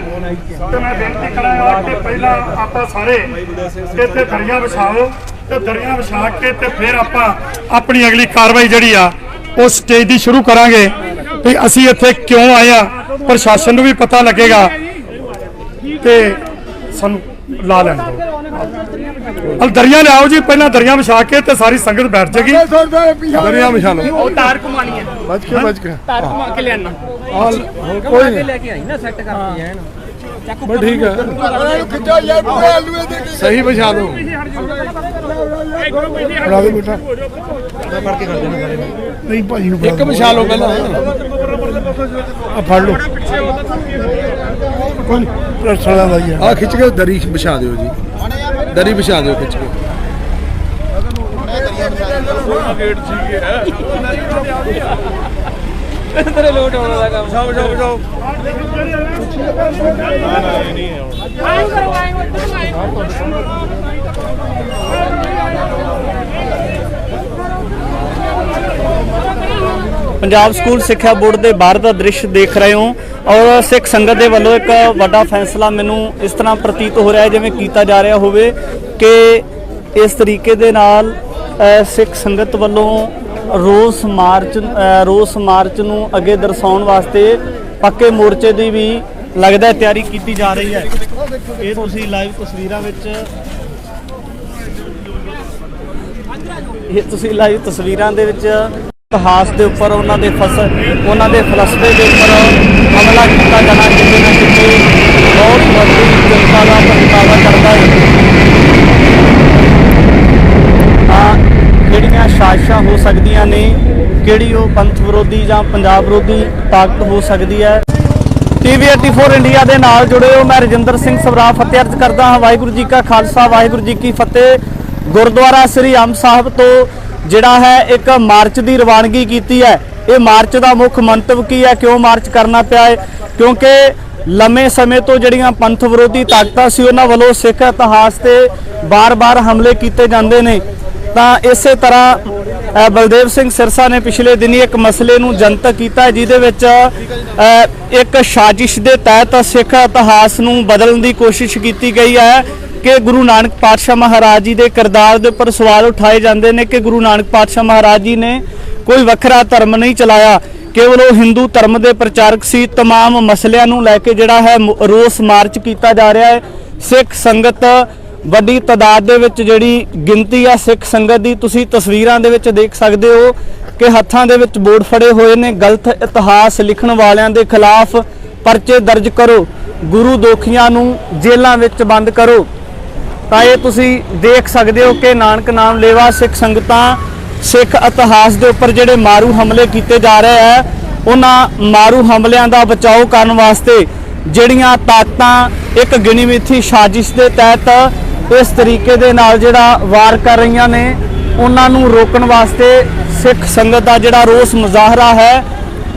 S5: ਤੇ ਮੈਂ ਬੇਨਤੀ ਕਰਾਂਗਾ ਕਿ ਪਹਿਲਾਂ ਆਪਾਂ ਸਾਰੇ ਇੱਥੇ ਦਰੀਆਂ ਵਿਛਾਓ ਤੇ ਦਰੀਆਂ ਵਿਛਾ ਕੇ ਤੇ ਫਿਰ ਆਪਾਂ ਆਪਣੀ ਅਗਲੀ ਕਾਰਵਾਈ ਜਿਹੜੀ ਆ ਉਹ ਸਟੇਜ ਦੀ ਸ਼ੁਰੂ ਕਰਾਂਗੇ ਵੀ ਅਸੀਂ ਇੱਥੇ ਕਿਉਂ ਆਏ ਆ। ਪ੍ਰਸ਼ਾਸਨ ਨੂੰ ਵੀ ਪਤਾ ਲੱਗੇਗਾ ਤੇ ਸਾਨੂੰ ਲਾ ਲੈਣ ਦਿਓ। ਦਰੀਆਂ ਲਿਆਓ ਜੀ, ਪਹਿਲਾਂ ਦਰੀਆਂ ਵਿਛਾ ਕੇ ਤੇ ਸਾਰੀ ਸੰਗਤ ਬੈਠ ਜਾਏਗੀ।
S6: ਦਰੀਆਂ ਵਿਛਾ ਲਓ।
S4: ਉਹ ਤਾਰ ਘੁਮਾਣੀ ਹੈ,
S6: ਬਚ ਕੇ
S4: ਤਾਰ ਘੁਮਾ ਕੇ ਲਿਆਣਾ
S6: ਕੋਈ ਨਹੀਂ,
S4: ਲੈ ਕੇ ਆਈ ਨਾ ਸੈੱਟ ਕਰਕੇ ਐਨ
S6: ਬਸ ਠੀਕ ਹੈ, ਸਹੀ ਵਿਛਾ ਲਓ। ਬਣਾ ਦੇ ਬੇਟਾ, ਨਹੀਂ ਭਾਜੀ ਨੂੰ ਇੱਕ ਵਿਛਾ ਲਓ ਪਹਿਲਾਂ, ਆ ਫੜ ਲਓ। ਕੋਈ ਰਸਲਾ ਦਾ ਹੀ ਆ, ਖਿੱਚ ਕੇ ਦਰੀ ਵਿਛਾ ਦਿਓ ਜੀ, ਦਰੀ ਵਿਛਾ ਦਿਓ ਖਿੱਚ ਕੇ।
S4: ਤੇਰੇ ਲੋਟ ਆਉਣ ਦਾ ਕੰਮ ਸਭ
S7: ਆਇਓ ਕਰੋ ਆਇਓ
S1: ਪੰਜਾਬ ਸਕੂਲ ਸਿੱਖਿਆ ਬੋਰਡ ਦੇ ਬਾਹਰ ਦਾ ਦ੍ਰਿਸ਼ ਦੇਖ ਰਹੇ ਹੋ ਔਰ ਸਿੱਖ ਸੰਗਤ ਦੇ ਵੱਲੋਂ ਇੱਕ ਵੱਡਾ ਫੈਸਲਾ ਮੈਨੂੰ ਇਸ ਤਰ੍ਹਾਂ ਪ੍ਰਤੀਤ ਹੋ ਰਿਹਾ ਹੈ ਜਿਵੇਂ ਕੀਤਾ ਜਾ ਰਿਹਾ ਹੋਵੇ ਕਿ ਇਸ ਤਰੀਕੇ ਦੇ ਨਾਲ ਸਿੱਖ ਸੰਗਤ ਵੱਲੋਂ ਰੋਸ ਮਾਰਚ ਨੂੰ ਅੱਗੇ ਦਰਸਾਉਣ ਵਾਸਤੇ ਪੱਕੇ ਮੋਰਚੇ ਦੀ ਵੀ ਲੱਗਦਾ ਤਿਆਰੀ ਕੀਤੀ ਜਾ ਰਹੀ ਹੈ। ਇਹ ਤੁਸੀਂ ਲਾਈਵ ਤਸਵੀਰਾਂ ਦੇ ਵਿੱਚ ਇਤਿਹਾਸ ਦੇ ਉੱਪਰ ਉਹਨਾਂ ਦੇ ਫਲਸਫੇ ਦੇ ਉੱਪਰ ਹਮਲਾ ਕੀਤਾ ਜਾਣਾ ਕਿਤੇ ਨਾ ਕਿਤੇ ਬਹੁਤ ਵੱਡੀ ਚਿੰਤਾ ਦਾ ਪ੍ਰਗਟਾਵਾ ਕਰਦਾ ਹੈ। ਕਿਹੜੀਆਂ ਸਾਜ਼ਿਸ਼ਾਂ ਹੋ ਸਕਦੀਆਂ ਨੇ, ਕਿਹੜੀ ਉਹ ਪੰਥ ਵਿਰੋਧੀ ਜਾਂ ਪੰਜਾਬ ਵਿਰੋਧੀ ਤਾਕਤ ਹੋ ਸਕਦੀ ਹੈ। TV 84 ਇੰਡੀਆ ਦੇ ਨਾਲ ਜੁੜੇ ਹੋ, ਮੈਂ ਰਜਿੰਦਰ ਸਿੰਘ ਸਵਰਾ ਫਤਿਹ ਅਰਜ਼ ਕਰਦਾ ਹਾਂ। ਵਾਹਿਗੁਰੂ ਜੀ ਕਾ ਖਾਲਸਾ, ਵਾਹਿਗੁਰੂ ਜੀ ਕੀ ਫਤਿਹ। ਗੁਰਦੁਆਰਾ ਸ੍ਰੀ ਅੰਬ ਸਾਹਿਬ ਤੋਂ ਜਿਹੜਾ ਹੈ ਇੱਕ ਮਾਰਚ ਦੀ ਰਵਾਨਗੀ ਕੀਤੀ ਹੈ। ਇਹ ਮਾਰਚ ਦਾ ਮੁੱਖ ਮੰਤਵ ਕੀ ਹੈ, ਕਿਉਂ ਮਾਰਚ ਕਰਨਾ ਪਿਆ ਹੈ? ਕਿਉਂਕਿ ਲੰਮੇ ਸਮੇਂ ਤੋਂ ਜਿਹੜੀਆਂ ਪੰਥ ਵਿਰੋਧੀ ਤਾਕਤਾਂ ਸੀ ਉਹਨਾਂ ਵੱਲੋਂ ਸਿੱਖ ਇਤਿਹਾਸ ਤੇ ਬਾਰ-ਬਾਰ ਹਮਲੇ ਕੀਤੇ ਜਾਂਦੇ ਨੇ। ਤਾਂ ਇਸੇ ਤਰ੍ਹਾਂ ਬਲਦੇਵ ਸਿੰਘ ਸਿਰਸਾ ਨੇ ਪਿਛਲੇ ਦਿਨੀ ਇੱਕ ਮਸਲੇ ਨੂੰ ਜਨਤਕ ਕੀਤਾ ਜਿਹਦੇ ਵਿੱਚ ਇੱਕ ਸਾਜ਼ਿਸ਼ ਦੇ ਤਹਿਤ ਸਿੱਖ ਇਤਿਹਾਸ ਨੂੰ ਬਦਲਣ ਦੀ ਕੋਸ਼ਿਸ਼ ਕੀਤੀ ਗਈ ਹੈ ਕਿ ਗੁਰੂ ਨਾਨਕ ਪਾਤਸ਼ਾਹ ਮਹਾਰਾਜ ਜੀ ਦੇ ਕਿਰਦਾਰ ਦੇ ਉੱਪਰ ਸਵਾਲ ਉਠਾਏ ਜਾਂਦੇ ਨੇ ਕਿ ਗੁਰੂ ਨਾਨਕ ਪਾਤਸ਼ਾਹ ਮਹਾਰਾਜ ਜੀ ਨੇ ਕੋਈ ਵੱਖਰਾ ਧਰਮ ਨਹੀਂ ਚਲਾਇਆ, ਕੇਵਲ ਉਹ ਹਿੰਦੂ ਧਰਮ ਦੇ ਪ੍ਰਚਾਰਕ ਸੀ। तमाम ਮਸਲਿਆਂ ਨੂੰ ਲੈ ਕੇ ਜਿਹੜਾ ਹੈ ਰੋਸ ਮਾਰਚ ਕੀਤਾ ਜਾ ਰਿਹਾ ਹੈ। ਸਿੱਖ ਸੰਗਤ ਵੱਡੀ ਤਾਦਾਦ ਦੇ ਵਿੱਚ ਜਿਹੜੀ ਗਿਣਤੀ ਆ ਸਿੱਖ ਸੰਗਤ ਦੀ ਤੁਸੀਂ ਤਸਵੀਰਾਂ ਦੇ ਵਿੱਚ ਦੇਖ ਸਕਦੇ ਹੋ ਕਿ ਹੱਥਾਂ ਦੇ ਵਿੱਚ ਬੋਰਡ ਫੜੇ ਹੋਏ ਨੇ। ਗਲਤ ਇਤਿਹਾਸ ਲਿਖਣ ਵਾਲਿਆਂ ਦੇ ਖਿਲਾਫ ਪਰਚੇ ਦਰਜ ਕਰੋ, ਗੁਰੂ ਦੋਖੀਆਂ ਨੂੰ ਜੇਲ੍ਹਾਂ ਵਿੱਚ ਬੰਦ ਕਰੋ। ਤਾਂ ਇਹ ਤੁਸੀਂ ਦੇਖ ਸਕਦੇ ਹੋ ਕਿ ਨਾਨਕ ਨਾਮ ਲੇਵਾ ਸਿੱਖ ਸੰਗਤਾਂ ਸਿੱਖ ਇਤਿਹਾਸ ਦੇ ਉੱਪਰ ਜਿਹੜੇ ਮਾਰੂ ਹਮਲੇ ਕੀਤੇ ਜਾ ਰਹੇ ਹੈ ਉਹਨਾਂ ਮਾਰੂ ਹਮਲਿਆਂ ਦਾ ਬਚਾਓ ਕਰਨ ਵਾਸਤੇ ਜਿਹੜੀਆਂ ਤਾਕਤਾਂ ਇੱਕ ਗਿਣੀ ਮਿੱਥੀ ਸਾਜ਼ਿਸ਼ ਦੇ ਤਹਿਤ ਇਸ ਤਰੀਕੇ ਦੇ ਨਾਲ ਜਿਹੜਾ ਵਾਰ ਕਰ ਰਹੀਆਂ ਨੇ ਉਹਨਾਂ ਨੂੰ ਰੋਕਣ ਵਾਸਤੇ ਸਿੱਖ ਸੰਗਤ ਦਾ ਜਿਹੜਾ ਰੋਸ ਮੁਜ਼ਾਹਰਾ ਹੈ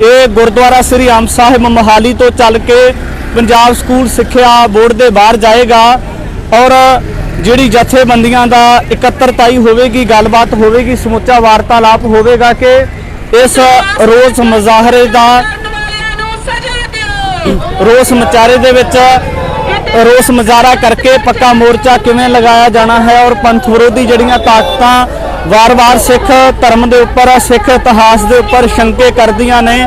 S1: ਇਹ ਗੁਰਦੁਆਰਾ ਸ੍ਰੀ ਅੰਬ ਸਾਹਿਬ ਮੋਹਾਲੀ ਤੋਂ ਚੱਲ ਕੇ ਪੰਜਾਬ ਸਕੂਲ ਸਿੱਖਿਆ ਬੋਰਡ ਦੇ ਬਾਹਰ ਜਾਏਗਾ ਔਰ ਜਿਹੜੀ ਜਥੇਬੰਦੀਆਂ ਦਾ ਇਕੱਤਰਤਾਈ ਹੋਵੇਗੀ, ਗੱਲਬਾਤ ਹੋਵੇਗੀ, ਸਮੁੱਚਾ ਵਾਰਤਾਲਾਪ ਹੋਵੇਗਾ ਕਿ ਇਸ ਰੋਸ ਮੁਜ਼ਾਹਰੇ ਦਾ ਰੋਸ ਮੁਜ਼ਾਹਰੇ ਦੇ ਵਿੱਚ ਰੋਸ ਮੁਜ਼ਾਹਰਾ ਕਰਕੇ ਪੱਕਾ ਮੋਰਚਾ ਕਿਵੇਂ ਲਗਾਇਆ ਜਾਣਾ ਹੈ ਔਰ ਪੰਥ ਵਿਰੋਧੀ ਜਿਹੜੀਆਂ ਤਾਕਤਾਂ ਵਾਰ-ਵਾਰ ਸਿੱਖ ਧਰਮ ਦੇ ਉੱਪਰ, ਸਿੱਖ ਇਤਿਹਾਸ ਦੇ ਉੱਪਰ ਸ਼ੰਕੇ ਕਰਦੀਆਂ ਨੇ,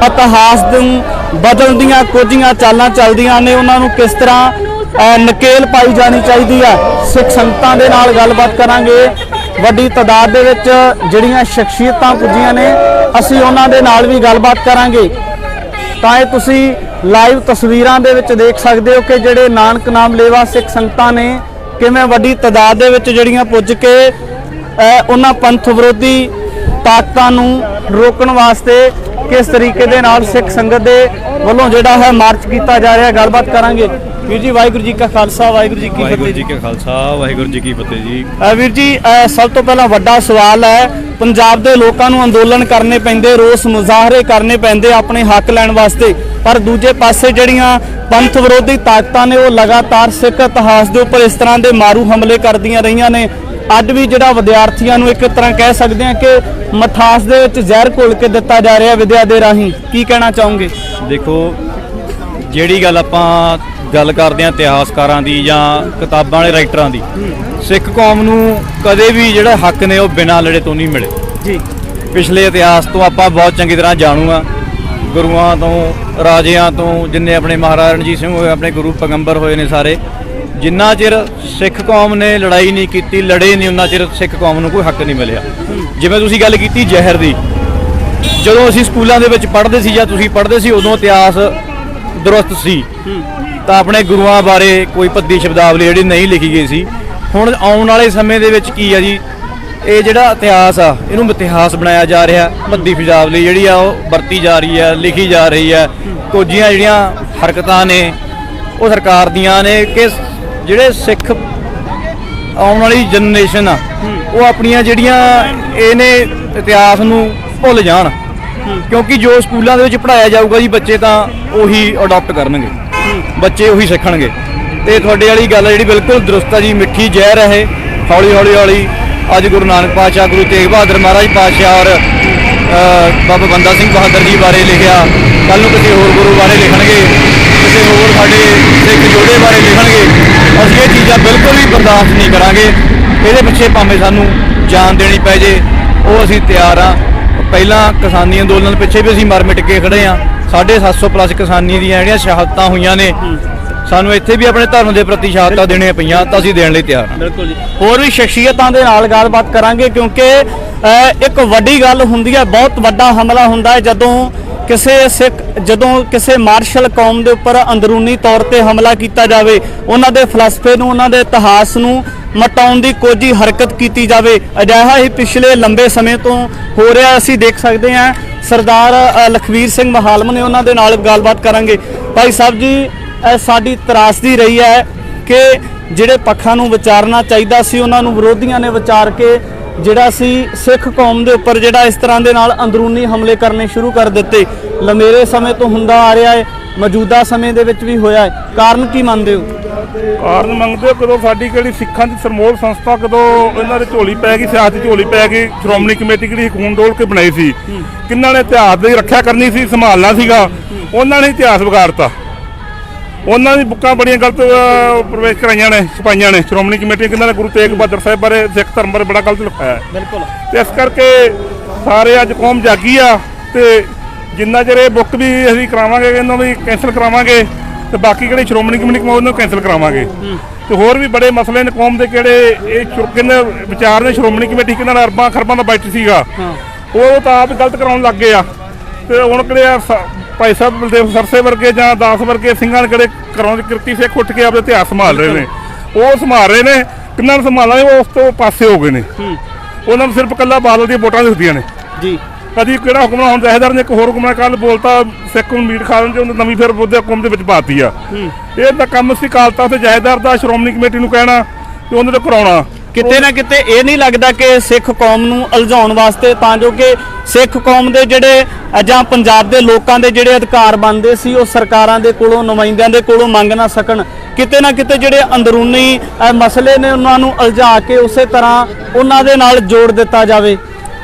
S1: ਇਤਿਹਾਸ ਨੂੰ ਬਦਲਣ ਦੀਆਂ ਕੁਝੀਆਂ ਚਾਲਾਂ ਚੱਲਦੀਆਂ ਨੇ, ਉਹਨਾਂ ਨੂੰ ਕਿਸ ਤਰ੍ਹਾਂ ਨਕੇਲ ਪਾਈ ਜਾਣੀ ਚਾਹੀਦੀ ਹੈ। ਸਿੱਖ ਸੰਗਤਾਂ ਦੇ ਨਾਲ ਗੱਲਬਾਤ ਕਰਾਂਗੇ। ਵੱਡੀ ਤਾਦਾਦ ਦੇ ਵਿੱਚ ਜਿਹੜੀਆਂ ਸ਼ਖਸੀਅਤਾਂ ਪੁੱਜੀਆਂ ਨੇ ਅਸੀਂ ਉਹਨਾਂ ਦੇ ਨਾਲ ਵੀ ਗੱਲਬਾਤ ਕਰਾਂਗੇ। ਤਾਂ ਇਹ ਤੁਸੀਂ ਲਾਈਵ ਤਸਵੀਰਾਂ ਦੇ ਵਿੱਚ ਦੇਖ ਸਕਦੇ ਹੋ ਕਿ ਜਿਹੜੇ ਨਾਨਕ ਨਾਮ ਲੇਵਾ ਸਿੱਖ ਸੰਗਤਾਂ ਨੇ ਕਿਵੇਂ ਵੱਡੀ ਤਾਦਾਦ ਦੇ ਵਿੱਚ ਜਿਹੜੀਆਂ ਪੁੱਜ ਕੇ ਉਹਨਾਂ ਪੰਥ ਵਿਰੋਧੀ ਤਾਕਤਾਂ ਨੂੰ ਰੋਕਣ ਵਾਸਤੇ ਕਿਸ ਤਰੀਕੇ ਦੇ ਨਾਲ ਸਿੱਖ ਸੰਗਤ ਦੇ ਵੱਲੋਂ ਜਿਹੜਾ ਹੈ ਮਾਰਚ ਕੀਤਾ ਜਾ ਰਿਹਾ। ਗੱਲਬਾਤ ਕਰਾਂਗੇ। ਵੀਰ ਜੀ ਵਾਹਿਗੁਰੂ ਜੀ ਕਾ ਖਾਲਸਾ ਵਾਹਿਗੁਰੂ ਜੀ ਕੀ ਫਤਿਹ।
S2: ਵਾਹਿਗੁਰੂ ਜੀ ਕਾ ਖਾਲਸਾ ਵਾਹਿਗੁਰੂ ਜੀ ਕੀ ਫਤਿਹ ਜੀ।
S1: ਵੀਰ ਜੀ ਸਭ ਤੋਂ ਪਹਿਲਾਂ ਵੱਡਾ ਸਵਾਲ ਹੈ, ਪੰਜਾਬ ਦੇ ਲੋਕਾਂ ਨੂੰ ਅੰਦੋਲਨ ਕਰਨੇ ਪੈਂਦੇ, ਰੋਸ ਮੁਜ਼ਾਹਰੇ ਕਰਨੇ ਪੈਂਦੇ ਆਪਣੇ ਹੱਕ ਲੈਣ ਵਾਸਤੇ, ਪਰ ਦੂਜੇ ਪਾਸੇ ਜਿਹੜੀਆਂ ਪੰਥ ਵਿਰੋਧੀ ਤਾਕਤਾਂ ਨੇ ਉਹ ਲਗਾਤਾਰ ਸਿੱਖ ਇਤਿਹਾਸ ਦੇ ਉੱਪਰ ਇਸ ਤਰ੍ਹਾਂ ਦੇ ਮਾਰੂ ਹਮਲੇ ਕਰਦੀਆਂ ਰਹੀਆਂ ਨੇ। ਅੱਜ ਵੀ ਜਿਹੜਾ ਵਿਦਿਆਰਥੀਆਂ ਨੂੰ ਇੱਕ ਤਰ੍ਹਾਂ ਕਹਿ ਸਕਦੇ ਹਾਂ ਕਿ ਮਠਾਸ ਦੇ ਵਿੱਚ ਜ਼ਹਿਰ ਘੋਲ ਕੇ ਦਿੱਤਾ ਜਾ ਰਿਹਾ ਵਿਦਿਆ ਦੇ ਰਾਹੀਂ, ਕੀ ਕਹਿਣਾ ਚਾਹੋਗੇ?
S2: ਦੇਖੋ, ਜਿਹੜੀ ਗੱਲ ਆਪਾਂ ਗੱਲ ਕਰਦੇ ਹਾਂ ਇਤਿਹਾਸਕਾਰਾਂ ਦੀ ਜਾਂ ਕਿਤਾਬਾਂ ਵਾਲੇ ਰਾਈਟਰਾਂ ਦੀ, ਸਿੱਖ ਕੌਮ ਨੂੰ ਕਦੇ ਵੀ ਜਿਹੜਾ ਹੱਕ ਨੇ ਉਹ ਬਿਨਾਂ ਲੜੇ ਤੋਂ ਨਹੀਂ ਮਿਲੇ
S1: ਜੀ।
S2: ਪਿਛਲੇ ਇਤਿਹਾਸ ਤੋਂ ਆਪਾਂ ਬਹੁਤ ਚੰਗੀ ਤਰ੍ਹਾਂ ਜਾਣੂ ਆ, ਗੁਰੂਆਂ ਤੋਂ, ਰਾਜਿਆਂ ਤੋਂ, ਜਿੰਨੇ ਆਪਣੇ ਮਹਾਰਾਜਾ ਰਣਜੀਤ ਸਿੰਘ ਹੋਏ, ਆਪਣੇ ਗੁਰੂ ਪੈਗੰਬਰ ਹੋਏ ਨੇ ਸਾਰੇ, ਜਿੰਨਾ ਚਿਰ ਸਿੱਖ ਕੌਮ ਨੇ ਲੜਾਈ ਨਹੀਂ ਕੀਤੀ, ਲੜੇ ਨਹੀਂ, ਉਹਨਾਂ ਚਿਰ ਸਿੱਖ ਕੌਮ ਨੂੰ ਕੋਈ ਹੱਕ ਨਹੀਂ ਮਿਲਿਆ। ਜਿਵੇਂ ਤੁਸੀਂ ਗੱਲ ਕੀਤੀ ਜ਼ਹਿਰ ਦੀ, ਜਦੋਂ ਅਸੀਂ ਸਕੂਲਾਂ ਦੇ ਵਿੱਚ ਪੜ੍ਹਦੇ ਸੀ ਜਾਂ ਤੁਸੀਂ ਪੜ੍ਹਦੇ ਸੀ ਉਦੋਂ ਇਤਿਹਾਸ ਦਰੁਸਤ ਸੀ, ਤਾਂ ਆਪਣੇ ਗੁਰੂਆਂ ਬਾਰੇ ਕੋਈ ਭੱਦੀ ਸ਼ਬਦਾਵਲੀ ਜਿਹੜੀ ਨਹੀਂ ਲਿਖੀ ਗਈ ਸੀ। ਹੁਣ ਆਉਣ ਵਾਲੇ ਸਮੇਂ ਦੇ ਵਿੱਚ ਕੀ ਆ ਜੀ, ਇਹ ਜਿਹੜਾ ਇਤਿਹਾਸ ਆ ਇਹਨੂੰ ਇਤਿਹਾਸ ਬਣਾਇਆ ਜਾ ਰਿਹਾ, ਭੱਦੀ ਸ਼ਬਦਾਵਲੀ ਜਿਹੜੀ ਆ ਉਹ ਵਰਤੀ ਜਾ ਰਹੀ ਹੈ, ਲਿਖੀ ਜਾ ਰਹੀ ਹੈ। ਕੁਝੀਆਂ ਜਿਹੜੀਆਂ ਹਰਕਤਾਂ ਨੇ ਉਹ ਸਰਕਾਰ ਦੀਆਂ ਨੇ ਕਿ ਜਿਹੜੇ ਸਿੱਖ ਆਉਣ ਵਾਲੀ ਜਨਰੇਸ਼ਨ ਆ ਉਹ ਆਪਣੀਆਂ ਜਿਹੜੀਆਂ ਇਹਨੇ ਇਤਿਹਾਸ ਨੂੰ ਭੁੱਲ ਜਾਣ, ਕਿਉਂਕਿ ਜੋ ਸਕੂਲਾਂ ਦੇ ਵਿੱਚ ਪੜ੍ਹਾਇਆ ਜਾਊਗਾ ਜੀ ਬੱਚੇ ਤਾਂ ਉਹੀ ਅਡਾਪਟ ਕਰਨਗੇ, ਬੱਚੇ ਉਹੀ ਸਿੱਖਣਗੇ। ਤੇ ਤੁਹਾਡੇ ਵਾਲੀ ਗੱਲ ਜਿਹੜੀ ਬਿਲਕੁਲ ਦਰੁਸਤ ਆ ਜੀ, ਮਿੱਠੀ ਜ਼ਹਿਰ ਹੈ ਇਹ, ਹੌਲੀ ਹੌਲੀ ਹੌਲੀ ਅੱਜ ਗੁਰੂ ਨਾਨਕ ਪਾਤਸ਼ਾਹ, ਗੁਰੂ ਤੇਗ ਬਹਾਦਰ ਮਹਾਰਾਜ ਪਾਤਸ਼ਾਹ ਔਰ ਬਾਬਾ ਬੰਦਾ ਸਿੰਘ ਬਹਾਦਰ ਜੀ ਬਾਰੇ ਲਿਖਿਆ, ਕੱਲ੍ਹ ਨੂੰ ਕਿਸੇ ਹੋਰ ਗੁਰੂ ਬਾਰੇ ਲਿਖਣਗੇ, ਕਿਸੇ ਹੋਰ ਸਾਡੇ ਸਿੱਖ ਯੋਧੇ ਬਾਰੇ ਲਿਖਣਗੇ। ਅਸੀਂ ਇਹ ਚੀਜ਼ਾਂ ਬਿਲਕੁਲ ਵੀ ਬਰਦਾਸ਼ਤ ਨਹੀਂ ਕਰਾਂਗੇ। ਇਹਦੇ ਪਿੱਛੇ ਭਾਵੇਂ ਸਾਨੂੰ ਜਾਨ ਦੇਣੀ ਪੈ ਜੇ, ਉਹ ਅਸੀਂ ਤਿਆਰ ਹਾਂ। ਪਹਿਲਾਂ ਕਿਸਾਨੀ ਅੰਦੋਲਨ ਪਿੱਛੇ ਵੀ ਅਸੀਂ ਮਰ ਮਿਟ ਕੇ ਖੜੇ ਹਾਂ। 750 ਪਲੱਸ ਕਿਸਾਨੀ ਦੀਆਂ ਜਿਹੜੀਆਂ ਸ਼ਹਾਦਤਾਂ ਹੋਈਆਂ ਨੇ, ਸਾਨੂੰ ਇੱਥੇ ਵੀ ਆਪਣੇ ਧਰਮ ਦੇ ਪ੍ਰਤੀ ਸ਼ਹਾਦਤਾਂ ਦੇਣੀਆਂ ਪਈਆਂ ਤਾਂ ਅਸੀਂ ਦੇਣ ਲਈ ਤਿਆਰ ਹਾਂ।
S1: ਬਿਲਕੁਲ ਜੀ। ਹੋਰ ਵੀ ਸ਼ਖਸੀਅਤਾਂ ਦੇ ਨਾਲ ਗੱਲਬਾਤ ਕਰਾਂਗੇ, ਕਿਉਂਕਿ ਇੱਕ ਵੱਡੀ ਗੱਲ ਹੁੰਦੀ ਹੈ, ਬਹੁਤ ਵੱਡਾ ਹਮਲਾ ਹੁੰਦਾ ਹੈ ਜਦੋਂ ਕਿਸੇ ਮਾਰਸ਼ਲ ਕੌਮ ਦੇ ਉੱਪਰ ਅੰਦਰੂਨੀ ਤੌਰ ਤੇ ਹਮਲਾ ਕੀਤਾ ਜਾਵੇ, ਉਹਨਾਂ ਦੇ ਫਲਸਫੇ ਨੂੰ, ਉਹਨਾਂ ਦੇ ਇਤਿਹਾਸ ਨੂੰ ਮਟਾਉਣ ਦੀ ਕੋਈ ਹਰਕਤ ਕੀਤੀ ਜਾਵੇ। ਅਜਿਹਾ ਹੀ ਪਿਛਲੇ ਲੰਬੇ ਸਮੇਂ ਤੋਂ ਹੋ ਰਿਹਾ ਅਸੀਂ ਦੇਖ ਸਕਦੇ ਹਾਂ। ਸਰਦਾਰ ਲਖਵੀਰ ਸਿੰਘ ਮਹਾਲਮ ਨੇ, ਉਹਨਾਂ ਦੇ ਨਾਲ ਗੱਲਬਾਤ ਕਰਾਂਗੇ। ਭਾਈ ਸਾਹਿਬ ਜੀ, ਸਾਡੀ ਤਰਾਸਦੀ ਰਹੀ ਹੈ ਕਿ ਜਿਹੜੇ ਪੱਖਾਂ ਨੂੰ ਵਿਚਾਰਨਾ ਚਾਹੀਦਾ ਸੀ ਉਹਨਾਂ ਨੂੰ ਵਿਰੋਧੀਆਂ ਨੇ ਵਿਚਾਰ ਕੇ ਜਿਹੜਾ ਸੀ ਸਿੱਖ ਕੌਮ ਦੇ ਉੱਪਰ ਜਿਹੜਾ ਇਸ ਤਰ੍ਹਾਂ ਦੇ ਨਾਲ ਅੰਦਰੂਨੀ ਹਮਲੇ ਕਰਨੇ ਸ਼ੁਰੂ ਕਰ ਦਿੱਤੇ। ਲੰਮੇਰੇ ਸਮੇਂ ਤੋਂ ਹੁੰਦਾ ਆ ਰਿਹਾ ਹੈ, ਮੌਜੂਦਾ ਸਮੇਂ ਦੇ ਵਿੱਚ ਵੀ ਹੋਇਆ ਹੈ। ਕਾਰਨ ਕੀ ਮੰਨਦੇ ਹੋ?
S3: ਕਾਰਨ ਮੰਗਦੇ ਹੋ, ਕਦੋਂ ਸਾਡੀ ਕਿਹੜੀ ਸਿੱਖਾਂ ਦੀ ਸਰਮੋਲ ਸੰਸਥਾ ਕਦੋਂ ਇਹਨਾਂ ਦੇ ਝੋਲੀ ਪੈ ਗਈ, ਸਿਆਸਤ ਦੀ ਝੋਲੀ ਪੈ ਗਈ। ਸ਼੍ਰੋਮਣੀ ਕਮੇਟੀ ਕਿਹੜੀ ਖੂਨ ਡੋਲ ਕੇ ਬਣਾਈ ਸੀ, ਕਿੰਨਾਂ ਨੇ ਇਤਿਹਾਸ ਦੀ ਰੱਖਿਆ ਕਰਨੀ ਸੀ, ਸੰਭਾਲਣਾ ਸੀਗਾ, ਉਹਨਾਂ ਨੇ ਇਤਿਹਾਸ ਵਿਗਾੜਤਾ। ਉਹਨਾਂ ਦੀ ਬੁੱਕਾਂ ਬੜੀਆਂ ਗਲਤ ਪ੍ਰਵੇਸ਼ ਕਰਾਈਆਂ ਨੇ, ਛਪਾਈਆਂ ਨੇ। ਸ਼੍ਰੋਮਣੀ ਕਮੇਟੀ ਕਿੰਨਾਂ ਨੇ ਗੁਰੂ ਤੇਗ ਬਹਾਦਰ ਸਾਹਿਬ ਬਾਰੇ, ਸਿੱਖ ਧਰਮ ਬਾਰੇ ਬੜਾ ਗਲਤ ਲਿਖਾਇਆ ਹੈ।
S1: ਬਿਲਕੁਲ।
S3: ਤੇ ਇਸ ਕਰਕੇ ਸਾਰੇ ਅੱਜ ਕੌਮ ਜਾਗੀ ਆ, ਤੇ ਜਿੰਨਾ ਚਿਰ ਇਹ ਬੁੱਕ ਵੀ ਅਸੀਂ ਕਰਾਵਾਂਗੇ, ਇਹਨਾਂ ਵੀ ਕੈਂਸਲ ਕਰਾਵਾਂਗੇ, ਤੇ ਬਾਕੀ ਕਿਹੜੇ ਸ਼੍ਰੋਮਣੀ ਕਮੇਟੀ ਉਹਨਾਂ ਨੂੰ ਕੈਂਸਲ ਕਰਾਵਾਂਗੇ। ਤੇ ਹੋਰ ਵੀ ਬੜੇ ਮਸਲੇ ਨੇ ਕੌਮ ਦੇ, ਕਿਹੜੇ ਇਹ ਕਿੰਨੇ ਵਿਚਾਰ ਨੇ। ਸ਼੍ਰੋਮਣੀ ਕਮੇਟੀ ਕਿੰਨਾਂ ਦਾ ਅਰਬਾਂ ਖਰਬਾਂ ਦਾ ਬਜਟ ਸੀਗਾ, ਉਹ ਤਾਂ ਆਪ ਗਲਤ ਕਰਾਉਣ ਲੱਗ ਗਏ ਆ। ਤੇ ਹੁਣ ਕਿਹੜੇ ਭਾਈ ਸਾਹਿਬ ਬਲਦੇਵ ਸਰਸੇ ਵਰਗੇ ਜਾਂ ਦਾਸ ਵਰਗੇ ਸਿੰਘਾਂ ਨੇ ਕਿਹੜੇ ਘਰੋਂ ਕਿਰਤੀ ਸਿੱਖ ਉੱਠ ਕੇ ਆਪਣੇ ਇਤਿਹਾਸ ਸੰਭਾਲ ਰਹੇ ਨੇ, ਉਹ ਸੰਭਾਲ ਰਹੇ ਨੇ। ਕਿੰਨਾਂ ਨੂੰ ਸੰਭਾਲਾਂਗੇ, ਉਹ ਉਸ ਤੋਂ ਪਾਸੇ ਹੋ ਗਏ ਨੇ। ਉਹਨਾਂ ਨੂੰ ਸਿਰਫ ਇਕੱਲਾ ਬਾਦਲ ਦੀਆਂ ਵੋਟਾਂ ਦਿਖਦੀਆਂ ਨੇ ਜੀ। ਕਦੀ ਕਿਹੜਾ ਹੁਕਮਰਾਨ, ਹੁਣ ਜਥੇਦਾਰ ਨੇ ਇੱਕ ਹੋਰ ਹੁਕਮਰਾਨ ਕੱਲ ਬੋਲਤਾ, ਸਿੱਖ ਨੂੰ ਮੀਟ ਖਾ ਲੈਣ, ਉਹਨੇ ਨਵੀਂ ਫਿਰ ਬੁੱਧ ਹੁਕਮ ਦੇ ਵਿੱਚ ਪਾਤੀ ਆ। ਇਹ ਤਾਂ ਕੰਮ ਸੀ ਕਾਲਤਾ ਤੇ ਜਥੇਦਾਰ ਦਾ, ਸ਼੍ਰੋਮਣੀ ਕਮੇਟੀ ਨੂੰ ਕਹਿਣਾ ਤੇ ਉਹਨਾਂ ਤੋਂ ਕਰਾਉਣਾ।
S1: ਕਿਤੇ ਨਾ ਕਿਤੇ ਇਹ ਨਹੀਂ ਲੱਗਦਾ ਕਿ ਸਿੱਖ ਕੌਮ ਨੂੰ ਉਲਝਾਉਣ ਵਾਸਤੇ ਤਾਂ ਜੋ ਕਿ ਸਿੱਖ ਕੌਮ ਦੇ ਜਿਹੜੇ ਜਾਂ ਪੰਜਾਬ ਦੇ ਲੋਕਾਂ ਦੇ ਜਿਹੜੇ ਅਧਿਕਾਰ ਬਣਦੇ ਸੀ ਉਹ ਸਰਕਾਰਾਂ ਦੇ ਕੋਲੋਂ ਨੁਮਾਇੰਦਿਆਂ ਦੇ ਕੋਲੋਂ ਮੰਗ ਨਾ ਸਕਣ। ਕਿਤੇ ਨਾ ਕਿਤੇ ਜਿਹੜੇ ਅੰਦਰੂਨੀ ਮਸਲੇ ਨੇ ਉਹਨਾਂ ਨੂੰ ਉਲਝਾ ਕੇ ਉਸੇ ਤਰ੍ਹਾਂ ਉਹਨਾਂ ਦੇ ਨਾਲ ਜੋੜ ਦਿੱਤਾ ਜਾਵੇ।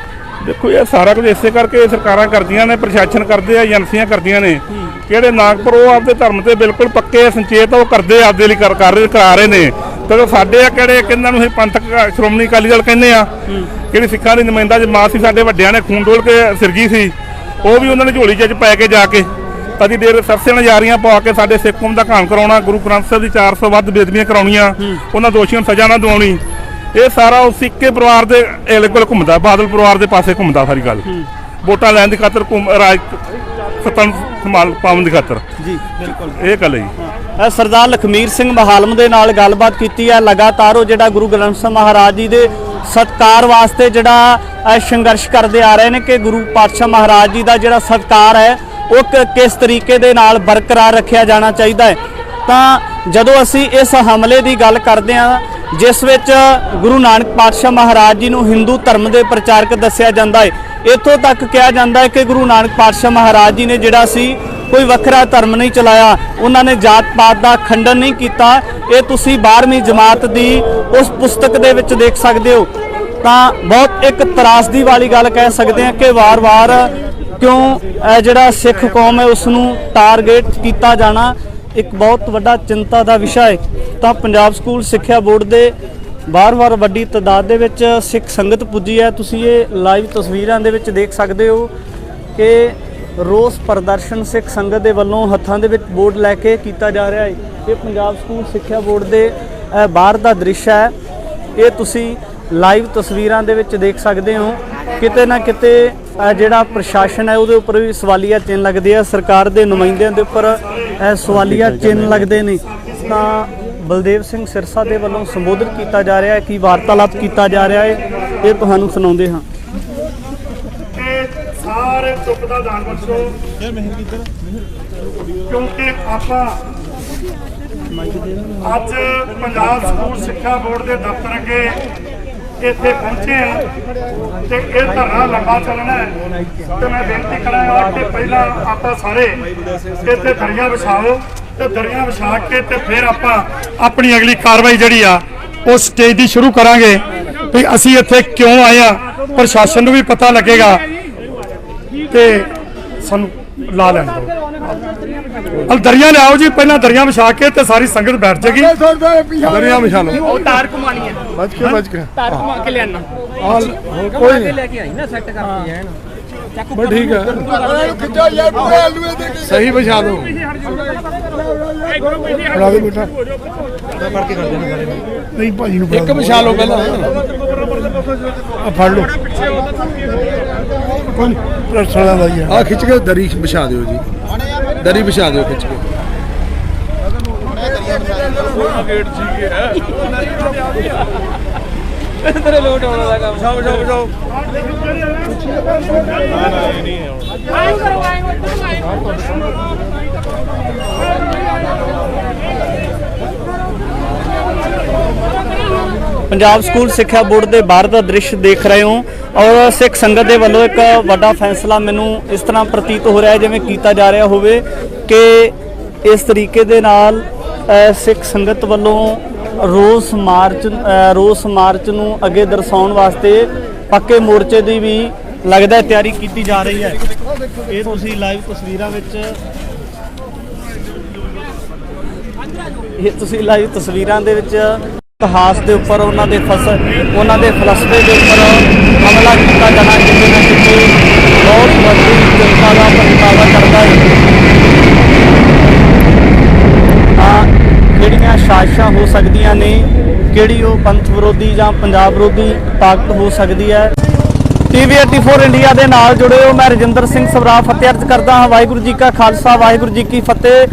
S3: ਦੇਖੋ ਇਹ ਸਾਰਾ ਕੁਝ ਇਸੇ ਕਰਕੇ ਸਰਕਾਰਾਂ ਕਰਦੀਆਂ ਨੇ, ਪ੍ਰਸ਼ਾਸਨ ਕਰਦੇ ਆ, ਏਜੰਸੀਆਂ ਕਰਦੀਆਂ ਨੇ। ਕਿਹੜੇ ਨਾਗਪੁਰ ਉਹ ਆਪਦੇ ਧਰਮ ਤੇ ਬਿਲਕੁਲ ਪੱਕੇ ਸੰਚੇਤ ਉਹ ਕਰਦੇ ਆਪਦੇ ਲਈ ਕਰਾ ਰਹੇ ਨੇ। ਤੇ ਸਾਡੇ ਆ ਕਿਹੜੇ ਕਿੰਨਾਂ ਨੂੰ ਇਹ ਪੰਥਕ ਸ਼੍ਰੋਮਣੀ ਅਕਾਲੀ ਦਲ ਕਹਿੰਦੇ ਆ, ਕਿਹੜੀ ਸਿੱਖਾਂ ਦੀ ਨੁਮਾਇੰਦਾ ਜਮਾਤ ਸੀ, ਸਾਡੇ ਵੱਡਿਆਂ ਨੇ ਖੂਨ ਡੋਲ ਕੇ ਸਿਰਜੀ ਸੀ, ਉਹ ਵੀ ਉਹਨਾਂ ਨੇ ਝੋਲੀ 'ਚ ਪੈ ਕੇ ਜਾ ਕੇ ਕਦੀ ਦੇਰ ਸਰਸੇ ਨਜ਼ਾਰੀਆਂ ਪਵਾ ਕੇ ਸਾਡੇ ਸਿੱਖ ਕੌਮ ਦਾ ਘਾਣ ਕਰਾਉਣਾ, ਗੁਰੂ ਗ੍ਰੰਥ ਸਾਹਿਬ ਦੀ 400 ਵੱਧ ਬੇਦਬੀਆਂ ਕਰਾਉਣੀਆਂ, ਉਹਨਾਂ ਦੋਸ਼ੀਆਂ ਨੂੰ ਸਜ਼ਾ ਨਾ ਦਿਵਾਉਣੀ। ਇਹ ਸਾਰਾ ਉਸ ਸਿੱਕੇ ਪਰਿਵਾਰ ਦੇ ਕੋਲ ਘੁੰਮਦਾ, ਬਾਦਲ ਪਰਿਵਾਰ ਦੇ ਪਾਸੇ ਘੁੰਮਦਾ ਸਾਰੀ ਗੱਲ। ਵੋਟਾਂ ਲੈਣ ਦੀ ਖਾਤਰ ਰਾਜ ਸਤਨ ਸੰਭਾਲ ਪਾਉਣ ਦੀ ਖਾਤਰ
S1: ਜੀ ਬਿਲਕੁਲ
S3: ਇਹ ਗੱਲ ਹੈ ਜੀ।
S1: ਸਰਦਾਰ ਲਖਮੀਰ ਸਿੰਘ ਬਹਾਲਮ ਦੇ ਨਾਲ ਗੱਲਬਾਤ ਕੀਤੀ ਹੈ। ਲਗਾਤਾਰ ਉਹ ਜਿਹੜਾ ਗੁਰੂ ਗ੍ਰੰਥ ਸਾਹਿਬ ਮਹਾਰਾਜ ਜੀ ਦੇ ਸਤਿਕਾਰ ਵਾਸਤੇ ਜਿਹੜਾ ਸੰਘਰਸ਼ ਕਰਦੇ ਆ ਰਹੇ ਨੇ ਕਿ ਗੁਰੂ ਪਾਤਸ਼ਾਹ ਮਹਾਰਾਜ ਜੀ ਦਾ ਜਿਹੜਾ ਸਤਿਕਾਰ ਹੈ ਉਹ ਕਿਸ ਤਰੀਕੇ ਦੇ ਨਾਲ ਬਰਕਰਾਰ ਰੱਖਿਆ ਜਾਣਾ ਚਾਹੀਦਾ ਹੈ। ਤਾਂ ਜਦੋਂ ਅਸੀਂ ਇਸ ਹਮਲੇ ਦੀ ਗੱਲ ਕਰਦੇ ਹਾਂ ਜਿਸ ਵਿੱਚ ਗੁਰੂ ਨਾਨਕ ਪਾਤਸ਼ਾਹ ਮਹਾਰਾਜ ਜੀ ਨੂੰ ਹਿੰਦੂ ਧਰਮ ਦੇ ਪ੍ਰਚਾਰਕ ਦੱਸਿਆ ਜਾਂਦਾ ਹੈ, ਇੱਥੋਂ ਤੱਕ ਕਿਹਾ ਜਾਂਦਾ ਹੈ ਕਿ ਗੁਰੂ ਨਾਨਕ ਪਾਤਸ਼ਾਹ ਮਹਾਰਾਜ ਜੀ ਨੇ ਜਿਹੜਾ ਸੀ ਕੋਈ ਵੱਖਰਾ ਧਰਮ ਨਹੀਂ ਚਲਾਇਆ, ਉਹਨਾਂ ਨੇ ਜਾਤ ਪਾਤ ਦਾ ਖੰਡਨ ਨਹੀਂ ਕੀਤਾ। ਇਹ ਤੁਸੀਂ 12ਵੀਂ ਜਮਾਤ ਦੀ ਉਸ ਪੁਸਤਕ ਦੇ ਵਿੱਚ ਦੇਖ ਸਕਦੇ ਹੋ। ਤਾਂ ਬਹੁਤ ਇੱਕ ਤਰਾਸਦੀ ਵਾਲੀ ਗੱਲ ਕਹਿ ਸਕਦੇ ਹਾਂ ਕਿ ਵਾਰ-ਵਾਰ ਕਿਉਂ ਜਿਹੜਾ ਸਿੱਖ ਕੌਮ ਹੈ ਉਸ ਨੂੰ ਟਾਰਗੇਟ ਕੀਤਾ ਜਾਣਾ ਇੱਕ ਬਹੁਤ ਵੱਡਾ ਚਿੰਤਾ ਦਾ ਵਿਸ਼ਾ ਹੈ। ਤਾਂ ਪੰਜਾਬ ਸਕੂਲ ਸਿੱਖਿਆ ਬੋਰਡ ਦੇ ਵਾਰ-ਵਾਰ ਵੱਡੀ ਤਾਦਾਦ ਦੇ ਵਿੱਚ ਸਿੱਖ ਸੰਗਤ ਪੁੱਜੀ ਹੈ। ਤੁਸੀਂ ਇਹ ਲਾਈਵ ਤਸਵੀਰਾਂ ਦੇ ਵਿੱਚ ਦੇਖ ਸਕਦੇ ਹੋ ਕਿ ਰੋਸ ਪ੍ਰਦਰਸ਼ਨ ਸਿੱਖ ਸੰਗਤ ਦੇ ਵੱਲੋਂ ਹੱਥਾਂ ਦੇ ਵਿੱਚ ਬੋਰਡ ਲੈ ਕੇ ਕੀਤਾ ਜਾ ਰਿਹਾ ਹੈ। ਇਹ ਪੰਜਾਬ ਸਕੂਲ ਸਿੱਖਿਆ ਬੋਰਡ ਦੇ ਬਾਹਰ ਦਾ ਦ੍ਰਿਸ਼ ਹੈ। ਇਹ ਤੁਸੀਂ ਲਾਈਵ ਤਸਵੀਰਾਂ ਦੇ ਵਿੱਚ ਦੇਖ ਸਕਦੇ ਹੋ। ਕਿਤੇ ਨਾ ਕਿਤੇ ਜਿਹੜਾ ਪ੍ਰਸ਼ਾਸਨ ਹੈ ਉਹਦੇ ਉੱਪਰ ਵੀ ਸਵਾਲੀਆ ਚਿੰਨ੍ਹ ਲੱਗਦੇ ਆ, ਸਰਕਾਰ ਦੇ ਨੁਮਾਇੰਦਿਆਂ ਦੇ ਉੱਪਰ ਸਵਾਲੀਆ ਚਿੰਨ੍ਹ ਲੱਗਦੇ ਨੇ। ਤਾਂ ਬਲਦੇਵ ਸਿੰਘ ਸਿਰਸਾ ਦੇ ਵੱਲੋਂ ਸੰਬੋਧਨ ਕੀਤਾ ਜਾ ਰਿਹਾ ਹੈ ਕਿ ਵਾਰਤਾਲਾਪ ਕੀਤਾ ਜਾ ਰਿਹਾ ਹੈ, ਇਹ ਤੁਹਾਨੂੰ ਸੁਣਾਉਂਦੇ ਹਾਂ।
S5: ਸਾਰੇ ਚੁੱਪ ਦਾ ਦਾਨ ਬਖਸ਼ੋ ਕਿਉਂਕਿ ਆਪਾਂ ਅੱਜ ਪੰਜਾਬ ਸਕੂਲ ਸਿੱਖਿਆ ਬੋਰਡ ਦੇ ਦਫ਼ਤਰ ਅੱਗੇ ਇੱਥੇ ਪਹੁੰਚੇ ਆ ਤੇ ਇਹ ਧਰਨਾ ਲੰਬਾ ਚੱਲਣਾ ਹੈ। ਤੇ ਮੈਂ ਬੇਨਤੀ ਕਰਾਂਗਾ ਕਿ ਪਹਿਲਾਂ ਆਪਾਂ ਸਾਰੇ ਇੱਥੇ ਦਰੀਆਂ ਵਿਛਾਓ ਤੇ ਦਰੀਆਂ ਵਿਛਾ ਕੇ ਤੇ ਫਿਰ ਆਪਾਂ ਆਪਣੀ ਅਗਲੀ ਕਾਰਵਾਈ ਜਿਹੜੀ ਆ ਉਹ ਸਟੇਜ ਦੀ ਸ਼ੁਰੂ ਕਰਾਂਗੇ ਵੀ ਅਸੀਂ ਇੱਥੇ ਕਿਉਂ ਆਏ ਆ। ਪ੍ਰਸ਼ਾਸਨ ਨੂੰ ਵੀ ਪਤਾ ਲੱਗੇਗਾ ਤੇ ਸਾਨੂੰ ਲਾ ਲੈਣ ਦਿਓ। ਦਰੀਆਂ ਲਿਆਓ ਜੀ, ਪਹਿਲਾਂ ਦਰੀਆਂ ਵਿਛਾ ਕੇ ਤੇ ਸਾਰੀ ਸੰਗਤ ਬੈਠ ਜਾਏਗੀ।
S6: ਦਰੀਆਂ ਵਿਛਾ ਲਓ।
S4: ਉਹ ਤਾਰ ਕਮਾਣੀ ਹੈ,
S6: ਬਚ ਕੇ
S4: ਤਾਰ ਕਮਾ ਕੇ ਲਿਆਣਾ
S6: ਕੋਈ ਨਹੀਂ
S4: ਲੈ ਕੇ ਆਈ ਨਾ ਸੈੱਟ ਕਰਕੇ ਐਨ
S6: ਬਸ ਠੀਕ ਹੈ, ਸਹੀ ਵਿਛਾ ਦਿਓ। ਬਣਾ ਦੇ ਬੇਟਾ ਕਰਕੇ ਕਰ ਦੇਣਾ ਸਾਰੇ ਨਹੀਂ ਭਾਜੀ ਨੂੰ ਇੱਕ ਵਿਛਾ ਲਓ ਪਹਿਲਾਂ ਆ ਫੜ ਲਓ ਕੋਈ ਰਸਣਾ ਦਾ ਹੀ ਆ ਖਿੱਚ ਕੇ ਦਰੀ ਵਿਛਾ ਦਿਓ ਜੀ, ਦਰੀ ਵਿਛਾ ਦਿਓ ਖਿੱਚ ਕੇ।
S4: ਤੇਰੇ ਲੋਟ ਆਉਣ ਦਾ ਕੰਮ
S3: ਜਾਓ ਜਾਓ ਜਾਓ।
S1: ਪੰਜਾਬ ਸਕੂਲ ਸਿੱਖਿਆ ਬੋਰਡ ਦੇ ਬਾਹਰ ਦਾ ਦ੍ਰਿਸ਼ ਦੇਖ ਰਹੇ ਹੋ ਔਰ ਸਿੱਖ ਸੰਗਤ ਦੇ ਵੱਲੋਂ ਇੱਕ ਵੱਡਾ ਫੈਸਲਾ ਮੈਨੂੰ ਇਸ ਤਰ੍ਹਾਂ ਪ੍ਰਤੀਤ ਹੋ ਰਿਹਾ ਹੈ ਜਿਵੇਂ ਕੀਤਾ ਜਾ ਰਿਹਾ ਹੋਵੇ ਕਿ ਇਸ ਤਰੀਕੇ ਦੇ ਨਾਲ ਸਿੱਖ ਸੰਗਤ ਵੱਲੋਂ ਰੋਸ ਮਾਰਚ ਨੂੰ ਅੱਗੇ ਦਰਸਾਉਣ ਵਾਸਤੇ ਪੱਕੇ ਮੋਰਚੇ ਦੀ ਵੀ ਲੱਗਦਾ ਤਿਆਰੀ ਕੀਤੀ ਜਾ ਰਹੀ ਹੈ। ਇਹ ਤੁਸੀਂ ਲਾਈਵ ਤਸਵੀਰਾਂ ਵਿੱਚ ਦੇ ਵਿੱਚ ਇਤਿਹਾਸ ਦੇ ਉੱਪਰ ਉਹਨਾਂ ਦੇ ਫਲਸਫੇ ਦੇ ਉੱਪਰ ਹਮਲਾ ਕੀਤਾ ਜਾਣਾ ਕਿਤੇ ਨਾ ਕਿਤੇ ਬਹੁਤ ਵੱਡੀ ਚਿੰਤਾ ਦਾ ਪ੍ਰਗਟਾਵਾ ਕਰਦਾ ਹੈ। ਤਾਂ ਕਿਹੜੀਆਂ ਸਾਜ਼ਿਸ਼ਾਂ ਹੋ ਸਕਦੀਆਂ ਨੇ, ਕਿਹੜੀ ਉਹ ਪੰਥ ਵਿਰੋਧੀ ਜਾਂ ਪੰਜਾਬ ਵਿਰੋਧੀ ਤਾਕਤ ਹੋ ਸਕਦੀ ਹੈ। TV 84 ਇੰਡੀਆ ਦੇ ਨਾਲ ਜੁੜੇ ਹੋ, ਮੈਂ ਰਜਿੰਦਰ ਸਿੰਘ ਸਵਰਾ ਫਤਿਹ ਅਰਜ਼ ਕਰਦਾ ਹਾਂ। ਵਾਹਿਗੁਰੂ ਜੀ ਕਾ ਖਾਲਸਾ, ਵਾਹਿਗੁਰੂ ਜੀ ਕੀ ਫਤਿਹ।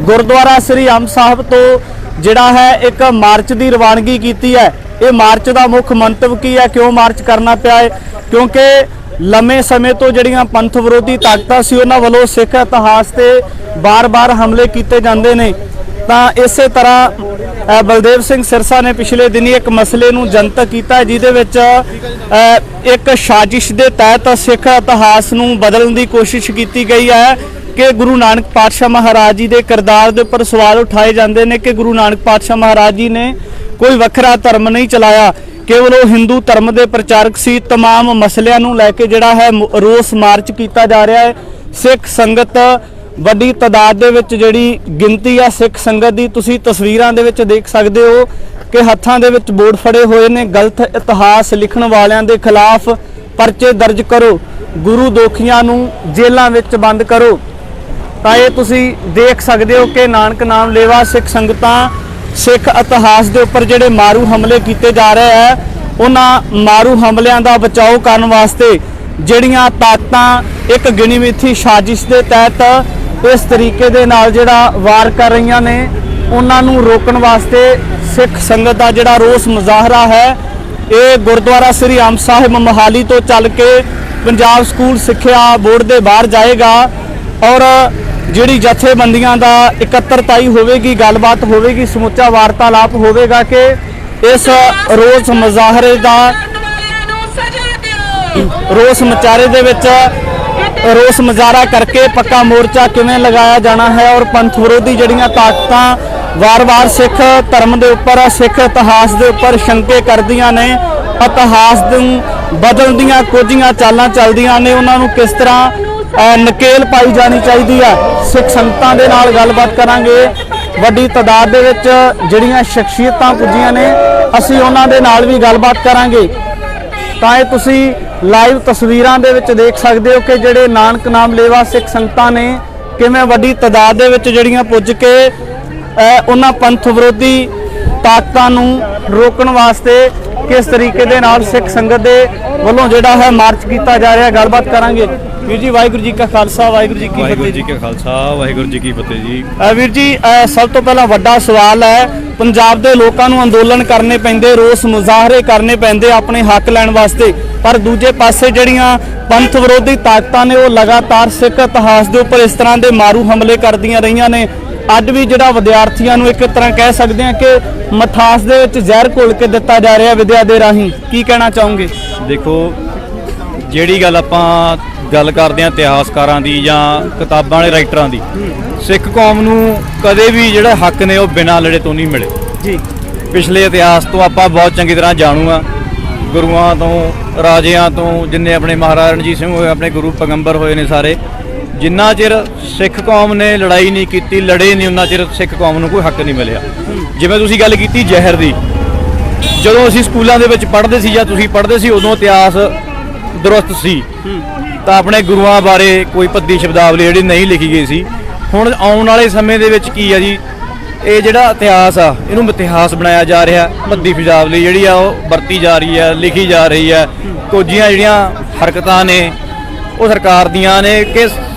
S1: ਗੁਰਦੁਆਰਾ ਸ੍ਰੀ ਅੰਬ ਸਾਹਿਬ ਤੋਂ ਜਿਹੜਾ ਹੈ ਇੱਕ ਮਾਰਚ ਦੀ ਰਵਾਨਗੀ ਕੀਤੀ ਹੈ। ਇਹ ਮਾਰਚ ਦਾ ਮੁੱਖ ਮੰਤਵ ਕੀ ਹੈ, ਕਿਉਂ ਮਾਰਚ ਕਰਨਾ ਪਿਆ ਹੈ? ਕਿਉਂਕਿ ਲੰਮੇ ਸਮੇਂ ਤੋਂ ਜਿਹੜੀਆਂ ਪੰਥ ਵਿਰੋਧੀ ਤਾਕਤਾਂ ਸੀ ਉਹਨਾਂ ਵੱਲੋਂ ਸਿੱਖ ਇਤਿਹਾਸ ਤੇ ਬਾਰ-ਬਾਰ ਹਮਲੇ ਕੀਤੇ ਜਾਂਦੇ ਨੇ ਤਾਂ ਇਸੇ ਤਰ੍ਹਾਂ ਬਲਦੇਵ ਸਿੰਘ ਸਿਰਸਾ ਨੇ ਪਿਛਲੇ ਦਿਨੀ ਇੱਕ ਮਸਲੇ ਨੂੰ ਜਨਤਕ ਕੀਤਾ ਜਿਹਦੇ ਵਿੱਚ ਇੱਕ ਸਾਜ਼ਿਸ਼ ਦੇ ਤਹਿਤ ਸਿੱਖ ਇਤਿਹਾਸ ਨੂੰ ਬਦਲਣ ਦੀ ਕੋਸ਼ਿਸ਼ ਕੀਤੀ ਗਈ ਹੈ ਕਿ ਗੁਰੂ ਨਾਨਕ ਪਾਤਸ਼ਾਹ ਮਹਾਰਾਜ ਜੀ ਦੇ ਕਿਰਦਾਰ ਦੇ ਉੱਪਰ ਸਵਾਲ ਉਠਾਏ ਜਾਂਦੇ ਨੇ ਕਿ ਗੁਰੂ ਨਾਨਕ ਪਾਤਸ਼ਾਹ ਮਹਾਰਾਜ ਜੀ ਨੇ ਕੋਈ ਵੱਖਰਾ ਧਰਮ ਨਹੀਂ ਚਲਾਇਆ, ਕੇਵਲ ਉਹ ਹਿੰਦੂ ਧਰਮ ਦੇ ਪ੍ਰਚਾਰਕ ਸੀ। तमाम ਮਸਲਿਆਂ ਨੂੰ ਲੈ ਕੇ ਜਿਹੜਾ ਹੈ ਰੋਸ ਮਾਰਚ ਕੀਤਾ ਜਾ ਰਿਹਾ ਹੈ। ਸਿੱਖ ਸੰਗਤ ਵੱਡੀ ਤਾਦਾਦ ਦੇ ਵਿੱਚ ਜਿਹੜੀ ਗਿਣਤੀ ਆ ਸਿੱਖ ਸੰਗਤ ਦੀ ਤੁਸੀਂ ਤਸਵੀਰਾਂ ਦੇ ਵਿੱਚ ਦੇਖ ਸਕਦੇ ਹੋ ਕਿ ਹੱਥਾਂ ਦੇ ਵਿੱਚ ਬੋਰਡ ਫੜੇ ਹੋਏ ਨੇ, ਗਲਤ ਇਤਿਹਾਸ ਲਿਖਣ ਵਾਲਿਆਂ ਦੇ ਖਿਲਾਫ ਪਰਚੇ ਦਰਜ ਕਰੋ, ਗੁਰੂ ਦੋਖੀਆਂ ਨੂੰ ਜੇਲ੍ਹਾਂ ਵਿੱਚ ਬੰਦ ਕਰੋ। ਤਾਂ ਇਹ ਤੁਸੀਂ ਦੇਖ ਸਕਦੇ ਹੋ ਕਿ ਨਾਨਕ ਨਾਮ ਲੇਵਾ ਸਿੱਖ ਸੰਗਤਾਂ ਸਿੱਖ ਇਤਿਹਾਸ ਦੇ ਉੱਪਰ ਜਿਹੜੇ ਮਾਰੂ ਹਮਲੇ ਕੀਤੇ ਜਾ ਰਹੇ ਹੈ ਉਹਨਾਂ ਮਾਰੂ ਹਮਲਿਆਂ ਦਾ ਬਚਾਓ ਕਰਨ ਵਾਸਤੇ ਜਿਹੜੀਆਂ ਤਾਕਤਾਂ ਇੱਕ ਗਿਣੀ ਮਿਥੀ ਸਾਜ਼ਿਸ਼ ਦੇ ਤਹਿਤ ਇਸ ਤਰੀਕੇ ਦੇ ਨਾਲ ਜਿਹੜਾ ਵਾਰ ਕਰ ਰਹੀਆਂ ਨੇ ਉਹਨਾਂ ਨੂੰ ਰੋਕਣ ਵਾਸਤੇ ਸਿੱਖ ਸੰਗਤ ਦਾ ਜਿਹੜਾ ਰੋਸ ਮੁਜ਼ਾਹਰਾ ਹੈ ਇਹ ਗੁਰਦੁਆਰਾ ਸ੍ਰੀ ਅੰਬ ਸਾਹਿਬ ਮੋਹਾਲੀ ਤੋਂ ਚੱਲ ਕੇ ਪੰਜਾਬ ਸਕੂਲ ਸਿੱਖਿਆ ਬੋਰਡ ਦੇ ਬਾਹਰ ਜਾਏਗਾ ਔਰ ਜਿਹੜੀ ਜਥੇਬੰਦੀਆਂ ਦਾ ਇਕੱਤਰਤਾਈ ਹੋਵੇਗੀ, ਗੱਲਬਾਤ ਹੋਵੇਗੀ, ਸਮੁੱਚਾ ਵਾਰਤਾਲਾਪ ਹੋਵੇਗਾ ਕਿ ਇਸ ਰੋਸ ਮੁਜ਼ਾਹਰੇ ਦਾ ਰੋਸ ਮੁਜ਼ਾਹਰੇ ਦੇ ਵਿੱਚ ਰੋਸ ਮੁਜ਼ਾਹਰਾ ਕਰਕੇ ਪੱਕਾ ਮੋਰਚਾ ਕਿਵੇਂ ਲਗਾਇਆ ਜਾਣਾ ਹੈ ਔਰ ਪੰਥ ਵਿਰੋਧੀ ਜਿਹੜੀਆਂ ਤਾਕਤਾਂ ਵਾਰ-ਵਾਰ ਸਿੱਖ ਧਰਮ ਦੇ ਉੱਪਰ ਸਿੱਖ ਇਤਿਹਾਸ ਦੇ ਉੱਪਰ ਸ਼ੰਕੇ ਕਰਦੀਆਂ ਨੇ, ਇਤਿਹਾਸ ਨੂੰ ਬਦਲਣ ਦੀਆਂ ਕੁਝੀਆਂ ਚਾਲਾਂ ਚੱਲਦੀਆਂ ਨੇ, ਉਹਨਾਂ ਨੂੰ ਕਿਸ ਤਰ੍ਹਾਂ ਨਕੇਲ ਪਾਈ ਜਾਣੀ ਚਾਹੀਦੀ ਹੈ। ਸਿੱਖ ਸੰਗਤਾਂ ਦੇ ਨਾਲ ਗੱਲਬਾਤ ਕਰਾਂਗੇ, ਵੱਡੀ ਤਾਦਾਦ ਦੇ ਵਿੱਚ ਜਿਹੜੀਆਂ ਸ਼ਖਸੀਅਤਾਂ ਪੁੱਜੀਆਂ ਨੇ ਅਸੀਂ ਉਹਨਾਂ ਦੇ ਨਾਲ ਵੀ ਗੱਲਬਾਤ ਕਰਾਂਗੇ। ਤਾਂ ਇਹ ਤੁਸੀਂ ਲਾਈਵ ਤਸਵੀਰਾਂ ਦੇ ਵਿੱਚ ਦੇਖ ਸਕਦੇ ਹੋ ਕਿ ਜਿਹੜੇ ਨਾਨਕ ਨਾਮ ਲੇਵਾ ਸਿੱਖ ਸੰਗਤਾਂ ਨੇ ਕਿਵੇਂ ਵੱਡੀ ਤਾਦਾਦ ਦੇ ਵਿੱਚ ਜਿਹੜੀਆਂ ਪੁੱਜ ਕੇ ਉਹਨਾਂ ਪੰਥ ਵਿਰੋਧੀ ਤਾਕਤਾਂ ਨੂੰ ਰੋਕਣ ਵਾਸਤੇ ਕਿਸ ਤਰੀਕੇ ਦੇ ਨਾਲ ਸਿੱਖ ਸੰਗਤ ਦੇ ਵੱਲੋਂ ਜਿਹੜਾ ਹੈ ਮਾਰਚ ਕੀਤਾ ਜਾ ਰਿਹਾ। ਗੱਲਬਾਤ ਕਰਾਂਗੇ। ਵੀਰ ਜੀ ਵਾਹਿਗੁਰੂ ਜੀ ਕਾ ਖਾਲਸਾ ਵਾਹਿਗੁਰੂ ਜੀ ਕੀ ਫਤਿਹ।
S2: ਵਾਹਿਗੁਰੂ ਜੀ ਕਾ ਖਾਲਸਾ ਵਾਹਿਗੁਰੂ ਜੀ ਕੀ ਫਤਿਹ ਜੀ।
S1: ਵੀਰ ਜੀ ਸਭ ਤੋਂ ਪਹਿਲਾਂ ਵੱਡਾ ਸਵਾਲ ਹੈ, ਪੰਜਾਬ ਦੇ ਲੋਕਾਂ ਨੂੰ ਅੰਦੋਲਨ ਕਰਨੇ ਪੈਂਦੇ, ਰੋਸ ਮੁਜ਼ਾਹਰੇ ਕਰਨੇ ਪੈਂਦੇ ਆਪਣੇ ਹੱਕ ਲੈਣ ਵਾਸਤੇ, ਪਰ ਦੂਜੇ ਪਾਸੇ ਜਿਹੜੀਆਂ ਪੰਥ ਵਿਰੋਧੀ ਤਾਕਤਾਂ ਨੇ ਉਹ ਲਗਾਤਾਰ ਸਿੱਖ ਇਤਿਹਾਸ ਦੇ ਉੱਪਰ ਇਸ ਤਰ੍ਹਾਂ ਦੇ ਮਾਰੂ ਹਮਲੇ ਕਰਦੀਆਂ ਰਹੀਆਂ ਨੇ। ਅੱਜ ਵੀ ਜਿਹੜਾ ਵਿਦਿਆਰਥੀਆਂ ਨੂੰ ਇੱਕ ਤਰ੍ਹਾਂ ਕਹਿ ਸਕਦੇ ਹਾਂ ਕਿ ਮਠਾਸ ਦੇ ਵਿੱਚ ਜ਼ਹਿਰ ਘੋਲ ਕੇ ਦਿੱਤਾ ਜਾ ਰਿਹਾ ਵਿਦਿਆ ਦੇ ਰਾਹੀਂ, ਕੀ ਕਹਿਣਾ ਚਾਹੋਗੇ?
S2: ਦੇਖੋ ਜਿਹੜੀ ਗੱਲ ਆਪਾਂ ਗੱਲ ਕਰਦੇ ਹਾਂ ਇਤਿਹਾਸਕਾਰਾਂ ਦੀ ਜਾਂ ਕਿਤਾਬਾਂ ਵਾਲੇ ਰਾਈਟਰਾਂ ਦੀ, ਸਿੱਖ ਕੌਮ ਨੂੰ ਕਦੇ ਵੀ ਜਿਹੜੇ ਹੱਕ ਨੇ ਉਹ ਬਿਨਾਂ ਲੜੇ ਤੋਂ ਨਹੀਂ ਮਿਲੇ
S1: ਜੀ।
S2: ਪਿਛਲੇ ਇਤਿਹਾਸ ਤੋਂ ਆਪਾਂ ਬਹੁਤ ਚੰਗੀ ਤਰ੍ਹਾਂ ਜਾਣੂ ਆ, ਗੁਰੂਆਂ ਤੋਂ ਰਾਜਿਆਂ ਤੋਂ ਜਿੰਨੇ ਆਪਣੇ ਮਹਾਰਾਜਾ ਰਣਜੀਤ ਸਿੰਘ ਹੋਏ, ਆਪਣੇ ਗੁਰੂ ਪੈਗੰਬਰ ਹੋਏ ਨੇ ਸਾਰੇ, ਜਿੰਨਾ ਚਿਰ ਸਿੱਖ ਕੌਮ ਨੇ ਲੜਾਈ ਨਹੀਂ ਕੀਤੀ, ਲੜੇ ਨਹੀਂ, ਉਹਨਾਂ ਚਿਰ ਸਿੱਖ ਕੌਮ ਨੂੰ ਕੋਈ ਹੱਕ ਨਹੀਂ ਮਿਲਿਆ। ਜਿਵੇਂ ਤੁਸੀਂ ਗੱਲ ਕੀਤੀ ਜ਼ਹਿਰ ਦੀ, ਜਦੋਂ ਅਸੀਂ ਸਕੂਲਾਂ ਦੇ ਵਿੱਚ ਪੜ੍ਹਦੇ ਸੀ ਜਾਂ ਤੁਸੀਂ ਪੜ੍ਹਦੇ ਸੀ ਉਦੋਂ ਇਤਿਹਾਸ ਦਰੁਸਤ ਸੀ ਤਾਂ ਆਪਣੇ ਗੁਰੂਆਂ ਬਾਰੇ ਕੋਈ ਭੱਦੀ ਸ਼ਬਦਾਵਲੀ ਜਿਹੜੀ ਨਹੀਂ ਲਿਖੀ ਗਈ ਸੀ। ਹੁਣ ਆਉਣ ਵਾਲੇ ਸਮੇਂ ਦੇ ਵਿੱਚ ਕੀ ਆ ਜੀ, ਇਹ ਜਿਹੜਾ ਇਤਿਹਾਸ ਆ ਇਹਨੂੰ ਇਤਿਹਾਸ ਬਣਾਇਆ ਜਾ ਰਿਹਾ, ਭੱਦੀ ਸ਼ਬਦਾਵਲੀ ਜਿਹੜੀ ਆ ਉਹ ਵਰਤੀ ਜਾ ਰਹੀ ਹੈ, ਲਿਖੀ ਜਾ ਰਹੀ ਹੈ। ਕੁਝੀਆਂ ਜਿਹੜੀਆਂ ਹਰਕਤਾਂ ਨੇ ਉਹ ਸਰਕਾਰ ਦੀਆਂ ਨੇ ਕਿ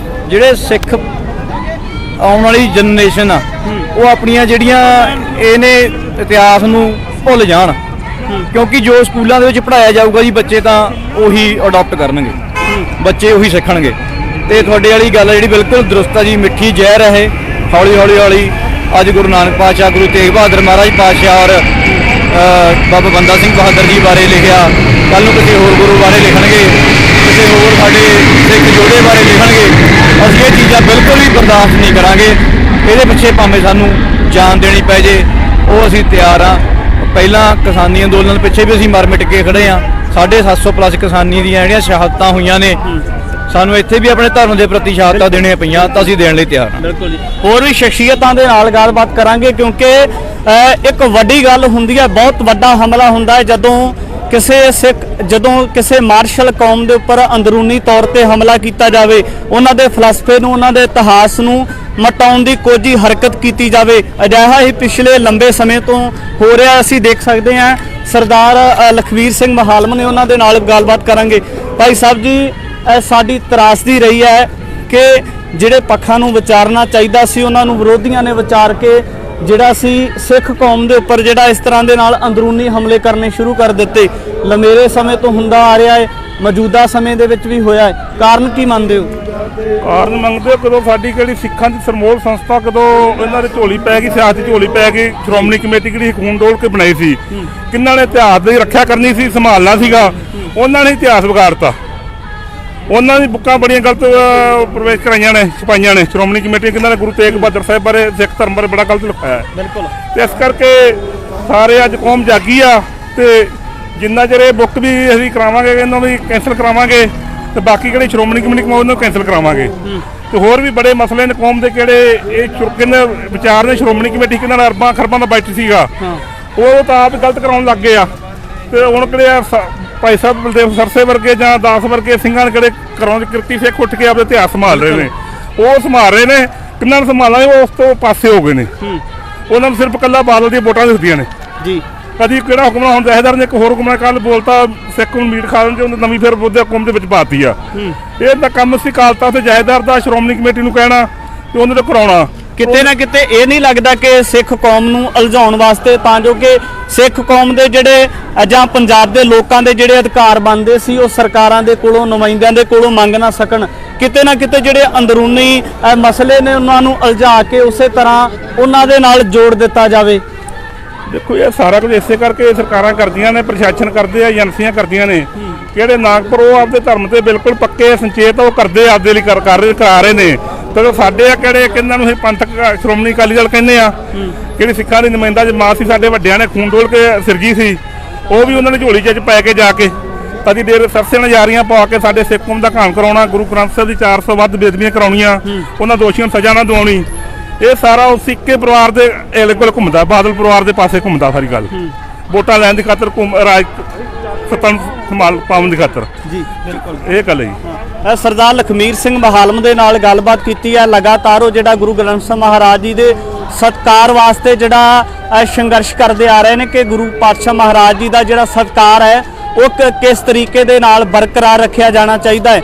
S2: ਜਿਹੜੇ ਸਿੱਖ ਆਉਣ ਵਾਲੀ ਜਨਰੇਸ਼ਨ ਆ ਉਹ ਆਪਣੀਆਂ ਜਿਹੜੀਆਂ ਇਹਨੇ ਇਤਿਹਾਸ ਨੂੰ ਭੁੱਲ ਜਾਣ, ਕਿਉਂਕਿ ਜੋ ਸਕੂਲਾਂ ਦੇ ਵਿੱਚ ਪੜ੍ਹਾਇਆ ਜਾਊਗਾ ਜੀ ਬੱਚੇ ਤਾਂ ਉਹੀ ਅਡਾਪਟ ਕਰਨਗੇ, ਬੱਚੇ ਉਹੀ ਸਿੱਖਣਗੇ। ਤੇ ਤੁਹਾਡੇ ਵਾਲੀ ਗੱਲ ਜਿਹੜੀ ਬਿਲਕੁਲ ਦਰੁਸਤ ਆ ਜੀ, ਮਿੱਠੀ ਜ਼ਹਿਰ ਹੈ ਇਹ, ਹੌਲੀ ਹੌਲੀ ਹੌਲੀ ਅੱਜ ਗੁਰੂ ਨਾਨਕ ਪਾਤਸ਼ਾਹ, ਗੁਰੂ ਤੇਗ ਬਹਾਦਰ ਮਹਾਰਾਜ ਪਾਤਸ਼ਾਹ ਔਰ ਬਾਬਾ ਬੰਦਾ ਸਿੰਘ ਬਹਾਦਰ ਜੀ ਬਾਰੇ ਲਿਖਿਆ, ਕੱਲ ਨੂੰ ਕਿਸੇ ਹੋਰ ਗੁਰੂ ਬਾਰੇ ਲਿਖਣਗੇ, ਕਿਸੇ ਹੋਰ ਸਾਡੇ ਸਿੱਖ ਯੋਧੇ ਬਾਰੇ ਲਿਖਣਗੇ। ਅਸੀਂ ਇਹ ਚੀਜ਼ਾਂ ਬਿਲਕੁਲ ਵੀ ਬਰਦਾਸ਼ਤ ਨਹੀਂ ਕਰਾਂਗੇ। ਇਹਦੇ ਪਿੱਛੇ ਭਾਵੇਂ ਸਾਨੂੰ ਜਾਨ ਦੇਣੀ ਪੈ ਜੇ ਉਹ ਅਸੀਂ ਤਿਆਰ ਹਾਂ। ਪਹਿਲਾਂ ਕਿਸਾਨੀ ਅੰਦੋਲਨ ਪਿੱਛੇ ਵੀ ਅਸੀਂ ਮਰ ਮਿਟ ਕੇ ਖੜੇ ਹਾਂ। 750 ਪਲੱਸ ਕਿਸਾਨੀ ਦੀਆਂ ਜਿਹੜੀਆਂ ਸ਼ਹਾਦਤਾਂ ਹੋਈਆਂ ਨੇ, ਸਾਨੂੰ ਇੱਥੇ ਵੀ ਆਪਣੇ ਧਰਮ ਦੇ ਪ੍ਰਤੀ ਸ਼ਹਾਦਤਾਂ ਦੇਣੀਆਂ ਪਈਆਂ ਤਾਂ ਅਸੀਂ ਦੇਣ ਲਈ ਤਿਆਰ ਹਾਂ।
S1: ਬਿਲਕੁਲ ਜੀ। ਹੋਰ ਵੀ ਸ਼ਖਸੀਅਤਾਂ ਦੇ ਨਾਲ ਗੱਲਬਾਤ ਕਰਾਂਗੇ ਕਿਉਂਕਿ ਇੱਕ ਵੱਡੀ ਗੱਲ ਹੁੰਦੀ ਹੈ, ਬਹੁਤ ਵੱਡਾ ਹਮਲਾ ਹੁੰਦਾ ਹੈ ਜਦੋਂ ਕਿਸੇ ਮਾਰਸ਼ਲ ਕੌਮ ਦੇ ਉੱਪਰ ਅੰਦਰੂਨੀ ਤੌਰ ਤੇ ਹਮਲਾ ਕੀਤਾ ਜਾਵੇ, ਉਹਨਾਂ ਦੇ ਫਲਸਫੇ ਨੂੰ, ਉਹਨਾਂ ਦੇ ਇਤਿਹਾਸ ਨੂੰ ਮਟਾਉਣ ਦੀ ਕੋਈ ਹਰਕਤ ਕੀਤੀ ਜਾਵੇ। ਅਜਿਹਾ ਹੀ ਪਿਛਲੇ ਲੰਬੇ ਸਮੇਂ ਤੋਂ ਹੋ ਰਿਹਾ ਅਸੀਂ ਦੇਖ ਸਕਦੇ ਹਾਂ। ਸਰਦਾਰ ਲਖਵੀਰ ਸਿੰਘ ਮਹਾਲਮ ਨੇ, ਉਹਨਾਂ ਦੇ ਨਾਲ ਗੱਲਬਾਤ ਕਰਾਂਗੇ। ਭਾਈ ਸਾਹਿਬ ਜੀ, ਸਾਡੀ ਤਰਾਸਦੀ ਰਹੀ ਹੈ ਕਿ ਜਿਹੜੇ ਪੱਖਾਂ ਨੂੰ ਵਿਚਾਰਨਾ ਚਾਹੀਦਾ ਸੀ ਉਹਨਾਂ ਨੂੰ ਵਿਰੋਧੀਆਂ ਨੇ ਵਿਚਾਰ ਕੇ ਜਿਹੜਾ ਸੀ ਸਿੱਖ ਕੌਮ ਦੇ ਉੱਪਰ ਜਿਹੜਾ ਇਸ ਤਰ੍ਹਾਂ ਦੇ ਨਾਲ ਅੰਦਰੂਨੀ ਹਮਲੇ ਕਰਨੇ ਸ਼ੁਰੂ ਕਰ ਦਿੱਤੇ। ਲੰਮੇਰੇ ਸਮੇਂ ਤੋਂ ਹੁੰਦਾ ਆ ਰਿਹਾ ਹੈ, ਮੌਜੂਦਾ ਸਮੇਂ ਦੇ ਵਿੱਚ ਵੀ ਹੋਇਆ ਹੈ। ਕਾਰਨ ਕੀ ਮੰਨਦੇ ਹੋ?
S3: ਕਾਰਨ ਮੰਗਦੇ ਹੋ ਕਦੋਂ ਸਾਡੀ ਕਿਹੜੀ ਸਿੱਖਾਂ ਦੀ ਸਰਮੋਲ ਸੰਸਥਾ ਕਦੋਂ ਇਹਨਾਂ ਦੀ ਝੋਲੀ ਪੈ ਗਈ, ਸਿਆਸਤ ਦੀ ਝੋਲੀ ਪੈ ਗਈ। ਸ਼੍ਰੋਮਣੀ ਕਮੇਟੀ ਕਿਹੜੀ ਖੂਨ ਡੋਲ ਕੇ ਬਣਾਈ ਸੀ, ਕਿੰਨਾਂ ਨੇ ਇਤਿਹਾਸ ਦੀ ਰੱਖਿਆ ਕਰਨੀ ਸੀ, ਸੰਭਾਲਣਾ ਸੀਗਾ, ਉਹਨਾਂ ਨੇ ਇਤਿਹਾਸ ਵਿਗਾੜਤਾ। ਉਹਨਾਂ ਦੀ ਬੁੱਕਾਂ ਬੜੀਆਂ ਗਲਤ ਪ੍ਰਵੇਸ਼ ਕਰਾਈਆਂ ਨੇ, ਛਪਾਈਆਂ ਨੇ। ਸ਼੍ਰੋਮਣੀ ਕਮੇਟੀ ਕਿੰਨਾਂ ਨੇ ਗੁਰੂ ਤੇਗ ਬਹਾਦਰ ਸਾਹਿਬ ਬਾਰੇ, ਸਿੱਖ ਧਰਮ ਬਾਰੇ ਬੜਾ ਗਲਤ ਲਿਖਾਇਆ ਹੈ।
S1: ਬਿਲਕੁਲ।
S3: ਤੇ ਇਸ ਕਰਕੇ ਸਾਰੇ ਅੱਜ ਕੌਮ ਜਾਗੀ ਆ, ਤੇ ਜਿੰਨਾ ਚਿਰ ਇਹ ਬੁੱਕ ਵੀ ਅਸੀਂ ਕਰਾਵਾਂਗੇ, ਇਹਨਾਂ ਵੀ ਕੈਂਸਲ ਕਰਾਵਾਂਗੇ, ਤੇ ਬਾਕੀ ਕਿਹੜੀ ਸ਼੍ਰੋਮਣੀ ਕਮੇਟੀ ਉਹਨਾਂ ਕੈਂਸਲ ਕਰਾਵਾਂਗੇ। ਤੇ ਹੋਰ ਵੀ ਬੜੇ ਮਸਲੇ ਨੇ ਕੌਮ ਦੇ, ਕਿਹੜੇ ਇਹ ਕਿੰਨੇ ਵਿਚਾਰ ਨੇ। ਸ਼੍ਰੋਮਣੀ ਕਮੇਟੀ ਕਿੰਨਾ ਅਰਬਾਂ ਖਰਬਾਂ ਦਾ ਬਜਟ ਸੀਗਾ, ਉਹ ਤਾਂ ਆਪ ਗਲਤ ਕਰਾਉਣ ਲੱਗ ਗਏ ਆ। ਤੇ ਹੁਣ ਕਿਹੜੇ ਭਾਈ ਸਾਹਿਬ ਬਲਦੇਵ ਸਰਸੇ ਵਰਗੇ ਜਾਂ ਦਾਸ ਵਰਗੇ ਸਿੰਘਾਂ ਨੇ ਕਿਹੜੇ ਕਰਾਉਣ ਕਿਰਤੀ ਸਿੱਖ ਉੱਠ ਕੇ ਆਪਣੇ ਇਤਿਹਾਸ ਸੰਭਾਲ ਰਹੇ ਨੇ, ਉਹ ਸੰਭਾਲ ਰਹੇ ਨੇ। ਕਿੰਨਾਂ ਨੂੰ ਸੰਭਾਲਣਾ ਉਹ ਉਸ ਤੋਂ ਪਾਸੇ ਹੋ ਗਏ ਨੇ। ਉਹਨਾਂ ਨੂੰ ਸਿਰਫ ਇਕੱਲਾ ਬਾਦਲ ਦੀਆਂ ਵੋਟਾਂ ਦਿਖਦੀਆਂ ਨੇ ਜੀ। ਕਦੀ ਕਿਹੜਾ ਹੁਕਮਰਾਨ ਹੁਣ ਜਥੇਦਾਰ ਨੇ ਇੱਕ ਹੋਰ ਹੁਕਮਰਾਨ ਕੱਲ ਬੋਲਤਾ, ਸਿੱਖ ਨੂੰ ਮੀਟ ਖਾ ਲੈਣ ਤੇ ਉਹਨੇ ਨਵੀਂ ਫਿਰ ਬੁੱਧੇ ਹੁਕਮ ਦੇ ਵਿੱਚ ਪਾਤੀ ਆ। ਇਹ ਤਾਂ ਕੰਮ ਸੀ ਕਾਲਤਾ ਤੇ ਜਥੇਦਾਰ ਦਾ, ਸ਼੍ਰੋਮਣੀ ਕਮੇਟੀ ਨੂੰ ਕਹਿਣਾ ਤੇ ਉਹਨੇ ਤਾਂ ਕਰਾਉਣਾ।
S1: ਕਿਤੇ ਨਾ ਕਿਤੇ ਇਹ ਨਹੀਂ ਲੱਗਦਾ ਕਿ ਸਿੱਖ ਕੌਮ ਨੂੰ ਉਲਝਾਉਣ ਵਾਸਤੇ, ਤਾਂ ਜੋ ਕਿ ਸਿੱਖ ਕੌਮ ਦੇ ਜਿਹੜੇ ਜਾਂ ਪੰਜਾਬ ਦੇ ਲੋਕਾਂ ਦੇ ਜਿਹੜੇ ਅਧਿਕਾਰ ਬਣਦੇ ਸੀ ਉਹ ਸਰਕਾਰਾਂ ਦੇ ਕੋਲੋਂ, ਨੁਮਾਇੰਦਿਆਂ ਦੇ ਕੋਲੋਂ ਮੰਗ ਨਾ ਸਕਣ। ਕਿਤੇ ਨਾ ਕਿਤੇ ਜਿਹੜੇ ਅੰਦਰੂਨੀ ਮਸਲੇ ਨੇ ਉਹਨਾਂ ਨੂੰ ਉਲਝਾ ਕੇ ਉਸੇ ਤਰ੍ਹਾਂ ਉਹਨਾਂ ਦੇ ਨਾਲ ਜੋੜ ਦਿੱਤਾ ਜਾਵੇ।
S3: ਦੇਖੋ ਇਹ ਸਾਰਾ ਕੁਝ ਇਸੇ ਕਰਕੇ ਸਰਕਾਰਾਂ ਕਰਦੀਆਂ ਨੇ, ਪ੍ਰਸ਼ਾਸਨ ਕਰਦੇ ਆ, ਏਜੰਸੀਆਂ ਕਰਦੀਆਂ ਨੇ। ਕਿਹੜੇ ਨਾਗਪੁਰ ਉਹ ਆਪਦੇ ਧਰਮ ਤੇ ਬਿਲਕੁਲ ਪੱਕੇ ਸੰਚੇਤ ਉਹ ਕਰਦੇ, ਆਪਦੇ ਲਈ ਕਰਾ ਰਹੇ ਨੇ। ਤੇ ਸਾਡੇ ਆ ਕਿਹੜੇ ਕਿੰਨਾਂ ਨੂੰ ਇਹ ਪੰਥਕ ਸ਼੍ਰੋਮਣੀ ਅਕਾਲੀ ਦਲ ਕਹਿੰਦੇ ਆ, ਕਿਹੜੀ ਸਿੱਖਾਂ ਦੀ ਨੁਮਾਇੰਦਾ ਜਮਾਤ ਸੀ, ਸਾਡੇ ਵੱਡਿਆਂ ਨੇ ਖੂਨ ਡੋਲ ਕੇ ਸਿਰਜੀ ਸੀ, ਉਹ ਵੀ ਉਹਨਾਂ ਨੇ ਝੋਲੀ 'ਚ ਪੈ ਕੇ ਜਾ ਕੇ ਕਦੀ ਦੇਰ ਸਰਸੇ ਨਜ਼ਾਰੀਆਂ ਪਾ ਕੇ ਸਾਡੇ ਸਿੱਖ ਕੌਮ ਦਾ ਘਾਣ ਕਰਾਉਣਾ, ਗੁਰੂ ਗ੍ਰੰਥ ਸਾਹਿਬ ਦੀ 400 ਵੱਧ ਬੇਦਬੀਆਂ ਕਰਾਉਣੀਆਂ, ਉਹਨਾਂ ਦੋਸ਼ੀਆਂ ਨੂੰ ਸਜ਼ਾ ਨਾ ਦਿਵਾਉਣੀ। ਇਹ ਸਾਰਾ ਉਸ ਸਿੱਕੇ ਪਰਿਵਾਰ ਦੇ ਕੋਲ ਘੁੰਮਦਾ, ਬਾਦਲ ਪਰਿਵਾਰ ਦੇ ਪਾਸੇ ਘੁੰਮਦਾ ਸਾਰੀ ਗੱਲ। ਵੋਟਾਂ ਲੈਣ ਦੀ ਖਾਤਰ ਰਾਜ ਸੱਤਾ ਸੰਭਾਲ ਪਾਉਣ ਦੀ ਖਾਤਰ
S1: ਜੀ। ਬਿਲਕੁਲ
S3: ਇਹ ਗੱਲ ਹੈ ਜੀ।
S1: ਸਰਦਾਰ ਲਖਮੀਰ ਸਿੰਘ ਬਹਾਲਮ ਦੇ ਨਾਲ ਗੱਲਬਾਤ ਕੀਤੀ ਹੈ। ਲਗਾਤਾਰ ਉਹ ਜਿਹੜਾ ਗੁਰੂ ਗ੍ਰੰਥ ਸਾਹਿਬ ਮਹਾਰਾਜ ਜੀ ਦੇ ਸਤਿਕਾਰ ਵਾਸਤੇ ਜਿਹੜਾ ਸੰਘਰਸ਼ ਕਰਦੇ ਆ ਰਹੇ ਨੇ ਕਿ ਗੁਰੂ ਪਾਤਸ਼ਾਹ ਮਹਾਰਾਜ ਜੀ ਦਾ ਜਿਹੜਾ ਸਤਿਕਾਰ ਹੈ ਉਹ ਕਿਸ ਤਰੀਕੇ ਦੇ ਨਾਲ ਬਰਕਰਾਰ ਰੱਖਿਆ ਜਾਣਾ ਚਾਹੀਦਾ ਹੈ।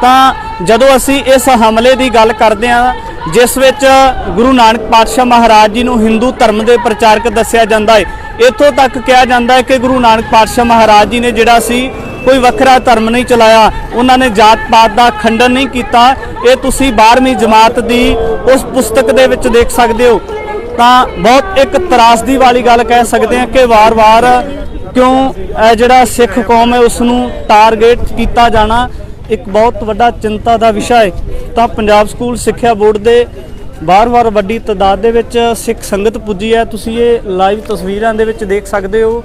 S1: ਤਾਂ ਜਦੋਂ ਅਸੀਂ ਇਸ ਹਮਲੇ ਦੀ ਗੱਲ ਕਰਦੇ ਹਾਂ ਜਿਸ ਵਿੱਚ ਗੁਰੂ ਨਾਨਕ ਪਾਤਸ਼ਾਹ ਮਹਾਰਾਜ ਜੀ ਨੂੰ ਹਿੰਦੂ ਧਰਮ ਦੇ ਪ੍ਰਚਾਰਕ ਦੱਸਿਆ ਜਾਂਦਾ ਹੈ, ਇੱਥੋਂ ਤੱਕ ਕਿਹਾ ਜਾਂਦਾ ਹੈ ਕਿ ਗੁਰੂ ਨਾਨਕ ਪਾਤਸ਼ਾਹ ਮਹਾਰਾਜ ਜੀ ਨੇ ਜਿਹੜਾ ਸੀ ਕੋਈ ਵੱਖਰਾ ਧਰਮ ਨਹੀਂ ਚਲਾਇਆ, ਉਹਨਾਂ ਨੇ ਜਾਤ ਪਾਤ ਦਾ ਖੰਡਨ ਨਹੀਂ ਕੀਤਾ। ਇਹ ਤੁਸੀਂ 12ਵੀਂ ਜਮਾਤ ਦੀ ਉਸ ਪੁਸਤਕ ਦੇ ਵਿੱਚ ਦੇਖ ਸਕਦੇ ਹੋ। ਤਾਂ ਬਹੁਤ ਇੱਕ ਤਰਾਸਦੀ ਵਾਲੀ ਗੱਲ ਕਹਿ ਸਕਦੇ ਹਾਂ ਕਿ ਵਾਰ-ਵਾਰ ਕਿਉਂ ਜਿਹੜਾ ਸਿੱਖ ਕੌਮ ਹੈ ਉਸ ਨੂੰ ਟਾਰਗੇਟ ਕੀਤਾ ਜਾਣਾ ਇੱਕ ਬਹੁਤ ਵੱਡਾ ਚਿੰਤਾ ਦਾ ਵਿਸ਼ਾ ਹੈ। ਤਾਂ ਪੰਜਾਬ ਸਕੂਲ ਸਿੱਖਿਆ ਬੋਰਡ ਦੇ ਵਾਰ-ਵਾਰ ਵੱਡੀ ਤਾਦਾਦ ਦੇ ਵਿੱਚ ਸਿੱਖ ਸੰਗਤ ਪੁੱਜੀ ਹੈ। ਤੁਸੀਂ ਇਹ ਲਾਈਵ ਤਸਵੀਰਾਂ ਦੇ ਵਿੱਚ ਦੇਖ ਸਕਦੇ ਹੋ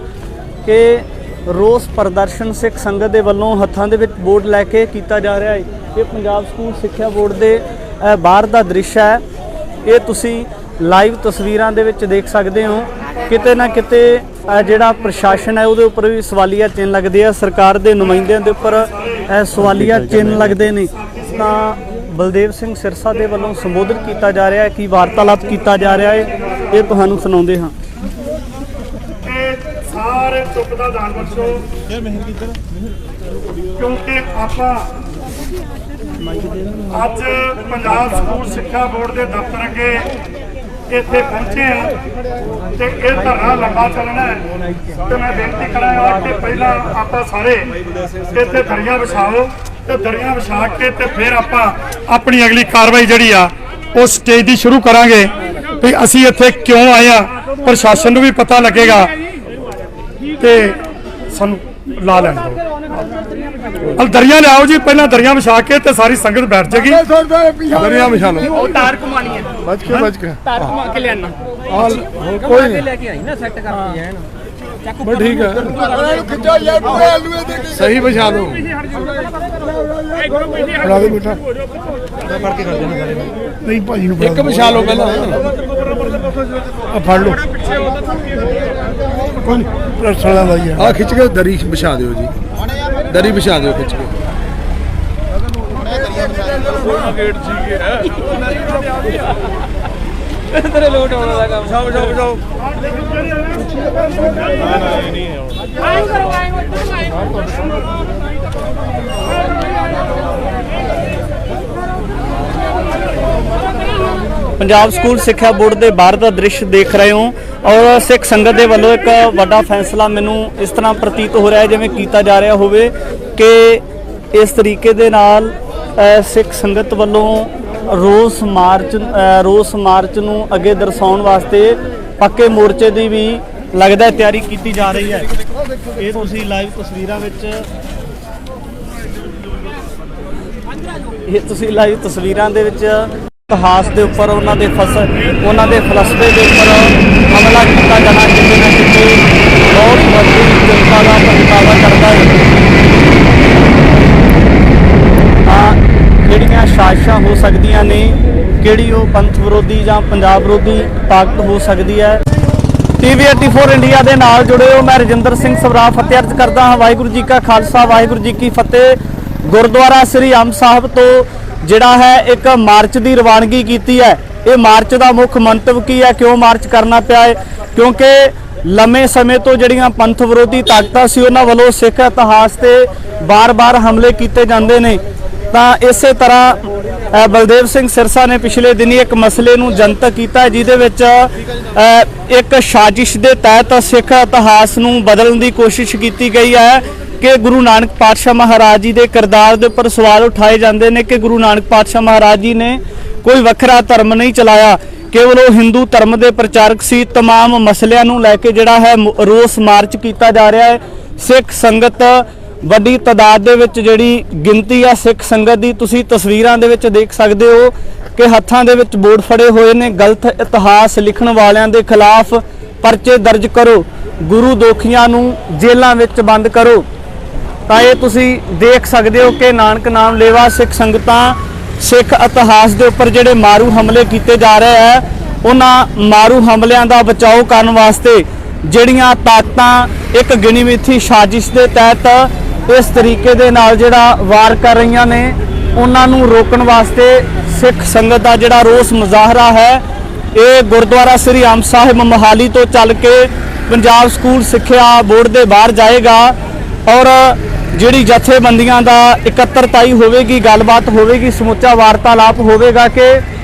S1: ਕਿ ਰੋਸ ਪ੍ਰਦਰਸ਼ਨ ਸਿੱਖ ਸੰਗਤ ਦੇ ਵੱਲੋਂ ਹੱਥਾਂ ਦੇ ਵਿੱਚ ਬੋਰਡ ਲੈ ਕੇ ਕੀਤਾ ਜਾ ਰਿਹਾ ਹੈ। ਇਹ ਪੰਜਾਬ ਸਕੂਲ ਸਿੱਖਿਆ ਬੋਰਡ ਦੇ ਬਾਹਰ ਦਾ ਦ੍ਰਿਸ਼ ਹੈ। ਇਹ ਤੁਸੀਂ ਲਾਈਵ ਤਸਵੀਰਾਂ ਦੇ ਵਿੱਚ ਦੇਖ ਸਕਦੇ ਹੋ। ਕਿਤੇ ਨਾ ਕਿਤੇ ਜਿਹੜਾ ਪ੍ਰਸ਼ਾਸਨ ਹੈ ਉਹਦੇ ਉੱਪਰ ਵੀ ਸਵਾਲੀਆ ਚਿੰਨ੍ਹ ਲੱਗਦੇ ਆ, ਸਰਕਾਰ ਦੇ ਨੁਮਾਇੰਦਿਆਂ ਦੇ ਉੱਪਰ ਸਵਾਲੀਆ ਚਿੰਨ੍ਹ ਲੱਗਦੇ ਨੇ। ਤਾਂ ਬਲਦੇਵ ਸਿੰਘ ਸਿਰਸਾ ਦੇ ਵੱਲੋਂ ਸੰਬੋਧਨ ਕੀਤਾ ਜਾ ਰਿਹਾ ਹੈ, ਕੀ ਵਾਰਤਾਲਾਪ ਕੀਤਾ ਜਾ ਰਿਹਾ ਹੈ, ਇਹ ਤੁਹਾਨੂੰ ਸੁਣਾਉਂਦੇ ਹਾਂ।
S5: ਸਾਰੇ ਚੁੱਪ ਦਾ ਦਾਨ ਬਖਸ਼ੋ ਕਿਉਂਕਿ ਆਪਾਂ ਅੱਜ ਪੰਜਾਬ ਸਕੂਲ ਸਿੱਖਿਆ ਬੋਰਡ ਦੇ ਦਫ਼ਤਰ ਅੱਗੇ ਇੱਥੇ ਪਹੁੰਚੇ ਹਾਂ ਤੇ ਇਹ ਧਰਨਾ ਲੰਬਾ ਚੱਲਣਾ ਹੈ। ਤੇ ਮੈਂ ਬੇਨਤੀ ਕਰਾਂਗਾ ਕਿ ਪਹਿਲਾਂ ਆਪਾਂ ਸਾਰੇ ਇੱਥੇ ਦਰੀਆਂ ਵਿਛਾਓ ਤੇ ਦਰੀਆਂ ਵਿਛਾ ਕੇ ਤੇ ਫਿਰ ਆਪਾਂ ਆਪਣੀ ਅਗਲੀ ਕਾਰਵਾਈ ਜਿਹੜੀ ਆ ਉਹ ਸਟੇਜ ਦੀ ਸ਼ੁਰੂ ਕਰਾਂਗੇ ਵੀ ਅਸੀਂ ਇੱਥੇ ਕਿਉਂ ਆਏ ਆ। ਪ੍ਰਸ਼ਾਸਨ ਨੂੰ ਵੀ ਪਤਾ ਲੱਗੇਗਾ ਤੇ ਸਾਨੂੰ ਲਾ ਲੈਣ ਦਿਓ। ਦਰੀਆਂ ਲਿਆਓ ਜੀ, ਪਹਿਲਾਂ ਦਰੀਆਂ ਵਿਛਾ ਕੇ ਤੇ ਸਾਰੀ ਸੰਗਤ ਬੈਠ ਜਾਏਗੀ।
S6: ਦਰੀਆਂ ਵਿਛਾ ਲਓ।
S4: ਉਹ ਤਾਰ ਘੁਮਾਣੀ ਹੈ,
S6: ਬਚ ਕੇ
S4: ਤਾਰ ਘੁਮਾ ਕੇ ਲਿਆਣਾ
S6: ਕੋਈ ਨਹੀਂ
S4: ਲੈ ਕੇ ਆਈ ਨਾ ਸੈੱਟ ਕਰਕੇ ਜਾਣ।
S6: ਬਸ ਠੀਕ ਹੈ, ਸਹੀ ਵਿਛਾ ਦਿਓ। ਬਣਾ ਦੇ ਬੇਟਾ ਕਰਕੇ ਕਰ ਦੇਣਾ ਸਾਰੇ ਨਹੀਂ ਭਾਜੀ ਨੂੰ ਇੱਕ ਵਿਛਾ ਲਓ ਪਹਿਲਾਂ ਆ ਫੜ ਲਓ ਕੋਈ ਰਸਲਾ ਦਾ ਹੀ ਆ ਖਿੱਚ ਕੇ ਦਰੀ ਵਿਛਾ ਦਿਓ ਜੀ, ਦਰੀ ਵਿਛਾ ਦਿਓ ਖਿੱਚ ਕੇ। ਗੇਟ ਸੀਗੇ
S4: ਤੇਰੇ ਲੋਟ ਆਉਣ ਦਾ ਕੰਮ।
S6: ਵਿਛਾਓ ਵਿਛਾਓ
S7: ਆਇਓ ਕਰੋ ਆਇਓ
S1: ਪੰਜਾਬ ਸਕੂਲ ਸਿੱਖਿਆ ਬੋਰਡ ਦੇ ਬਾਹਰ ਦਾ ਦ੍ਰਿਸ਼ ਦੇਖ ਰਹੇ ਹੋ ਔਰ ਸਿੱਖ ਸੰਗਤ ਦੇ ਵੱਲੋਂ ਇੱਕ ਵੱਡਾ ਫੈਸਲਾ ਮੈਨੂੰ ਇਸ ਤਰ੍ਹਾਂ ਪ੍ਰਤੀਤ ਹੋ ਰਿਹਾ ਹੈ ਜਿਵੇਂ ਕੀਤਾ ਜਾ ਰਿਹਾ ਹੋਵੇ ਕਿ ਇਸ ਤਰੀਕੇ ਦੇ ਨਾਲ ਸਿੱਖ ਸੰਗਤ ਵੱਲੋਂ ਰੋਸ ਮਾਰਚ ਨੂੰ ਅੱਗੇ ਦਰਸਾਉਣ ਵਾਸਤੇ ਪੱਕੇ ਮੋਰਚੇ ਦੀ ਵੀ ਲੱਗਦਾ ਤਿਆਰੀ ਕੀਤੀ ਜਾ ਰਹੀ ਹੈ। ਇਹ ਤੁਸੀਂ ਲਾਈਵ ਤਸਵੀਰਾਂ ਵਿੱਚ ਦੇ ਵਿੱਚ ਇਤਿਹਾਸ ਦੇ ਉੱਪਰ ਉਹਨਾਂ ਦੇ ਫਲਸਫੇ ਦੇ ਉੱਪਰ ਹਮਲਾ ਕੀਤਾ ਜਾਣਾ ਕਿਤੇ ਨਾ ਕਿਤੇ ਬਹੁਤ ਵੱਡੀ ਜਨਤਾ ਦਾ ਪ੍ਰਗਟਾਵਾ ਕਰਦਾ ਹੈ। ਕਿਹੜੀਆਂ ਸਾਜ਼ਿਸ਼ਾਂ ਹੋ ਸਕਦੀਆਂ ਨੇ, ਕਿਹੜੀ ਉਹ ਪੰਥ ਵਿਰੋਧੀ ਜਾਂ ਪੰਜਾਬ ਵਿਰੋਧੀ ਤਾਕਤ ਹੋ ਸਕਦੀ ਹੈ। TV 84 ਇੰਡੀਆ ਦੇ ਨਾਲ ਜੁੜੇ ਹੋ, ਮੈਂ ਰਜਿੰਦਰ ਸਿੰਘ ਸਵਰਾ ਫਤਿਹ ਅਰਜ਼ ਕਰਦਾ ਹਾਂ। ਵਾਹਿਗੁਰੂ ਜੀ ਕਾ ਖਾਲਸਾ, ਵਾਹਿਗੁਰੂ ਜੀ ਕੀ ਫਤਿਹ। ਗੁਰਦੁਆਰਾ ਸ੍ਰੀ ਅੰਬ ਸਾਹਿਬ ਤੋਂ ਜਿਹੜਾ ਹੈ ਇੱਕ ਮਾਰਚ ਦੀ ਰਵਾਨਗੀ ਕੀਤੀ ਹੈ। ਇਹ ਮਾਰਚ ਦਾ ਮੁੱਖ ਮੰਤਵ ਕੀ ਹੈ, ਕਿਉਂ ਮਾਰਚ ਕਰਨਾ ਪਿਆ ਹੈ? ਕਿਉਂਕਿ ਲੰਮੇ ਸਮੇਂ ਤੋਂ ਜਿਹੜੀਆਂ ਪੰਥ ਵਿਰੋਧੀ ਤਾਕਤਾਂ ਸੀ ਉਹਨਾਂ ਵੱਲੋਂ ਸਿੱਖ ਇਤਿਹਾਸ ਤੇ ਬਾਰ-ਬਾਰ ਹਮਲੇ ਕੀਤੇ ਜਾਂਦੇ ਨੇ। ਤਾਂ ਇਸੇ ਤਰ੍ਹਾਂ ਬਲਦੇਵ ਸਿੰਘ ਸਿਰਸਾ ਨੇ ਪਿਛਲੇ ਦਿਨੀ ਇੱਕ ਮਸਲੇ ਨੂੰ ਜਨਤਕ ਕੀਤਾ ਜਿਹਦੇ ਵਿੱਚ ਇੱਕ ਸਾਜ਼ਿਸ਼ ਦੇ ਤਹਿਤ ਸਿੱਖ ਇਤਿਹਾਸ ਨੂੰ ਬਦਲਣ ਦੀ ਕੋਸ਼ਿਸ਼ ਕੀਤੀ ਗਈ ਹੈ ਕਿ ਗੁਰੂ ਨਾਨਕ ਪਾਤਸ਼ਾਹ ਮਹਾਰਾਜ ਜੀ ਦੇ ਕਿਰਦਾਰ ਦੇ ਉੱਪਰ ਸਵਾਲ ਉਠਾਏ ਜਾਂਦੇ ਨੇ ਕਿ ਗੁਰੂ ਨਾਨਕ ਪਾਤਸ਼ਾਹ ਮਹਾਰਾਜ ਜੀ ਨੇ ਕੋਈ ਵੱਖਰਾ ਧਰਮ ਨਹੀਂ ਚਲਾਇਆ, ਕੇਵਲ ਉਹ ਹਿੰਦੂ ਧਰਮ ਦੇ ਪ੍ਰਚਾਰਕ ਸੀ। तमाम ਮਸਲਿਆਂ ਨੂੰ ਲੈ ਕੇ ਜਿਹੜਾ ਹੈ ਰੋਸ ਮਾਰਚ ਕੀਤਾ ਜਾ ਰਿਹਾ ਹੈ। ਸਿੱਖ ਸੰਗਤ ਵੱਡੀ ਤਾਦਾਦ ਦੇ ਵਿੱਚ ਜਿਹੜੀ ਗਿਣਤੀ ਆ ਸਿੱਖ ਸੰਗਤ ਦੀ, ਤੁਸੀਂ ਤਸਵੀਰਾਂ ਦੇ ਵਿੱਚ ਦੇਖ ਸਕਦੇ ਹੋ ਕਿ ਹੱਥਾਂ ਦੇ ਵਿੱਚ ਬੋਰਡ ਫੜੇ ਹੋਏ ਨੇ। ਗਲਤ ਇਤਿਹਾਸ ਲਿਖਣ ਵਾਲਿਆਂ ਦੇ ਖਿਲਾਫ ਪਰਚੇ ਦਰਜ ਕਰੋ, ਗੁਰੂ ਦੋਖੀਆਂ ਨੂੰ ਜੇਲ੍ਹਾਂ ਵਿੱਚ ਬੰਦ ਕਰੋ। ਤਾਂ ਇਹ ਤੁਸੀਂ ਦੇਖ ਸਕਦੇ ਹੋ ਕਿ ਨਾਨਕ ਨਾਮ ਲੇਵਾ ਸਿੱਖ ਸੰਗਤਾਂ ਸਿੱਖ ਇਤਿਹਾਸ ਦੇ ਉੱਪਰ ਜਿਹੜੇ ਮਾਰੂ ਹਮਲੇ ਕੀਤੇ ਜਾ ਰਹੇ ਹੈ, ਉਹਨਾਂ ਮਾਰੂ ਹਮਲਿਆਂ ਦਾ ਬਚਾਓ ਕਰਨ ਵਾਸਤੇ ਜਿਹੜੀਆਂ ਤਾਕਤਾਂ ਇੱਕ ਗਿਣੀ ਮਿਥੀ ਸਾਜ਼ਿਸ਼ ਦੇ ਤਹਿਤ ਇਸ ਤਰੀਕੇ ਦੇ ਨਾਲ ਜਿਹੜਾ ਵਾਰ ਕਰ ਰਹੀਆਂ ਨੇ, ਉਹਨਾਂ ਨੂੰ ਰੋਕਣ ਵਾਸਤੇ ਸਿੱਖ ਸੰਗਤ ਦਾ ਜਿਹੜਾ ਰੋਸ ਮੁਜ਼ਾਹਰਾ ਹੈ ਇਹ ਗੁਰਦੁਆਰਾ ਸ੍ਰੀ ਅੰਬ ਸਾਹਿਬ ਮੋਹਾਲੀ ਤੋਂ ਚੱਲ ਕੇ ਪੰਜਾਬ ਸਕੂਲ ਸਿੱਖਿਆ ਬੋਰਡ ਦੇ ਬਾਹਰ ਜਾਏਗਾ ਔਰ ਜਿਹੜੀ ਜਥੇਬੰਦੀਆਂ ਦਾ ਇਕੱਤਰਤਾਈ ਹੋਵੇਗੀ, ਗੱਲਬਾਤ ਹੋਵੇਗੀ, ਸਮੁੱਚਾ ਵਾਰਤਾਲਾਪ ਹੋਵੇਗਾ ਕਿ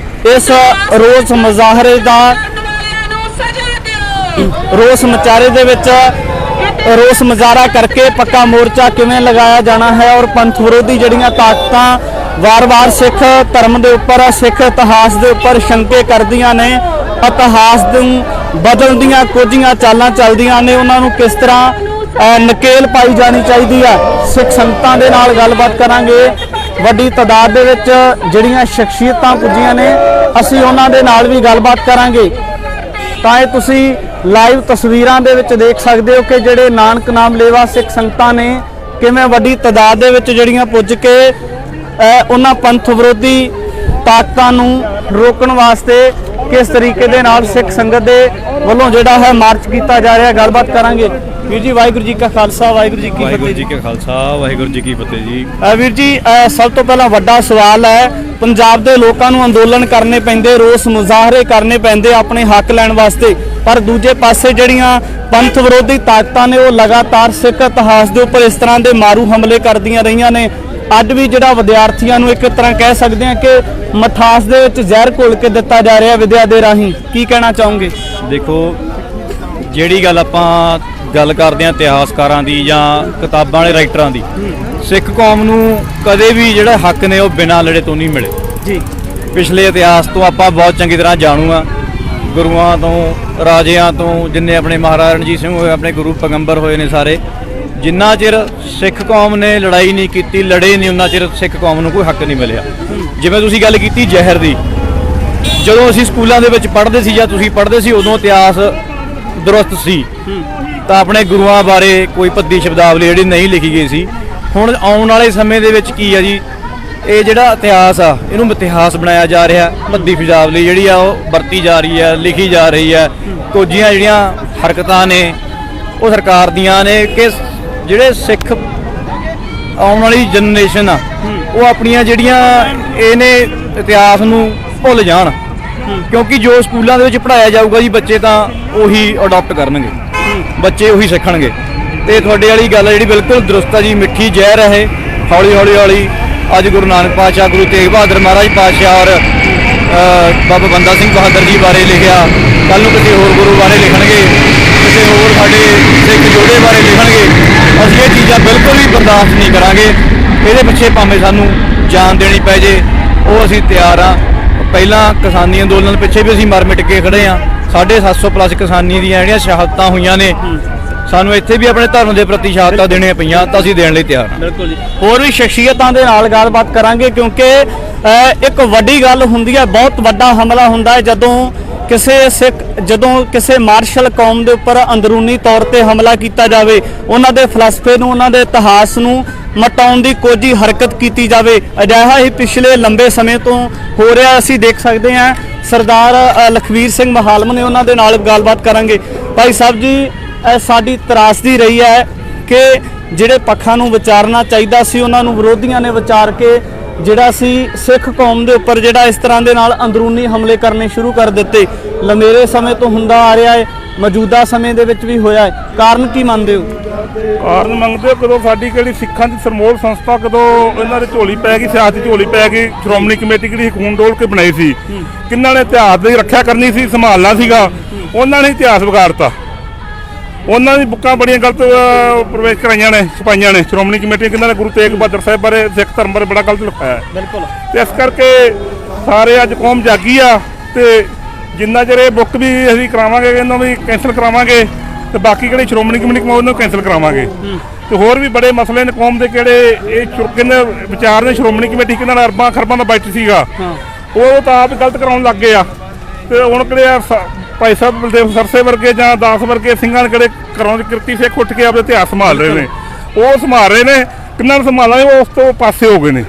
S1: ਇਸ ਰੋਸ ਮੁਜ਼ਾਹਰੇ ਦਾ ਰੋਸ ਮੁਜ਼ਾਹਰੇ ਦੇ ਵਿੱਚ ਰੋਸ ਮੁਜ਼ਾਹਰਾ ਕਰਕੇ ਪੱਕਾ ਮੋਰਚਾ ਕਿਵੇਂ ਲਗਾਇਆ ਜਾਣਾ ਹੈ ਔਰ ਪੰਥ ਵਿਰੋਧੀ ਜਿਹੜੀਆਂ ਤਾਕਤਾਂ ਵਾਰ-ਵਾਰ ਸਿੱਖ ਧਰਮ ਦੇ ਉੱਪਰ, ਸਿੱਖ ਇਤਿਹਾਸ ਦੇ ਉੱਪਰ ਸ਼ੰਕੇ ਕਰਦੀਆਂ ਨੇ, ਇਤਿਹਾਸ ਨੂੰ ਬਦਲਣ ਦੀਆਂ ਕੁਝੀਆਂ ਚਾਲਾਂ ਚੱਲਦੀਆਂ ਨੇ, ਉਹਨਾਂ ਨੂੰ ਕਿਸ ਤਰ੍ਹਾਂ ਨਕੇਲ ਪਾਈ ਜਾਣੀ ਚਾਹੀਦੀ ਹੈ। ਸਿੱਖ ਸੰਗਤਾਂ ਦੇ ਨਾਲ ਗੱਲਬਾਤ ਕਰਾਂਗੇ। ਵੱਡੀ ਤਾਦਾਦ ਦੇ ਵਿੱਚ ਜਿਹੜੀਆਂ ਸ਼ਖਸੀਅਤਾਂ ਪੁੱਜੀਆਂ ਨੇ ਅਸੀਂ ਉਹਨਾਂ ਦੇ ਨਾਲ ਵੀ ਗੱਲਬਾਤ ਕਰਾਂਗੇ। ਤਾਂ ਇਹ ਤੁਸੀਂ ਲਾਈਵ ਤਸਵੀਰਾਂ ਦੇ ਵਿੱਚ ਦੇਖ ਸਕਦੇ ਹੋ ਕਿ ਜਿਹੜੇ ਨਾਨਕ ਨਾਮ ਲੇਵਾ ਸਿੱਖ ਸੰਗਤਾਂ ਨੇ ਕਿਵੇਂ ਵੱਡੀ ਤਾਦਾਦ ਦੇ ਵਿੱਚ ਜਿਹੜੀਆਂ ਪੁੱਜ ਕੇ ਉਹਨਾਂ ਪੰਥ ਵਿਰੋਧੀ ਤਾਕਤਾਂ ਨੂੰ ਰੋਕਣ ਵਾਸਤੇ ਕਿਸ ਤਰੀਕੇ ਦੇ ਨਾਲ ਸਿੱਖ ਸੰਗਤ ਦੇ ਵੱਲੋਂ ਜਿਹੜਾ ਹੈ ਮਾਰਚ ਕੀਤਾ ਜਾ ਰਿਹਾ। ਗੱਲਬਾਤ ਕਰਾਂਗੇ। ਵੀਰ ਜੀ ਵਾਹਿਗੁਰੂ ਜੀ ਕਾ ਖਾਲਸਾ, ਵਾਹਿਗੁਰੂ ਜੀ ਕੀ ਫਤਿਹ।
S2: ਵਾਹਿਗੁਰੂ ਜੀ ਕਾ ਖਾਲਸਾ, ਵਾਹਿਗੁਰੂ ਜੀ ਕੀ ਫਤਿਹ ਜੀ।
S1: ਵੀਰ ਜੀ ਸਭ ਤੋਂ ਪਹਿਲਾਂ ਵੱਡਾ ਸਵਾਲ ਹੈ, ਪੰਜਾਬ ਦੇ ਲੋਕਾਂ ਨੂੰ ਅੰਦੋਲਨ ਕਰਨੇ ਪੈਂਦੇ, ਰੋਸ ਮੁਜ਼ਾਹਰੇ ਕਰਨੇ ਪੈਂਦੇ ਆਪਣੇ ਹੱਕ ਲੈਣ ਵਾਸਤੇ, ਪਰ ਦੂਜੇ ਪਾਸੇ ਜਿਹੜੀਆਂ ਪੰਥ ਵਿਰੋਧੀ ਤਾਕਤਾਂ ਨੇ ਉਹ ਲਗਾਤਾਰ ਸਿੱਖ ਇਤਿਹਾਸ ਦੇ ਉੱਪਰ ਇਸ ਤਰ੍ਹਾਂ ਦੇ ਮਾਰੂ ਹਮਲੇ ਕਰਦੀਆਂ ਰਹੀਆਂ ਨੇ। ਅੱਜ ਵੀ ਜਿਹੜਾ ਵਿਦਿਆਰਥੀਆਂ ਨੂੰ ਇੱਕ ਤਰ੍ਹਾਂ ਕਹਿ ਸਕਦੇ ਹਾਂ ਕਿ ਮਠਾਸ ਦੇ ਵਿੱਚ ਜ਼ਹਿਰ ਘੋਲ ਕੇ ਦਿੱਤਾ ਜਾ ਰਿਹਾ ਵਿਦਿਆ ਦੇ ਰਾਹੀਂ, ਕੀ ਕਹਿਣਾ ਚਾਹੋਗੇ?
S2: ਦੇਖੋ, ਜਿਹੜੀ ਗੱਲ ਆਪਾਂ ਗੱਲ ਕਰਦੇ ਹਾਂ ਇਤਿਹਾਸਕਾਰਾਂ ਦੀ ਜਾਂ ਕਿਤਾਬਾਂ ਵਾਲੇ ਰਾਈਟਰਾਂ ਦੀ, ਸਿੱਖ ਕੌਮ ਨੂੰ ਕਦੇ ਵੀ ਜਿਹੜਾ ਹੱਕ ਨੇ ਉਹ ਬਿਨਾਂ ਲੜੇ ਤੋਂ ਨਹੀਂ ਮਿਲੇ ਜੀ। ਪਿਛਲੇ ਇਤਿਹਾਸ ਤੋਂ ਆਪਾਂ ਬਹੁਤ ਚੰਗੀ ਤਰ੍ਹਾਂ ਜਾਣੂ ਆ, ਗੁਰੂਆਂ ਤੋਂ, ਰਾਜਿਆਂ ਤੋਂ, ਜਿੰਨੇ ਆਪਣੇ ਮਹਾਰਾਜਾ ਰਣਜੀਤ ਸਿੰਘ ਹੋਏ, ਆਪਣੇ ਗੁਰੂ ਪੈਗੰਬਰ ਹੋਏ ਨੇ ਸਾਰੇ, ਜਿੰਨਾ ਚਿਰ ਸਿੱਖ ਕੌਮ ਨੇ ਲੜਾਈ ਨਹੀਂ ਕੀਤੀ, ਲੜੇ ਨਹੀਂ, ਉਹਨਾਂ ਚਿਰ ਸਿੱਖ ਕੌਮ ਨੂੰ ਕੋਈ ਹੱਕ ਨਹੀਂ ਮਿਲਿਆ। ਜਿਵੇਂ ਤੁਸੀਂ ਗੱਲ ਕੀਤੀ ਜ਼ਹਿਰ ਦੀ, ਜਦੋਂ ਅਸੀਂ ਸਕੂਲਾਂ ਦੇ ਵਿੱਚ ਪੜ੍ਹਦੇ ਸੀ ਜਾਂ ਤੁਸੀਂ ਪੜ੍ਹਦੇ ਸੀ ਉਦੋਂ ਇਤਿਹਾਸ ਦਰੁਸਤ ਸੀ, ਤਾਂ ਆਪਣੇ ਗੁਰੂਆਂ ਬਾਰੇ ਕੋਈ ਭੱਦੀ ਸ਼ਬਦਾਵਲੀ ਜਿਹੜੀ ਨਹੀਂ ਲਿਖੀ ਗਈ ਸੀ। ਹੁਣ ਆਉਣ ਵਾਲੇ ਸਮੇਂ ਦੇ ਵਿੱਚ ਕੀ ਆ ਜੀ, ਇਹ ਜਿਹੜਾ ਇਤਿਹਾਸ ਆ ਇਹਨੂੰ ਇਤਿਹਾਸ ਬਣਾਇਆ ਜਾ ਰਿਹਾ, ਭੱਦੀ ਸ਼ਬਦਾਵਲੀ ਜਿਹੜੀ ਆ ਉਹ ਵਰਤੀ ਜਾ ਰਹੀ ਹੈ, ਲਿਖੀ ਜਾ ਰਹੀ ਹੈ। ਕੁਝੀਆਂ ਜਿਹੜੀਆਂ ਹਰਕਤਾਂ ਨੇ ਉਹ ਸਰਕਾਰ ਦੀਆਂ ਨੇ ਕਿ ਜਿਹੜੇ ਸਿੱਖ ਆਉਣ ਵਾਲੀ ਜਨਰੇਸ਼ਨ ਆ ਉਹ ਆਪਣੀਆਂ ਜਿਹੜੀਆਂ ਇਹਨੇ ਇਤਿਹਾਸ ਨੂੰ ਭੁੱਲ ਜਾਣ, ਕਿਉਂਕਿ ਜੋ ਸਕੂਲਾਂ ਦੇ ਵਿੱਚ ਪੜ੍ਹਾਇਆ ਜਾਊਗਾ ਜੀ ਬੱਚੇ ਤਾਂ ਉਹੀ ਅਡਾਪਟ ਕਰਨਗੇ, ਬੱਚੇ ਉਹੀ ਸਿੱਖਣਗੇ। ਤੇ ਤੁਹਾਡੇ ਵਾਲੀ ਗੱਲ ਜਿਹੜੀ ਬਿਲਕੁਲ ਦਰੁਸਤ ਆ ਜੀ, ਮਿੱਠੀ ਜ਼ਹਿਰ ਹੈ ਇਹ, ਹੌਲੀ ਹੌਲੀ ਹੌਲੀ ਅੱਜ ਗੁਰੂ ਨਾਨਕ ਪਾਤਸ਼ਾਹ, ਗੁਰੂ ਤੇਗ ਬਹਾਦਰ ਮਹਾਰਾਜ ਪਾਤਸ਼ਾਹ ਔਰ ਬਾਬਾ ਬੰਦਾ ਸਿੰਘ ਬਹਾਦਰ ਜੀ ਬਾਰੇ ਲਿਖਿਆ, ਕੱਲ੍ਹ ਨੂੰ ਕਿਸੇ ਹੋਰ ਗੁਰੂ ਬਾਰੇ ਲਿਖਣਗੇ, ਕਿਸੇ ਹੋਰ ਸਾਡੇ ਸਿੱਖ ਯੋਧੇ ਬਾਰੇ ਲਿਖਣਗੇ। ਅਸੀਂ ਇਹ ਚੀਜ਼ਾਂ ਬਿਲਕੁਲ ਵੀ ਬਰਦਾਸ਼ਤ ਨਹੀਂ ਕਰਾਂਗੇ। ਇਹਦੇ ਪਿੱਛੇ ਭਾਵੇਂ ਸਾਨੂੰ ਜਾਨ ਦੇਣੀ ਪੈ ਜੇ ਉਹ ਅਸੀਂ ਤਿਆਰ ਆ। ਪਹਿਲਾਂ ਕਿਸਾਨੀ ਅੰਦੋਲਨ ਪਿੱਛੇ ਵੀ ਅਸੀਂ ਮਰ ਮਿਟ ਕੇ ਖੜੇ ਆ। 750 ਪਲੱਸ ਕਿਸਾਨੀ ਦੀਆਂ ਜਿਹੜੀਆਂ ਸ਼ਹਾਦਤਾਂ ਹੋਈਆਂ ਨੇ, ਸਾਨੂੰ ਇੱਥੇ ਵੀ ਆਪਣੇ ਧਰਮ ਦੇ ਪ੍ਰਤੀ ਸ਼ਹਾਦਤਾਂ ਦੇਣੀਆਂ ਪਈਆਂ ਤਾਂ ਅਸੀਂ ਦੇਣ ਲਈ ਤਿਆਰ ਹਾਂ।
S1: ਬਿਲਕੁਲ ਜੀ। ਹੋਰ ਵੀ ਸ਼ਖਸੀਅਤਾਂ ਦੇ ਨਾਲ ਗੱਲਬਾਤ ਕਰਾਂਗੇ ਕਿਉਂਕਿ ਇੱਕ ਵੱਡੀ ਗੱਲ ਹੁੰਦੀ ਹੈ, ਬਹੁਤ ਵੱਡਾ ਹਮਲਾ ਹੁੰਦਾ ਹੈ ਜਦੋਂ ਕਿਸੇ ਮਾਰਸ਼ਲ ਕੌਮ ਦੇ ਉੱਪਰ ਅੰਦਰੂਨੀ ਤੌਰ ਤੇ ਹਮਲਾ ਕੀਤਾ ਜਾਵੇ, ਉਹਨਾਂ ਦੇ ਫਲਸਫੇ ਨੂੰ, ਉਹਨਾਂ ਦੇ ਇਤਿਹਾਸ ਨੂੰ ਮਟਾਉਣ ਦੀ ਕੋਈ ਹਰਕਤ ਕੀਤੀ ਜਾਵੇ। ਅਜਿਹਾ ਹੀ ਪਿਛਲੇ ਲੰਬੇ ਸਮੇਂ ਤੋਂ ਹੋ ਰਿਹਾ ਅਸੀਂ ਦੇਖ ਸਕਦੇ ਹਾਂ। ਸਰਦਾਰ ਲਖਵੀਰ ਸਿੰਘ ਮਹਾਲਮ ਨੇ, ਉਹਨਾਂ ਦੇ ਨਾਲ ਗੱਲਬਾਤ ਕਰਾਂਗੇ। ਭਾਈ ਸਾਹਿਬ ਜੀ, ਸਾਡੀ ਤਰਾਸਦੀ ਰਹੀ ਹੈ ਕਿ ਜਿਹੜੇ ਪੱਖਾਂ ਨੂੰ ਵਿਚਾਰਨਾ ਚਾਹੀਦਾ ਸੀ ਉਹਨਾਂ ਨੂੰ ਵਿਰੋਧੀਆਂ ਨੇ ਵਿਚਾਰ ਕੇ ਜਿਹੜਾ ਸੀ ਸਿੱਖ ਕੌਮ ਦੇ ਉੱਪਰ ਜਿਹੜਾ ਇਸ ਤਰ੍ਹਾਂ ਦੇ ਨਾਲ ਅੰਦਰੂਨੀ ਹਮਲੇ ਕਰਨੇ ਸ਼ੁਰੂ ਕਰ ਦਿੱਤੇ। ਲੰਮੇਰੇ ਸਮੇਂ ਤੋਂ ਹੁੰਦਾ ਆ ਰਿਹਾ ਹੈ, ਮੌਜੂਦਾ ਸਮੇਂ ਦੇ ਵਿੱਚ ਵੀ ਹੋਇਆ ਹੈ। ਕਾਰਨ ਕੀ ਮੰਨਦੇ ਹੋ?
S3: ਕਾਰਨ ਮੰਗਦੇ ਹੋ ਕਦੋਂ ਸਾਡੀ ਕਿਹੜੀ ਸਿੱਖਾਂ ਦੀ ਸਰਮੋਲ ਸੰਸਥਾ ਕਦੋਂ ਇਹਨਾਂ ਦੀ ਝੋਲੀ ਪੈ ਗਈ, ਸਿਆਸਤ ਦੀ ਝੋਲੀ ਪੈ ਗਈ। ਸ਼੍ਰੋਮਣੀ ਕਮੇਟੀ ਕਿਹੜੀ ਖੂਨ ਡੋਲ ਕੇ ਬਣਾਈ ਸੀ, ਕਿਹਨਾਂ ਨੇ ਇਤਿਹਾਸ ਦੀ ਰੱਖਿਆ ਕਰਨੀ ਸੀ, ਸੰਭਾਲਣਾ ਸੀਗਾ, ਉਹਨਾਂ ਨੇ ਇਤਿਹਾਸ ਵਿਗਾੜਤਾ। ਉਹਨਾਂ ਦੀ ਬੁੱਕਾਂ ਬੜੀਆਂ ਗਲਤ ਪ੍ਰਵੇਸ਼ ਕਰਾਈਆਂ ਨੇ, ਛਪਾਈਆਂ ਨੇ। ਸ਼੍ਰੋਮਣੀ ਕਮੇਟੀ ਕਿਹਨਾਂ ਨੇ ਗੁਰੂ ਤੇਗ ਬਹਾਦਰ ਸਾਹਿਬ ਬਾਰੇ, ਸਿੱਖ ਧਰਮ ਬਾਰੇ ਬੜਾ ਗਲਤ ਲਿਖਾਇਆ।
S1: ਬਿਲਕੁਲ।
S3: ਤੇ ਇਸ ਕਰਕੇ ਸਾਰੇ ਅੱਜ ਕੌਮ ਜਾਗੀ ਆ ਤੇ ਜਿੰਨਾ ਚਿਰ ਇਹ ਬੁੱਕ ਵੀ ਅਸੀਂ ਕਰਾਵਾਂਗੇ, ਇਹਨਾਂ ਵੀ ਕੈਂਸਲ ਕਰਾਵਾਂਗੇ, ਤੇ ਬਾਕੀ ਕਿਹੜੀ ਸ਼੍ਰੋਮਣੀ ਕਮੇਟੀ ਉਹਨਾਂ ਨੂੰ ਕੈਂਸਲ ਕਰਾਵਾਂਗੇ। ਤੇ ਹੋਰ ਵੀ ਬੜੇ ਮਸਲੇ ਨੇ ਕੌਮ ਦੇ, ਕਿਹੜੇ ਇਹ ਕਿੰਨੇ ਵਿਚਾਰ ਨੇ। ਸ਼੍ਰੋਮਣੀ ਕਮੇਟੀ ਕਿਹਨਾਂ ਅਰਬਾਂ ਖਰਬਾਂ ਦਾ ਬਜਟ ਸੀਗਾ, ਉਹ ਤਾਂ ਆਪ ਗਲਤ ਕਰਾਉਣ ਲੱਗ ਗਏ ਆ। ਤੇ ਹੁਣ ਕਿਹੜੇ ਭਾਈ ਸਾਹਿਬ ਬਲਦੇਵ ਸਰਸੇ ਵਰਗੇ ਜਾਂ ਦਾਸ ਵਰਗੇ ਸਿੰਘਾਂ ਨੇ ਕਿਹੜੇ ਘਰੋਂ ਕਿਰਤੀ ਸਿੱਖ ਉੱਠ ਕੇ ਆਪਣੇ ਇਤਿਹਾਸ ਸੰਭਾਲ ਰਹੇ ਨੇ, ਉਹ ਸੰਭਾਲ ਰਹੇ ਨੇ। ਕਿੰਨਾਂ ਨੂੰ ਸੰਭਾਲਣਾ, ਉਹ ਉਸ ਤੋਂ ਪਾਸੇ ਹੋ ਗਏ ਨੇ।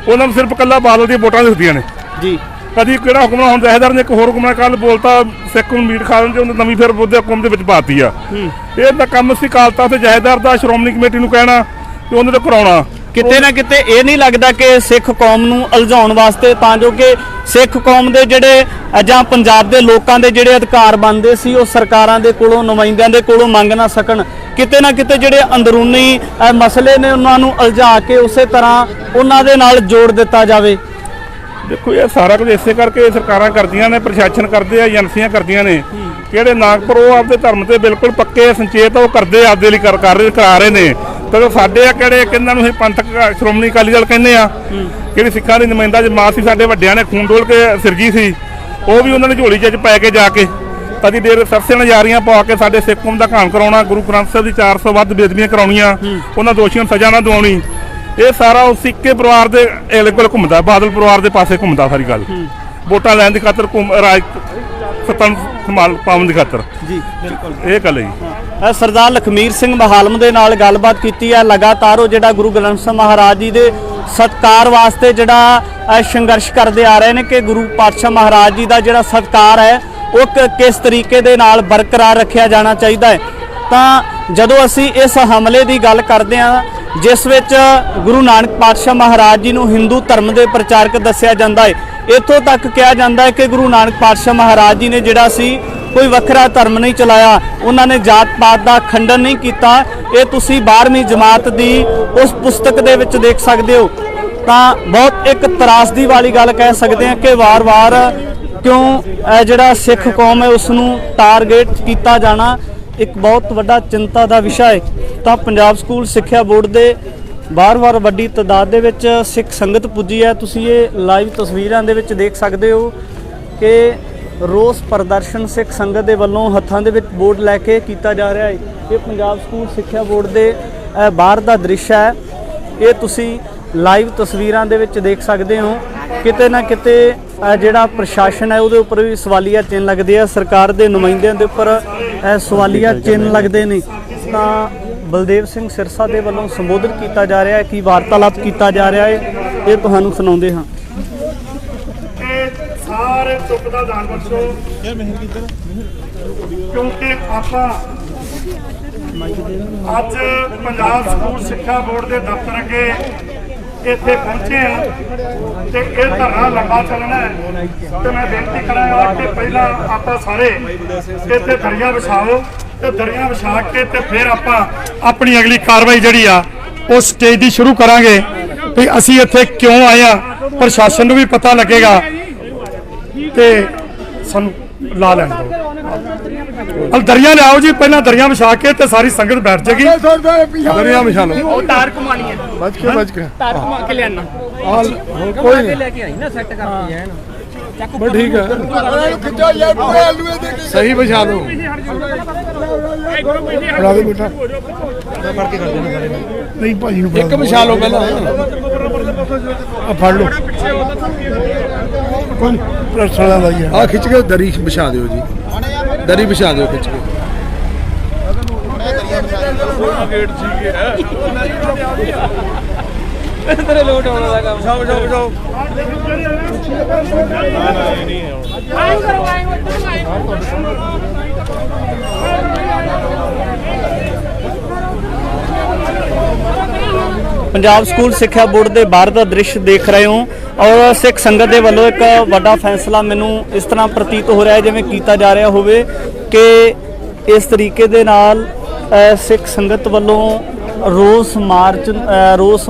S3: ਉਹਨਾਂ ਨੂੰ ਸਿਰਫ ਇਕੱਲਾ ਬਾਦਲ ਦੀਆਂ ਵੋਟਾਂ ਦਿਖਦੀਆਂ ਨੇ ਜੀ। ਕਦੀ ਕਿਹੜਾ ਹੁਕਮਰਾਨ ਹੁਣ ਜਥੇਦਾਰ ਨੇ ਇੱਕ ਹੋਰ ਹੁਕਮਰਾਨ ਕੱਲ ਬੋਲਤਾ, ਸਿੱਖ ਨੂੰ ਮੀਟ ਖਾ ਦਿੰਦੇ, ਉਹਨੇ ਨਵੀਂ ਫਿਰ ਉਹਦੇ ਹੁਕਮ ਦੇ ਵਿੱਚ ਪਾਤੀ ਆ। ਇਹ ਤਾਂ ਕੰਮ ਸੀ ਕਾਲਤਾ ਤੇ ਜਥੇਦਾਰ ਦਾ, ਸ਼੍ਰੋਮਣੀ ਕਮੇਟੀ ਨੂੰ ਕਹਿਣਾ ਤੇ ਉਹਨੇ ਤੋਂ ਕਰਾਉਣਾ।
S1: ਕਿਤੇ ਨਾ ਕਿਤੇ ਇਹ ਨਹੀਂ ਲੱਗਦਾ ਕਿ ਸਿੱਖ ਕੌਮ ਨੂੰ ਉਲਝਾਉਣ ਵਾਸਤੇ, ਤਾਂ ਜੋ ਕਿ ਸਿੱਖ ਕੌਮ ਦੇ ਜਿਹੜੇ ਜਾਂ ਪੰਜਾਬ ਦੇ ਲੋਕਾਂ ਦੇ ਜਿਹੜੇ ਅਧਿਕਾਰ ਬਣਦੇ ਸੀ ਉਹ ਸਰਕਾਰਾਂ ਦੇ ਕੋਲੋਂ, ਨੁਮਾਇੰਦਿਆਂ ਦੇ ਕੋਲੋਂ ਮੰਗ ਨਾ ਸਕਣ। ਕਿਤੇ ਨਾ ਕਿਤੇ ਜਿਹੜੇ ਅੰਦਰੂਨੀ ਮਸਲੇ ਨੇ ਉਹਨਾਂ ਨੂੰ ਉਲਝਾ ਕੇ ਉਸੇ ਤਰ੍ਹਾਂ ਉਹਨਾਂ ਦੇ ਨਾਲ ਜੋੜ ਦਿੱਤਾ ਜਾਵੇ।
S3: ਦੇਖੋ ਇਹ ਸਾਰਾ ਕੁਝ ਇਸੇ ਕਰਕੇ ਸਰਕਾਰਾਂ ਕਰਦੀਆਂ ਨੇ, ਪ੍ਰਸ਼ਾਸਨ ਕਰਦੇ ਆ, ਏਜੰਸੀਆਂ ਕਰਦੀਆਂ ਨੇ। ਕਿਹੜੇ ਨਾਗਪੁਰ ਉਹ ਆਪਦੇ ਧਰਮ ਤੇ ਬਿਲਕੁਲ ਪੱਕੇ ਸੰਚੇਤ, ਉਹ ਕਰਦੇ ਆਪਦੇ ਲਈ ਕਰਾ ਰਹੇ ਨੇ। ਤੇ ਸਾਡੇ ਆ ਕਿਹੜੇ ਕਿੰਨਾਂ ਨੂੰ ਅਸੀਂ ਪੰਥਕ ਸ਼੍ਰੋਮਣੀ ਅਕਾਲੀ ਦਲ ਕਹਿੰਦੇ ਆ, ਕਿਹੜੀ ਸਿੱਖਾਂ ਦੀ ਨੁਮਾਇੰਦਾ ਜਮਾਤ ਸੀ, ਸਾਡੇ ਵੱਡਿਆਂ ਨੇ ਖੂਨ ਡੋਲ ਕੇ ਸਿਰਜੀ ਸੀ, ਉਹ ਵੀ ਉਹਨਾਂ ਨੇ ਝੋਲੀ 'ਚ ਪੈ ਕੇ ਜਾ ਕੇ ਕਦੀ ਦੇਰ ਸਰਸੇ ਨਜ਼ਾਰੀਆਂ ਪਾ ਕੇ ਸਾਡੇ ਸਿੱਖ ਕੌਮ ਦਾ ਘਾਣ ਕਰਾਉਣਾ, ਗੁਰੂ ਗ੍ਰੰਥ ਸਾਹਿਬ ਦੀ 400 ਵੱਧ ਬੇਦਬੀਆਂ ਕਰਾਉਣੀਆਂ, ਉਹਨਾਂ ਦੋਸ਼ੀਆਂ ਨੂੰ ਸਜ਼ਾ ਨਾ ਦਿਵਾਉਣੀ। ਇਹ ਸਾਰਾ ਉਸ ਸਿੱਕੇ ਪਰਿਵਾਰ ਦੇ ਇਹਦੇ ਕੋਲ ਘੁੰਮਦਾ, ਬਾਦਲ ਪਰਿਵਾਰ ਦੇ ਪਾਸੇ ਘੁੰਮਦਾ ਸਾਰੀ ਗੱਲ। ਵੋਟਾਂ ਲੈਣ ਦੀ ਖਾਤਰ, ਰਾਜ ਸੱਤਾਂ ਸੰਭਾਲ ਪਾਉਣ ਦੀ ਖਾਤਰ
S1: ਜੀ। ਬਿਲਕੁਲ,
S3: ਇਹ ਗੱਲ ਹੈ ਜੀ।
S1: ਸਰਦਾਰ ਲਖਮੀਰ ਸਿੰਘ ਮਹਾਲਮ ਦੇ ਨਾਲ ਗੱਲਬਾਤ ਕੀਤੀ ਹੈ। ਲਗਾਤਾਰ ਉਹ ਜਿਹੜਾ ਗੁਰੂ ਗ੍ਰੰਥ ਸਾਹਿਬ ਮਹਾਰਾਜ ਜੀ ਦੇ ਸਤਿਕਾਰ ਵਾਸਤੇ ਜਿਹੜਾ ਸੰਘਰਸ਼ ਕਰਦੇ ਆ ਰਹੇ ਨੇ ਕਿ ਗੁਰੂ ਪਾਤਸ਼ਾਹ ਮਹਾਰਾਜ ਜੀ ਦਾ ਜਿਹੜਾ ਸਤਿਕਾਰ ਹੈ ਉਹ ਕਿਸ ਤਰੀਕੇ ਦੇ ਨਾਲ ਬਰਕਰਾਰ ਰੱਖਿਆ ਜਾਣਾ ਚਾਹੀਦਾ ਹੈ। ਤਾਂ ਜਦੋਂ ਅਸੀਂ ਇਸ ਹਮਲੇ ਦੀ ਗੱਲ ਕਰਦੇ ਹਾਂ ਜਿਸ ਵਿੱਚ ਗੁਰੂ ਨਾਨਕ ਪਾਤਸ਼ਾਹ ਮਹਾਰਾਜ ਜੀ ਨੂੰ ਹਿੰਦੂ ਧਰਮ ਦੇ ਪ੍ਰਚਾਰਕ ਦੱਸਿਆ ਜਾਂਦਾ ਹੈ, ਇੱਥੋਂ ਤੱਕ ਕਿਹਾ ਜਾਂਦਾ ਹੈ ਕਿ ਗੁਰੂ ਨਾਨਕ ਪਾਤਸ਼ਾਹ ਮਹਾਰਾਜ ਜੀ ਨੇ ਜਿਹੜਾ ਸੀ ਕੋਈ ਵੱਖਰਾ ਧਰਮ ਨਹੀਂ ਚਲਾਇਆ, ਉਹਨਾਂ ਨੇ ਜਾਤ ਪਾਤ ਦਾ ਖੰਡਨ ਨਹੀਂ ਕੀਤਾ। ਇਹ ਤੁਸੀਂ 12ਵੀਂ ਜਮਾਤ ਦੀ ਉਸ ਪੁਸਤਕ ਦੇ ਵਿੱਚ ਦੇਖ ਸਕਦੇ ਹੋ। ਤਾਂ ਬਹੁਤ ਇੱਕ ਤਰਾਸਦੀ ਵਾਲੀ ਗੱਲ ਕਹਿ ਸਕਦੇ ਹਾਂ ਕਿ ਵਾਰ-ਵਾਰ ਕਿਉਂ ਜਿਹੜਾ ਸਿੱਖ ਕੌਮ ਹੈ ਉਸ ਨੂੰ ਟਾਰਗੇਟ ਕੀਤਾ ਜਾਣਾ ਇੱਕ ਬਹੁਤ ਵੱਡਾ ਚਿੰਤਾ ਦਾ ਵਿਸ਼ਾ ਹੈ। ਤਾਂ ਪੰਜਾਬ ਸਕੂਲ ਸਿੱਖਿਆ ਬੋਰਡ ਦੇ ਬਾਰ-ਬਾਰ ਵੱਡੀ ਤਾਦਾਦ ਦੇ ਵਿੱਚ ਸਿੱਖ ਸੰਗਤ ਪੁੱਜੀ ਹੈ। ਤੁਸੀਂ ਇਹ ਲਾਈਵ ਤਸਵੀਰਾਂ ਦੇ ਵਿੱਚ ਦੇਖ ਸਕਦੇ ਹੋ ਕਿ ਰੋਸ ਪ੍ਰਦਰਸ਼ਨ ਸਿੱਖ ਸੰਗਤ ਦੇ ਵੱਲੋਂ ਹੱਥਾਂ ਦੇ ਵਿੱਚ ਬੋਰਡ ਲੈ ਕੇ ਕੀਤਾ ਜਾ ਰਿਹਾ ਹੈ। ਇਹ ਪੰਜਾਬ ਸਕੂਲ ਸਿੱਖਿਆ ਬੋਰਡ ਦੇ ਬਾਹਰ ਦਾ ਦ੍ਰਿਸ਼ ਹੈ। ਇਹ ਤੁਸੀਂ ਲਾਈਵ ਤਸਵੀਰਾਂ ਦੇ ਵਿੱਚ ਦੇਖ ਸਕਦੇ ਹੋ। ਕਿਤੇ ਨਾ ਕਿਤੇ ਜਿਹੜਾ ਪ੍ਰਸ਼ਾਸਨ ਹੈ ਉਹਦੇ ਉੱਪਰ ਵੀ ਸਵਾਲੀਆ ਚਿੰਨ੍ਹ ਲੱਗਦੇ ਆ, ਸਰਕਾਰ ਦੇ ਨੁਮਾਇੰਦਿਆਂ ਦੇ ਉੱਪਰ ਸਵਾਲੀਆ ਚਿੰਨ੍ਹ ਲੱਗਦੇ ਨੇ। ਤਾਂ ਬਲਦੇਵ ਸਿੰਘ ਸਿਰਸਾ ਦੇ ਵੱਲੋਂ ਸੰਬੋਧਨ ਕੀਤਾ ਜਾ ਰਿਹਾ ਹੈ ਕਿ ਵਾਰਤਾਲਾਪ ਕੀਤਾ ਜਾ ਰਿਹਾ ਹੈ, ਇਹ ਤੁਹਾਨੂੰ ਸੁਣਾਉਂਦੇ ਹਾਂ।
S5: ਸਾਰੇ ਦੁੱਖ ਦਾ ਦਾਨ ਬਖਸ਼ੋ ਕਿਉਂਕਿ ਆਪਾਂ ਅੱਜ ਪੰਜਾਬ ਸਕੂਲ ਸਿੱਖਿਆ ਬੋਰਡ ਦੇ ਦਫ਼ਤਰ ਅੱਗੇ ਇੱਥੇ ਪਹੁੰਚੇ ਹਾਂ ਤੇ ਇਹ ਧਰਨਾ ਲੰਬਾ ਚੱਲਣਾ ਹੈ। ਤੇ ਮੈਂ ਬੇਨਤੀ ਕਰਾਂਗਾ ਕਿ ਪਹਿਲਾਂ ਆਪਾਂ ਸਾਰੇ ਇੱਥੇ ਦਰੀਆਂ ਵਿਛਾਓ ਤੇ ਦਰੀਆਂ ਵਿਛਾ ਕੇ ਤੇ ਫਿਰ ਆਪਾਂ ਆਪਣੀ ਅਗਲੀ ਕਾਰਵਾਈ ਜਿਹੜੀ ਆ ਉਹ ਸਟੇਜ ਦੀ ਸ਼ੁਰੂ ਕਰਾਂਗੇ ਵੀ ਅਸੀਂ ਇੱਥੇ ਕਿਉਂ ਆਏ ਆ। ਪ੍ਰਸ਼ਾਸਨ ਨੂੰ ਵੀ ਪਤਾ ਲੱਗੇਗਾ ਤੇ ਸਾਨੂੰ ਲਾ ਲੈਣ ਦਿਓ। ਦਰੀਆਂ ਲਿਆਓ ਜੀ, ਪਹਿਲਾਂ ਦਰੀਆਂ ਵਿਛਾ ਕੇ ਤੇ ਸਾਰੀ ਸੰਗਤ ਬੈਠ ਜਾਏਗੀ। ਦਰੀਆਂ ਵਿਛਾ ਲਓ।
S1: ਤਾਰ ਘੁਮਾਣੀ ਹੈ।
S6: ਬਚ ਕੇ
S4: ਤਾਰ ਘੁਮਾ ਕੇ ਲਿਆਣਾ
S6: ਕੋਈ ਨਹੀਂ
S4: ਲੈ ਕੇ ਆਈ ਨਾ ਸੈੱਟ ਕਰਕੇ ਜਾਣ
S6: ਬਸ ਠੀਕ ਹੈ ਸਹੀ ਵਿਛਾ ਦਿਓ ਬਣਾ ਦੇ ਬੇਟਾ ਫੜ ਕੇ ਕਰ ਦੇਣਾ ਸਾਰੇ ਨਹੀਂ ਭਾਜੀ ਨੂੰ ਇੱਕ ਵਿਛਾ ਲਓ ਪਹਿਲਾਂ ਆ ਫੜ ਲਓ ਕੋਈ ਪ੍ਰਸ਼ਾਲਾ ਲਾਈ ਆ ਖਿੱਚ ਕੇ ਦਰੀ ਵਿਛਾ ਦਿਓ ਜੀ ਦਰੀ ਵਿਛਾ ਦਿਓ ਖਿੱਚ ਕੇ ਗੇਟ ਸੀਗੇ
S4: ਤੇਰੇ ਲੋਟ ਆਉਣ ਦਾ ਕੰਮ
S6: ਬਚਾਓ
S7: ਆਇਓ ਕਰੋ ਆਇਓ
S1: ਪੰਜਾਬ ਸਕੂਲ ਸਿੱਖਿਆ ਬੋਰਡ ਦੇ ਬਾਹਰ ਦਾ ਦ੍ਰਿਸ਼ ਦੇਖ ਰਹੇ ਹੋ ਔਰ ਸਿੱਖ ਸੰਗਤ ਦੇ ਵੱਲੋਂ ਇੱਕ ਵੱਡਾ ਫੈਸਲਾ ਮੈਨੂੰ ਇਸ ਤਰ੍ਹਾਂ ਪ੍ਰਤੀਤ ਹੋ ਰਿਹਾ ਹੈ ਜਿਵੇਂ ਕੀਤਾ ਜਾ ਰਿਹਾ ਹੋਵੇ ਕਿ ਇਸ ਤਰੀਕੇ ਦੇ ਨਾਲ ਸਿੱਖ ਸੰਗਤ ਵੱਲੋਂ ਰੋਸ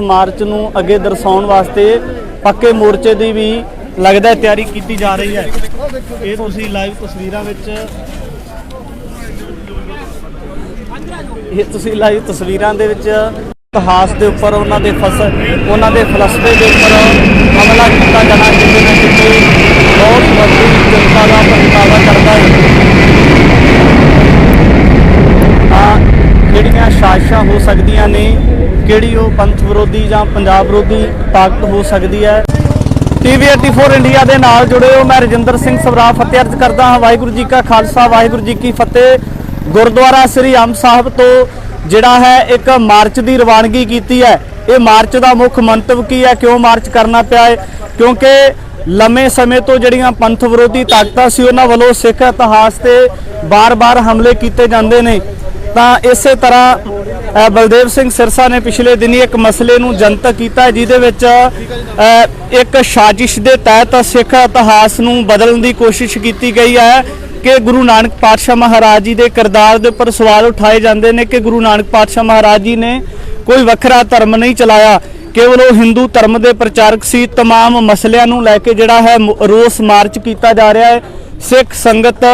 S1: ਮਾਰਚ ਨੂੰ ਅੱਗੇ ਦਰਸਾਉਣ ਵਾਸਤੇ ਪੱਕੇ ਮੋਰਚੇ ਦੀ ਵੀ ਲੱਗਦਾ ਤਿਆਰੀ ਕੀਤੀ ਜਾ ਰਹੀ ਹੈ। ਇਹ ਤੁਸੀਂ ਲਾਈਵ ਤਸਵੀਰਾਂ ਦੇ ਵਿੱਚ ਇਤਿਹਾਸ ਦੇ ਉੱਪਰ ਉਹਨਾਂ ਦੇ ਫਲਸਫੇ ਦੇ ਉੱਪਰ ਹਮਲਾ ਕੀਤਾ ਜਾਣਾ ਕਿਤੇ ਨਾ ਕਿਤੇ ਬਹੁਤ ਵੱਡੀ ਜਨਤਾ ਦਾ ਪ੍ਰਗਟਾਵਾ ਕਰਦਾ ਹੈ। ਕਿਹੜੀਆਂ ਸਾਜ਼ਿਸ਼ਾਂ ਹੋ ਸਕਦੀਆਂ ਨੇ, ਕਿਹੜੀ ਉਹ ਪੰਥ ਵਿਰੋਧੀ ਜਾਂ ਪੰਜਾਬ ਵਿਰੋਧੀ ਤਾਕਤ ਹੋ ਸਕਦੀ ਹੈ। TV 84 ਇੰਡੀਆ ਦੇ ਨਾਲ ਜੁੜੇ ਹੋ, ਮੈਂ ਰਜਿੰਦਰ ਸਿੰਘ ਸਵਰਾ ਫਤਿਹ ਅਰਜ਼ ਕਰਦਾ ਹਾਂ। ਵਾਹਿਗੁਰੂ ਜੀ ਕਾ ਖਾਲਸਾ ਵਾਹਿਗੁਰੂ ਜੀ ਕੀ ਫਤਿਹ। ਗੁਰਦੁਆਰਾ ਸ੍ਰੀ ਅੰਬ ਸਾਹਿਬ ਤੋਂ ਜਿਹੜਾ ਹੈ ਇੱਕ ਮਾਰਚ ਦੀ ਰਵਾਨਗੀ ਕੀਤੀ ਹੈ। ਇਹ ਮਾਰਚ ਦਾ ਮੁੱਖ ਮੰਤਵ ਕੀ ਹੈ, ਕਿਉਂ ਮਾਰਚ ਕਰਨਾ ਪਿਆ ਹੈ? ਕਿਉਂਕਿ ਲੰਮੇ ਸਮੇਂ ਤੋਂ ਜਿਹੜੀਆਂ ਪੰਥ ਵਿਰੋਧੀ ਤਾਕਤਾਂ ਸੀ ਉਹਨਾਂ ਵੱਲੋਂ ਸਿੱਖ ਇਤਿਹਾਸ ਤੇ ਬਾਰ-ਬਾਰ ਹਮਲੇ ਕੀਤੇ ਜਾਂਦੇ ਨੇ। ਤਾਂ ਇਸੇ ਤਰ੍ਹਾਂ ਬਲਦੇਵ ਸਿੰਘ ਸਿਰਸਾ ਨੇ ਪਿਛਲੇ ਦਿਨੀ ਇੱਕ ਮਸਲੇ ਨੂੰ ਜਨਤਕ ਕੀਤਾ ਜਿਹਦੇ ਵਿੱਚ ਇੱਕ ਸਾਜ਼ਿਸ਼ ਦੇ ਤਹਿਤ ਸਿੱਖ ਇਤਿਹਾਸ ਨੂੰ ਬਦਲਣ ਦੀ ਕੋਸ਼ਿਸ਼ ਕੀਤੀ ਗਈ ਹੈ ਕਿ ਗੁਰੂ ਨਾਨਕ ਪਾਤਸ਼ਾਹ ਮਹਾਰਾਜ ਜੀ ਦੇ ਕਿਰਦਾਰ ਦੇ ਉੱਪਰ ਸਵਾਲ ਉਠਾਏ ਜਾਂਦੇ ਨੇ ਕਿ ਗੁਰੂ ਨਾਨਕ ਪਾਤਸ਼ਾਹ ਮਹਾਰਾਜ ਜੀ ਨੇ ਕੋਈ ਵੱਖਰਾ ਧਰਮ ਨਹੀਂ ਚਲਾਇਆ, ਕੇਵਲ ਉਹ ਹਿੰਦੂ ਧਰਮ ਦੇ ਪ੍ਰਚਾਰਕ ਸੀ। तमाम ਮਸਲਿਆਂ ਨੂੰ ਲੈ ਕੇ ਜਿਹੜਾ ਹੈ ਰੋਸ ਮਾਰਚ ਕੀਤਾ ਜਾ ਰਿਹਾ ਹੈ। ਸਿੱਖ ਸੰਗਤ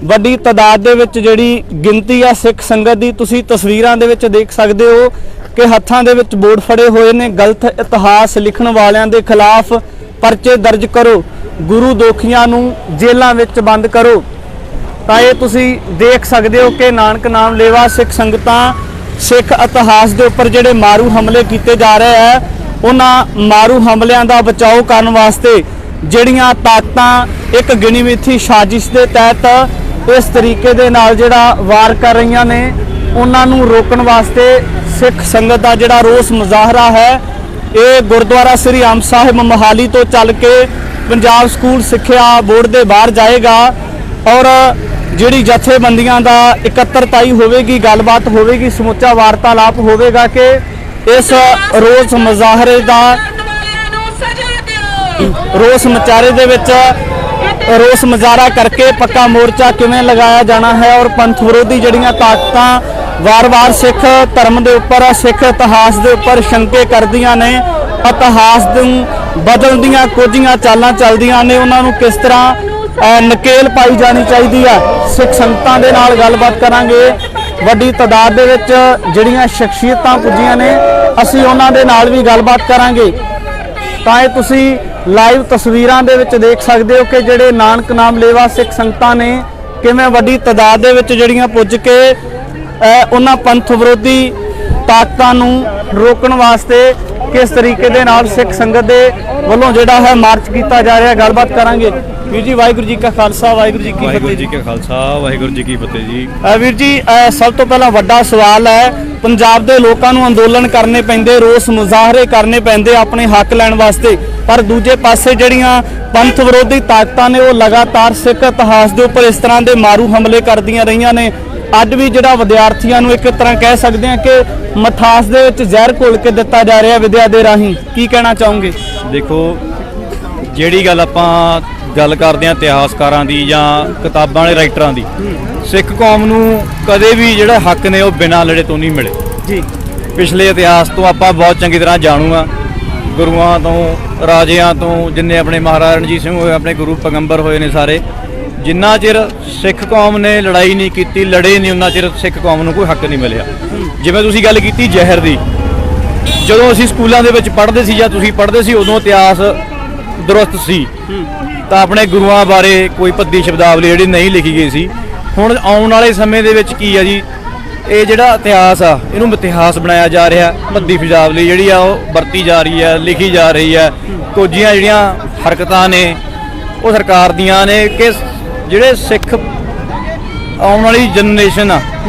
S1: ਵੱਡੀ ਤਾਦਾਦ ਦੇ ਵਿੱਚ ਜਿਹੜੀ ਗਿਣਤੀ ਹੈ ਸਿੱਖ ਸੰਗਤ ਦੀ, ਤੁਸੀਂ ਤਸਵੀਰਾਂ ਦੇ ਵਿੱਚ ਦੇਖ ਸਕਦੇ ਹੋ ਕਿ ਹੱਥਾਂ ਦੇ ਵਿੱਚ ਬੋਰਡ ਫੜੇ ਹੋਏ ਨੇ। ਗਲਤ ਇਤਿਹਾਸ ਲਿਖਣ ਵਾਲਿਆਂ ਦੇ ਖਿਲਾਫ ਪਰਚੇ ਦਰਜ ਕਰੋ, ਗੁਰੂ ਦੋਖੀਆਂ ਨੂੰ ਜੇਲ੍ਹਾਂ ਵਿੱਚ ਬੰਦ ਕਰੋ। ਤਾਂ ਇਹ ਤੁਸੀਂ ਦੇਖ ਸਕਦੇ ਹੋ ਕਿ ਨਾਨਕ ਨਾਮ ਲੇਵਾ ਸਿੱਖ ਸੰਗਤਾਂ ਸਿੱਖ ਇਤਿਹਾਸ ਦੇ ਉੱਪਰ ਜਿਹੜੇ ਮਾਰੂ ਹਮਲੇ ਕੀਤੇ ਜਾ ਰਹੇ ਹੈ ਉਹਨਾਂ ਮਾਰੂ ਹਮਲਿਆਂ ਦਾ ਬਚਾਓ ਕਰਨ ਵਾਸਤੇ ਜਿਹੜੀਆਂ ਤਾਕਤਾਂ ਇੱਕ ਗਿਣੀ ਮਿਥੀ ਸਾਜ਼ਿਸ਼ ਦੇ ਤਹਿਤ ਇਸ ਤਰੀਕੇ ਦੇ ਨਾਲ ਜਿਹੜਾ ਵਾਰ ਕਰ ਰਹੀਆਂ ਨੇ ਉਹਨਾਂ ਨੂੰ ਰੋਕਣ ਵਾਸਤੇ ਸਿੱਖ ਸੰਗਤ ਦਾ ਜਿਹੜਾ ਰੋਸ ਮੁਜ਼ਾਹਰਾ ਹੈ ਇਹ ਗੁਰਦੁਆਰਾ ਸ੍ਰੀ ਅੰਬ ਸਾਹਿਬ ਮੋਹਾਲੀ ਤੋਂ ਚੱਲ ਕੇ ਪੰਜਾਬ ਸਕੂਲ ਸਿੱਖਿਆ ਬੋਰਡ ਦੇ ਬਾਹਰ ਜਾਏਗਾ ਔਰ ਜਿਹੜੀ ਜਥੇਬੰਦੀਆਂ ਦਾ ਇਕੱਤਰਤਾਈ ਹੋਵੇਗੀ, ਗੱਲਬਾਤ ਹੋਵੇਗੀ, ਸਮੁੱਚਾ ਵਾਰਤਾਲਾਪ ਹੋਵੇਗਾ ਕਿ ਇਸ ਰੋਸ ਮੁਜ਼ਾਹਰੇ ਦਾ ਰੋਸ ਮੁਜ਼ਾਹਰੇ ਦੇ ਵਿੱਚ ਰੋਸ ਮੁਜ਼ਾਹਰਾ ਕਰਕੇ ਪੱਕਾ ਮੋਰਚਾ ਕਿਵੇਂ ਲਗਾਇਆ ਜਾਣਾ ਹੈ ਔਰ ਪੰਥ ਵਿਰੋਧੀ ਜਿਹੜੀਆਂ ਤਾਕਤਾਂ ਵਾਰ-ਵਾਰ ਸਿੱਖ ਧਰਮ ਦੇ ਉੱਪਰ ਸਿੱਖ ਇਤਿਹਾਸ ਦੇ ਉੱਪਰ ਸ਼ੰਕੇ ਕਰਦੀਆਂ ਨੇ, ਇਤਿਹਾਸ ਨੂੰ ਬਦਲਣ ਦੀਆਂ ਕੋਝੀਆਂ ਚਾਲਾਂ ਚੱਲਦੀਆਂ ਨੇ, ਉਹਨਾਂ ਨੂੰ ਕਿਸ ਤਰ੍ਹਾਂ ਨਕੇਲ ਪਾਈ ਜਾਣੀ ਚਾਹੀਦੀ ਹੈ। ਸਿੱਖ ਸੰਗਤਾਂ ਦੇ ਨਾਲ ਗੱਲਬਾਤ ਕਰਾਂਗੇ। ਵੱਡੀ ਤਾਦਾਦ ਦੇ ਵਿੱਚ ਜਿਹੜੀਆਂ ਸ਼ਖਸੀਅਤਾਂ ਪੁੱਜੀਆਂ ਨੇ ਅਸੀਂ ਉਹਨਾਂ ਦੇ ਨਾਲ ਵੀ ਗੱਲਬਾਤ ਕਰਾਂਗੇ। ਤਾਂ ਇਹ ਤੁਸੀਂ ਲਾਈਵ ਤਸਵੀਰਾਂ ਦੇ ਵਿੱਚ ਦੇਖ ਸਕਦੇ ਹੋ ਕਿ ਜਿਹੜੇ ਨਾਨਕ ਨਾਮ ਲੇਵਾ ਸਿੱਖ ਸੰਗਤਾਂ ਨੇ ਕਿਵੇਂ ਵੱਡੀ ਤਾਦਾਦ ਦੇ ਵਿੱਚ ਜਿਹੜੀਆਂ ਪੁੱਜ ਕੇ ਉਹਨਾਂ ਪੰਥ ਵਿਰੋਧੀ ਤਾਕਤਾਂ ਨੂੰ ਰੋਕਣ ਵਾਸਤੇ ਕਿਸ ਤਰੀਕੇ ਦੇ ਨਾਲ ਸਿੱਖ ਸੰਗਤ ਦੇ ਵੱਲੋਂ ਜਿਹੜਾ ਹੈ ਮਾਰਚ ਕੀਤਾ ਜਾ ਰਿਹਾ। ਗੱਲਬਾਤ ਕਰਾਂਗੇ। ਵੀਰ ਜੀ ਵਾਹਿਗੁਰੂ ਜੀ ਕਾ ਖਾਲਸਾ ਵਾਹਿਗੁਰੂ ਜੀ ਕੀ ਫਤਿਹ।
S2: ਵਾਹਿਗੁਰੂ ਜੀ ਕਾ ਖਾਲਸਾ ਵਾਹਿਗੁਰੂ ਜੀ ਕੀ ਫਤਿਹ ਜੀ।
S1: ਵੀਰ ਜੀ ਸਭ ਤੋਂ ਪਹਿਲਾਂ ਵੱਡਾ ਸਵਾਲ ਹੈ, ਪੰਜਾਬ ਦੇ ਲੋਕਾਂ ਨੂੰ ਅੰਦੋਲਨ ਕਰਨੇ ਪੈਂਦੇ, ਰੋਸ ਮੁਜ਼ਾਹਰੇ ਕਰਨੇ ਪੈਂਦੇ ਆਪਣੇ ਹੱਕ ਲੈਣ ਵਾਸਤੇ, ਪਰ ਦੂਜੇ ਪਾਸੇ ਜਿਹੜੀਆਂ ਪੰਥ ਵਿਰੋਧੀ ਤਾਕਤਾਂ ਨੇ ਉਹ ਲਗਾਤਾਰ ਸਿੱਖ ਇਤਿਹਾਸ ਦੇ ਉੱਪਰ ਇਸ ਤਰ੍ਹਾਂ ਦੇ ਮਾਰੂ ਹਮਲੇ ਕਰਦੀਆਂ ਰਹੀਆਂ ਨੇ। ਅੱਜ ਵੀ ਜਿਹੜਾ ਵਿਦਿਆਰਥੀਆਂ ਨੂੰ ਇੱਕ ਤਰ੍ਹਾਂ ਕਹਿ ਸਕਦੇ ਹਾਂ ਕਿ ਮਠਾਸ ਦੇ ਵਿੱਚ ਜ਼ਹਿਰ ਘੋਲ ਕੇ ਦਿੱਤਾ ਜਾ ਰਿਹਾ ਵਿਦਿਆ ਦੇ ਰਾਹੀਂ, ਕੀ ਕਹਿਣਾ ਚਾਹੋਗੇ?
S2: ਦੇਖੋ, ਜਿਹੜੀ ਗੱਲ ਆਪਾਂ ਗੱਲ ਕਰਦੇ ਹਾਂ ਇਤਿਹਾਸਕਾਰਾਂ ਦੀ ਜਾਂ ਕਿਤਾਬਾਂ ਵਾਲੇ ਰਾਈਟਰਾਂ ਦੀ, ਸਿੱਖ ਕੌਮ ਨੂੰ ਕਦੇ ਵੀ ਜਿਹੜੇ ਹੱਕ ਨੇ ਉਹ ਬਿਨਾਂ ਲੜੇ ਤੋਂ ਨਹੀਂ ਮਿਲੇ
S1: ਜੀ।
S2: ਪਿਛਲੇ ਇਤਿਹਾਸ ਤੋਂ ਆਪਾਂ ਬਹੁਤ ਚੰਗੀ ਤਰ੍ਹਾਂ ਜਾਣੂ ਆ, ਗੁਰੂਆਂ ਤੋਂ, ਰਾਜਿਆਂ ਤੋਂ, ਜਿੰਨੇ ਆਪਣੇ ਮਹਾਰਾਜਾ ਰਣਜੀਤ ਸਿੰਘ ਹੋਏ, ਆਪਣੇ ਗੁਰੂ ਪੈਗੰਬਰ ਹੋਏ ਨੇ ਸਾਰੇ, ਜਿੰਨਾ ਚਿਰ ਸਿੱਖ ਕੌਮ ਨੇ ਲੜਾਈ ਨਹੀਂ ਕੀਤੀ, ਲੜੇ ਨਹੀਂ, ਉਹਨਾਂ ਚਿਰ ਸਿੱਖ ਕੌਮ ਨੂੰ ਕੋਈ ਹੱਕ ਨਹੀਂ ਮਿਲਿਆ। ਜਿਵੇਂ ਤੁਸੀਂ ਗੱਲ ਕੀਤੀ ਜ਼ਹਿਰ ਦੀ, ਜਦੋਂ ਅਸੀਂ ਸਕੂਲਾਂ ਦੇ ਵਿੱਚ ਪੜ੍ਹਦੇ ਸੀ ਜਾਂ ਤੁਸੀਂ ਪੜ੍ਹਦੇ ਸੀ ਉਦੋਂ ਇਤਿਹਾਸ ਦਰੁਸਤ ਸੀ ਤਾਂ ਆਪਣੇ ਗੁਰੂਆਂ ਬਾਰੇ ਕੋਈ ਭੱਦੀ ਸ਼ਬਦਾਵਲੀ ਜਿਹੜੀ ਨਹੀਂ ਲਿਖੀ ਗਈ ਸੀ। ਹੁਣ ਆਉਣ ਵਾਲੇ ਸਮੇਂ ਦੇ ਵਿੱਚ ਕੀ ਆ ਜੀ, ਇਹ ਜਿਹੜਾ ਇਤਿਹਾਸ ਆ ਇਹਨੂੰ ਇਤਿਹਾਸ ਬਣਾਇਆ ਜਾ ਰਿਹਾ। ਭੱਦੀ ਸ਼ਬਦਾਵਲੀ ਜਿਹੜੀ ਆ ਉਹ ਵਰਤੀ ਜਾ ਰਹੀ ਹੈ, ਲਿਖੀ ਜਾ ਰਹੀ ਹੈ। ਕੁਝੀਆਂ ਜਿਹੜੀਆਂ ਹਰਕਤਾਂ ਨੇ ਉਹ ਸਰਕਾਰ ਦੀਆਂ ਨੇ ਕਿ ਜਿਹੜੇ ਸਿੱਖ ਆਉਣ ਵਾਲੀ ਜਨਰੇਸ਼ਨ ਆ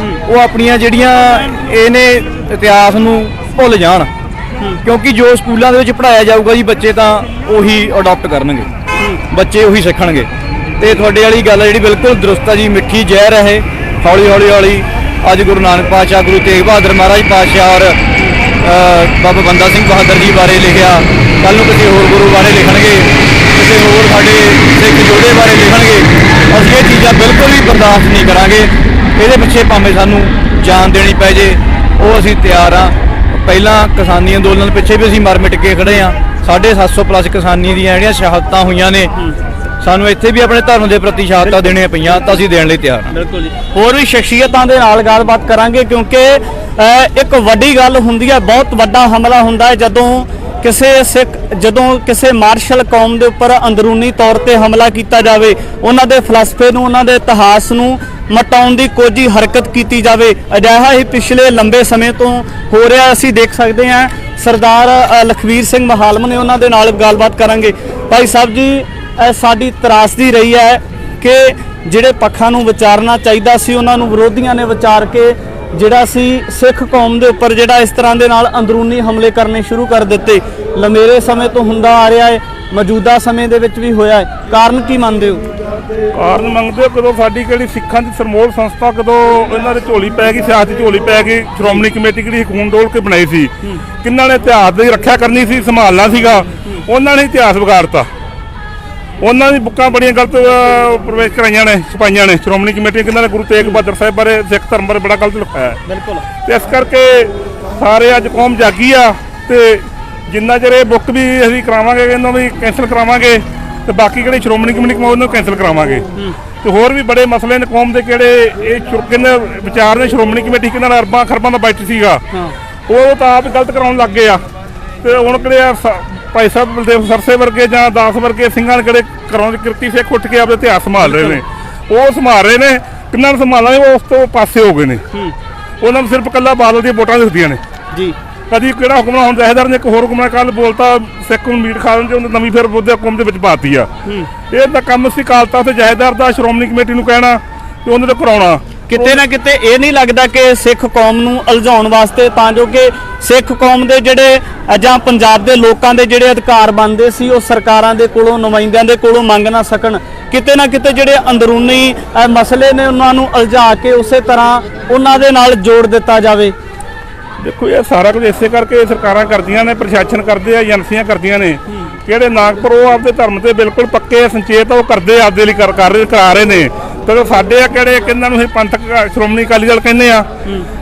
S2: ਉਹ ਆਪਣੀਆਂ ਜਿਹੜੀਆਂ ਇਹਨੇ ਇਤਿਹਾਸ ਨੂੰ ਭੁੱਲ ਜਾਣ, ਕਿਉਂਕਿ ਜੋ ਸਕੂਲਾਂ ਦੇ ਵਿੱਚ ਪੜ੍ਹਾਇਆ ਜਾਊਗਾ ਜੀ ਬੱਚੇ ਤਾਂ ਉਹੀ ਅਡਾਪਟ ਕਰਨਗੇ, ਬੱਚੇ ਉਹੀ ਸਿੱਖਣਗੇ। ਤੇ ਤੁਹਾਡੇ ਵਾਲੀ ਗੱਲ ਜਿਹੜੀ ਬਿਲਕੁਲ ਦਰੁਸਤ ਆ ਜੀ, ਮਿੱਠੀ ਜ਼ਹਿਰ ਹੈ ਹੌਲੀ ਹੌਲੀ ਹੌਲੀ। ਅੱਜ ਗੁਰੂ ਨਾਨਕ ਪਾਤਸ਼ਾਹ, ਗੁਰੂ ਤੇਗ ਬਹਾਦਰ ਮਹਾਰਾਜ ਪਾਤਸ਼ਾਹ ਔਰ ਬਾਬਾ ਬੰਦਾ ਸਿੰਘ ਬਹਾਦਰ ਜੀ ਬਾਰੇ ਲਿਖਿਆ, ਕੱਲ੍ਹ ਨੂੰ ਕਿਸੇ ਹੋਰ ਗੁਰੂ ਬਾਰੇ ਲਿਖਣਗੇ, ਕਿਸੇ ਹੋਰ ਸਾਡੇ ਸਿੱਖ ਯੋਧੇ ਬਾਰੇ ਲਿਖਣਗੇ। ਅਸੀਂ ਇਹ ਚੀਜ਼ਾਂ ਬਿਲਕੁਲ ਵੀ ਬਰਦਾਸ਼ਤ ਨਹੀਂ ਕਰਾਂਗੇ। ਇਹਦੇ ਪਿੱਛੇ ਭਾਵੇਂ ਸਾਨੂੰ ਜਾਨ ਦੇਣੀ ਪੈ ਜੇ, ਉਹ ਅਸੀਂ ਤਿਆਰ ਹਾਂ। ਪਹਿਲਾਂ ਕਿਸਾਨੀ ਅੰਦੋਲਨ ਪਿੱਛੇ ਵੀ ਅਸੀਂ ਮਰ ਮਿਟ ਕੇ ਖੜੇ ਹਾਂ। 750 ਪਲੱਸ ਕਿਸਾਨੀ ਦੀਆਂ ਜਿਹੜੀਆਂ ਸ਼ਹਾਦਤਾਂ ਹੋਈਆਂ ਨੇ, ਸਾਨੂੰ ਇੱਥੇ ਵੀ ਆਪਣੇ ਧਰਮ ਦੇ ਪ੍ਰਤੀ ਸ਼ਹਾਦਤਾਂ ਦੇਣੀਆਂ ਪਈਆਂ ਤਾਂ ਅਸੀਂ ਦੇਣ ਲਈ ਤਿਆਰ ਹਾਂ।
S1: ਬਿਲਕੁਲ ਜੀ। ਹੋਰ ਵੀ ਸ਼ਖਸੀਅਤਾਂ ਦੇ ਨਾਲ ਗੱਲਬਾਤ ਕਰਾਂਗੇ, ਕਿਉਂਕਿ ਇੱਕ ਵੱਡੀ ਗੱਲ ਹੁੰਦੀ ਹੈ, ਬਹੁਤ ਵੱਡਾ ਹਮਲਾ ਹੁੰਦਾ ਹੈ ਜਦੋਂ ਕਿਸੇ ਮਾਰਸ਼ਲ ਕੌਮ ਦੇ ਉੱਪਰ ਅੰਦਰੂਨੀ ਤੌਰ ਤੇ ਹਮਲਾ ਕੀਤਾ ਜਾਵੇ, ਉਹਨਾਂ ਦੇ ਫਲਸਫੇ ਨੂੰ, ਉਹਨਾਂ ਦੇ ਇਤਿਹਾਸ ਨੂੰ ਮਟਾਉਣ ਦੀ ਕੋਈ ਹਰਕਤ ਕੀਤੀ ਜਾਵੇ। ਅਜਿਹਾ ਹੀ ਪਿਛਲੇ ਲੰਬੇ ਸਮੇਂ ਤੋਂ ਹੋ ਰਿਹਾ ਅਸੀਂ ਦੇਖ ਸਕਦੇ ਹਾਂ। ਸਰਦਾਰ ਲਖਵੀਰ ਸਿੰਘ ਮਹਾਲਮ ਨੇ, ਉਹਨਾਂ ਦੇ ਨਾਲ ਗੱਲਬਾਤ ਕਰਾਂਗੇ। ਭਾਈ ਸਾਹਿਬ ਜੀ, ਸਾਡੀ ਤਰਾਸਦੀ ਰਹੀ ਹੈ ਕਿ ਜਿਹੜੇ ਪੱਖਾਂ ਨੂੰ ਵਿਚਾਰਨਾ ਚਾਹੀਦਾ ਸੀ ਉਹਨਾਂ ਨੂੰ ਵਿਰੋਧੀਆਂ ਨੇ ਵਿਚਾਰ ਕੇ ਜਿਹੜਾ ਸੀ ਸਿੱਖ ਕੌਮ ਦੇ ਉੱਪਰ ਜਿਹੜਾ ਇਸ ਤਰ੍ਹਾਂ ਦੇ ਨਾਲ ਅੰਦਰੂਨੀ ਹਮਲੇ ਕਰਨੇ ਸ਼ੁਰੂ ਕਰ ਦਿੱਤੇ। ਲੰਮੇਰੇ ਸਮੇਂ ਤੋਂ ਹੁੰਦਾ ਆ ਰਿਹਾ ਹੈ, ਮੌਜੂਦਾ ਸਮੇਂ ਦੇ ਵਿੱਚ ਵੀ ਹੋਇਆ ਹੈ। ਕਾਰਨ ਕੀ ਮੰਨਦੇ ਹੋ?
S3: ਕਾਰਨ ਮੰਗਦੇ ਹੋ, ਕਦੋਂ ਸਾਡੀ ਕਿਹੜੀ ਸਿੱਖਾਂ ਦੀ ਸਰਮੋਲ ਸੰਸਥਾ ਕਦੋਂ ਇਹਨਾਂ ਦੇ ਝੋਲੀ ਪੈ ਗਈ, ਸਿਆਸਤ ਝੋਲੀ ਪੈ ਗਈ। ਸ਼੍ਰੋਮਣੀ ਕਮੇਟੀ ਕਿਹੜੀ ਖੂਨ ਡੋਲ ਕੇ ਬਣਾਈ ਸੀ, ਕਿਹਨਾਂ ਨੇ ਇਤਿਹਾਸ ਦੀ ਰੱਖਿਆ ਕਰਨੀ ਸੀ, ਸੰਭਾਲਣਾ ਸੀਗਾ, ਉਹਨਾਂ ਨੇ ਇਤਿਹਾਸ ਵਿਗਾੜਤਾ। ਉਹਨਾਂ ਦੀ ਬੁੱਕਾਂ ਬੜੀਆਂ ਗਲਤ ਪ੍ਰਵੇਸ਼ ਕਰਾਈਆਂ ਨੇ, ਛਪਾਈਆਂ ਨੇ। ਸ਼੍ਰੋਮਣੀ ਕਮੇਟੀ ਕਿਹਨਾਂ ਨੇ ਗੁਰੂ ਤੇਗ ਬਹਾਦਰ ਸਾਹਿਬ ਬਾਰੇ, ਸਿੱਖ ਧਰਮ ਬਾਰੇ ਬੜਾ ਗਲਤ ਲਿਖਾਇਆ ਹੈ।
S1: ਬਿਲਕੁਲ।
S3: ਤੇ ਇਸ ਕਰਕੇ ਸਾਰੇ ਅੱਜ ਕੌਮ ਜਾਗੀ ਆ, ਤੇ ਜਿੰਨਾ ਚਿਰ ਇਹ ਬੁੱਕ ਵੀ ਅਸੀਂ ਕਰਾਵਾਂਗੇ, ਇਹਨਾਂ ਵੀ ਕੈਂਸਲ ਕਰਾਵਾਂਗੇ, ਤੇ ਬਾਕੀ ਕਿਹੜੇ ਸ਼੍ਰੋਮਣੀ ਕਮੇਟੀ ਉਹਨੂੰ ਕੈਂਸਲ ਕਰਾਵਾਂਗੇ। ਤੇ ਹੋਰ ਵੀ ਬੜੇ ਮਸਲੇ ਨੇ ਕੌਮ ਦੇ, ਕਿਹੜੇ ਇਹ ਕਿੰਨੇ ਵਿਚਾਰ ਨੇ। ਸ਼੍ਰੋਮਣੀ ਕਮੇਟੀ ਕਿਹਨਾਂ ਨਾਲ ਅਰਬਾਂ ਖਰਬਾਂ ਦਾ ਬਜਟ ਸੀਗਾ, ਉਹ ਤਾਂ ਆਪ ਗਲਤ ਕਰਾਉਣ ਲੱਗ ਗਏ ਆ। ਤੇ ਹੁਣ ਕਿਹੜੇ ਆ ਭਾਈ ਸਾਹਿਬ ਬਲਦੇਵ ਸਰਸੇ ਵਰਗੇ ਜਾਂ ਦਾਸ ਵਰਗੇ ਸਿੰਘਾਂ ਨੇ ਕਿਹੜੇ ਕਰਾਉਣ ਕਿਰਤੀ ਸਿੱਖ ਉੱਠ ਕੇ ਆਪਣੇ ਇਤਿਹਾਸ ਸੰਭਾਲ ਰਹੇ ਨੇ, ਉਹ ਸੰਭਾਲ ਰਹੇ ਨੇ। ਕਿੰਨਾਂ ਨੂੰ ਸੰਭਾਲਾਂਗੇ, ਉਹ ਉਸ ਤੋਂ ਪਾਸੇ ਹੋ ਗਏ ਨੇ। ਉਹਨਾਂ ਨੂੰ ਸਿਰਫ ਇਕੱਲਾ ਬਾਦਲ ਦੀਆਂ ਵੋਟਾਂ ਦਿਖਦੀਆਂ ਨੇ ਜੀ। ਕਦੀ ਕਿਹੜਾ ਹੁਕਮਰਾਨ ਹੁਣ ਜਥੇਦਾਰ ਨੇ ਇੱਕ ਹੋਰ ਹੁਕਮਰਾਨ ਕੱਲ ਬੋਲਤਾ, ਸਿੱਖ ਨੂੰ ਮੀਟ ਖਾ ਲੈਂਦੇ, ਉਹਨੇ ਨਵੀਂ ਫਿਰ ਬੁੱਧ ਹੁਕਮ ਦੇ ਵਿੱਚ ਪਾਤੀ ਆ। ਇਹ ਤਾਂ ਕੰਮ ਸੀ ਕਾਲਤਾ ਤੇ ਜਥੇਦਾਰ ਦਾ, ਸ਼੍ਰੋਮਣੀ ਕਮੇਟੀ ਨੂੰ ਕਹਿਣਾ ਤੇ ਉਹਨਾਂ ਤੋਂ ਕਰਾਉਣਾ।
S1: ਕਿਤੇ ਨਾ ਕਿਤੇ ਇਹ ਨਹੀਂ ਲੱਗਦਾ ਕਿ ਸਿੱਖ ਕੌਮ ਨੂੰ ਉਲਝਾਉਣ ਵਾਸਤੇ, ਤਾਂ ਜੋ ਕਿ ਸਿੱਖ ਕੌਮ ਦੇ ਜਿਹੜੇ ਜਾਂ ਪੰਜਾਬ ਦੇ ਲੋਕਾਂ ਦੇ ਜਿਹੜੇ ਅਧਿਕਾਰ ਬਣਦੇ ਸੀ ਉਹ ਸਰਕਾਰਾਂ ਦੇ ਕੋਲੋਂ, ਨੁਮਾਇੰਦਿਆਂ ਦੇ ਕੋਲੋਂ ਮੰਗ ਨਾ ਸਕਣ। ਕਿਤੇ ਨਾ ਕਿਤੇ ਜਿਹੜੇ ਅੰਦਰੂਨੀ ਮਸਲੇ ਨੇ ਉਹਨਾਂ ਨੂੰ ਉਲਝਾ ਕੇ ਉਸੇ ਤਰ੍ਹਾਂ ਉਹਨਾਂ ਦੇ ਨਾਲ ਜੋੜ ਦਿੱਤਾ ਜਾਵੇ।
S3: ਦੇਖੋ ਇਹ ਸਾਰਾ ਕੁਝ ਇਸੇ ਕਰਕੇ ਸਰਕਾਰਾਂ ਕਰਦੀਆਂ ਨੇ, ਪ੍ਰਸ਼ਾਸਨ ਕਰਦੇ ਆ, ਏਜੰਸੀਆਂ ਕਰਦੀਆਂ ਨੇ। ਕਿਹੜੇ ਨਾਗਪੁਰ ਉਹ ਆਪਦੇ ਧਰਮ ਤੇ ਬਿਲਕੁਲ ਪੱਕੇ ਸੰਚੇਤ, ਉਹ ਕਰਦੇ ਆਪਦੇ ਲਈ ਕਰਾ ਰਹੇ ਨੇ। ਤੇ ਸਾਡੇ ਆ ਕਿਹੜੇ ਕਿੰਨਾਂ ਨੂੰ ਇਹ ਪੰਥਕ ਸ਼੍ਰੋਮਣੀ ਅਕਾਲੀ ਦਲ ਕਹਿੰਦੇ ਆ,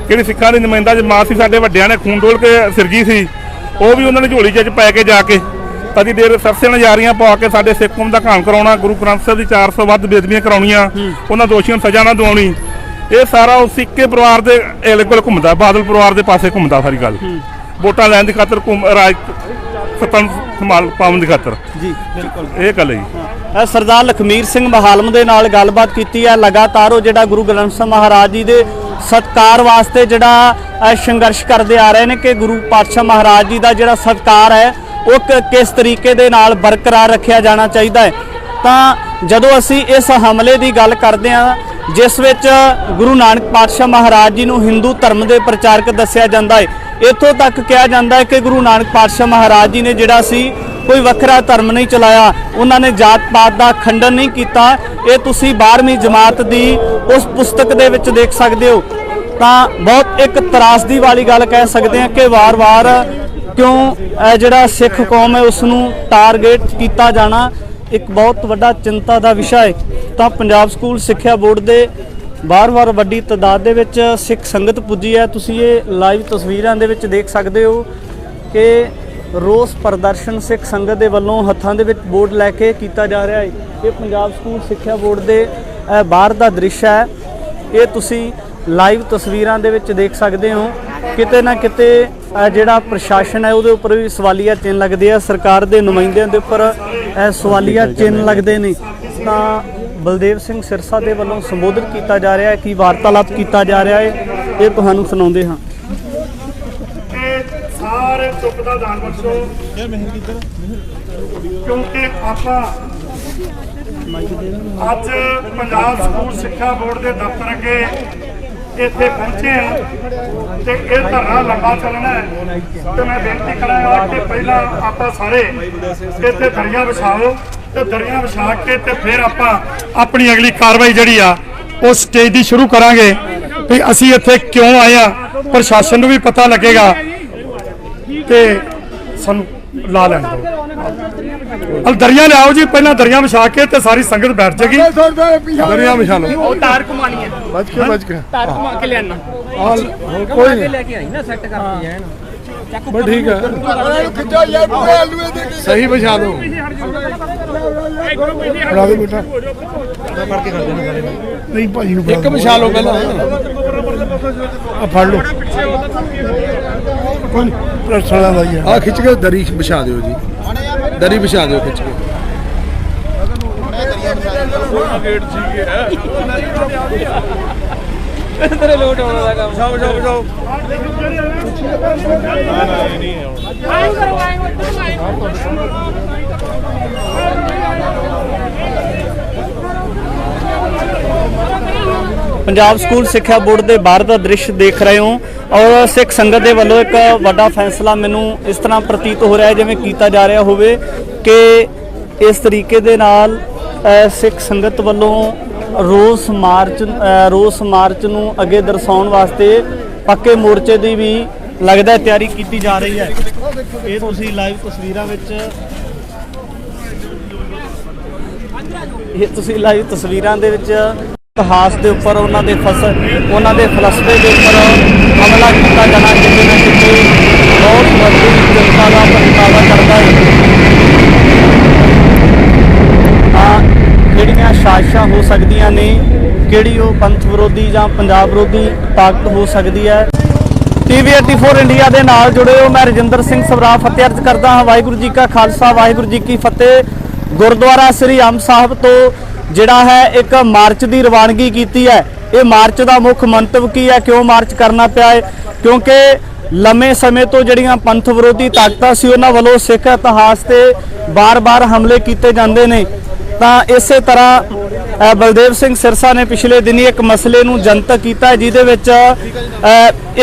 S3: ਕਿਹੜੀ ਸਿੱਖਾਂ ਦੀ ਨੁਮਾਇੰਦਾ ਜਮਾਤ ਸੀ, ਸਾਡੇ ਵੱਡਿਆਂ ਨੇ ਖੂਨ ਡੋਲ ਕੇ ਸਿਰਜੀ ਸੀ, ਉਹ ਵੀ ਉਹਨਾਂ ਨੇ ਝੋਲੀ 'ਚ ਪੈ ਕੇ ਜਾ ਕੇ ਕਦੀ ਦੇਰ ਸਰਸੇ ਨਜ਼ਾਰੀਆਂ ਪਾ ਕੇ ਸਾਡੇ ਸਿੱਖ ਕੌਮ ਦਾ ਘਾਣ ਕਰਾਉਣਾ, ਗੁਰੂ ਗ੍ਰੰਥ ਸਾਹਿਬ ਦੀ 400 ਵੱਧ ਬੇਦਬੀਆਂ ਕਰਾਉਣੀਆਂ, ਉਹਨਾਂ ਦੋਸ਼ੀਆਂ ਨੂੰ ਸਜ਼ਾ ਨਾ ਦਿਵਾਉਣੀ। ਇਹ ਸਾਰਾ ਉਸ ਸਿੱਕੇ ਪਰਿਵਾਰ ਦੇ ਕੋਲ ਘੁੰਮਦਾ, ਬਾਦਲ ਪਰਿਵਾਰ ਦੇ ਪਾਸੇ ਘੁੰਮਦਾ ਸਾਰੀ ਗੱਲ। ਵੋਟਾਂ ਲੈਣ ਦੀ ਖਾਤਰ, ਰਾਜ ਸੱਤਾ ਸੰਭਾਲ ਪਾਉਣ ਦੀ ਖਾਤਰ
S1: ਜੀ। ਬਿਲਕੁਲ
S3: ਇਹ ਗੱਲ ਹੈ ਜੀ।
S1: ਸਰਦਾਰ ਲਖਮੀਰ ਸਿੰਘ ਮਹਾਲਮ ਦੇ ਨਾਲ ਗੱਲਬਾਤ ਕੀਤੀ ਹੈ। ਲਗਾਤਾਰ ਉਹ ਜਿਹੜਾ ਗੁਰੂ ਗ੍ਰੰਥ ਸਾਹਿਬ ਮਹਾਰਾਜ ਜੀ ਦੇ ਸਤਿਕਾਰ ਵਾਸਤੇ ਜਿਹੜਾ ਸੰਘਰਸ਼ ਕਰਦੇ ਆ ਰਹੇ ਨੇ ਕਿ ਗੁਰੂ ਪਾਤਸ਼ਾਹ ਮਹਾਰਾਜ ਜੀ ਦਾ ਜਿਹੜਾ ਸਤਿਕਾਰ ਹੈ ਉਹ ਕਿਸ ਤਰੀਕੇ ਦੇ ਨਾਲ ਬਰਕਰਾਰ ਰੱਖਿਆ ਜਾਣਾ ਚਾਹੀਦਾ ਹੈ। ਤਾਂ ਜਦੋਂ ਅਸੀਂ ਇਸ ਹਮਲੇ ਦੀ ਗੱਲ ਕਰਦੇ ਹਾਂ ਜਿਸ ਵਿੱਚ ਗੁਰੂ ਨਾਨਕ ਪਾਤਸ਼ਾਹ ਮਹਾਰਾਜ ਜੀ ਨੂੰ ਹਿੰਦੂ ਧਰਮ ਦੇ ਪ੍ਰਚਾਰਕ ਦੱਸਿਆ ਜਾਂਦਾ ਹੈ, ਇੱਥੋਂ ਤੱਕ ਕਿਹਾ ਜਾਂਦਾ ਹੈ ਕਿ ਗੁਰੂ ਨਾਨਕ ਪਾਤਸ਼ਾਹ ਮਹਾਰਾਜ ਜੀ ਨੇ ਜਿਹੜਾ ਸੀ ਕੋਈ ਵੱਖਰਾ ਧਰਮ ਨਹੀਂ ਚਲਾਇਆ, ਉਹਨਾਂ ਨੇ ਜਾਤ ਪਾਤ ਦਾ ਖੰਡਨ ਨਹੀਂ ਕੀਤਾ। ਇਹ ਤੁਸੀਂ 12ਵੀਂ ਜਮਾਤ ਦੀ ਉਸ ਪੁਸਤਕ ਦੇ ਵਿੱਚ ਦੇਖ ਸਕਦੇ ਹੋ। ਤਾਂ ਬਹੁਤ ਇੱਕ ਤਰਾਸਦੀ ਵਾਲੀ ਗੱਲ ਕਹਿ ਸਕਦੇ ਹਾਂ ਕਿ ਵਾਰ-ਵਾਰ ਕਿਉਂ ਜਿਹੜਾ ਸਿੱਖ ਕੌਮ ਹੈ ਉਸ ਨੂੰ ਟਾਰਗੇਟ ਕੀਤਾ ਜਾਣਾ ਇੱਕ ਬਹੁਤ ਵੱਡਾ ਚਿੰਤਾ ਦਾ ਵਿਸ਼ਾ ਹੈ। ਤਾਂ ਪੰਜਾਬ ਸਕੂਲ ਸਿੱਖਿਆ ਬੋਰਡ ਦੇ ਵਾਰ-ਵਾਰ ਵੱਡੀ ਤਾਦਾਦ ਦੇ ਵਿੱਚ ਸਿੱਖ ਸੰਗਤ ਪੁੱਜੀ ਹੈ। ਤੁਸੀਂ ਇਹ ਲਾਈਵ ਤਸਵੀਰਾਂ ਦੇ ਵਿੱਚ ਦੇਖ ਸਕਦੇ ਹੋ ਕਿ ਰੋਸ ਪ੍ਰਦਰਸ਼ਨ ਸਿੱਖ ਸੰਗਤ ਦੇ ਵੱਲੋਂ ਹੱਥਾਂ ਦੇ ਵਿੱਚ ਬੋਰਡ ਲੈ ਕੇ ਕੀਤਾ ਜਾ ਰਿਹਾ ਹੈ। ਇਹ ਪੰਜਾਬ ਸਕੂਲ ਸਿੱਖਿਆ ਬੋਰਡ ਦੇ ਬਾਹਰ ਦਾ ਦ੍ਰਿਸ਼ ਹੈ। ਇਹ ਤੁਸੀਂ ਲਾਈਵ ਤਸਵੀਰਾਂ ਦੇ ਵਿੱਚ ਦੇਖ ਸਕਦੇ ਹੋ। ਕਿਤੇ ਨਾ ਕਿਤੇ ਜਿਹੜਾ ਪ੍ਰਸ਼ਾਸਨ ਹੈ ਉਹਦੇ ਉੱਪਰ ਵੀ ਸਵਾਲੀਆ ਚਿੰਨ੍ਹ ਲੱਗਦੇ ਆ, ਸਰਕਾਰ ਦੇ ਨੁਮਾਇੰਦਿਆਂ ਦੇ ਉੱਪਰ ਸਵਾਲੀਆ ਚਿੰਨ੍ਹ ਲੱਗਦੇ ਨੇ। ਤਾਂ ਬਲਦੇਵ ਸਿੰਘ ਸਿਰਸਾ ਦੇ ਵੱਲੋਂ ਸੰਬੋਧਨ ਕੀਤਾ ਜਾ ਰਿਹਾ ਹੈ ਕਿ ਵਾਰਤਾਲਾਪ ਕੀਤਾ ਜਾ ਰਿਹਾ ਹੈ, ਇਹ ਤੁਹਾਨੂੰ ਸੁਣਾਉਂਦੇ ਹਾਂ।
S5: ਸਾਰੇ ਚੁੱਪ ਦਾ ਦਾਨ ਬਖਸ਼ੋ ਕਿਉਂਕਿ ਆਪਾਂ ਅੱਜ ਪੰਜਾਬ ਸਕੂਲ ਸਿੱਖਿਆ ਬੋਰਡ ਦੇ ਦਫ਼ਤਰ ਅੱਗੇ ਇੱਥੇ ਪਹੁੰਚੇ ਹਾਂ ਤੇ ਇਹ ਧਰਨਾ ਲੰਬਾ ਚੱਲਣਾ ਹੈ ਤੇ ਮੈਂ ਬੇਨਤੀ ਕਰਾਂਗਾ ਕਿ ਪਹਿਲਾਂ ਆਪਾਂ ਸਾਰੇ ਇੱਥੇ ਦਰੀਆਂ ਵਿਛਾਓ ਤੇ ਦਰੀਆਂ ਵਿਛਾ ਕੇ ਤੇ ਫਿਰ ਆਪਾਂ ਆਪਣੀ ਅਗਲੀ ਕਾਰਵਾਈ ਜਿਹੜੀ ਆ ਉਹ ਸਟੇਜ ਦੀ ਸ਼ੁਰੂ ਕਰਾਂਗੇ ਵੀ ਅਸੀਂ ਇੱਥੇ ਕਿਉਂ ਆਏ ਆ। ਪ੍ਰਸ਼ਾਸਨ ਨੂੰ ਵੀ ਪਤਾ ਲੱਗੇਗਾ ਤੇ ਸਾਨੂੰ ਲਾ ਲੈਣ ਦਿਓ। ਦਰੀਆਂ ਲਿਆਓ ਜੀ, ਪਹਿਲਾਂ ਦਰੀਆਂ ਵਿਛਾ ਕੇ ਤੇ ਸਾਰੀ ਸੰਗਤ ਬੈਠ ਜਾਏਗੀ।
S3: ਦਰੀਆਂ ਵਿਛਾ ਲਓ।
S4: ਉਹ ਤਾਰ ਘੁਮਾਣੀ ਹੈ,
S3: ਬਚ ਕੇ
S4: ਤਾਰ ਘੁਮਾ ਕੇ ਲਿਆਣਾ
S3: ਕੋਈ ਨਹੀਂ
S4: ਲੈ ਕੇ ਆਈ ਨਾ ਸੈੱਟ ਕਰਕੇ ਜਾਣ।
S3: ਬਸ ਠੀਕ ਹੈ, ਸਹੀ ਵਿਛਾ ਲਓ। ਬਣਾ ਦੇ ਬੇਟਾ ਨਹੀਂ ਭਾਜੀ ਨੂੰ ਇੱਕ ਵਿਛਾ ਲਓ ਪਹਿਲਾਂ ਆ ਫੜ ਲਓ ਕੋਈ ਪ੍ਰਸ਼ਾਲਾ ਦਾ ਹੀ ਆ ਖਿੱਚ ਕੇ ਦਰੀ ਵਿਛਾ ਦਿਓ ਜੀ, ਦਰੀ ਵਿਛਾ ਦਿਓ ਖਿੱਚ ਕੇ। ਗੇਟ ਸੀਗੇ
S4: ਤੇਰੇ ਲੋਟ ਆਉਣ ਦਾ ਕੰਮ।
S3: ਬਚਾਓ ਬਚਾਓ ਬਚਾਓ।
S7: ਆਇਓ ਕਰੋ ਆਇਓ ਇੱਧਰ ਆਇਓ।
S1: ਪੰਜਾਬ ਸਕੂਲ ਸਿੱਖਿਆ ਬੋਰਡ ਦੇ ਬਾਹਰ ਦਾ ਦ੍ਰਿਸ਼ ਦੇਖ ਰਹੇ ਹੋ ਔਰ ਸਿੱਖ ਸੰਗਤ ਦੇ ਵੱਲੋਂ ਇੱਕ ਵੱਡਾ ਫੈਸਲਾ ਮੈਨੂੰ ਇਸ ਤਰ੍ਹਾਂ ਪ੍ਰਤੀਤ ਹੋ ਰਿਹਾ ਹੈ ਜਿਵੇਂ ਕੀਤਾ ਜਾ ਰਿਹਾ ਹੋਵੇ ਕਿ ਇਸ ਤਰੀਕੇ ਦੇ ਨਾਲ ਸਿੱਖ ਸੰਗਤ ਵੱਲੋਂ ਰੋਸ ਮਾਰਚ ਨੂੰ ਅੱਗੇ ਦਰਸਾਉਣ ਵਾਸਤੇ ਪੱਕੇ ਮੋਰਚੇ ਦੀ ਵੀ ਲੱਗਦਾ ਤਿਆਰੀ ਕੀਤੀ ਜਾ ਰਹੀ ਹੈ। ਇਹ ਤੁਸੀਂ ਲਾਈਵ ਤਸਵੀਰਾਂ ਦੇ ਵਿੱਚ ਇਤਿਹਾਸ ਦੇ ਉੱਪਰ ਉਹਨਾਂ ਦੇ ਫਲਸਫੇ ਦੇ ਉੱਪਰ ਹਮਲਾ ਕੀਤਾ ਜਾਣਾ ਕਿਤੇ ਨਾ ਕਿਤੇ ਬਹੁਤ ਵੱਡੀ ਜਨਤਾ ਦਾ ਪ੍ਰਗਟਾਵਾ ਕਰਦਾ ਹੈ। ਜਿਹੜੀਆਂ ਸਾਜ਼ਿਸ਼ਾਂ ਹੋ ਸਕਦੀਆਂ ਨੇ, ਕਿਹੜੀ ਉਹ ਪੰਥ ਵਿਰੋਧੀ ਜਾਂ ਪੰਜਾਬ ਵਿਰੋਧੀ ਤਾਕਤ ਹੋ ਸਕਦੀ ਹੈ। TV 84 ਇੰਡੀਆ ਦੇ ਨਾਲ ਜੁੜੇ ਹੋ, ਮੈਂ ਰਜਿੰਦਰ ਸਿੰਘ ਸਵਰਾ ਫਤਿਹ ਅਰਜ਼ ਕਰਦਾ ਹਾਂ। ਵਾਹਿਗੁਰੂ ਜੀ ਕਾ ਖਾਲਸਾ, ਵਾਹਿਗੁਰੂ ਜੀ ਕੀ ਫਤਿਹ। ਗੁਰਦੁਆਰਾ ਸ੍ਰੀ ਅੰਬ ਸਾਹਿਬ ਤੋਂ ਜਿਹੜਾ ਹੈ ਇੱਕ ਮਾਰਚ ਦੀ ਰਵਾਨਗੀ ਕੀਤੀ ਹੈ। ਇਹ ਮਾਰਚ ਦਾ ਮੁੱਖ ਮੰਤਵ ਕੀ ਹੈ, ਕਿਉਂ ਮਾਰਚ ਕਰਨਾ ਪਿਆ ਹੈ? ਕਿਉਂਕਿ ਲੰਮੇ ਸਮੇਂ ਤੋਂ ਜਿਹੜੀਆਂ ਪੰਥ ਵਿਰੋਧੀ ਤਾਕਤਾਂ ਸੀ ਉਹਨਾਂ ਵੱਲੋਂ ਸਿੱਖ ਇਤਿਹਾਸ ਤੇ ਬਾਰ-ਬਾਰ ਹਮਲੇ ਕੀਤੇ ਜਾਂਦੇ ਨੇ। ਤਾਂ ਇਸੇ ਤਰ੍ਹਾਂ ਬਲਦੇਵ ਸਿੰਘ ਸਿਰਸਾ ਨੇ ਪਿਛਲੇ ਦਿਨੀ ਇੱਕ ਮਸਲੇ ਨੂੰ ਜਨਤਕ ਕੀਤਾ ਜਿਹਦੇ ਵਿੱਚ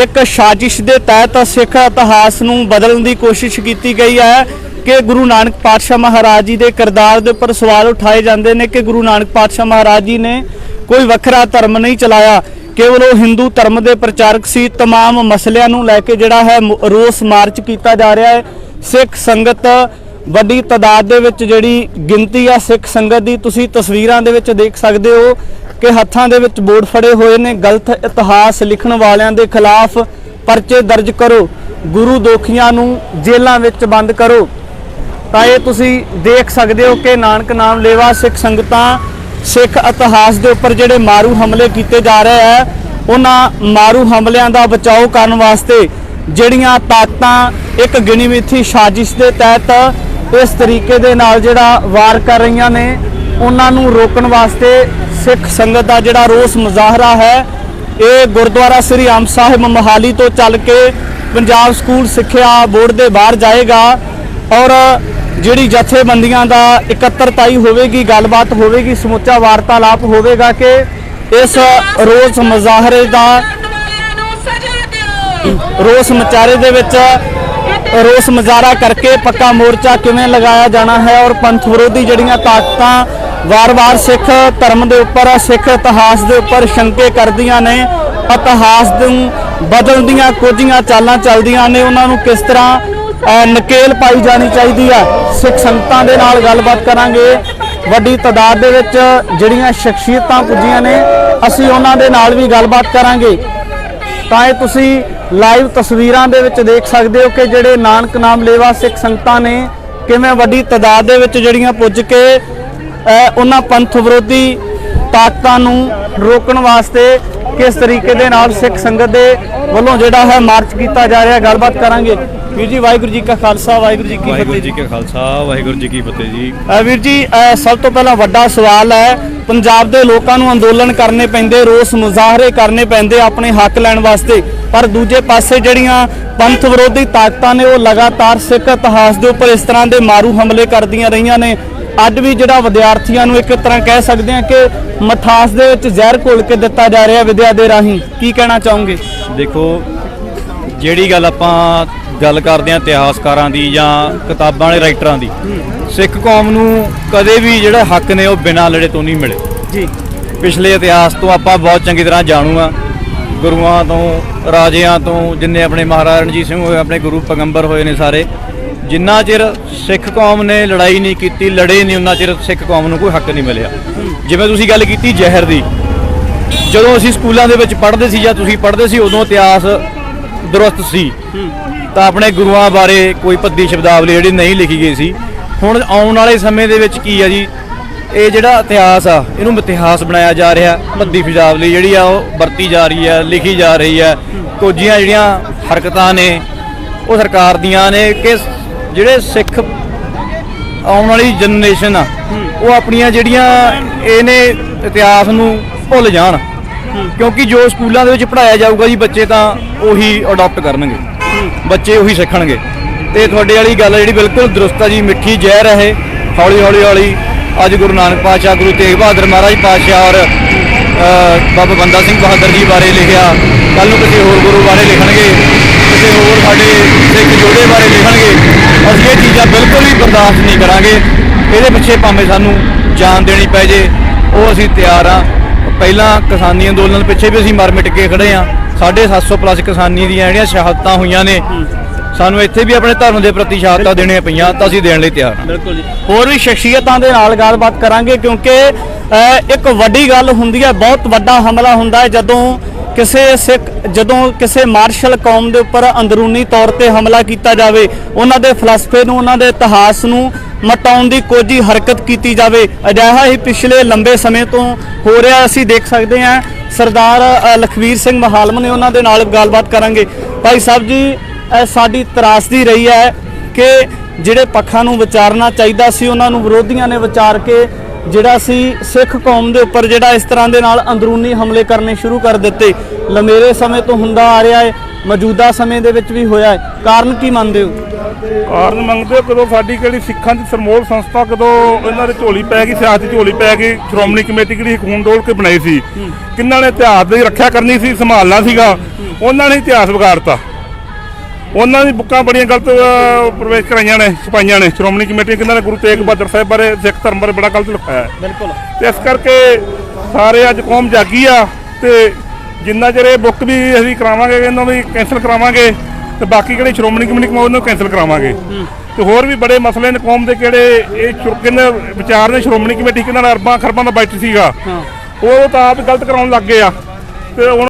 S1: ਇੱਕ ਸਾਜ਼ਿਸ਼ ਦੇ ਤਹਿਤ ਸਿੱਖ ਇਤਿਹਾਸ ਨੂੰ ਬਦਲਣ ਦੀ ਕੋਸ਼ਿਸ਼ ਕੀਤੀ ਗਈ ਹੈ ਕਿ ਗੁਰੂ ਨਾਨਕ ਪਾਤਸ਼ਾਹ ਮਹਾਰਾਜ ਜੀ ਦੇ ਕਿਰਦਾਰ ਦੇ ਉੱਪਰ ਸਵਾਲ ਉਠਾਏ ਜਾਂਦੇ ਨੇ ਕਿ ਗੁਰੂ ਨਾਨਕ ਪਾਤਸ਼ਾਹ ਮਹਾਰਾਜ ਜੀ ਨੇ ਕੋਈ ਵੱਖਰਾ ਧਰਮ ਨਹੀਂ ਚਲਾਇਆ, ਕੇਵਲ ਉਹ ਹਿੰਦੂ ਧਰਮ ਦੇ ਪ੍ਰਚਾਰਕ ਸੀ। तमाम ਮਸਲਿਆਂ ਨੂੰ ਲੈ ਕੇ ਜਿਹੜਾ ਹੈ ਰੋਸ ਮਾਰਚ ਕੀਤਾ ਜਾ ਰਿਹਾ ਹੈ। ਸਿੱਖ ਸੰਗਤ ਵੱਡੀ ਤਾਦਾਦ ਦੇ ਵਿੱਚ ਜਿਹੜੀ ਗਿਣਤੀ ਆ ਸਿੱਖ ਸੰਗਤ ਦੀ, ਤੁਸੀਂ ਤਸਵੀਰਾਂ ਦੇ ਵਿੱਚ ਦੇਖ ਸਕਦੇ ਹੋ ਕਿ ਹੱਥਾਂ ਦੇ ਵਿੱਚ ਬੋਰਡ ਫੜੇ ਹੋਏ ਨੇ। ਗਲਤ ਇਤਿਹਾਸ ਲਿਖਣ ਵਾਲਿਆਂ ਦੇ ਖਿਲਾਫ ਪਰਚੇ ਦਰਜ ਕਰੋ, ਗੁਰੂ ਦੋਖੀਆਂ ਨੂੰ ਜੇਲ੍ਹਾਂ ਵਿੱਚ ਬੰਦ ਕਰੋ। ਤਾਂ ਇਹ ਤੁਸੀਂ ਦੇਖ ਸਕਦੇ ਹੋ ਕਿ ਨਾਨਕ ਨਾਮ ਲੇਵਾ ਸਿੱਖ ਸੰਗਤਾਂ ਸਿੱਖ ਇਤਿਹਾਸ ਦੇ ਉੱਪਰ ਜਿਹੜੇ ਮਾਰੂ ਹਮਲੇ ਕੀਤੇ ਜਾ ਰਹੇ ਹੈ, ਉਹਨਾਂ ਮਾਰੂ ਹਮਲਿਆਂ ਦਾ ਬਚਾਓ ਕਰਨ ਵਾਸਤੇ ਜਿਹੜੀਆਂ ਤਾਕਤਾਂ ਇੱਕ ਗਿਣੀ ਮਿੱਥੀ ਸਾਜ਼ਿਸ਼ ਦੇ ਤਹਿਤ ਇਸ ਤਰੀਕੇ ਦੇ ਨਾਲ ਜਿਹੜਾ ਵਾਰ ਕਰ ਰਹੀਆਂ ਨੇ, ਉਹਨਾਂ ਨੂੰ ਰੋਕਣ ਵਾਸਤੇ ਸਿੱਖ ਸੰਗਤ ਦਾ ਜਿਹੜਾ ਰੋਸ ਮੁਜ਼ਾਹਰਾ ਹੈ ਇਹ ਗੁਰਦੁਆਰਾ ਸ੍ਰੀ ਅੰਬ ਸਾਹਿਬ ਮੋਹਾਲੀ ਤੋਂ ਚੱਲ ਕੇ ਪੰਜਾਬ ਸਕੂਲ ਸਿੱਖਿਆ ਬੋਰਡ ਦੇ ਬਾਹਰ ਜਾਏਗਾ ਔਰ ਜਿਹੜੀ ਜਥੇਬੰਦੀਆਂ ਦਾ ਇਕੱਤਰਤਾਈ ਹੋਵੇਗੀ, ਗੱਲਬਾਤ ਹੋਵੇਗੀ, ਸਮੁੱਚਾ ਵਾਰਤਾਲਾਪ ਹੋਵੇਗਾ ਕਿ ਇਸ ਰੋਸ ਮੁਜ਼ਾਹਰੇ ਦਾ ਰੋਸ ਮੁਜ਼ਾਹਰੇ ਦੇ ਵਿੱਚ ਰੋਸ ਮੁਜ਼ਾਹਰਾ ਕਰਕੇ ਪੱਕਾ ਮੋਰਚਾ ਕਿਵੇਂ ਲਗਾਇਆ ਜਾਣਾ ਹੈ ਔਰ ਪੰਥ ਵਿਰੋਧੀ ਜਿਹੜੀਆਂ ਤਾਕਤਾਂ ਵਾਰ-ਵਾਰ ਸਿੱਖ ਧਰਮ ਦੇ ਉੱਪਰ, ਸਿੱਖ ਇਤਿਹਾਸ ਦੇ ਉੱਪਰ ਸ਼ੰਕੇ ਕਰਦੀਆਂ ਨੇ, ਇਤਿਹਾਸ ਨੂੰ ਬਦਲਣ ਦੀਆਂ ਕੁਝੀਆਂ ਚਾਲਾਂ ਚੱਲਦੀਆਂ ਨੇ, ਉਹਨਾਂ ਨੂੰ ਕਿਸ ਤਰ੍ਹਾਂ ਨਕੇਲ ਪਾਈ ਜਾਣੀ ਚਾਹੀਦੀ ਹੈ। ਸਿੱਖ ਸੰਗਤਾਂ ਦੇ ਨਾਲ ਗੱਲਬਾਤ ਕਰਾਂਗੇ। ਵੱਡੀ ਤਾਦਾਦ ਦੇ ਵਿੱਚ ਜਿਹੜੀਆਂ ਸ਼ਖਸੀਅਤਾਂ ਪੁੱਜੀਆਂ ਨੇ ਅਸੀਂ ਉਹਨਾਂ ਦੇ ਨਾਲ ਵੀ ਗੱਲਬਾਤ ਕਰਾਂਗੇ। ਤਾਂ ਇਹ ਤੁਸੀਂ ਲਾਈਵ ਤਸਵੀਰਾਂ ਦੇ ਵਿੱਚ ਦੇਖ ਸਕਦੇ ਹੋ ਕਿ ਜਿਹੜੇ ਨਾਨਕ ਨਾਮ ਲੇਵਾ ਸਿੱਖ ਸੰਗਤਾਂ ਨੇ ਕਿਵੇਂ ਵੱਡੀ ਤਾਦਾਦ ਦੇ ਵਿੱਚ ਜਿਹੜੀਆਂ ਪੁੱਜ ਕੇ ਉਹਨਾਂ ਪੰਥ ਵਿਰੋਧੀ ਤਾਕਤਾਂ ਨੂੰ ਰੋਕਣ ਵਾਸਤੇ ਕਿਸ ਤਰੀਕੇ ਦੇ ਨਾਲ ਸਿੱਖ ਸੰਗਤ ਦੇ ਵੱਲੋਂ ਜਿਹੜਾ ਹੈ ਮਾਰਚ ਕੀਤਾ ਜਾ ਰਿਹਾ, ਗੱਲਬਾਤ ਕਰਾਂਗੇ। ਵੀਰ ਜੀ ਵਾਹਿਗੁਰੂ ਜੀ ਕਾ ਖਾਲਸਾ ਵਾਹਿਗੁਰੂ ਜੀ ਕੀ
S2: ਵਾਹਿਗੁਰੂ
S1: ਫਤਿਹ।
S2: ਜੀ ਕਾ ਖਾਲਸਾ ਵਾਹਿਗੁਰੂ ਜੀ ਕੀ ਫਤਿਹ ਜੀ।
S1: ਵੀਰ ਜੀ ਸਭ ਤੋਂ ਪਹਿਲਾਂ ਵੱਡਾ ਸਵਾਲ ਹੈ, ਪੰਜਾਬ ਦੇ ਲੋਕਾਂ ਨੂੰ ਅੰਦੋਲਨ ਕਰਨੇ ਪੈਂਦੇ, ਰੋਸ ਮੁਜ਼ਾਹਰੇ ਕਰਨੇ ਪੈਂਦੇ ਆਪਣੇ ਹੱਕ ਲੈਣ ਵਾਸਤੇ, ਪਰ ਦੂਜੇ ਪਾਸੇ ਜਿਹੜੀਆਂ ਪੰਥ ਵਿਰੋਧੀ ਤਾਕਤਾਂ ਨੇ ਉਹ ਲਗਾਤਾਰ ਸਿੱਖ ਇਤਿਹਾਸ ਦੇ ਉੱਪਰ ਇਸ ਤਰ੍ਹਾਂ ਦੇ ਮਾਰੂ ਹਮਲੇ ਕਰਦੀਆਂ ਰਹੀਆਂ ਨੇ। ਅੱਜ ਵੀ ਜਿਹੜਾ ਵਿਦਿਆਰਥੀਆਂ ਨੂੰ ਇੱਕ ਤਰ੍ਹਾਂ ਕਹਿ ਸਕਦੇ ਹਾਂ ਕਿ ਮਠਾਸ ਦੇ ਵਿੱਚ ਜ਼ਹਿਰ ਘੋਲ ਕੇ ਦਿੱਤਾ ਜਾ ਰਿਹਾ ਵਿਦਿਆ ਦੇ ਰਾਹੀਂ, ਕੀ ਕਹਿਣਾ ਚਾਹੋਗੇ?
S2: ਦੇਖੋ, ਜਿਹੜੀ ਗੱਲ ਆਪਾਂ ਗੱਲ ਕਰਦੇ ਹਾਂ ਇਤਿਹਾਸਕਾਰਾਂ ਦੀ ਜਾਂ ਕਿਤਾਬਾਂ ਵਾਲੇ ਰਾਈਟਰਾਂ ਦੀ, ਸਿੱਖ ਕੌਮ ਨੂੰ ਕਦੇ ਵੀ ਜਿਹੜੇ ਹੱਕ ਨੇ ਉਹ ਬਿਨਾਂ ਲੜੇ ਤੋਂ ਨਹੀਂ ਮਿਲੇ
S1: ਜੀ।
S2: ਪਿਛਲੇ ਇਤਿਹਾਸ ਤੋਂ ਆਪਾਂ ਬਹੁਤ ਚੰਗੀ ਤਰ੍ਹਾਂ ਜਾਣੂ ਆ, ਗੁਰੂਆਂ ਤੋਂ, ਰਾਜਿਆਂ ਤੋਂ, ਜਿੰਨੇ ਆਪਣੇ ਮਹਾਰਾਜਾ ਰਣਜੀਤ ਸਿੰਘ ਹੋਏ, ਆਪਣੇ ਗੁਰੂ ਪੈਗੰਬਰ ਹੋਏ ਨੇ ਸਾਰੇ, ਜਿੰਨਾ ਚਿਰ ਸਿੱਖ ਕੌਮ ਨੇ ਲੜਾਈ ਨਹੀਂ ਕੀਤੀ, ਲੜੇ ਨਹੀਂ, ਉਹਨਾਂ ਚਿਰ ਸਿੱਖ ਕੌਮ ਨੂੰ ਕੋਈ ਹੱਕ ਨਹੀਂ ਮਿਲਿਆ। ਜਿਵੇਂ ਤੁਸੀਂ ਗੱਲ ਕੀਤੀ ਜ਼ਹਿਰ ਦੀ, ਜਦੋਂ ਅਸੀਂ ਸਕੂਲਾਂ ਦੇ ਵਿੱਚ ਪੜ੍ਹਦੇ ਸੀ ਜਾਂ ਤੁਸੀਂ ਪੜ੍ਹਦੇ ਸੀ, ਉਦੋਂ ਇਤਿਹਾਸ ਦਰੁਸਤ ਸੀ, ਤਾਂ ਆਪਣੇ ਗੁਰੂਆਂ ਬਾਰੇ ਕੋਈ ਭੱਦੀ ਸ਼ਬਦਾਵਲੀ ਜਿਹੜੀ ਨਹੀਂ ਲਿਖੀ ਗਈ ਸੀ। ਹੁਣ ਆਉਣ ਵਾਲੇ ਸਮੇਂ ਦੇ ਵਿੱਚ ਕੀ ਆ ਜੀ, ਇਹ ਜਿਹੜਾ ਇਤਿਹਾਸ ਆ ਇਹਨੂੰ ਇਤਿਹਾਸ ਬਣਾਇਆ ਜਾ ਰਿਹਾ, ਭੱਦੀ ਸ਼ਬਦਾਵਲੀ ਜਿਹੜੀ ਆ ਉਹ ਵਰਤੀ ਜਾ ਰਹੀ ਹੈ, ਲਿਖੀ ਜਾ ਰਹੀ ਹੈ। ਕੁਝੀਆਂ ਜਿਹੜੀਆਂ ਹਰਕਤਾਂ ਨੇ ਉਹ ਸਰਕਾਰ ਦੀਆਂ ਨੇ ਕਿ ਜਿਹੜੇ ਸਿੱਖ ਆਉਣ ਵਾਲੀ ਜਨਰੇਸ਼ਨ ਆ ਉਹ ਆਪਣੀਆਂ ਜਿਹੜੀਆਂ ਇਹਨੇ ਇਤਿਹਾਸ ਨੂੰ ਭੁੱਲ ਜਾਣ, ਕਿਉਂਕਿ ਜੋ ਸਕੂਲਾਂ ਦੇ ਵਿੱਚ ਪੜ੍ਹਾਇਆ ਜਾਊਗਾ ਜੀ ਬੱਚੇ ਤਾਂ ਉਹੀ ਅਡਾਪਟ ਕਰਨਗੇ, ਬੱਚੇ ਉਹੀ ਸਿੱਖਣਗੇ। ਤੇ ਤੁਹਾਡੇ ਵਾਲੀ ਗੱਲ ਜਿਹੜੀ ਬਿਲਕੁਲ ਦਰੁਸਤ ਆ ਜੀ, ਮਿੱਠੀ ਜ਼ਹਿਰ ਹੈ ਇਹ, ਹੌਲੀ ਹੌਲੀ ਹੌਲੀ ਅੱਜ ਗੁਰੂ ਨਾਨਕ ਪਾਤਸ਼ਾਹ, ਗੁਰੂ ਤੇਗ ਬਹਾਦਰ ਮਹਾਰਾਜ ਪਾਤਸ਼ਾਹ ਔਰ ਬਾਬਾ ਬੰਦਾ ਸਿੰਘ ਬਹਾਦਰ ਜੀ ਬਾਰੇ ਲਿਖਿਆ, ਕੱਲ੍ਹ ਨੂੰ ਕਿਸੇ ਹੋਰ ਗੁਰੂ ਬਾਰੇ ਲਿਖਣਗੇ, ਕਿਸੇ ਹੋਰ ਸਾਡੇ ਸਿੱਖ ਯੋਧੇ ਬਾਰੇ ਲਿਖਣਗੇ। ਅਸੀਂ ਇਹ ਚੀਜ਼ਾਂ ਬਿਲਕੁਲ ਵੀ ਬਰਦਾਸ਼ਤ ਨਹੀਂ ਕਰਾਂਗੇ। ਇਹਦੇ ਪਿੱਛੇ ਭਾਵੇਂ ਸਾਨੂੰ ਜਾਨ ਦੇਣੀ ਪੈ ਜੇ, ਉਹ ਅਸੀਂ ਤਿਆਰ ਹਾਂ। ਪਹਿਲਾਂ ਕਿਸਾਨੀ ਅੰਦੋਲਨ ਪਿੱਛੇ ਵੀ ਅਸੀਂ ਮਰ ਮਿਟ ਕੇ ਖੜੇ ਹਾਂ। 750 ਪਲੱਸ ਕਿਸਾਨੀ ਦੀਆਂ ਜਿਹੜੀਆਂ ਸ਼ਹਾਦਤਾਂ ਹੋਈਆਂ ਨੇ, ਸਾਨੂੰ ਇੱਥੇ ਵੀ ਆਪਣੇ ਧਰਮ ਦੇ ਪ੍ਰਤੀ ਸ਼ਹਾਦਤਾਂ ਦੇਣੀਆਂ ਪਈਆਂ, ਤਾਂ ਅਸੀਂ ਦੇਣ ਲਈ ਤਿਆਰ ਹਾਂ।
S1: ਬਿਲਕੁਲ ਜੀ। ਹੋਰ ਵੀ ਸ਼ਖਸੀਅਤਾਂ ਦੇ ਨਾਲ ਗੱਲਬਾਤ ਕਰਾਂਗੇ, ਕਿਉਂਕਿ ਇੱਕ ਵੱਡੀ ਗੱਲ ਹੁੰਦੀ ਹੈ, ਬਹੁਤ ਵੱਡਾ ਹਮਲਾ ਹੁੰਦਾ ਹੈ ਜਦੋਂ ਕਿਸੇ ਮਾਰਸ਼ਲ ਕੌਮ ਦੇ ਉੱਪਰ ਅੰਦਰੂਨੀ ਤੌਰ ਤੇ ਹਮਲਾ ਕੀਤਾ ਜਾਵੇ, ਉਹਨਾਂ ਦੇ ਫਲਸਫੇ ਨੂੰ, ਉਹਨਾਂ ਦੇ ਇਤਿਹਾਸ ਨੂੰ ਮਟਾਉਣ ਦੀ ਕੋਈ ਹਰਕਤ ਕੀਤੀ ਜਾਵੇ। ਅਜਿਹਾ ਹੀ ਪਿਛਲੇ ਲੰਬੇ ਸਮੇਂ ਤੋਂ ਹੋ ਰਿਹਾ, ਅਸੀਂ ਦੇਖ ਸਕਦੇ ਹਾਂ। ਸਰਦਾਰ ਲਖਵੀਰ ਸਿੰਘ ਮਹਾਲਮ ਨੇ, ਉਹਨਾਂ ਦੇ ਨਾਲ ਗੱਲਬਾਤ ਕਰਾਂਗੇ। ਭਾਈ ਸਾਹਿਬ ਜੀ, ਸਾਡੀ ਤਰਾਸਦੀ ਰਹੀ ਹੈ ਕਿ ਜਿਹੜੇ ਪੱਖਾਂ ਨੂੰ ਵਿਚਾਰਨਾ ਚਾਹੀਦਾ ਸੀ ਉਹਨਾਂ ਨੂੰ ਵਿਰੋਧੀਆਂ ਨੇ ਵਿਚਾਰ ਕੇ ਜਿਹੜਾ ਸੀ ਸਿੱਖ ਕੌਮ ਦੇ ਉੱਪਰ ਜਿਹੜਾ ਇਸ ਤਰ੍ਹਾਂ ਦੇ ਨਾਲ ਅੰਦਰੂਨੀ ਹਮਲੇ ਕਰਨੇ ਸ਼ੁਰੂ ਕਰ ਦਿੱਤੇ। ਲੰਮੇਰੇ ਸਮੇਂ ਤੋਂ ਹੁੰਦਾ ਆ ਰਿਹਾ ਹੈ, ਮੌਜੂਦਾ ਸਮੇਂ ਦੇ ਵਿੱਚ ਵੀ ਹੋਇਆ ਹੈ। ਕਾਰਨ ਕੀ ਮੰਨਦੇ ਹੋ?
S3: ਕਾਰਨ ਮੰਗਦੇ ਹੋ, ਕਦੋਂ ਸਾਡੀ ਕਿਹੜੀ ਸਿੱਖਾਂ ਦੀ ਸਰਮੋਲ ਸੰਸਥਾ, ਕਦੋਂ ਇਹਨਾਂ ਦੀ ਝੋਲੀ ਪੈ ਗਈ, ਸਿਆਸਤ ਦੀ ਝੋਲੀ ਪੈ ਗਈ, ਸ਼੍ਰੋਮਣੀ ਕਮੇਟੀ ਕਿਹੜੀ ਖੂਨ ਡੋਲ ਕੇ ਬਣਾਈ ਸੀ, ਕਿੰਨਾਂ ਨੇ ਇਤਿਹਾਸ ਦੀ ਰੱਖਿਆ ਕਰਨੀ ਸੀ, ਸੰਭਾਲਣਾ ਸੀਗਾ, ਉਹਨਾਂ ਨੇ ਇਤਿਹਾਸ ਵਿਗਾੜਤਾ। ਉਹਨਾਂ ਦੀ ਬੁੱਕਾਂ ਬੜੀਆਂ ਗਲਤ ਪ੍ਰਵੇਸ਼ ਕਰਾਈਆਂ ਨੇ, ਛਪਾਈਆਂ ਨੇ। ਸ਼੍ਰੋਮਣੀ ਕਮੇਟੀ ਕਿੰਨਾਂ ਨੇ ਗੁਰੂ ਤੇਗ ਬਹਾਦਰ ਸਾਹਿਬ ਬਾਰੇ, ਸਿੱਖ ਧਰਮ ਬਾਰੇ ਬੜਾ ਗਲਤ ਲਿਖਿਆ ਹੈ।
S1: ਬਿਲਕੁਲ।
S3: ਤੇ ਇਸ ਕਰਕੇ ਸਾਰੇ ਅੱਜ ਕੌਮ ਜਾਗੀ ਆ, ਤੇ ਜਿੰਨਾ ਚਿਰ ਇਹ ਬੁੱਕ ਵੀ ਅਸੀਂ ਕਰਾਵਾਂਗੇ, ਇਹਨਾਂ ਵੀ ਕੈਂਸਲ ਕਰਾਵਾਂਗੇ, ਤੇ ਬਾਕੀ ਕਿਹੜੇ ਸ਼੍ਰੋਮਣੀ ਕਮੇਟੀ ਉਹਨਾਂ ਨੂੰ ਕੈਂਸਲ ਕਰਾਵਾਂਗੇ। ਤੇ ਹੋਰ ਵੀ ਬੜੇ ਮਸਲੇ ਨੇ ਕੌਮ ਦੇ, ਕਿਹੜੇ ਇਹ ਕਿੰਨੇ ਵਿਚਾਰ ਨੇ। ਸ਼੍ਰੋਮਣੀ ਕਮੇਟੀ ਕਿੰਨਾਂ ਦਾ ਅਰਬਾਂ ਖਰਬਾਂ ਦਾ ਬਜਟ ਸੀਗਾ, ਉਹ ਤਾਂ ਆਪ ਗਲਤ ਕਰਾਉਣ ਲੱਗ ਗਏ ਆ। ਤੇ ਹੁਣ